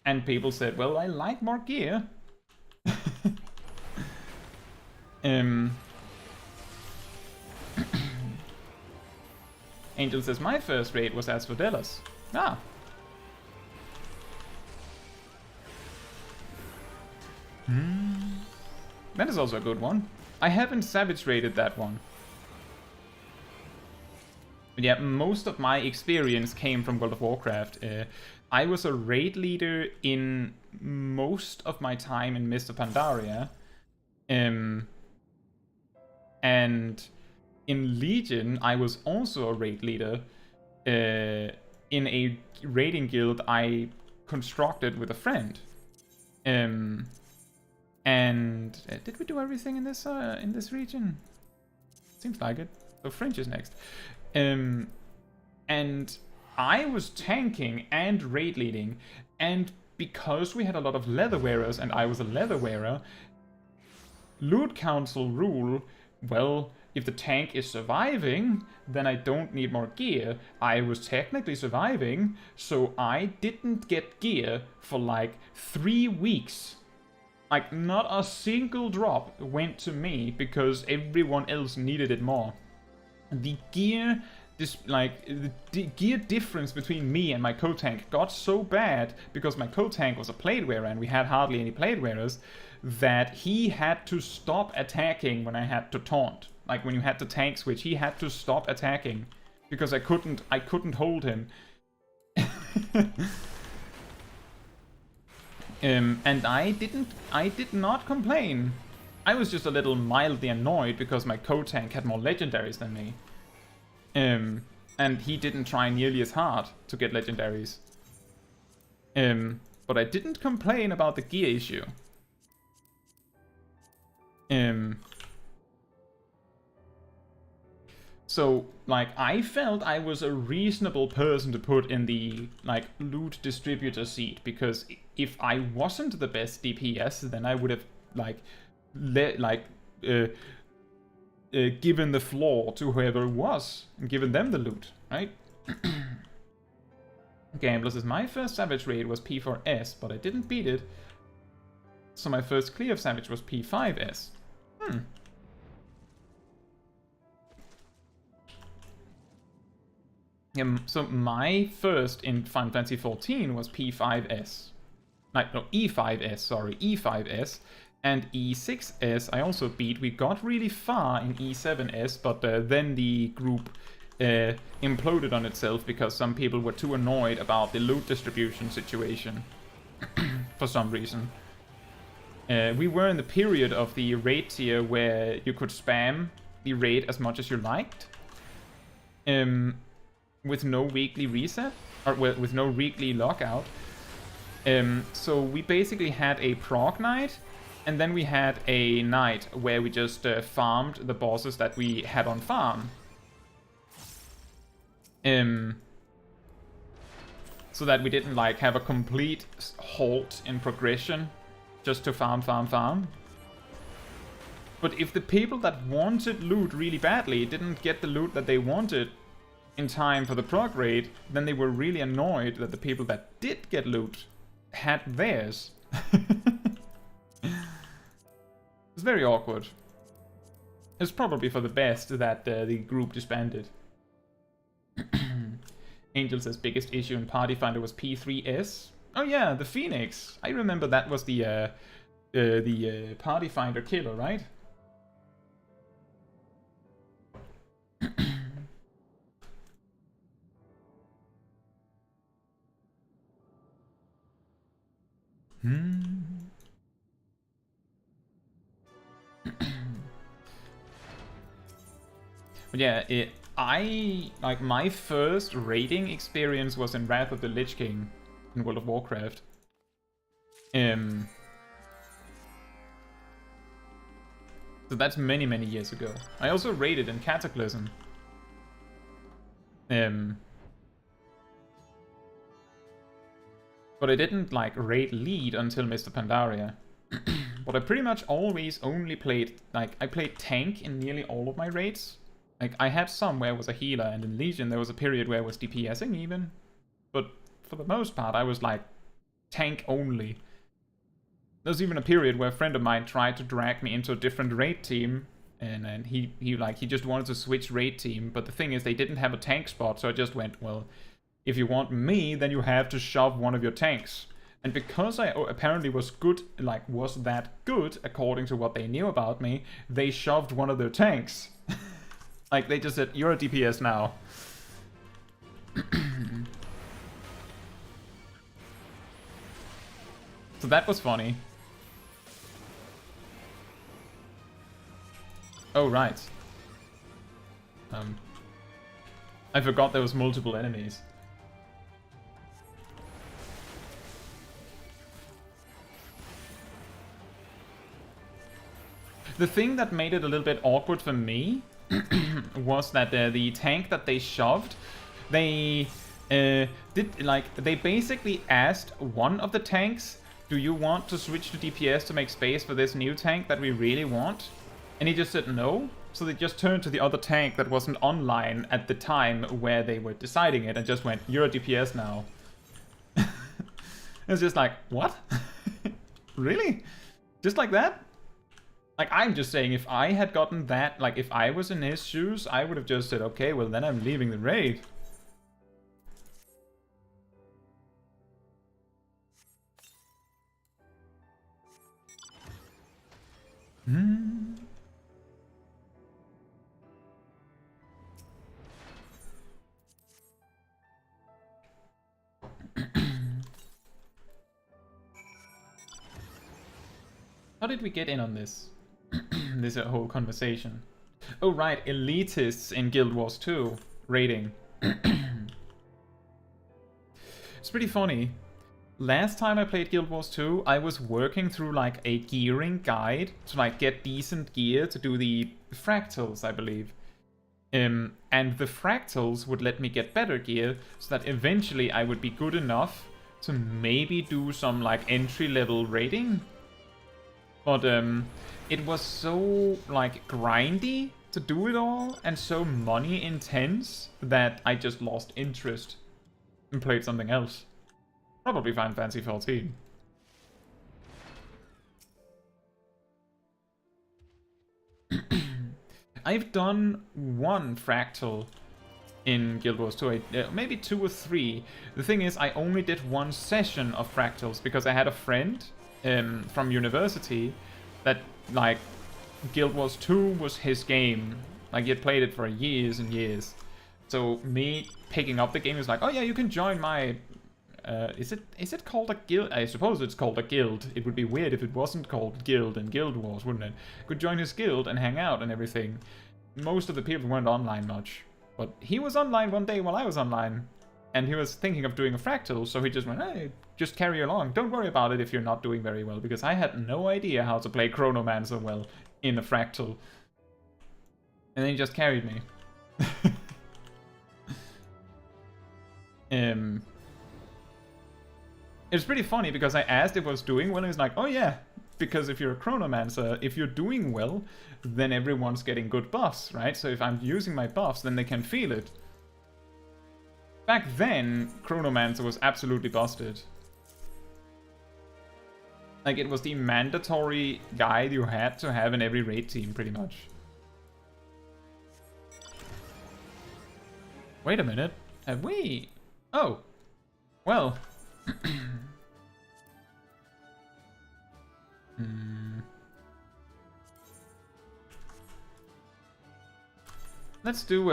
And people said, well, I like more gear. Angel says, my first raid was Asphodelos. Ah. That is also a good one. I haven't savage raided that one. But yeah, most of my experience came from World of Warcraft. I was a raid leader in most of my time in Mist of Pandaria. And in Legion, I was also a raid leader in a raiding guild I constructed with a friend. And did we do everything in this region? Seems like it. So Fringe is next. And I was tanking and raid leading, and because we had a lot of leather wearers and I was a leather wearer, loot council rule, well, if the tank is surviving, then I don't need more gear. I was technically surviving, so I didn't get gear for like 3 weeks. Like, not a single drop went to me because everyone else needed it more. The gear, the gear difference between me and my co-tank got so bad because my co-tank was a plate wearer and we had hardly any plate wearers that he had to stop attacking when I had to taunt. Like, when you had the tank switch, he had to stop attacking because I couldn't hold him. And I did not complain. I was just a little mildly annoyed because my co-tank had more legendaries than me. And he didn't try nearly as hard to get legendaries. But I didn't complain about the gear issue. So, like, I felt I was a reasonable person to put in the, like, loot distributor seat, because if I wasn't the best DPS, then I would have, like, given the floor to whoever was, and given them the loot, right? Gambler says, my first Savage raid was P4S, but I didn't beat it, so my first clear of Savage was P5S. So my first in Final Fantasy XIV was P5S. No, E5S, sorry, E5S. And E6S I also beat. We got really far in E7S, but then the group imploded on itself because some people were too annoyed about the loot distribution situation for some reason. We were in the period of the raid tier where you could spam the raid as much as you liked. With no weekly reset, or with no weekly lockout. So we basically had a prog night, and then we had a night where we just farmed the bosses that we had on farm. So that we didn't like have a complete halt in progression just to farm. But if the people that wanted loot really badly didn't get the loot that they wanted in time for the prog raid, then they were really annoyed that the people that did get loot had theirs. It's very awkward. It's probably for the best that the group disbanded. Angel says biggest issue in Party Finder was P3S. Oh yeah, the Phoenix. I remember that was the Party Finder killer, right? But yeah, like my first raiding experience was in Wrath of the Lich King in World of Warcraft. So that's many years ago. I also raided in Cataclysm. But I didn't like raid lead until Mr. Pandaria. But I pretty much always only played, like, I played tank in nearly all of my raids. Like, I had some where I was a healer, and in Legion there was a period where I was DPSing even. But for the most part, I was like tank only. There was even a period where a friend of mine tried to drag me into a different raid team, and he just wanted to switch raid team. But the thing is, they didn't have a tank spot, so I just went, well, if you want me, then you have to shove one of your tanks. And because I apparently was good, like, was that good, according to what they knew about me, they shoved one of their tanks. Like, they just said, you're a DPS now. So that was funny. Oh, right. I forgot there was multiple enemies. The thing that made it a little bit awkward for me was that the tank that they shoved, they they basically asked one of the tanks, do you want to switch to DPS to make space for this new tank that we really want? And he just said no. So they just turned to the other tank that wasn't online at the time where they were deciding it and just went, you're a DPS now. It's just like, what? Really? Just like that? Like, I'm just saying, if I had gotten that, like, if I was in his shoes, I would have just said, okay, well, then I'm leaving the raid. How did we get in on this? This whole conversation. Oh right, elitists in Guild Wars 2 raiding. It's pretty funny. Last time I played Guild Wars 2, I was working through like a gearing guide to like get decent gear to do the fractals, I believe. And the fractals would let me get better gear so that eventually I would be good enough to maybe do some like entry-level raiding. But it was so like grindy to do it all and so money intense that I just lost interest and played something else. Probably Final Fantasy XIV. I've done one fractal in Guild Wars 2, maybe 2 or 3. The thing is, I only did one session of fractals because I had a friend from university that, like, Guild Wars 2 was his game. Like, he had played it for years and years. So me picking up the game was like, oh yeah, you can join my... is it called a guild? I suppose it's called a guild. It would be weird if it wasn't called guild in Guild Wars, wouldn't it? Could join his guild and hang out and everything. Most of the people weren't online much. But he was online one day while I was online. And he was thinking of doing a fractal, so he just went, hey, just carry along. Don't worry about it if you're not doing very well, because I had no idea how to play Chronomancer well in a fractal. And then he just carried me. It's pretty funny because I asked if I was doing well, and he's like, oh yeah, because if you're a Chronomancer, if you're doing well, then everyone's getting good buffs, right? So if I'm using my buffs, then they can feel it. Back then, Chronomancer was absolutely busted. Like, it was the mandatory guide you had to have in every raid team, pretty much. Wait a minute. Have we... Oh. Well. Let's do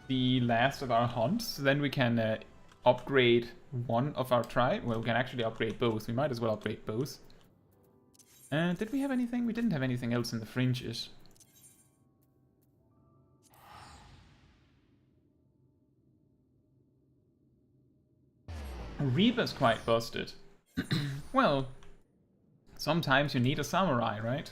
the last of our hunts. Then we can upgrade one of our tribe. Well, we can actually upgrade both. We might as well upgrade both. Did we have anything? We didn't have anything else in the fringes. Reaper's quite busted. Well, sometimes you need a samurai, right?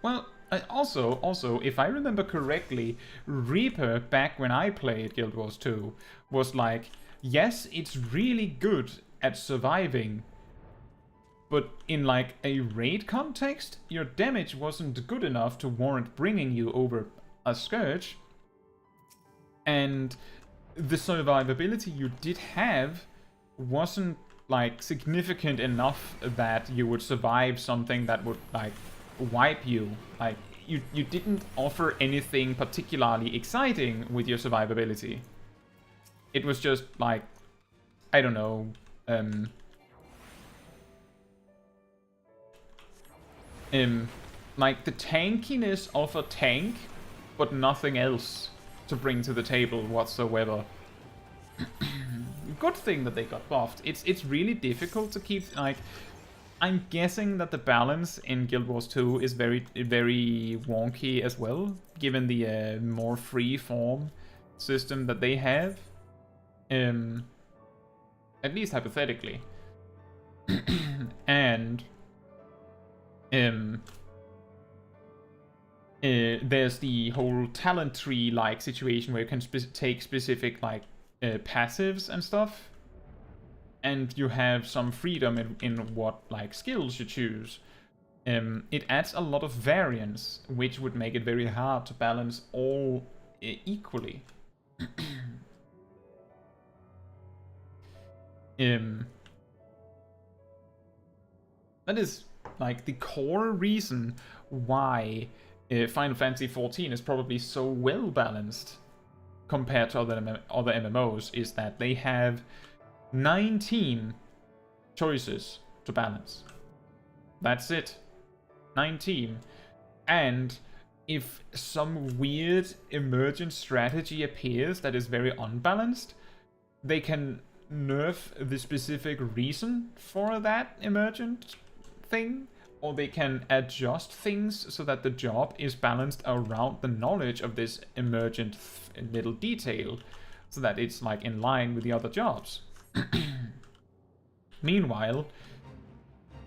Well, also, if I remember correctly, Reaper, back when I played Guild Wars 2, was like, yes, it's really good at surviving, but in like a raid context, your damage wasn't good enough to warrant bringing you over a Scourge, and the survivability you did have wasn't like significant enough that you would survive something that would like wipe you. Like you didn't offer anything particularly exciting with your survivability. It was just like, I don't know, like the tankiness of a tank, but nothing else to bring to the table whatsoever. Good thing that they got buffed. It's really difficult to keep, like, I'm guessing that the balance in Guild Wars 2 is very wonky as well, given the more free form system that they have. At least hypothetically. And there's the whole talent tree like situation where you can take specific like passives and stuff, and you have some freedom in what like skills you choose. It adds a lot of variance, which would make it very hard to balance all equally. That is like the core reason why Final Fantasy XIV is probably so well balanced compared to other MMOs, is that they have 19 choices to balance. That's it. 19. And if some weird emergent strategy appears that is very unbalanced, they can nerf the specific reason for that emergent thing, or they can adjust things so that the job is balanced around the knowledge of this emergent little detail, so that it's like in line with the other jobs. Meanwhile,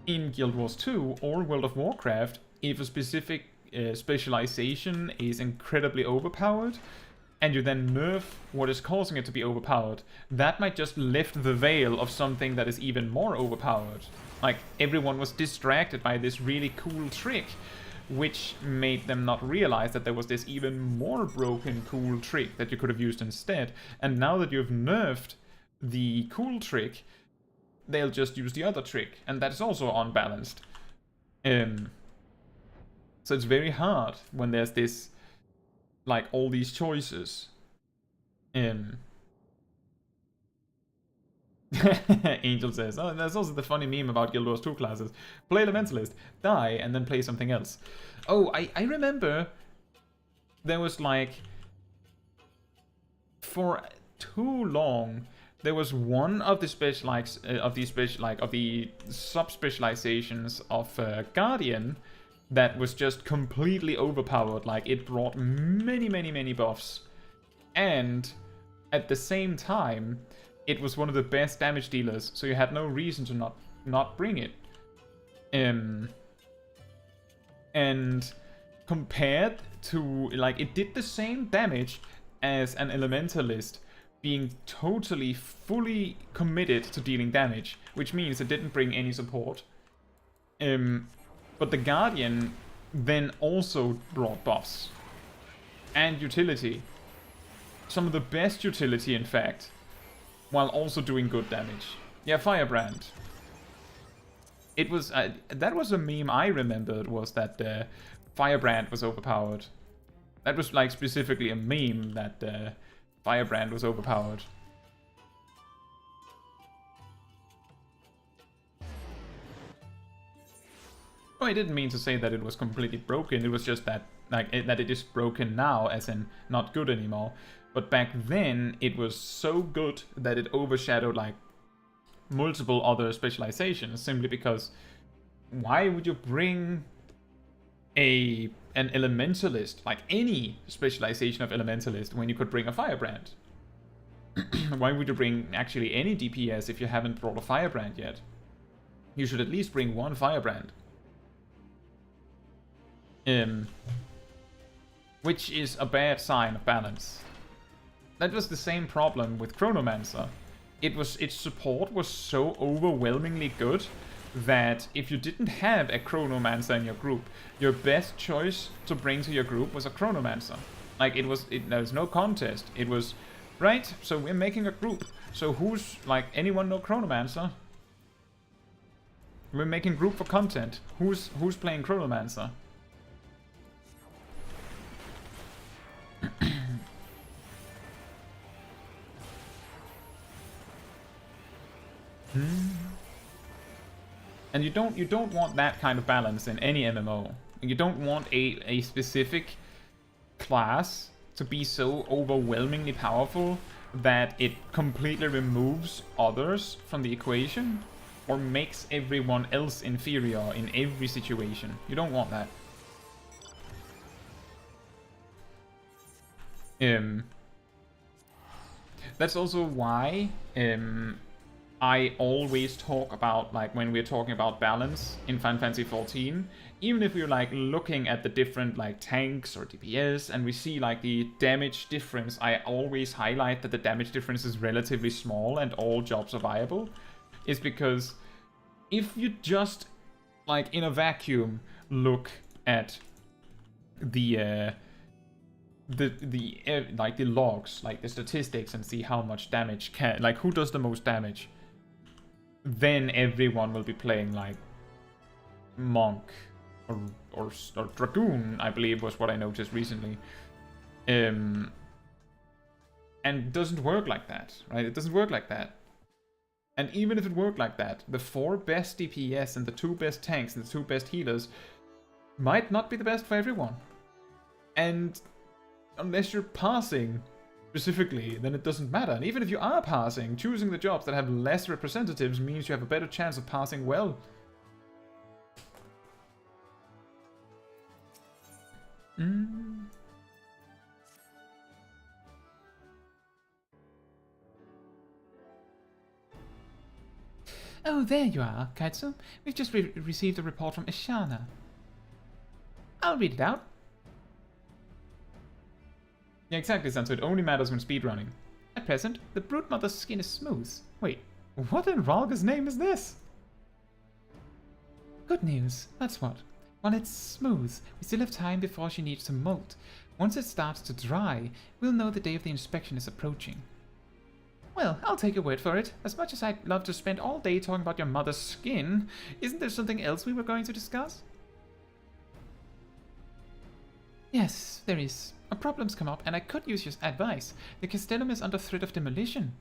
in Guild Wars 2 or World of Warcraft, if a specific specialization is incredibly overpowered, and you then nerf what is causing it to be overpowered, that might just lift the veil of something that is even more overpowered. Like, everyone was distracted by this really cool trick, which made them not realize that there was this even more broken cool trick that you could have used instead. And now that you've nerfed the cool trick, they'll just use the other trick, and that is also unbalanced. So it's very hard when there's this like all these choices. Angel says, oh, that's also the funny meme about Guild Wars 2 classes. Play Elementalist, die, and then play something else. Oh, I remember there was like, for too long, there was one of the sub-specializations of Guardian that was just completely overpowered. Like, it brought many buffs. And at the same time, it was one of the best damage dealers, so you had no reason to not bring it. And compared to, like, it did the same damage as an Elementalist, being totally, fully committed to dealing damage, which means it didn't bring any support. But the Guardian then also brought buffs and utility. Some of the best utility, in fact, while also doing good damage. Yeah, Firebrand. It was that was a meme I remembered, was that Firebrand was overpowered. That was like specifically a meme that Firebrand was overpowered. Oh, I didn't mean to say that it was completely broken. It was just that that it is broken now, as in not good anymore. But back then, it was so good that it overshadowed like multiple other specializations, simply because why would you bring an Elementalist, like any specialization of Elementalist, when you could bring a Firebrand? Why would you bring actually any DPS if you haven't brought a Firebrand yet? You should at least bring one Firebrand. Which is a bad sign of balance. That was the same problem with Chronomancer. Its support was so overwhelmingly good that if you didn't have a Chronomancer in your group, your best choice to bring to your group was a Chronomancer. Like, there was no contest. It was, right, so we're making a group. So who's, like, anyone know Chronomancer? We're making group for content. Who's playing Chronomancer? And you don't want that kind of balance in any MMO. You don't want a specific class to be so overwhelmingly powerful that it completely removes others from the equation or makes everyone else inferior in every situation. You don't want that. That's also why I always talk about, like, when we're talking about balance in Final Fantasy XIV, even if we're like looking at the different like tanks or DPS and we see like the damage difference, I always highlight that the damage difference is relatively small and all jobs are viable. Is because if you just, like, in a vacuum look at the logs, like the statistics, and see how much damage like who does the most damage, then everyone will be playing like Monk or Dragoon, I believe was what I noticed recently. And it doesn't work like that, right? It doesn't work like that. And even if it worked like that, the 4 best DPS and the 2 best tanks and the 2 best healers might not be the best for everyone. And unless you're passing specifically, then it doesn't matter. And even if you are passing, choosing the jobs that have less representatives means you have a better chance of passing well. Oh, there you are, Caetsu. We've just received a report from Ishana. I'll read it out. Yeah, exactly, San, so it only matters when speedrunning. At present, the Broodmother's skin is smooth. Wait, what in Ralga's name is this? Good news, that's what. While it's smooth, we still have time before she needs to molt. Once it starts to dry, we'll know the day of the inspection is approaching. Well, I'll take your word for it. As much as I'd love to spend all day talking about your mother's skin, isn't there something else we were going to discuss? Yes, there is. A problem's come up, and I could use your advice. The castellum is under threat of demolition.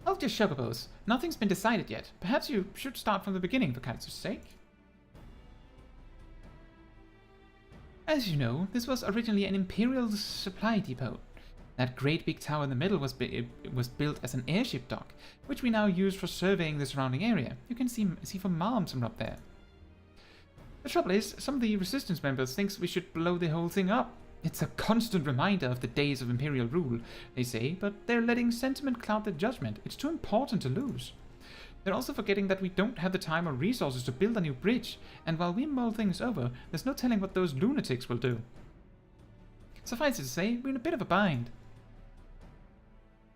Hold your chocobos. Nothing's been decided yet. Perhaps you should start from the beginning for Kaitsu's sake. As you know, this was originally an imperial supply depot. That great big tower in the middle was built as an airship dock, which we now use for surveying the surrounding area. You can see from Malms from up there. The trouble is, some of the resistance members think we should blow the whole thing up. It's a constant reminder of the days of imperial rule, they say, but they're letting sentiment cloud their judgment. It's too important to lose. They're also forgetting that we don't have the time or resources to build a new bridge, and while we mull things over, there's no telling what those lunatics will do. Suffice it to say, we're in a bit of a bind.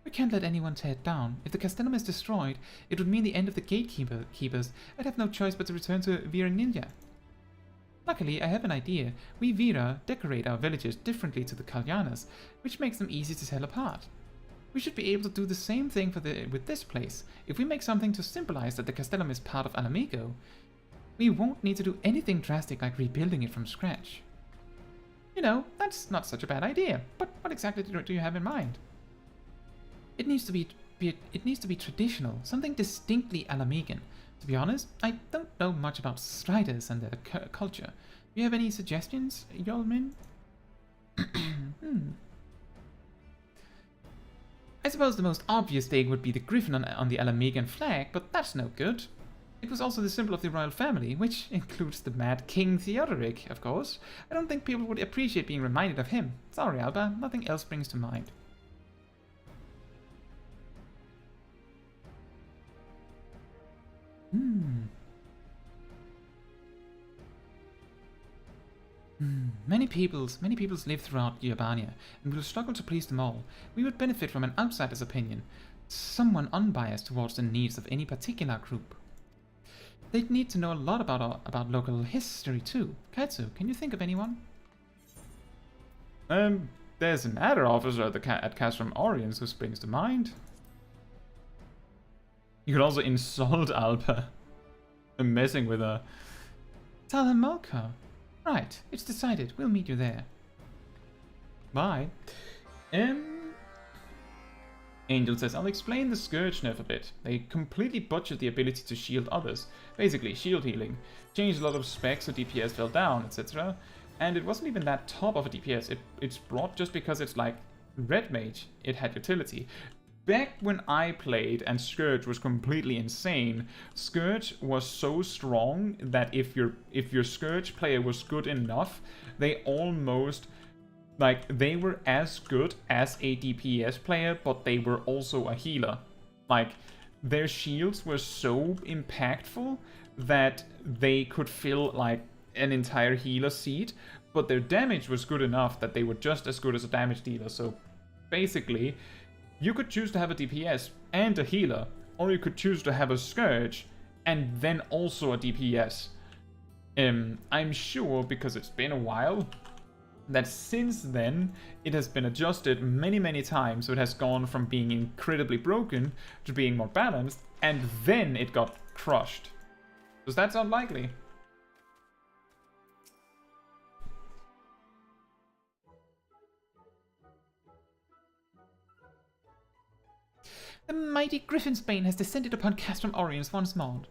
We can't let anyone tear it down. If the castellum is destroyed, it would mean the end of the gatekeepers. I'd have no choice but to return to Viranilia. Luckily, I have an idea. We Vira decorate our villages differently to the Kalyanas, which makes them easy to tell apart. We should be able to do the same thing with this place. If we make something to symbolize that the castellum is part of Alamigo, we won't need to do anything drastic like rebuilding it from scratch. You know, that's not such a bad idea, but what exactly do you have in mind? It needs to be traditional, something distinctly Alamigan. To be honest, I don't know much about Striders and their culture. Do you have any suggestions, Yolmin? I suppose the most obvious thing would be the griffin on the Alamigan flag, but that's no good. It was also the symbol of the royal family, which includes the mad King Theodoric, of course. I don't think people would appreciate being reminded of him. Sorry, Alba, nothing else springs to mind. Many peoples live throughout Urbania, and will struggle to please them all. We would benefit from an outsider's opinion, someone unbiased towards the needs of any particular group. They'd need to know a lot about local history too. Kaetsu, can you think of anyone? There's an adder officer at Castrum Oriens who springs to mind. You could also insult Alba. I'm messing with her. Tell her Mulka. Right, it's decided. We'll meet you there. Bye. Angel says, I'll explain the Scourge nerf a bit. They completely butchered the ability to shield others. Basically, shield healing. Changed a lot of specs so DPS fell down, etc. And it wasn't even that top of a DPS. It's brought just because it's like Red Mage. It had utility. Back when I played and Scourge was completely insane, Scourge was so strong that if your Scourge player was good enough, they almost, like, they were as good as a DPS player, but they were also a healer. Like, their shields were so impactful that they could fill, like, an entire healer seat, but their damage was good enough that they were just as good as a damage dealer. So, basically, you could choose to have a DPS and a healer, or you could choose to have a Scourge and then also a DPS. I'm sure, because it's been a while, that since then it has been adjusted many times, so it has gone from being incredibly broken to being more balanced, and then it got crushed. Does that sound likely? The mighty Griffin's Bane has descended upon Castrum Oriens once more.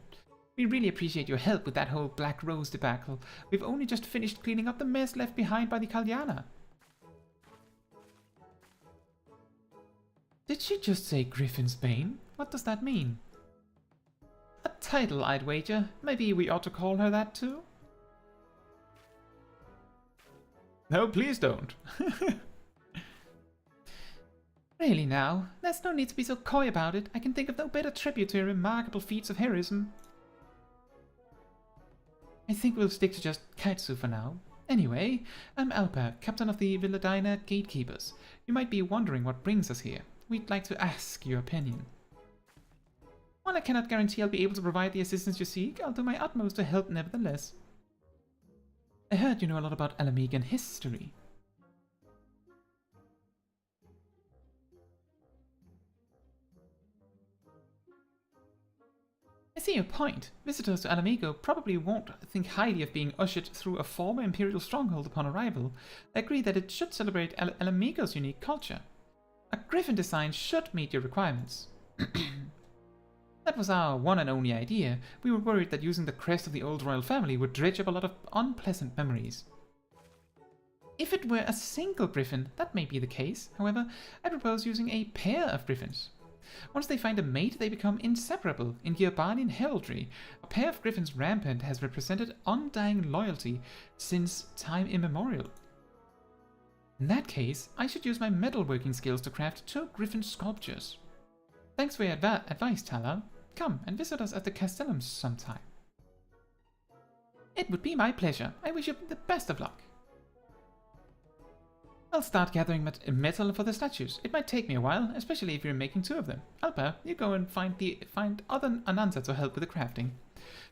We really appreciate your help with that whole Black Rose debacle. We've only just finished cleaning up the mess left behind by the Kalyana. Did she just say Griffin's Bane? What does that mean? A title, I'd wager. Maybe we ought to call her that too? No, please don't. Really now, there's no need to be so coy about it. I can think of no better tribute to your remarkable feats of heroism. I think we'll stick to just Kaetsu for now. Anyway, I'm Alpa, captain of the Villadina Gatekeepers. You might be wondering what brings us here. We'd like to ask your opinion. While I cannot guarantee I'll be able to provide the assistance you seek, I'll do my utmost to help nevertheless. I heard you know a lot about Alamigan history. I see your point. Visitors to Alamigo probably won't think highly of being ushered through a former Imperial stronghold upon arrival. I agree that it should celebrate Alamigo's unique culture. A griffin design should meet your requirements. That was our one and only idea. We were worried that using the crest of the old royal family would dredge up a lot of unpleasant memories. If it were a single griffin, that may be the case. However, I propose using a pair of griffins. Once they find a mate, they become inseparable. In Girbanian heraldry, a pair of griffins rampant has represented undying loyalty since time immemorial. In that case, I should use my metalworking skills to craft 2 griffin sculptures. Thanks for your advice, Talal. Come and visit us at the Castellum sometime. It would be my pleasure. I wish you the best of luck. I'll start gathering metal for the statues. It might take me a while, especially if you're making 2 of them. Alpa, you go and find other Anansa to help with the crafting.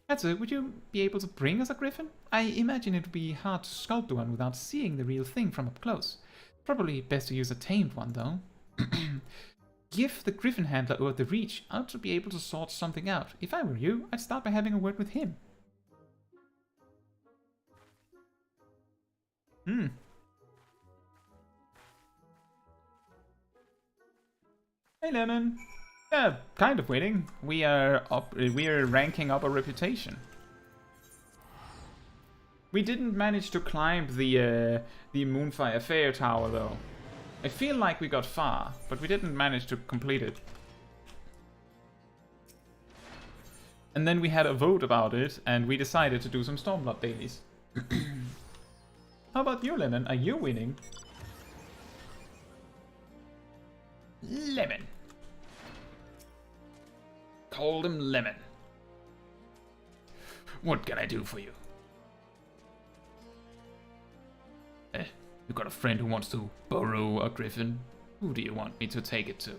Caetsu, would you be able to bring us a griffin? I imagine it would be hard to sculpt one without seeing the real thing from up close. Probably best to use a tamed one, though. Give the griffin handler over the reach out to be able to sort something out. If I were you, I'd start by having a word with him. Hey, Lemon. Yeah, kind of winning. We are ranking up our reputation. We didn't manage to climb the Moonfire Fair Tower, though. I feel like we got far, but we didn't manage to complete it. And then we had a vote about it, and we decided to do some Stormblood dailies. How about you, Lemon? Are you winning? Lemon. Called him Lemon. What can I do for you? You got a friend who wants to borrow a griffin? Who do you want me to take it to?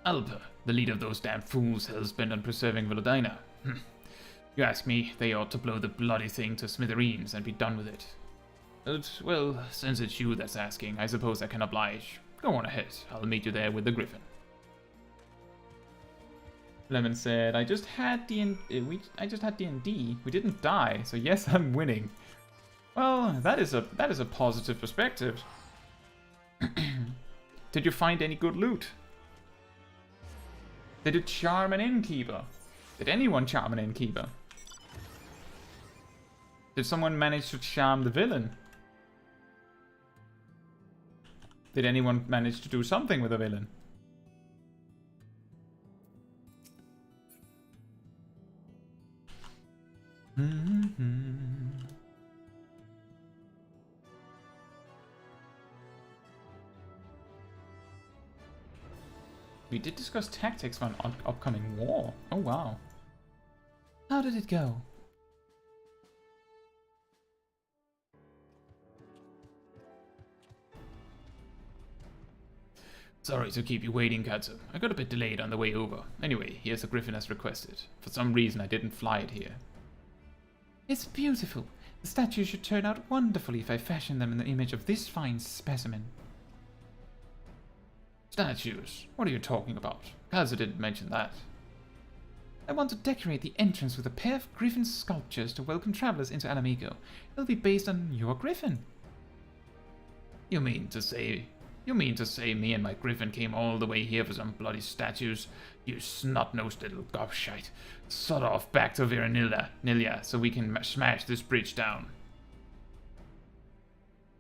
Alpa, the leader of those damn fools, hell's-bent on preserving Volodina. You ask me, they ought to blow the bloody thing to smithereens and be done with it. But, well, since it's you that's asking, I suppose I can oblige. Go on ahead, I'll meet you there with the griffin. Lemon said, I just had D&D. We didn't die, so yes, I'm winning. Well, that is a positive perspective. Did you find any good loot? Did you charm an innkeeper? Did anyone charm an innkeeper? Did someone manage to charm the villain? Did anyone manage to do something with the villain? We did discuss tactics for an upcoming war. Oh wow. How did it go? Sorry to keep you waiting, Caetsu. I got a bit delayed on the way over. Anyway, here's the griffin as requested. For some reason I didn't fly it here. It's beautiful. The statues should turn out wonderfully if I fashion them in the image of this fine specimen. Statues? What are you talking about? Caetsu didn't mention that. I want to decorate the entrance with a pair of griffin sculptures to welcome travelers into Alamigo. It'll be based on your griffin. You mean to say me and my griffin came all the way here for some bloody statues? You snot-nosed little gobshite. Sod off back to Nilia, so we can smash this bridge down.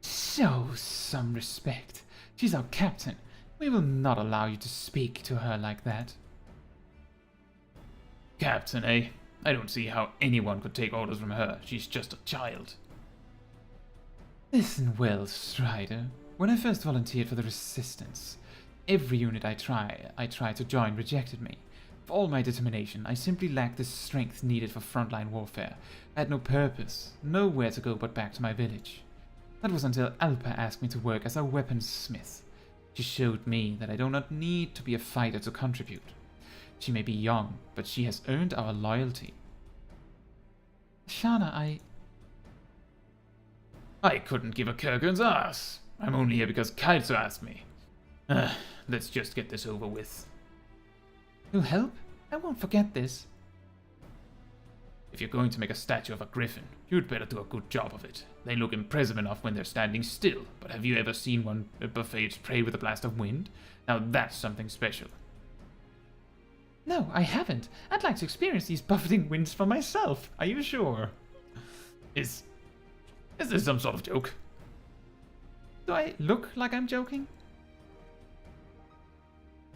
Show some respect. She's our captain. We will not allow you to speak to her like that. Captain, eh? I don't see how anyone could take orders from her. She's just a child. Listen well, Strider. When I first volunteered for the Resistance, every unit I tried to join rejected me. For all my determination, I simply lacked the strength needed for frontline warfare. I had no purpose, nowhere to go but back to my village. That was until Alpa asked me to work as a weaponsmith. She showed me that I do not need to be a fighter to contribute. She may be young, but she has earned our loyalty. Shana, I couldn't give a Kurgan's ass. I'm only here because Caetsu asked me. Let's just get this over with. You'll help? I won't forget this. If you're going to make a statue of a griffin, you'd better do a good job of it. They look impressive enough when they're standing still, but have you ever seen one buffet its prey with a blast of wind? Now that's something special. No, I haven't. I'd like to experience these buffeting winds for myself. Are you sure? Is this some sort of joke? Do I look like I'm joking?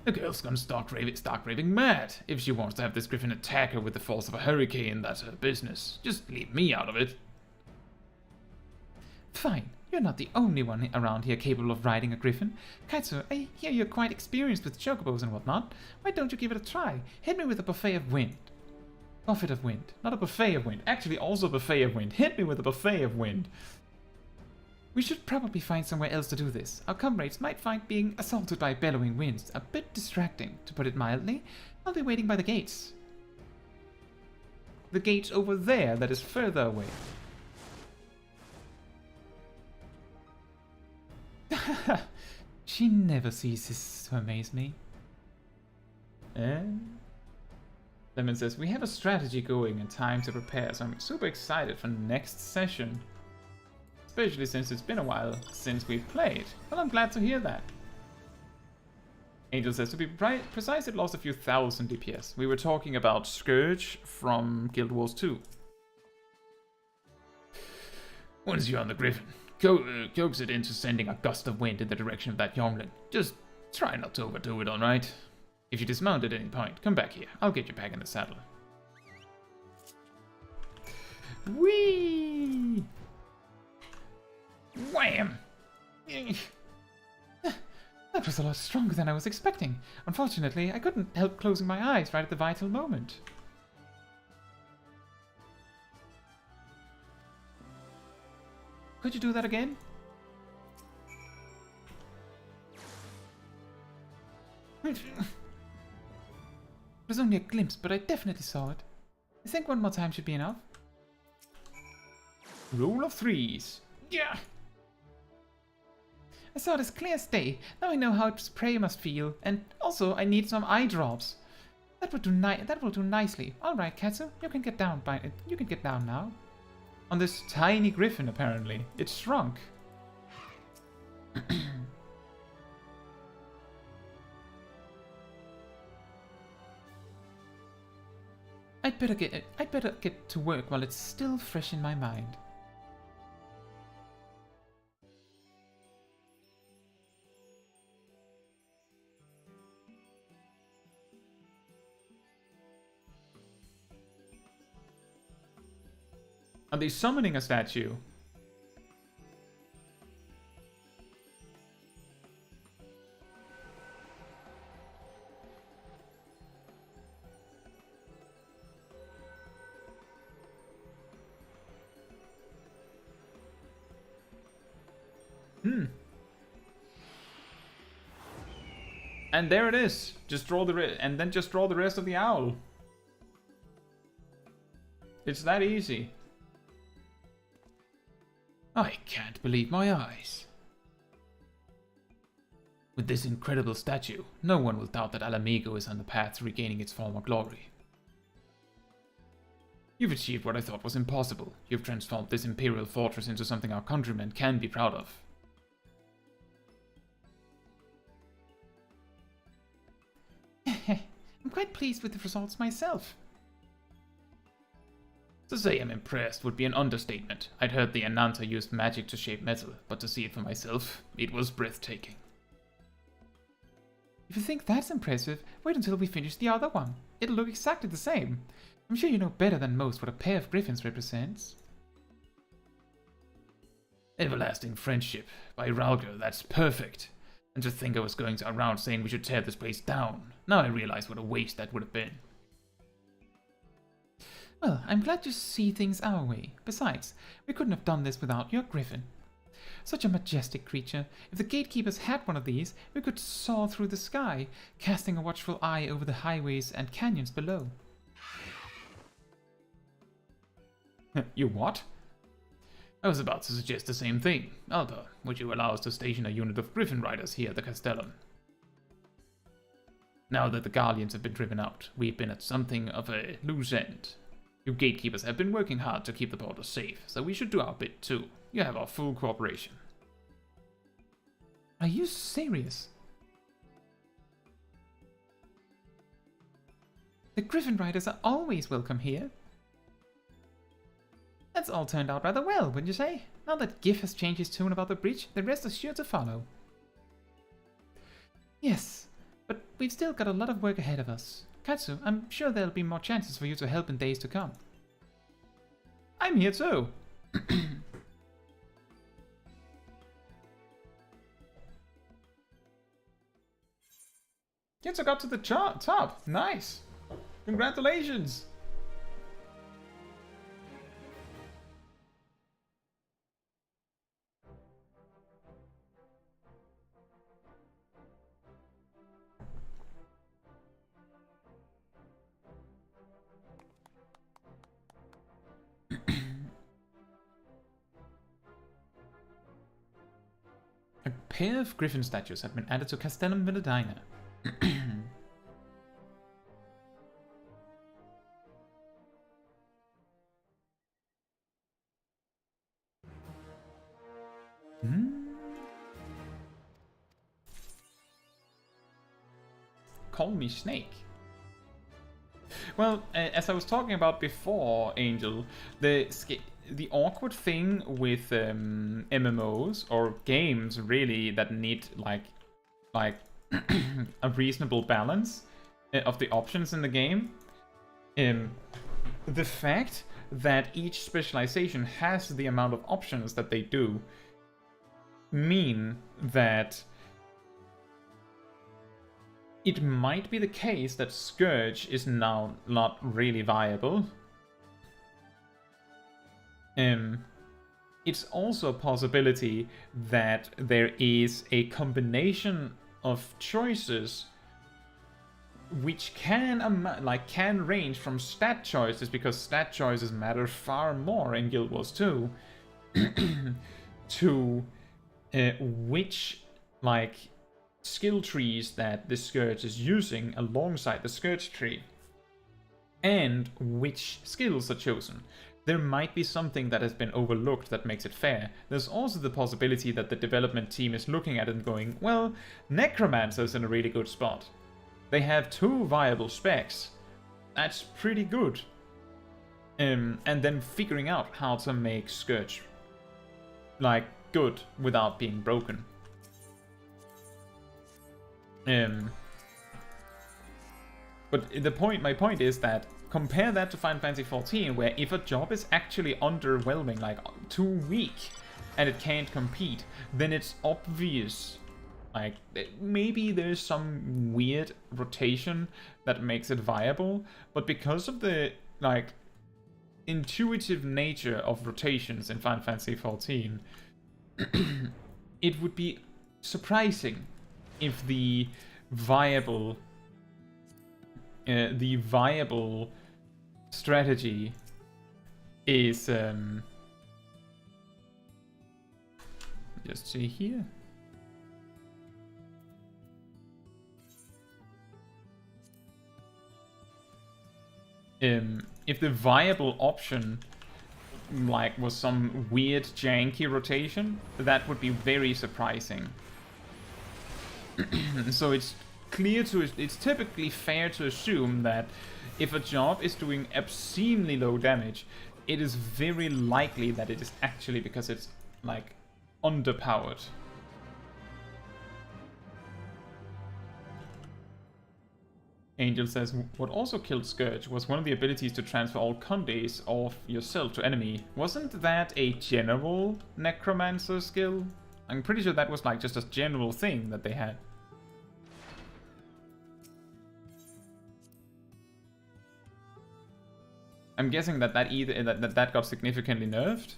The girl's gonna start raving mad. If she wants to have this griffin attack her with the force of a hurricane, that's her business. Just leave me out of it. Fine. You're not the only one around here capable of riding a griffin. Caetsu, I hear you're quite experienced with chocobos and whatnot. Why don't you give it a try? Hit me with a buffet of wind. Buffet of wind. Not a buffet of wind. Actually, also a buffet of wind. Hit me with a buffet of wind. We should probably find somewhere else to do this. Our comrades might find being assaulted by bellowing winds a bit distracting, to put it mildly. I'll be waiting by the gates. The gates over there that is further away. She never ceases to amaze me. Lemon says, we have a strategy going and time to prepare, so I'm super excited for next session. Especially since it's been a while since we've played. Well, I'm glad to hear that. Angel says, to be precise, it lost a few thousand DPS. We were talking about Scourge from Guild Wars 2. Once you're on the Griffin, coax it into sending a gust of wind in the direction of that youngling. Just try not to overdo it, alright? If you dismount at any point, come back here. I'll get you back in the saddle. Whee! Wham! That was a lot stronger than I was expecting. Unfortunately, I couldn't help closing my eyes right at the vital moment. Could you do that again? It was only a glimpse, but I definitely saw it. I think one more time should be enough. Rule of threes. Yeah! I saw it as clear as day. Now I know how its prey must feel, and also I need some eye drops. That will do nicely. All right, Caetsu, you can get down now. On this tiny griffin, apparently. It shrunk. I'd better get to work while it's still fresh in my mind. Are they summoning a statue? And there it is. Just draw and then just draw the rest of the owl. It's that easy. I can't believe my eyes. With this incredible statue, no one will doubt that Alamigo is on the path to regaining its former glory. You've achieved what I thought was impossible. You've transformed this imperial fortress into something our countrymen can be proud of. I'm quite pleased with the results myself. To say I'm impressed would be an understatement. I'd heard the Ananta used magic to shape metal, but to see it for myself, it was breathtaking. If you think that's impressive, wait until we finish the other one. It'll look exactly the same. I'm sure you know better than most what a pair of griffins represents. Everlasting friendship. By Ralgo, that's perfect. And to think I was going around saying we should tear this place down. Now I realize what a waste that would have been. Well, I'm glad you see things our way. Besides, we couldn't have done this without your griffin. Such a majestic creature. If the gatekeepers had one of these, we could soar through the sky, casting a watchful eye over the highways and canyons below. You what? I was about to suggest the same thing. Alba, would you allow us to station a unit of griffin riders here at the Castellum? Now that the Guardians have been driven out, we've been at something of a loose end. You gatekeepers have been working hard to keep the border safe, so we should do our bit too. You have our full cooperation. Are you serious? The Griffin Riders are always welcome here. That's all turned out rather well, wouldn't you say? Now that Gif has changed his tune about the bridge, the rest is sure to follow. Yes, but we've still got a lot of work ahead of us. Caetsu, I'm sure there'll be more chances for you to help in days to come. I'm here too. Caetsu got to the top. Nice. Congratulations. A pair of griffin statues have been added to Castellum Villadina. Call me Snake. Well, as I was talking about before, Angel, the awkward thing with MMOs or games really that need like a reasonable balance of the options in the game, the fact that each specialization has the amount of options that they do mean that it might be the case that Scourge is now not really viable. It's also a possibility that there is a combination of choices which can range from stat choices, because stat choices matter far more in Guild Wars 2, to which skill trees that the Scourge is using alongside the Scourge tree, and which skills are chosen. There might be something that has been overlooked that makes it fair. There's also the possibility that the development team is looking at it and going, well, Necromancer's in a really good spot. They have 2 viable specs. That's pretty good. And then figuring out how to make Scourge good without being broken. But my point is that compare that to Final Fantasy XIV, where if a job is actually underwhelming, like too weak, and it can't compete, then it's obvious. Maybe there's some weird rotation that makes it viable, but because of the intuitive nature of rotations in Final Fantasy XIV, it would be surprising if the viable strategy is just see here. If the viable option was some weird janky rotation, that would be very surprising. So it's typically fair to assume that if a job is doing obscenely low damage, it is very likely that it is actually because it's underpowered. Angel says, what also killed Scourge was one of the abilities to transfer all condes of yourself to enemy. Wasn't that a general Necromancer skill? I'm pretty sure that was just a general thing that they had. I'm guessing that that got significantly nerfed.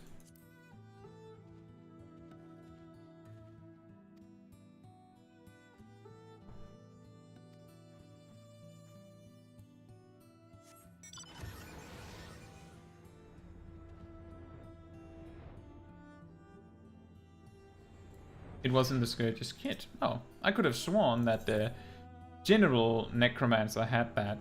It was in the Scourge's kit. Oh, I could have sworn that the general necromancer had that.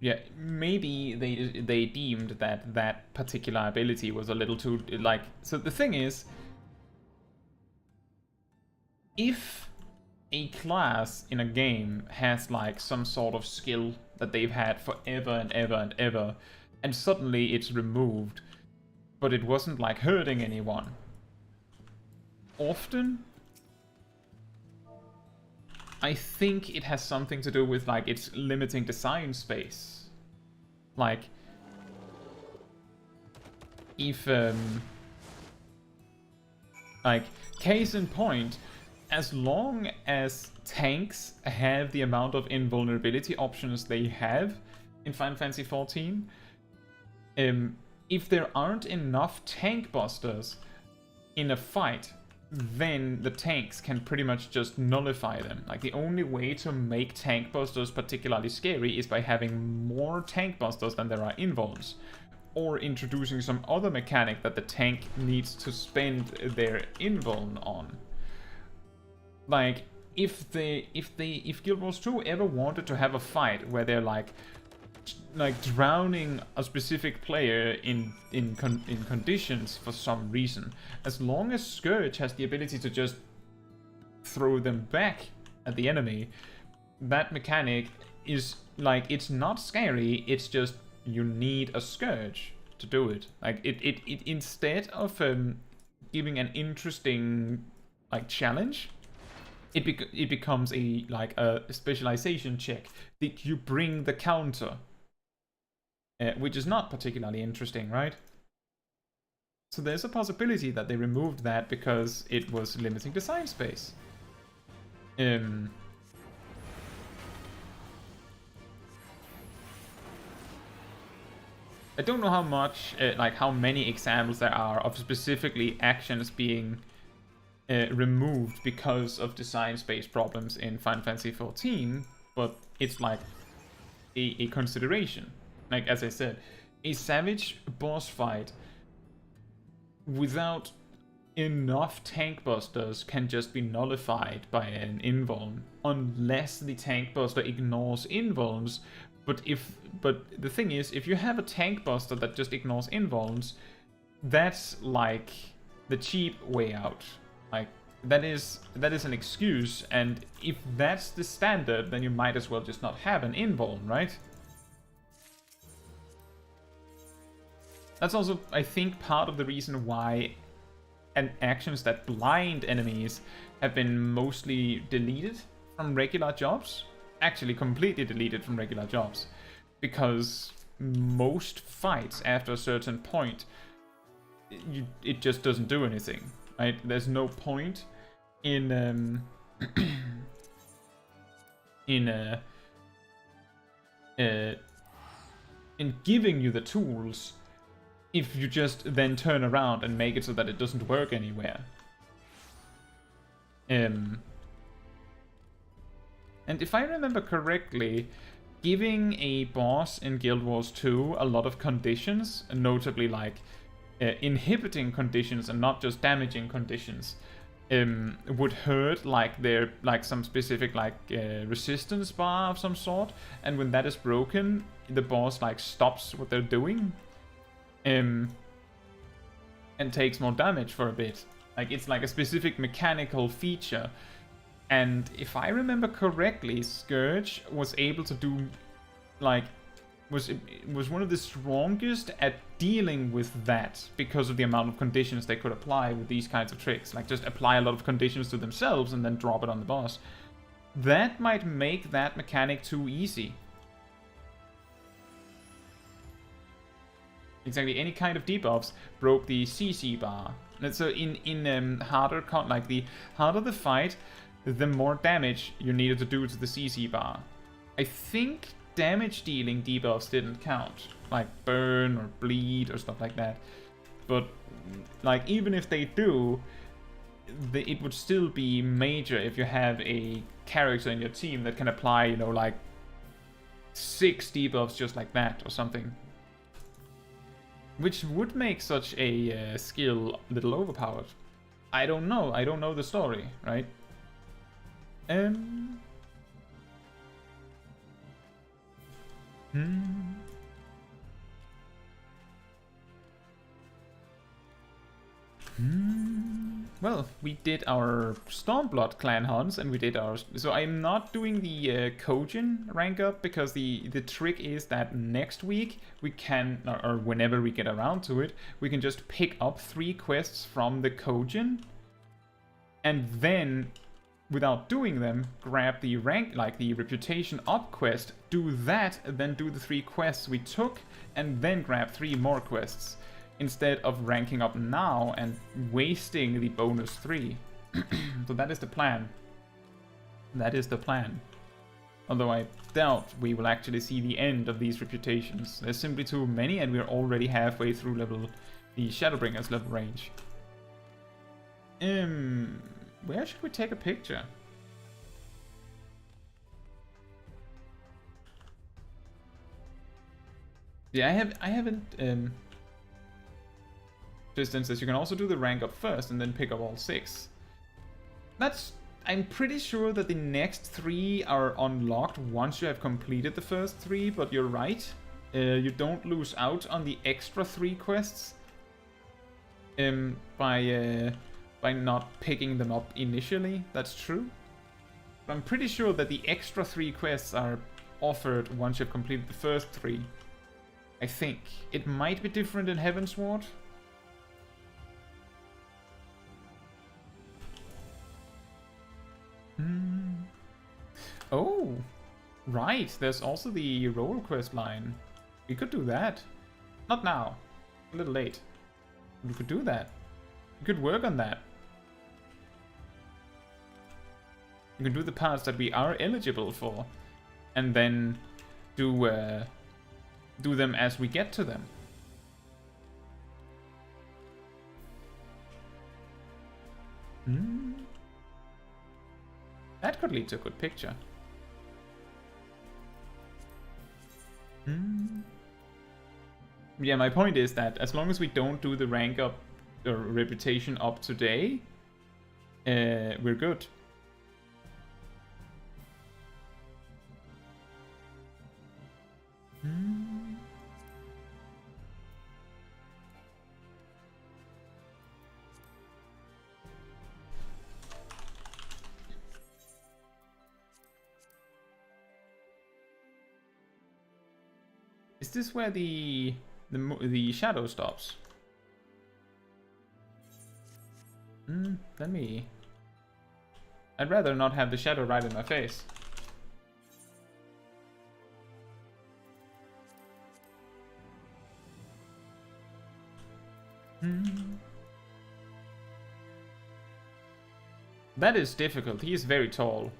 Yeah, maybe they deemed that that particular ability was a little too, like... So the thing is, if a class in a game has like some sort of skill that they've had forever and ever and ever, and suddenly it's removed, but it wasn't like hurting anyone, often I think it has something to do with like it's limiting design space. Like, if like, case in point, as long as tanks have the amount of invulnerability options they have in Final Fantasy XIV, if there aren't enough tank busters in a fight, then the tanks can pretty much just nullify them. Like, the only way to make tank busters particularly scary is by having more tank busters than there are invulns, or introducing some other mechanic that the tank needs to spend their invuln on. Like, if Guild Wars 2 ever wanted to have a fight where they're like drowning a specific player in conditions for some reason, as long as Scourge has the ability to just throw them back at the enemy, that mechanic is like, it's not scary, it's just you need a Scourge to do it. Like, it instead of giving an interesting like challenge, it becomes a like a specialization check. Did you bring the counter? Which is not particularly interesting, right? So there's a possibility that they removed that because it was limiting design space. I don't know how much, like how many examples there are of specifically actions being removed because of design space problems in Final Fantasy XIV, but it's like a consideration. Like, as I said, a savage boss fight without enough tank busters can just be nullified by an invuln, unless the tank buster ignores invulns. But the thing is, if you have a tank buster that just ignores invulns, that's like the cheap way out. Like, that is an excuse, and if that's the standard, then you might as well just not have an invuln, right? That's also, I think, part of the reason why actions that blind enemies have been mostly deleted from regular jobs. Actually, completely deleted from regular jobs. Because most fights, after a certain point, it just doesn't do anything, right? There's no point in in giving you the tools if you just then turn around and make it so that it doesn't work anywhere. And if I remember correctly, giving a boss in Guild Wars 2 a lot of conditions, notably like inhibiting conditions and not just damaging conditions, would hurt like their some specific resistance bar of some sort, and when that is broken, the boss like stops what they're doing. And takes more damage for a bit. Like, it's like a specific mechanical feature. And if I remember correctly, Scourge was able to do, like, was one of the strongest at dealing with that because of the amount of conditions they could apply with these kinds of tricks. Like, just apply a lot of conditions to themselves and then drop it on the boss. That might make that mechanic too easy. Exactly, any kind of debuffs broke the CC bar. And so in harder the harder the fight, the more damage you needed to do to the CC bar. I think damage dealing debuffs didn't count, like burn or bleed or stuff like that. But like even if they do, it would still be major if you have a character in your team that can apply, you know, like 6 debuffs just like that or something. Which would make such a skill a little overpowered. I don't know. I don't know the story, right? Well, we did our Stormblood clan hunts, and we did our... So I'm not doing the Kojin rank up, because the trick is that next week we can, or whenever we get around to it, we can just pick up 3 quests from the Kojin, and then, without doing them, grab the rank, like the reputation up quest, do that, then do the 3 quests we took, and then grab 3 more quests, instead of ranking up now and wasting the bonus 3. So that is the plan. That is the plan. Although I doubt we will actually see the end of these reputations. There's simply too many, and we're already halfway through the Shadowbringers level range. Where should we take a picture? Yeah, I haven't for instance, you can also do the rank up first and then pick up all 6. I'm pretty sure that the next 3 are unlocked once you have completed the first 3, but you're right. You don't lose out on the extra 3 quests by not picking them up initially. That's true. But I'm pretty sure that the extra 3 quests are offered once you've completed the first 3. I think. It might be different in Heavensward. Oh, right. There's also the role quest line. We could do that. Not now. A little late. We could do that. We could work on that. We can do the parts that we are eligible for, and then do them as we get to them. That could lead to a good picture. Yeah, my point is that as long as we don't do the rank up or reputation up today, we're good. Is this where the shadow stops? Let me... I'd rather not have the shadow right in my face. That is difficult. He is very tall.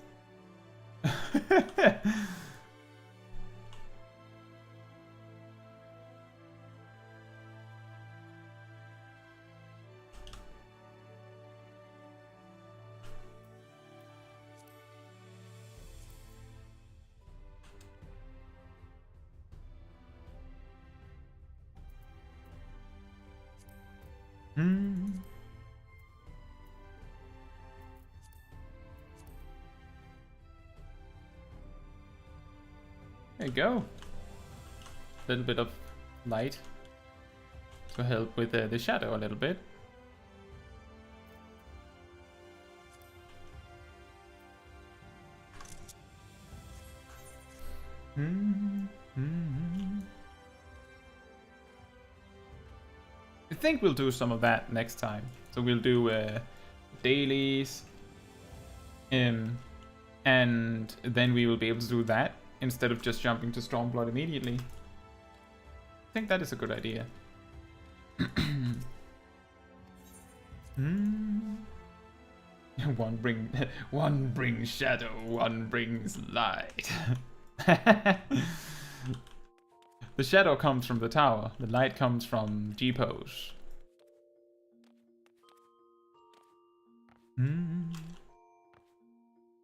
There you go. A little bit of light to help with the shadow a little bit. I think we'll do some of that next time. So we'll do dailies, and then we will be able to do that instead of just jumping to Stormblood immediately. I think that is a good idea. One brings shadow, one brings light. The shadow comes from the tower. The light comes from G-pose.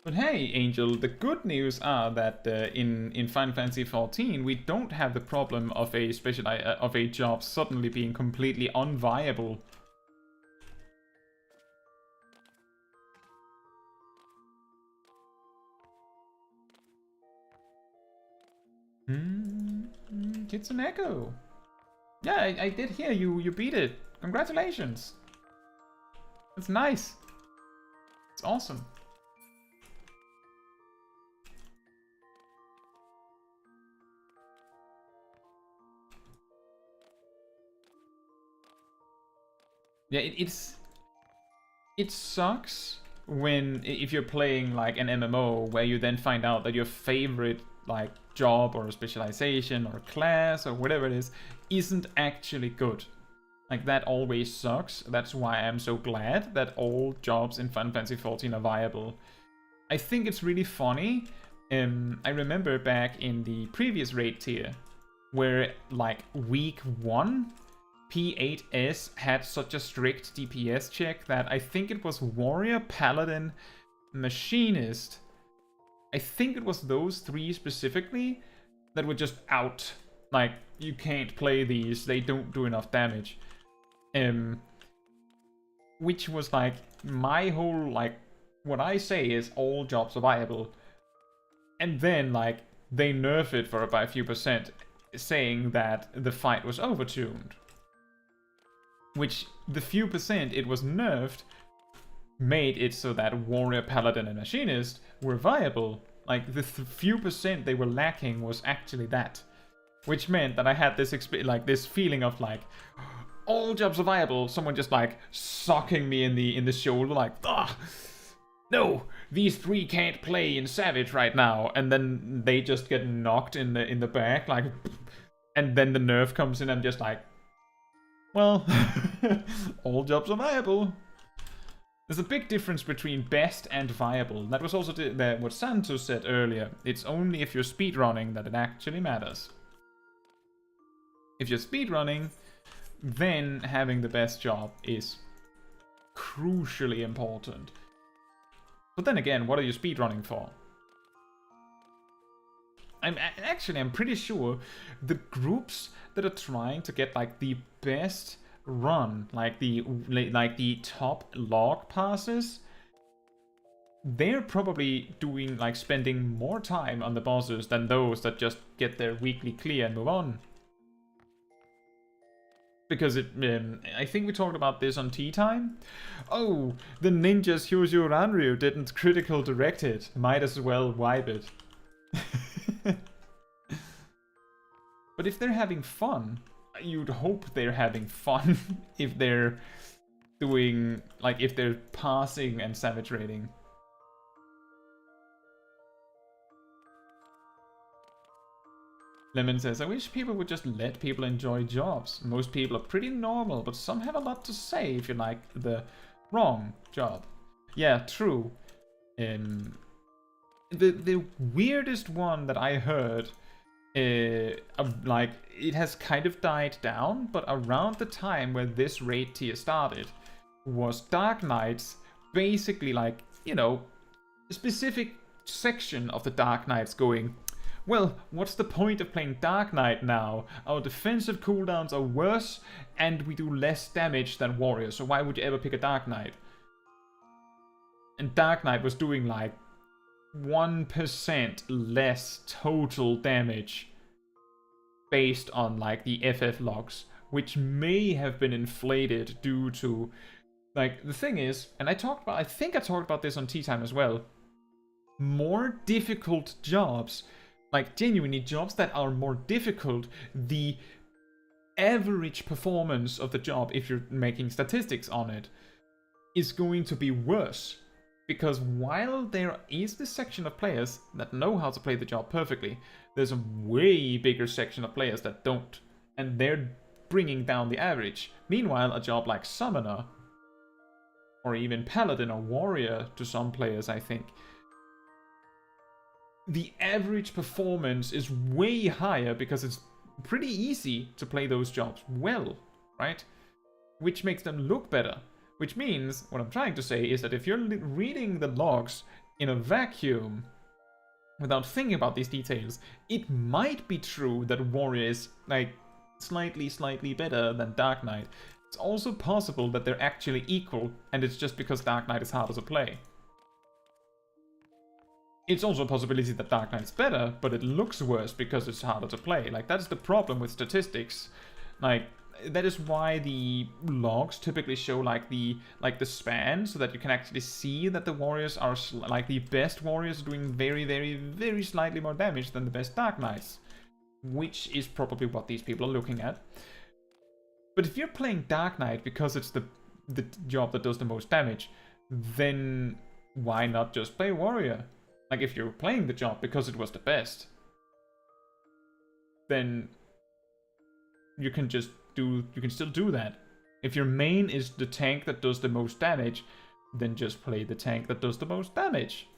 But hey, Angel, the good news are that in Final Fantasy XIV we don't have the problem of a of a job suddenly being completely unviable. It's an echo. Yeah, I did hear you beat it. Congratulations. That's nice. It's awesome. Yeah, it sucks when if you're playing like an MMO where you then find out that your favorite like job or specialization or class or whatever it is isn't actually good. Like that always sucks. That's why I'm so glad that all jobs in Final Fantasy XIV are viable. I think it's really funny. I remember back in the previous raid tier where like week 1 P8S had such a strict DPS check that I think it was Warrior, Paladin, Machinist. I think it was those 3 specifically that were just out. Like, you can't play these, they don't do enough damage. Which was like, my whole, like, what I say is all jobs are viable. And then, like, they nerf it for about a few percent, saying that the fight was overtuned. Which, the few percent it was nerfed, made it so that Warrior, Paladin, and Machinist were viable. Like, the few percent they were lacking was actually that. Which meant that I had this this feeling of like, all jobs are viable, someone just like, socking me in the shoulder, like, ah, no, these 3 can't play in Savage right now, and then they just get knocked in the back, like, and then the nerf comes in and just like, well, all jobs are viable. There's a big difference between best and viable. That was also what Santos said earlier. It's only if you're speedrunning that it actually matters. If you're speedrunning, then having the best job is crucially important. But then again, what are you speedrunning for? I'm pretty sure the groups that are trying to get like the best run, like the top log passes, they're probably doing like spending more time on the bosses than those that just get their weekly clear and move on. Because I think we talked about this on Tea Time. Oh, the ninjas Hyuju Ranryu didn't critical direct it. Might as well wipe it. But if they're having fun, you'd hope they're having fun if they're doing, like, if they're passing and savage raiding. Lemon says, I wish people would just let people enjoy jobs. Most people are pretty normal, but some have a lot to say if you like the wrong job. Yeah, true. The weirdest one that I heard, like, it has kind of died down, but around the time where this raid tier started, was Dark Knights basically like, you know, a specific section of the Dark Knights going, well, what's the point of playing Dark Knight now? Our defensive cooldowns are worse, and we do less damage than Warriors, so why would you ever pick a Dark Knight? And Dark Knight was doing like 1% less total damage based on like the FF logs, which may have been inflated due to, like, the thing is, and I think I talked about this on Tea Time as well, more difficult jobs, like genuinely jobs that are more difficult, the average performance of the job, if you're making statistics on it, is going to be worse. Because while there is this section of players that know how to play the job perfectly, there's a way bigger section of players that don't, and they're bringing down the average. Meanwhile, a job like Summoner, or even Paladin or Warrior to some players, I think, the average performance is way higher because it's pretty easy to play those jobs well, right? Which makes them look better. Which means, what I'm trying to say is that if you're reading the logs in a vacuum, without thinking about these details, it might be true that Warrior is, like, slightly better than Dark Knight. It's also possible that they're actually equal, and it's just because Dark Knight is harder to play. It's also a possibility that Dark Knight is better, but it looks worse because it's harder to play. Like, that's the problem with statistics. Like, that is why the logs typically show like the span, so that you can actually see that the warriors are like the best warriors doing very slightly more damage than the best Dark Knights, which is probably what these people are looking at. But if you're playing Dark Knight because it's the job that does the most damage, then why not just play warrior? Like, if you're playing the job because it was the best, then you can still do that. If your main is the tank that does the most damage, then just play the tank that does the most damage.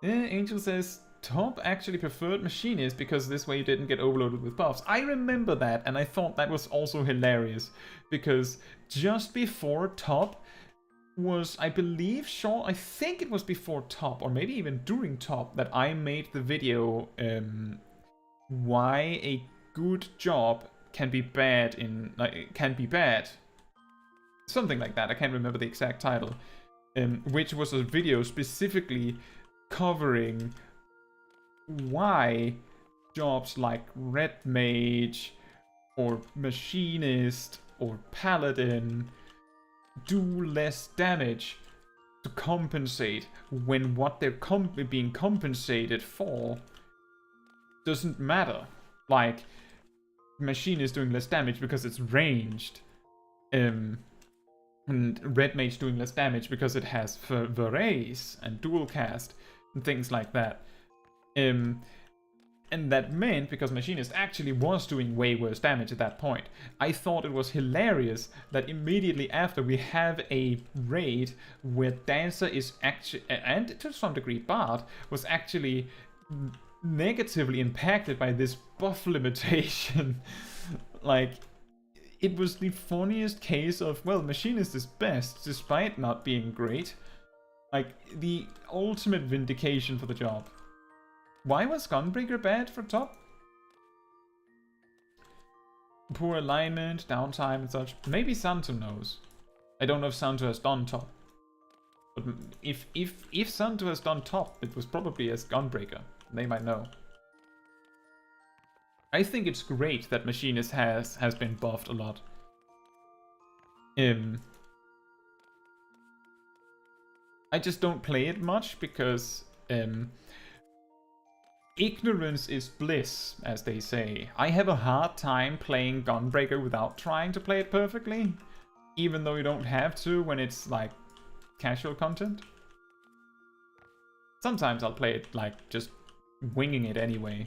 Angel says, Top actually preferred Machinist because this way you didn't get overloaded with buffs. I remember that, and I thought that was also hilarious, because just before Top was, I believe, I think it was before Top, or maybe even during Top, that I made the video why a good job can be bad in, like, can be bad. Something like that, I can't remember the exact title. Which was a video specifically covering why jobs like Red Mage or Machinist or Paladin do less damage to compensate when what they're being compensated for doesn't matter. Like, Machinist doing less damage because it's ranged, and Red Mage doing less damage because it has Verace and dual cast and things like that. And that meant, because Machinist actually was doing way worse damage at that point, I thought it was hilarious that immediately after we have a raid where Dancer is actually, and to some degree Bard, was actually negatively impacted by this buff limitation. Like, it was the funniest case of, well, Machinist is best despite not being great. Like, the ultimate vindication for the job. Why was Gunbreaker bad for Top? Poor alignment, downtime and such. Maybe Santo knows. I don't know if Santo has done Top. But if Santo has done Top, it was probably as Gunbreaker. They might know. I think it's great that Machinist has been buffed a lot. I just don't play it much because ignorance is bliss, as they say. I have a hard time playing Gunbreaker without trying to play it perfectly, even though you don't have to when it's like casual content. Sometimes I'll play it like just winging it anyway.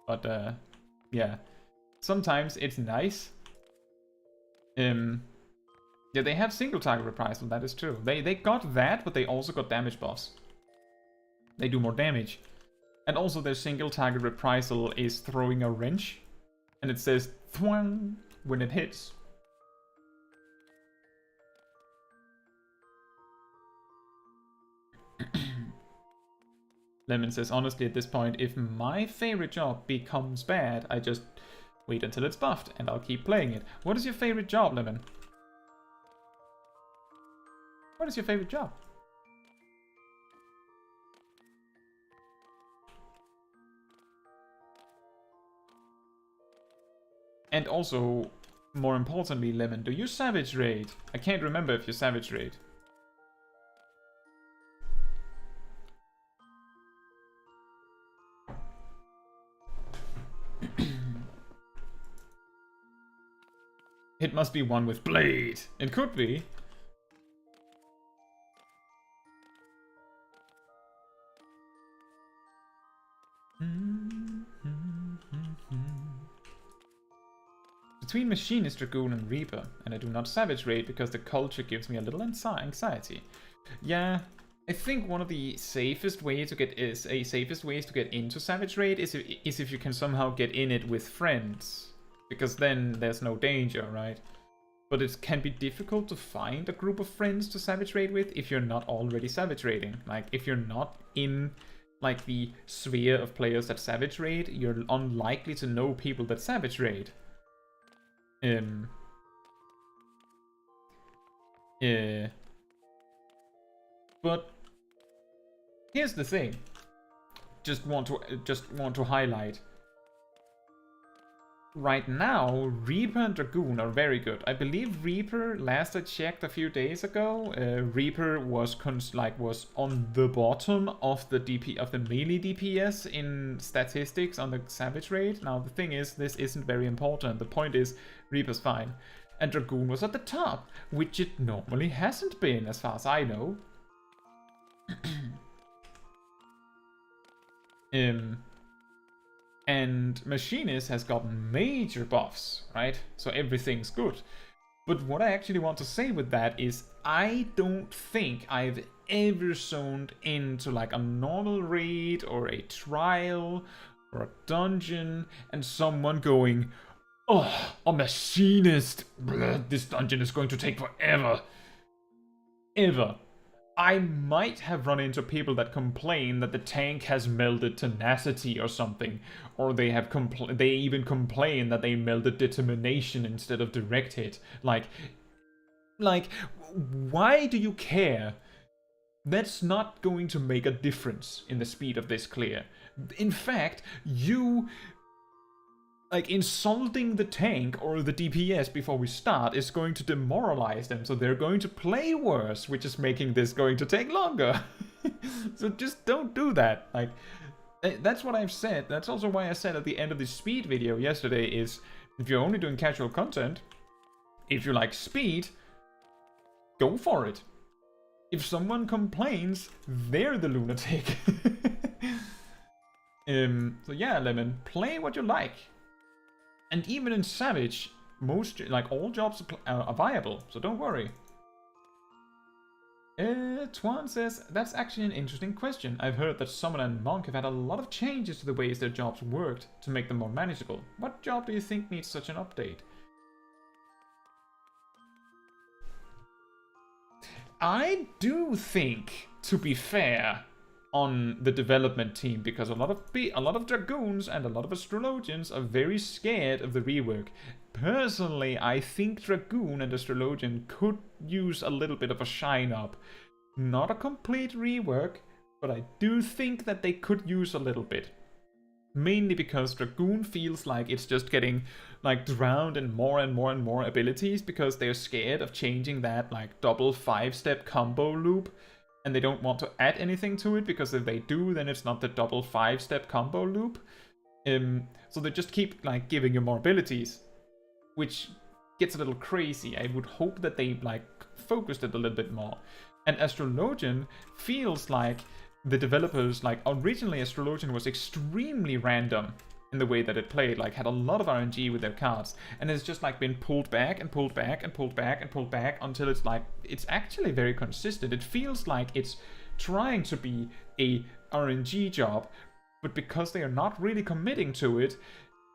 But yeah, sometimes it's nice. Yeah, they have single target reprisal, that is true. They got that, but they also got damage buffs. They do more damage. And also their single target reprisal is throwing a wrench, and it says thwang when it hits. Lemon says, honestly, at this point, if my favorite job becomes bad, I just wait until it's buffed, and I'll keep playing it. What is your favorite job, Lemon? What is your favorite job? And also, more importantly, Lemon, do you Savage Raid? I can't remember if you Savage Raid. It must be one with Blade. It could be. between Machinist, Dragoon, and Reaper, and I do not Savage Raid because the culture gives me a little anxiety. Yeah, I think one of the safest ways to get into Savage Raid is if you can somehow get in it with friends, because then there's no danger, right? But it can be difficult to find a group of friends to Savage Raid with if you're not already Savage Raiding. Like, if you're not in like the sphere of players that Savage Raid, you're unlikely to know people that Savage Raid. But here's the thing. Just want to highlight. Right now, Reaper and Dragoon are very good. I believe Reaper, last I checked a few days ago, Reaper was on the bottom of the melee DPS in statistics on the Savage Raid. Now the thing is, this isn't very important. The point is, Reaper's fine, and Dragoon was at the top, which it normally hasn't been, as far as I know. And Machinist has gotten major buffs, right? So everything's good. But what I actually want to say with that is I don't think I've ever zoned into like a normal raid or a trial or a dungeon and someone going, "Oh, a Machinist! Blah, this dungeon is going to take forever." Ever. I might have run into people that complain that the tank has melded tenacity or something, or they even complain that they melded determination instead of direct hit. Like, why do you care? That's not going to make a difference in the speed of this clear. In fact, you like insulting the tank or the DPS before we start is going to demoralize them, so they're going to play worse, which is making this going to take longer. So just don't do that. Like, that's what I've said. That's also why I said at the end of the speed video yesterday is, if you're only doing casual content, if you like speed, go for it. If someone complains, they're the lunatic. So yeah, Lemon, play what you like. And even in Savage, all jobs are viable, so don't worry. Twan says, that's actually an interesting question. I've heard that Summon and Monk have had a lot of changes to the ways their jobs worked to make them more manageable. What job do you think needs such an update? I do think, to be fair, on the development team, because a lot of Dragoons and a lot of Astrologians are very scared of the rework. Personally, I think Dragoon and Astrologian could use a little bit of a shine up. Not a complete rework, but I do think that they could use a little bit. Mainly because Dragoon feels like it's just getting like drowned in more and more and more abilities because they're scared of changing that like double 5-step combo loop. And they don't want to add anything to it, because if they do, then it's not the double 5-step combo loop. So they just keep like giving you more abilities, which gets a little crazy. I would hope that they like focused it a little bit more. And Astrologian feels like the developers, like originally Astrologian was extremely random in the way that it played, like had a lot of RNG with their cards, and it's just like been pulled back and pulled back and pulled back and pulled back until it's like, it's actually very consistent. It feels like it's trying to be a RNG job, but because they are not really committing to it,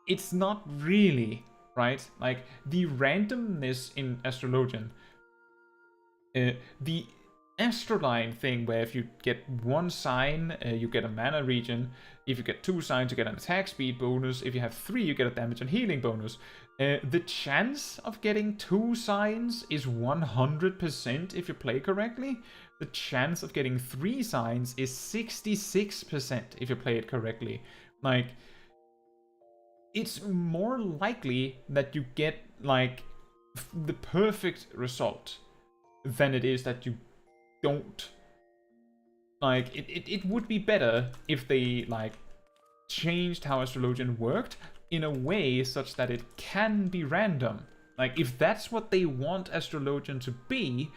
it's not really, right? Like the randomness in Astrologian, the Astroline thing where if you get one sign, you get a mana regen. If you get 2 signs, you get an attack speed bonus. If you have 3, you get a damage and healing bonus. The chance of getting 2 signs is 100% if you play correctly. The chance of getting 3 signs is 66% if you play it correctly. Like, it's more likely that you get, like, the perfect result than it is that you don't. Like, it would be better if they, like, changed how Astrologian worked in a way such that it can be random. Like, if that's what they want Astrologian to be,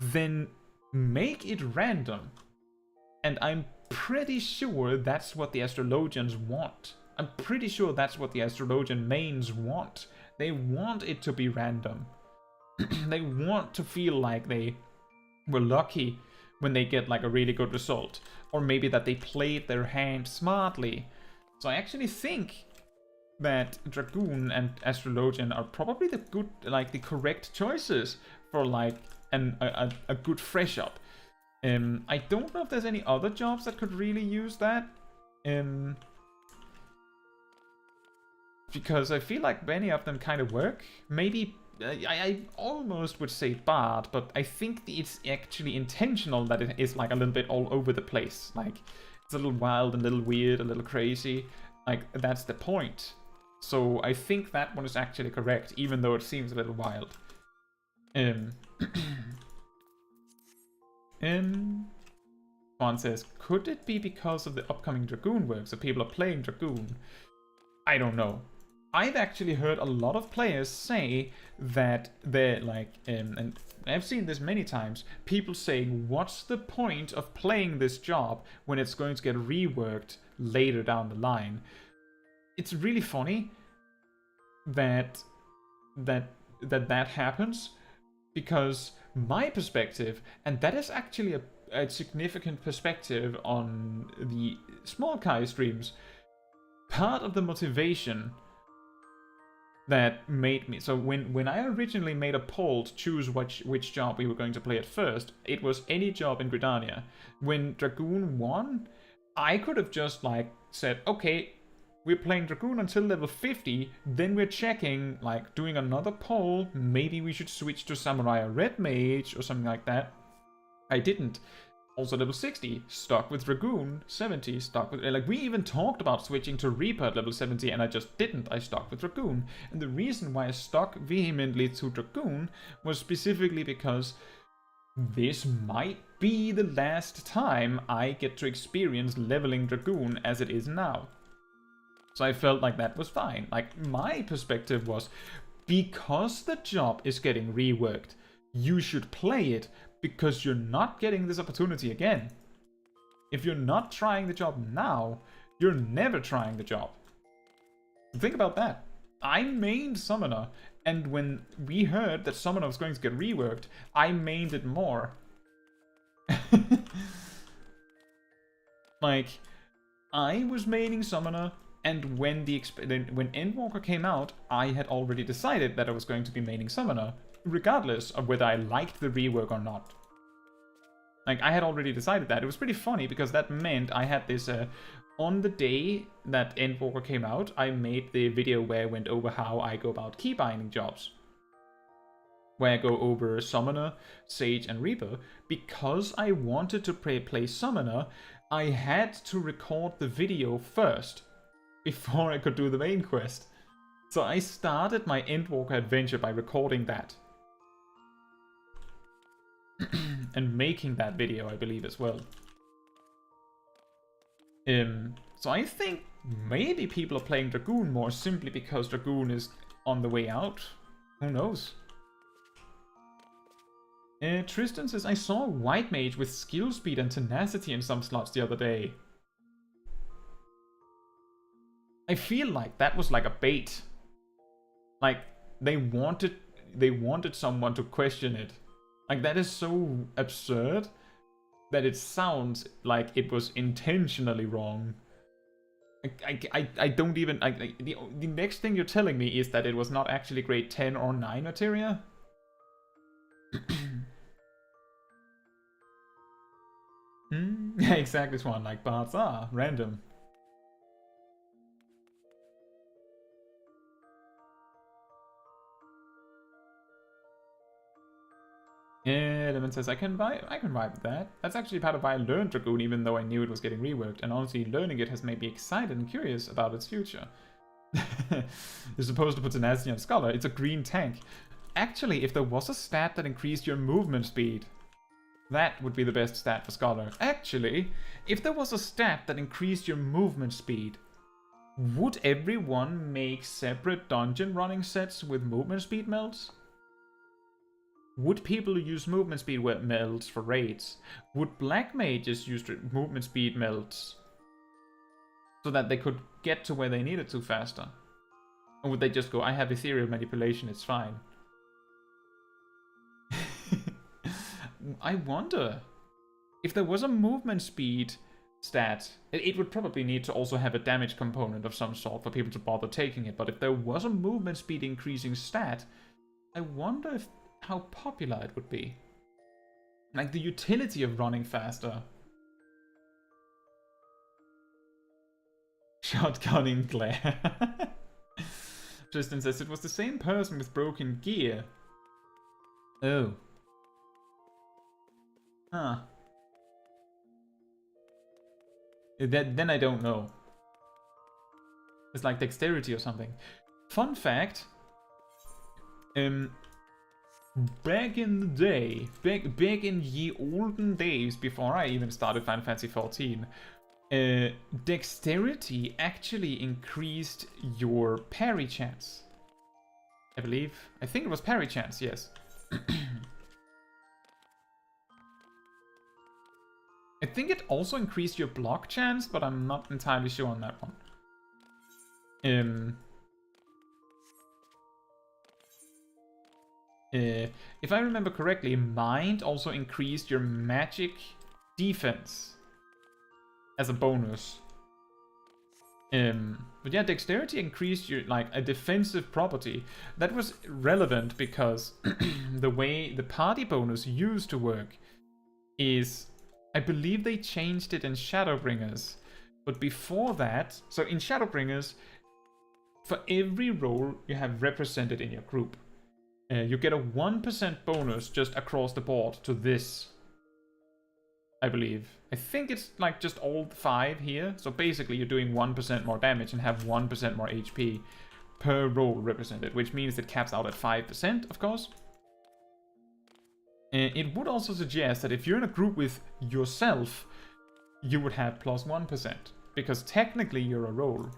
then make it random. And I'm pretty sure that's what the Astrologians want. I'm pretty sure that's what the Astrologian mains want. They want it to be random. They want to feel like they were lucky when they get like a really good result, or maybe that they played their hand smartly. So I actually think that Dragoon and Astrologian are probably the good, like the correct choices for like a good fresh up. I don't know if there's any other jobs that could really use that. Because I feel like many of them kind of work. Maybe, I almost would say Bard, but I think it's actually intentional that it is like a little bit all over the place. Like, it's a little wild, a little weird, a little crazy. Like, that's the point. So I think that one is actually correct, even though it seems a little wild. Juan says, could it be because of the upcoming Dragoon work, so people are playing Dragoon? I don't know. I've actually heard a lot of players say that they're like, and I've seen this many times, people saying, what's the point of playing this job when it's going to get reworked later down the line? It's really funny that happens, because my perspective, and that is actually a significant perspective on the Smol Caetsu streams, part of the motivation that made me... So when I originally made a poll to choose which job we were going to play at first, it was any job in Gridania. When Dragoon won, I could have just like said, okay, we're playing Dragoon until level 50, then we're checking, like doing another poll, maybe we should switch to Samurai or Red Mage or something like that. I didn't. Also level 60, stuck with Dragoon, 70, stuck with... Like, we even talked about switching to Reaper at level 70, and I just didn't. I stuck with Dragoon. And the reason why I stuck vehemently to Dragoon was specifically because this might be the last time I get to experience leveling Dragoon as it is now. So I felt like that was fine. Like, my perspective was, because the job is getting reworked, you should play it, because you're not getting this opportunity again. If you're not trying the job now, you're never trying the job. Think about that. I mained Summoner, and when we heard that Summoner was going to get reworked, I mained it more. Like, I was maining Summoner, and when Endwalker came out, I had already decided that I was going to be maining Summoner, regardless of whether I liked the rework or not. Like, I had already decided that. It was pretty funny, because that meant I had this, on the day that Endwalker came out, I made the video where I went over how I go about keybinding jobs. Where I go over Summoner, Sage, and Reaper. Because I wanted to play Summoner, I had to record the video first, before I could do the main quest. So I started my Endwalker adventure by recording that. And making that video, I believe, as well. So I think maybe people are playing Dragoon more simply because Dragoon is on the way out. Who knows? Tristan says, I saw White Mage with skill speed and tenacity in some slots the other day. I feel like that was like a bait. Like, they wanted someone to question it. Like, that is so absurd that it sounds like it was intentionally wrong. I don't even... the next thing you're telling me is that it was not actually grade 10 or 9 materia? Yeah, exactly, Swan. Like, bards are random. Yeah, Lemon says, I can vibe with that. That's actually part of why I learned Dragoon, even though I knew it was getting reworked, and honestly, learning it has made me excited and curious about its future. You're supposed to put tenacity on Scholar. It's a green tank. Actually, if there was a stat that increased your movement speed, that would be the best stat for Scholar. Actually, if there was a stat that increased your movement speed, would everyone make separate dungeon running sets with movement speed melts? Would people use movement speed melts for raids? Would black mages use movement speed melts so that they could get to where they needed to faster? Or would they just go, I have ethereal manipulation, it's fine? I wonder if there was a movement speed stat. It would probably need to also have a damage component of some sort for people to bother taking it. But if there was a movement speed increasing stat, I wonder how popular it would be. Like the utility of running faster. Shotgunning glare. Tristan says it was the same person with broken gear. Oh. Huh. Then I don't know. It's like dexterity or something. Fun fact. Back in the day, back in ye olden days, before I even started Final Fantasy XIV, dexterity actually increased your parry chance. I believe. I think it was parry chance, yes. I think it also increased your block chance, but I'm not entirely sure on that one. If I remember correctly, Mind also increased your magic defense as a bonus. But yeah, dexterity increased your, like, a defensive property. That was relevant because the way the party bonus used to work is, I believe they changed it in Shadowbringers. But before that, so in Shadowbringers, for every role you have represented in your group, you get a 1% bonus just across the board to this, I believe. I think it's like just all 5 here. So basically you're doing 1% more damage and have 1% more HP per role represented, which means it caps out at 5%, of course. It would also suggest that if you're in a group with yourself, you would have plus 1%, because technically you're a role.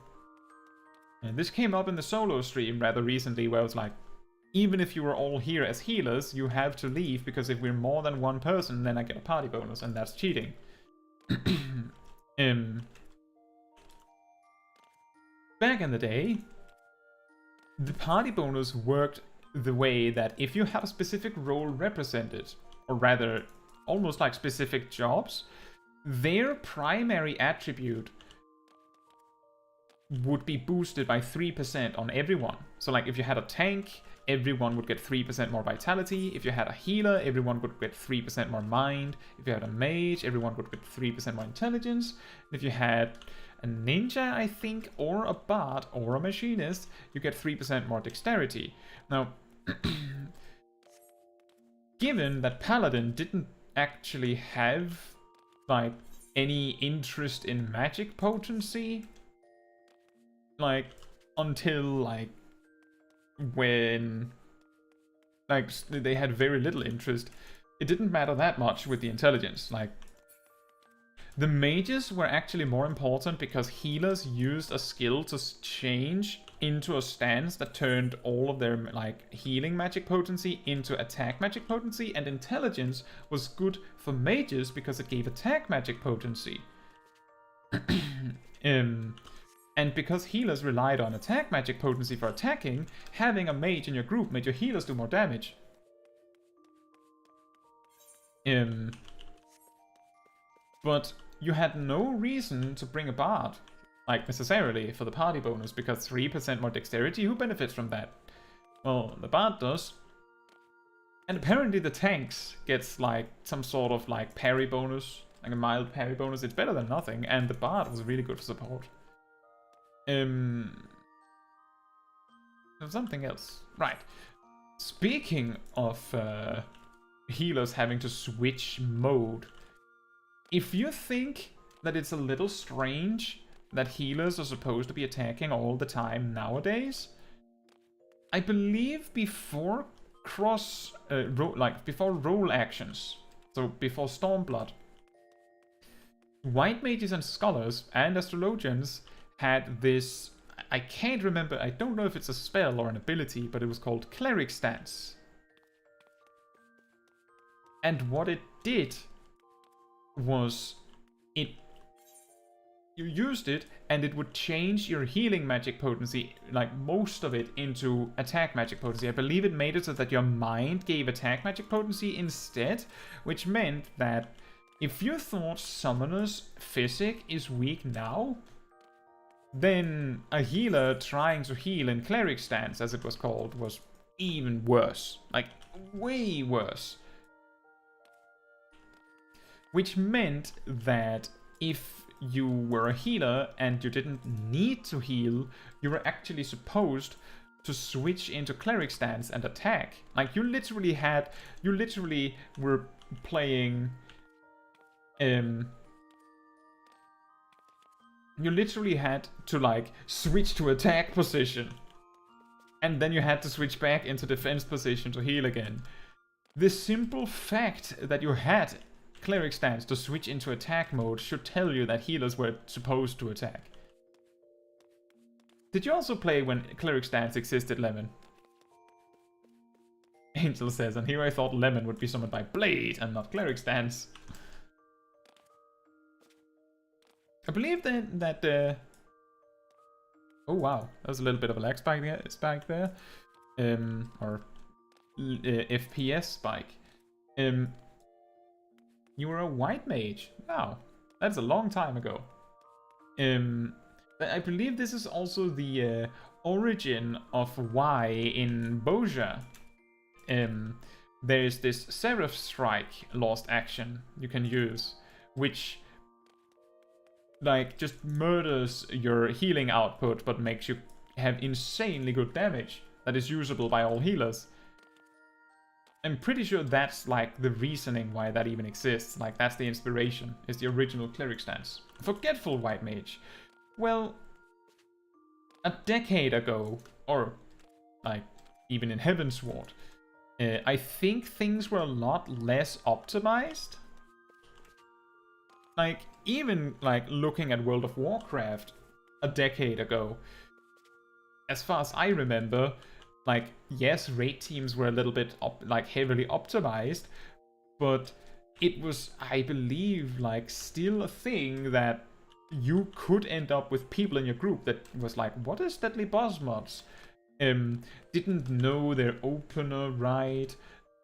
And this came up in the solo stream rather recently, where it's like, even if you were all here as healers, you have to leave, because if we're more than one person, then I get a party bonus, and that's cheating. Back in the day, the party bonus worked the way that if you had a specific role represented, or rather, almost like specific jobs, their primary attribute would be boosted by 3% on everyone. So like if you had a tank, everyone would get 3% more vitality. If you had a healer, everyone would get 3% more mind. If you had a mage, everyone would get 3% more intelligence. If you had a ninja, I think, or a bard, or a machinist, you get 3% more dexterity. Now, given that Paladin didn't actually have, like, any interest in magic potency, like, until, like, when, like, they had very little interest, it didn't matter that much with the intelligence. Like, the mages were actually more important because healers used a skill to change into a stance that turned all of their, like, healing magic potency into attack magic potency, and intelligence was good for mages because it gave attack magic potency. And because healers relied on attack magic potency for attacking, having a mage in your group made your healers do more damage. But you had no reason to bring a bard, like, necessarily, for the party bonus, because 3% more dexterity, who benefits from that? Well, the bard does. And apparently the tanks gets, like, some sort of, like, parry bonus, like a mild parry bonus. It's better than nothing, and the bard was really good for support. Something else. Right. Speaking of healers having to switch mode, if you think that it's a little strange that healers are supposed to be attacking all the time nowadays, I believe before before role actions, so before Stormblood, white mages and scholars and astrologians had this, I can't remember, I don't know if it's a spell or an ability, but it was called Cleric Stance. And what it did was, it you used it, and it would change your healing magic potency, like most of it, into attack magic potency. I believe it made it so that your mind gave attack magic potency instead, which meant that if you thought Summoner's Physic is weak now, then a healer trying to heal in Cleric stance, as it was called, was even worse. Like, way worse. Which meant that if you were a healer and you didn't need to heal, you were actually supposed to switch into Cleric stance and attack. Like, you literally were playing... you literally had to, like, switch to attack position. And then you had to switch back into defense position to heal again. The simple fact that you had Cleric stance to switch into attack mode should tell you that healers were supposed to attack. Did you also play when Cleric stance existed, Lemon? Angel says, and here I thought Lemon would be summoned by Blade and not Cleric stance. I believe that oh wow, that was a little bit of a lag spike there. Or FPS spike. You were a white mage. Wow, that's a long time ago. I believe this is also the origin of why in Boja there's this Seraph Strike lost action you can use, which like just murders your healing output but makes you have insanely good damage that is usable by all healers. I'm pretty sure that's like the reasoning why that even exists. Like that's the inspiration, is the original Cleric stance. Forgetful White Mage. Well, a decade ago, or like even in Heavensward, I think things were a lot less optimized. Like even like looking at World of Warcraft a decade ago, as far as I remember, like, yes, raid teams were a little bit like heavily optimized, but it was, I believe, like still a thing that you could end up with people in your group that was like, what is Deadly Boss mods? Didn't know their opener right,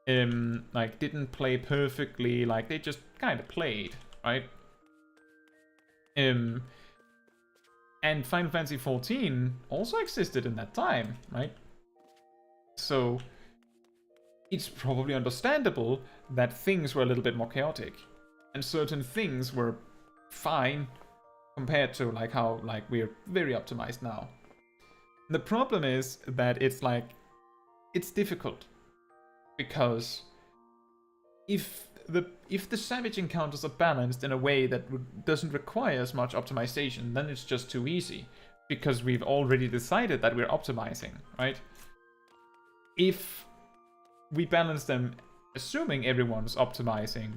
like didn't play perfectly, like they just kind of played, right? And Final Fantasy XIV also existed in that time, right? So it's probably understandable that things were a little bit more chaotic, and certain things were fine compared to like how like we're very optimized now. The problem is that it's like it's difficult because if the savage encounters are balanced in a way that doesn't require as much optimization, then it's just too easy because we've already decided that we're optimizing, right? If we balance them assuming everyone's optimizing,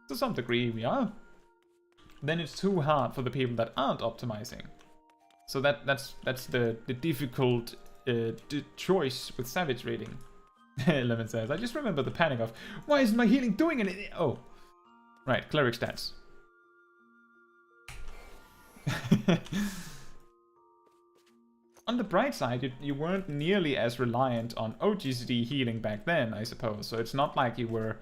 to some degree we are, then it's too hard for the people that aren't optimizing. So that's the difficult choice with savage raiding. Lemon says, I just remember the panic of, why isn't my healing doing anything? Oh, right, Cleric stats. On the bright side, you weren't nearly as reliant on OGCD healing back then, I suppose. So it's not like you were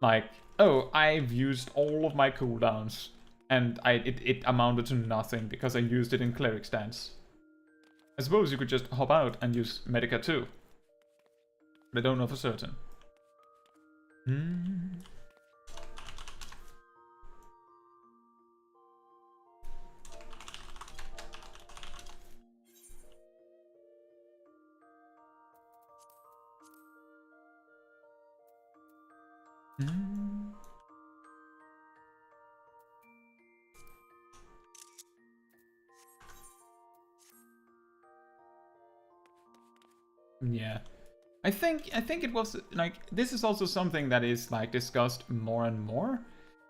like, oh, I've used all of my cooldowns and it amounted to nothing because I used it in Cleric stance. I suppose you could just hop out and use Medica too. But I don't know for certain. Yeah. I think it was like, this is also something that is like discussed more and more,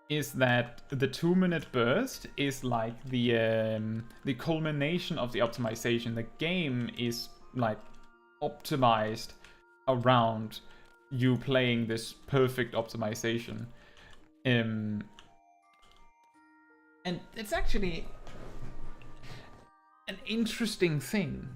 is that the 2-minute burst is like the culmination of the optimization. The game is like optimized around you playing this perfect optimization. And it's actually an interesting thing.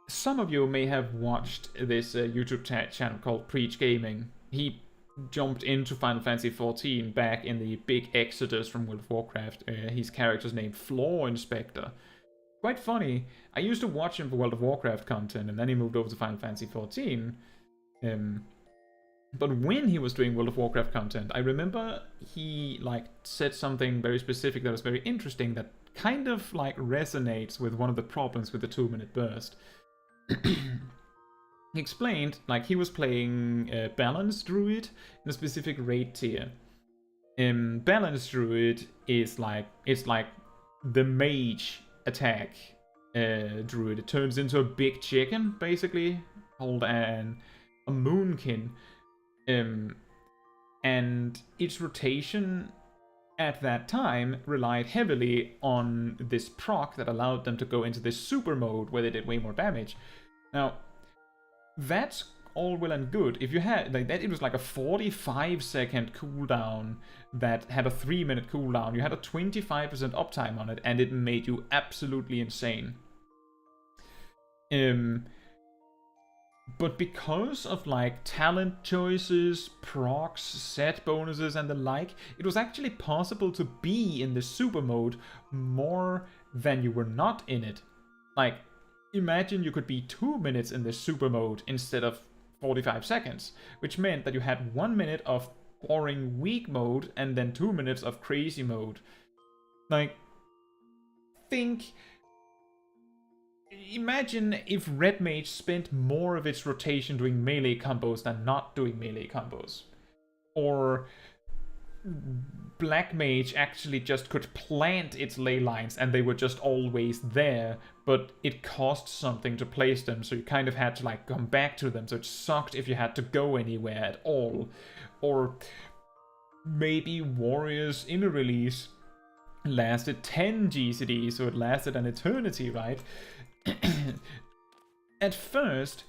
Some of you may have watched this YouTube channel called Preach Gaming. He jumped into Final Fantasy XIV back in the big exodus from World of Warcraft. His character's named Floor Inspector. Quite funny. I used to watch him for World of Warcraft content, and then he moved over to Final Fantasy XIV. But when he was doing World of Warcraft content, I remember he like said something very specific that was very interesting that kind of like resonates with one of the problems with the 2-minute burst. He explained like he was playing Balance Druid in a specific raid tier. Balance Druid is like, it's like the Mage attack druid. It turns into a big chicken basically, called a moonkin. And its rotation at that time relied heavily on this proc that allowed them to go into this super mode where they did way more damage. Now, that's all well and good. If you had like that, it was like a 45-second cooldown that had a 3-minute cooldown. You had a 25% uptime on it, and it made you absolutely insane. But because of like talent choices, procs, set bonuses and the like, it was actually possible to be in the super mode more than you were not in it. Like, imagine you could be 2 minutes in the super mode instead of 45 seconds, which meant that you had 1 minute of boring weak mode and then 2 minutes of crazy mode. Like, imagine if Red Mage spent more of its rotation doing melee combos than not doing melee combos. Or Black Mage actually just could plant its ley lines and they were just always there, but it cost something to place them, so you kind of had to like come back to them, so it sucked if you had to go anywhere at all. Or maybe Warriors Inner Release lasted 10 GCD, so it lasted an eternity, right? At first,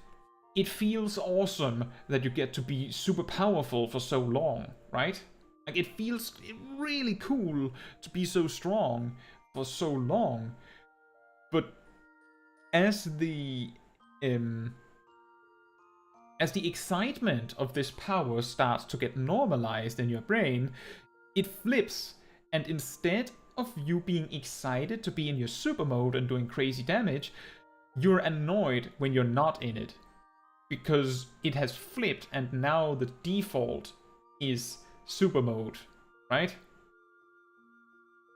it feels awesome that you get to be super powerful for so long, right? Like, it feels really cool to be so strong for so long. But as the excitement of this power starts to get normalized in your brain, it flips, and instead of you being excited to be in your super mode and doing crazy damage, you're annoyed when you're not in it. Because it has flipped and now the default is super mode, right?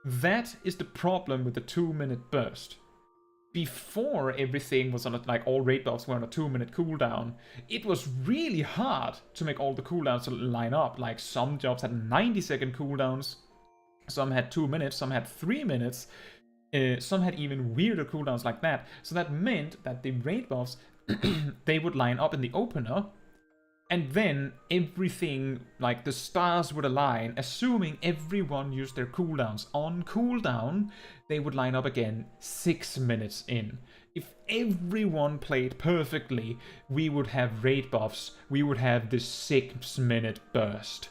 That is the problem with the 2-minute burst. Before everything was on a, like all raid buffs were on a 2-minute cooldown, it was really hard to make all the cooldowns line up. Like, some jobs had 90-second cooldowns, some had 2 minutes, some had 3 minutes, some had even weirder cooldowns like that. So that meant that the raid buffs, they would line up in the opener, and then everything, like the stars would align, assuming everyone used their cooldowns. On cooldown, they would line up again 6 minutes in. If everyone played perfectly, we would have raid buffs. We would have this 6-minute burst.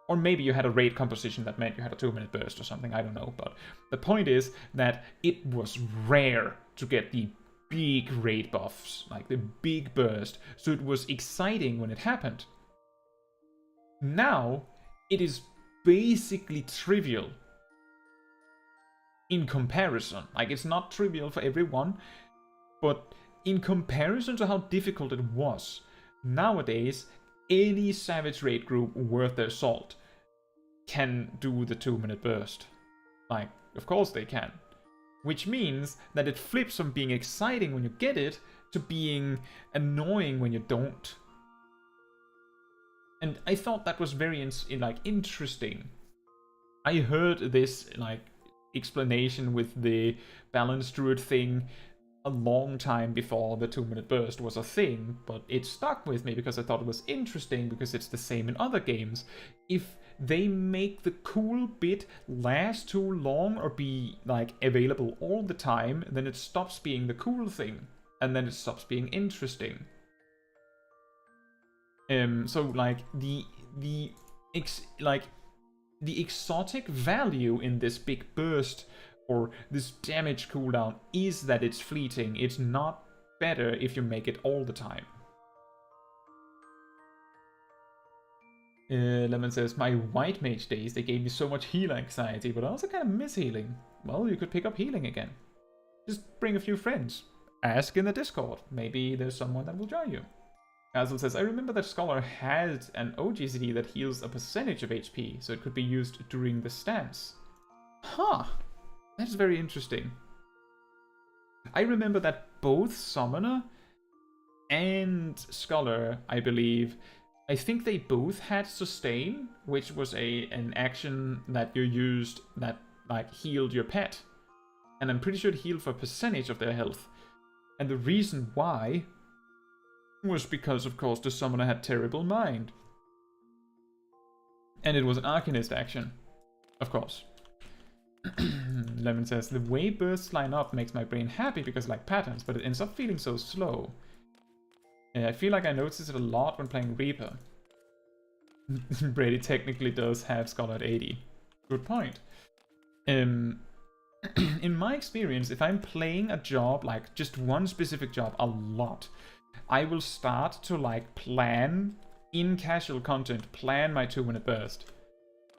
Or maybe you had a raid composition that meant you had a 2-minute burst or something, I don't know. But the point is that it was rare to get the big raid buffs, like the big burst, so it was exciting when it happened. Now, it is basically trivial in comparison. Like, it's not trivial for everyone, but in comparison to how difficult it was, nowadays, any Savage raid group worth their salt can do the 2-minute burst. Like, of course they can. Which means that it flips from being exciting when you get it to being annoying when you don't. And I thought that was very interesting. I heard this like explanation with the Balance Druid thing a long time before the 2-minute burst was a thing, but it stuck with me because I thought it was interesting because it's the same in other games. If they make the cool bit last too long or be like available all the time, then it stops being the cool thing, and then it stops being interesting. So like the exotic value in this big burst or this damage cooldown is that it's fleeting. It's not better if you make it all the time. Lemon says, my white mage days, they gave me so much heal anxiety, but I also kind of miss healing. Well, you could pick up healing again. Just bring a few friends. Ask in the Discord. Maybe there's someone that will join you. Basil says, I remember that Scholar had an OGCD that heals a percentage of HP, so it could be used during the stance. Huh. That's very interesting. I remember that both Summoner and Scholar, I believe, I think they both had Sustain, which was an action that you used that like healed your pet. And I'm pretty sure it healed for a percentage of their health. And the reason why was because, of course, the Summoner had Terrible Mind. And it was an Arcanist action, of course. Lemon says, the way bursts line up makes my brain happy because I like patterns, but it ends up feeling so slow. I feel like I notice it a lot when playing Reaper. Brady technically does have Scholar at 80. Good point. In my experience, if I'm playing a job, like just one specific job, a lot, I will start to like plan in casual content, plan my 2-minute burst.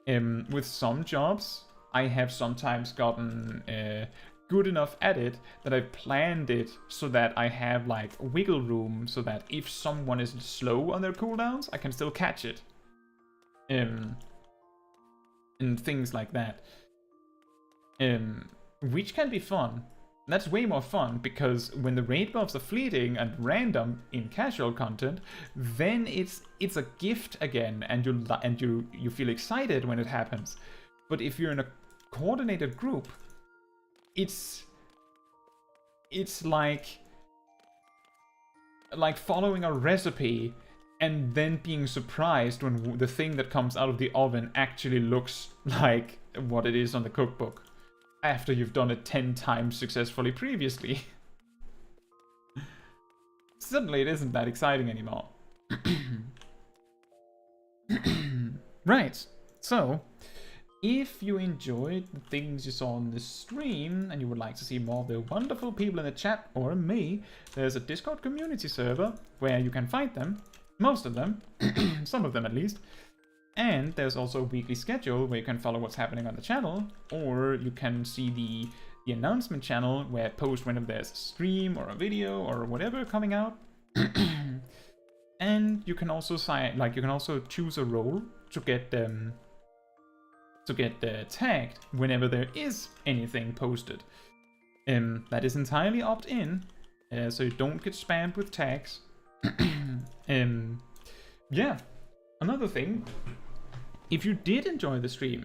With some jobs, I have sometimes gotten good enough at it that I've planned it so that I have like wiggle room so that if someone is slow on their cooldowns, I can still catch it. And things like that. Which can be fun. That's way more fun because when the raid buffs are fleeting and random in casual content, then it's a gift again, and you feel excited when it happens. But if you're in a coordinated group, it's like following a recipe and then being surprised when the thing that comes out of the oven actually looks like what it is on the cookbook after you've done it 10 times successfully previously. Suddenly it isn't that exciting anymore. Right, so if you enjoyed the things you saw on this stream and you would like to see more of the wonderful people in the chat or me, there's a Discord community server where you can find them, most of them, some of them at least. And there's also a weekly schedule where you can follow what's happening on the channel, or you can see the announcement channel where I post whenever there's a stream or a video or whatever coming out. And you can also choose a role to get tagged whenever there is anything posted. That is entirely opt-in, so you don't get spammed with tags. Yeah, another thing. If you did enjoy the stream,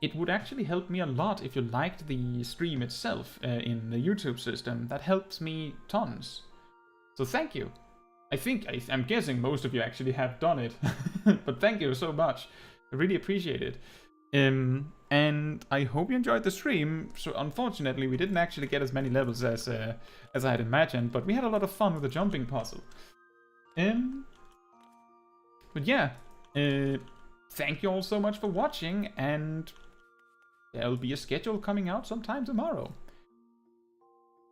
it would actually help me a lot if you liked the stream itself in the YouTube system. That helps me tons. So thank you. I'm guessing most of you actually have done it. But thank you so much. I really appreciate it. And I hope you enjoyed the stream. So unfortunately, we didn't actually get as many levels as I had imagined, but we had a lot of fun with the jumping puzzle. But yeah, thank you all so much for watching, and there'll be a schedule coming out sometime tomorrow.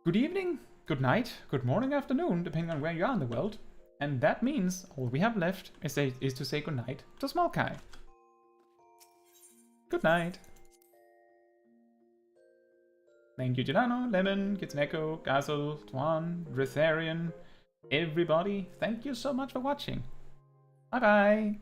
Good evening, good night, good morning, afternoon, depending on where you are in the world. And that means all we have left is to say goodnight to Smol Kai. Good night. Thank you, Giuliano, Lemon, Kitsuneko, Gazel, Tuan, Ritharian, everybody. Thank you so much for watching. Bye-bye.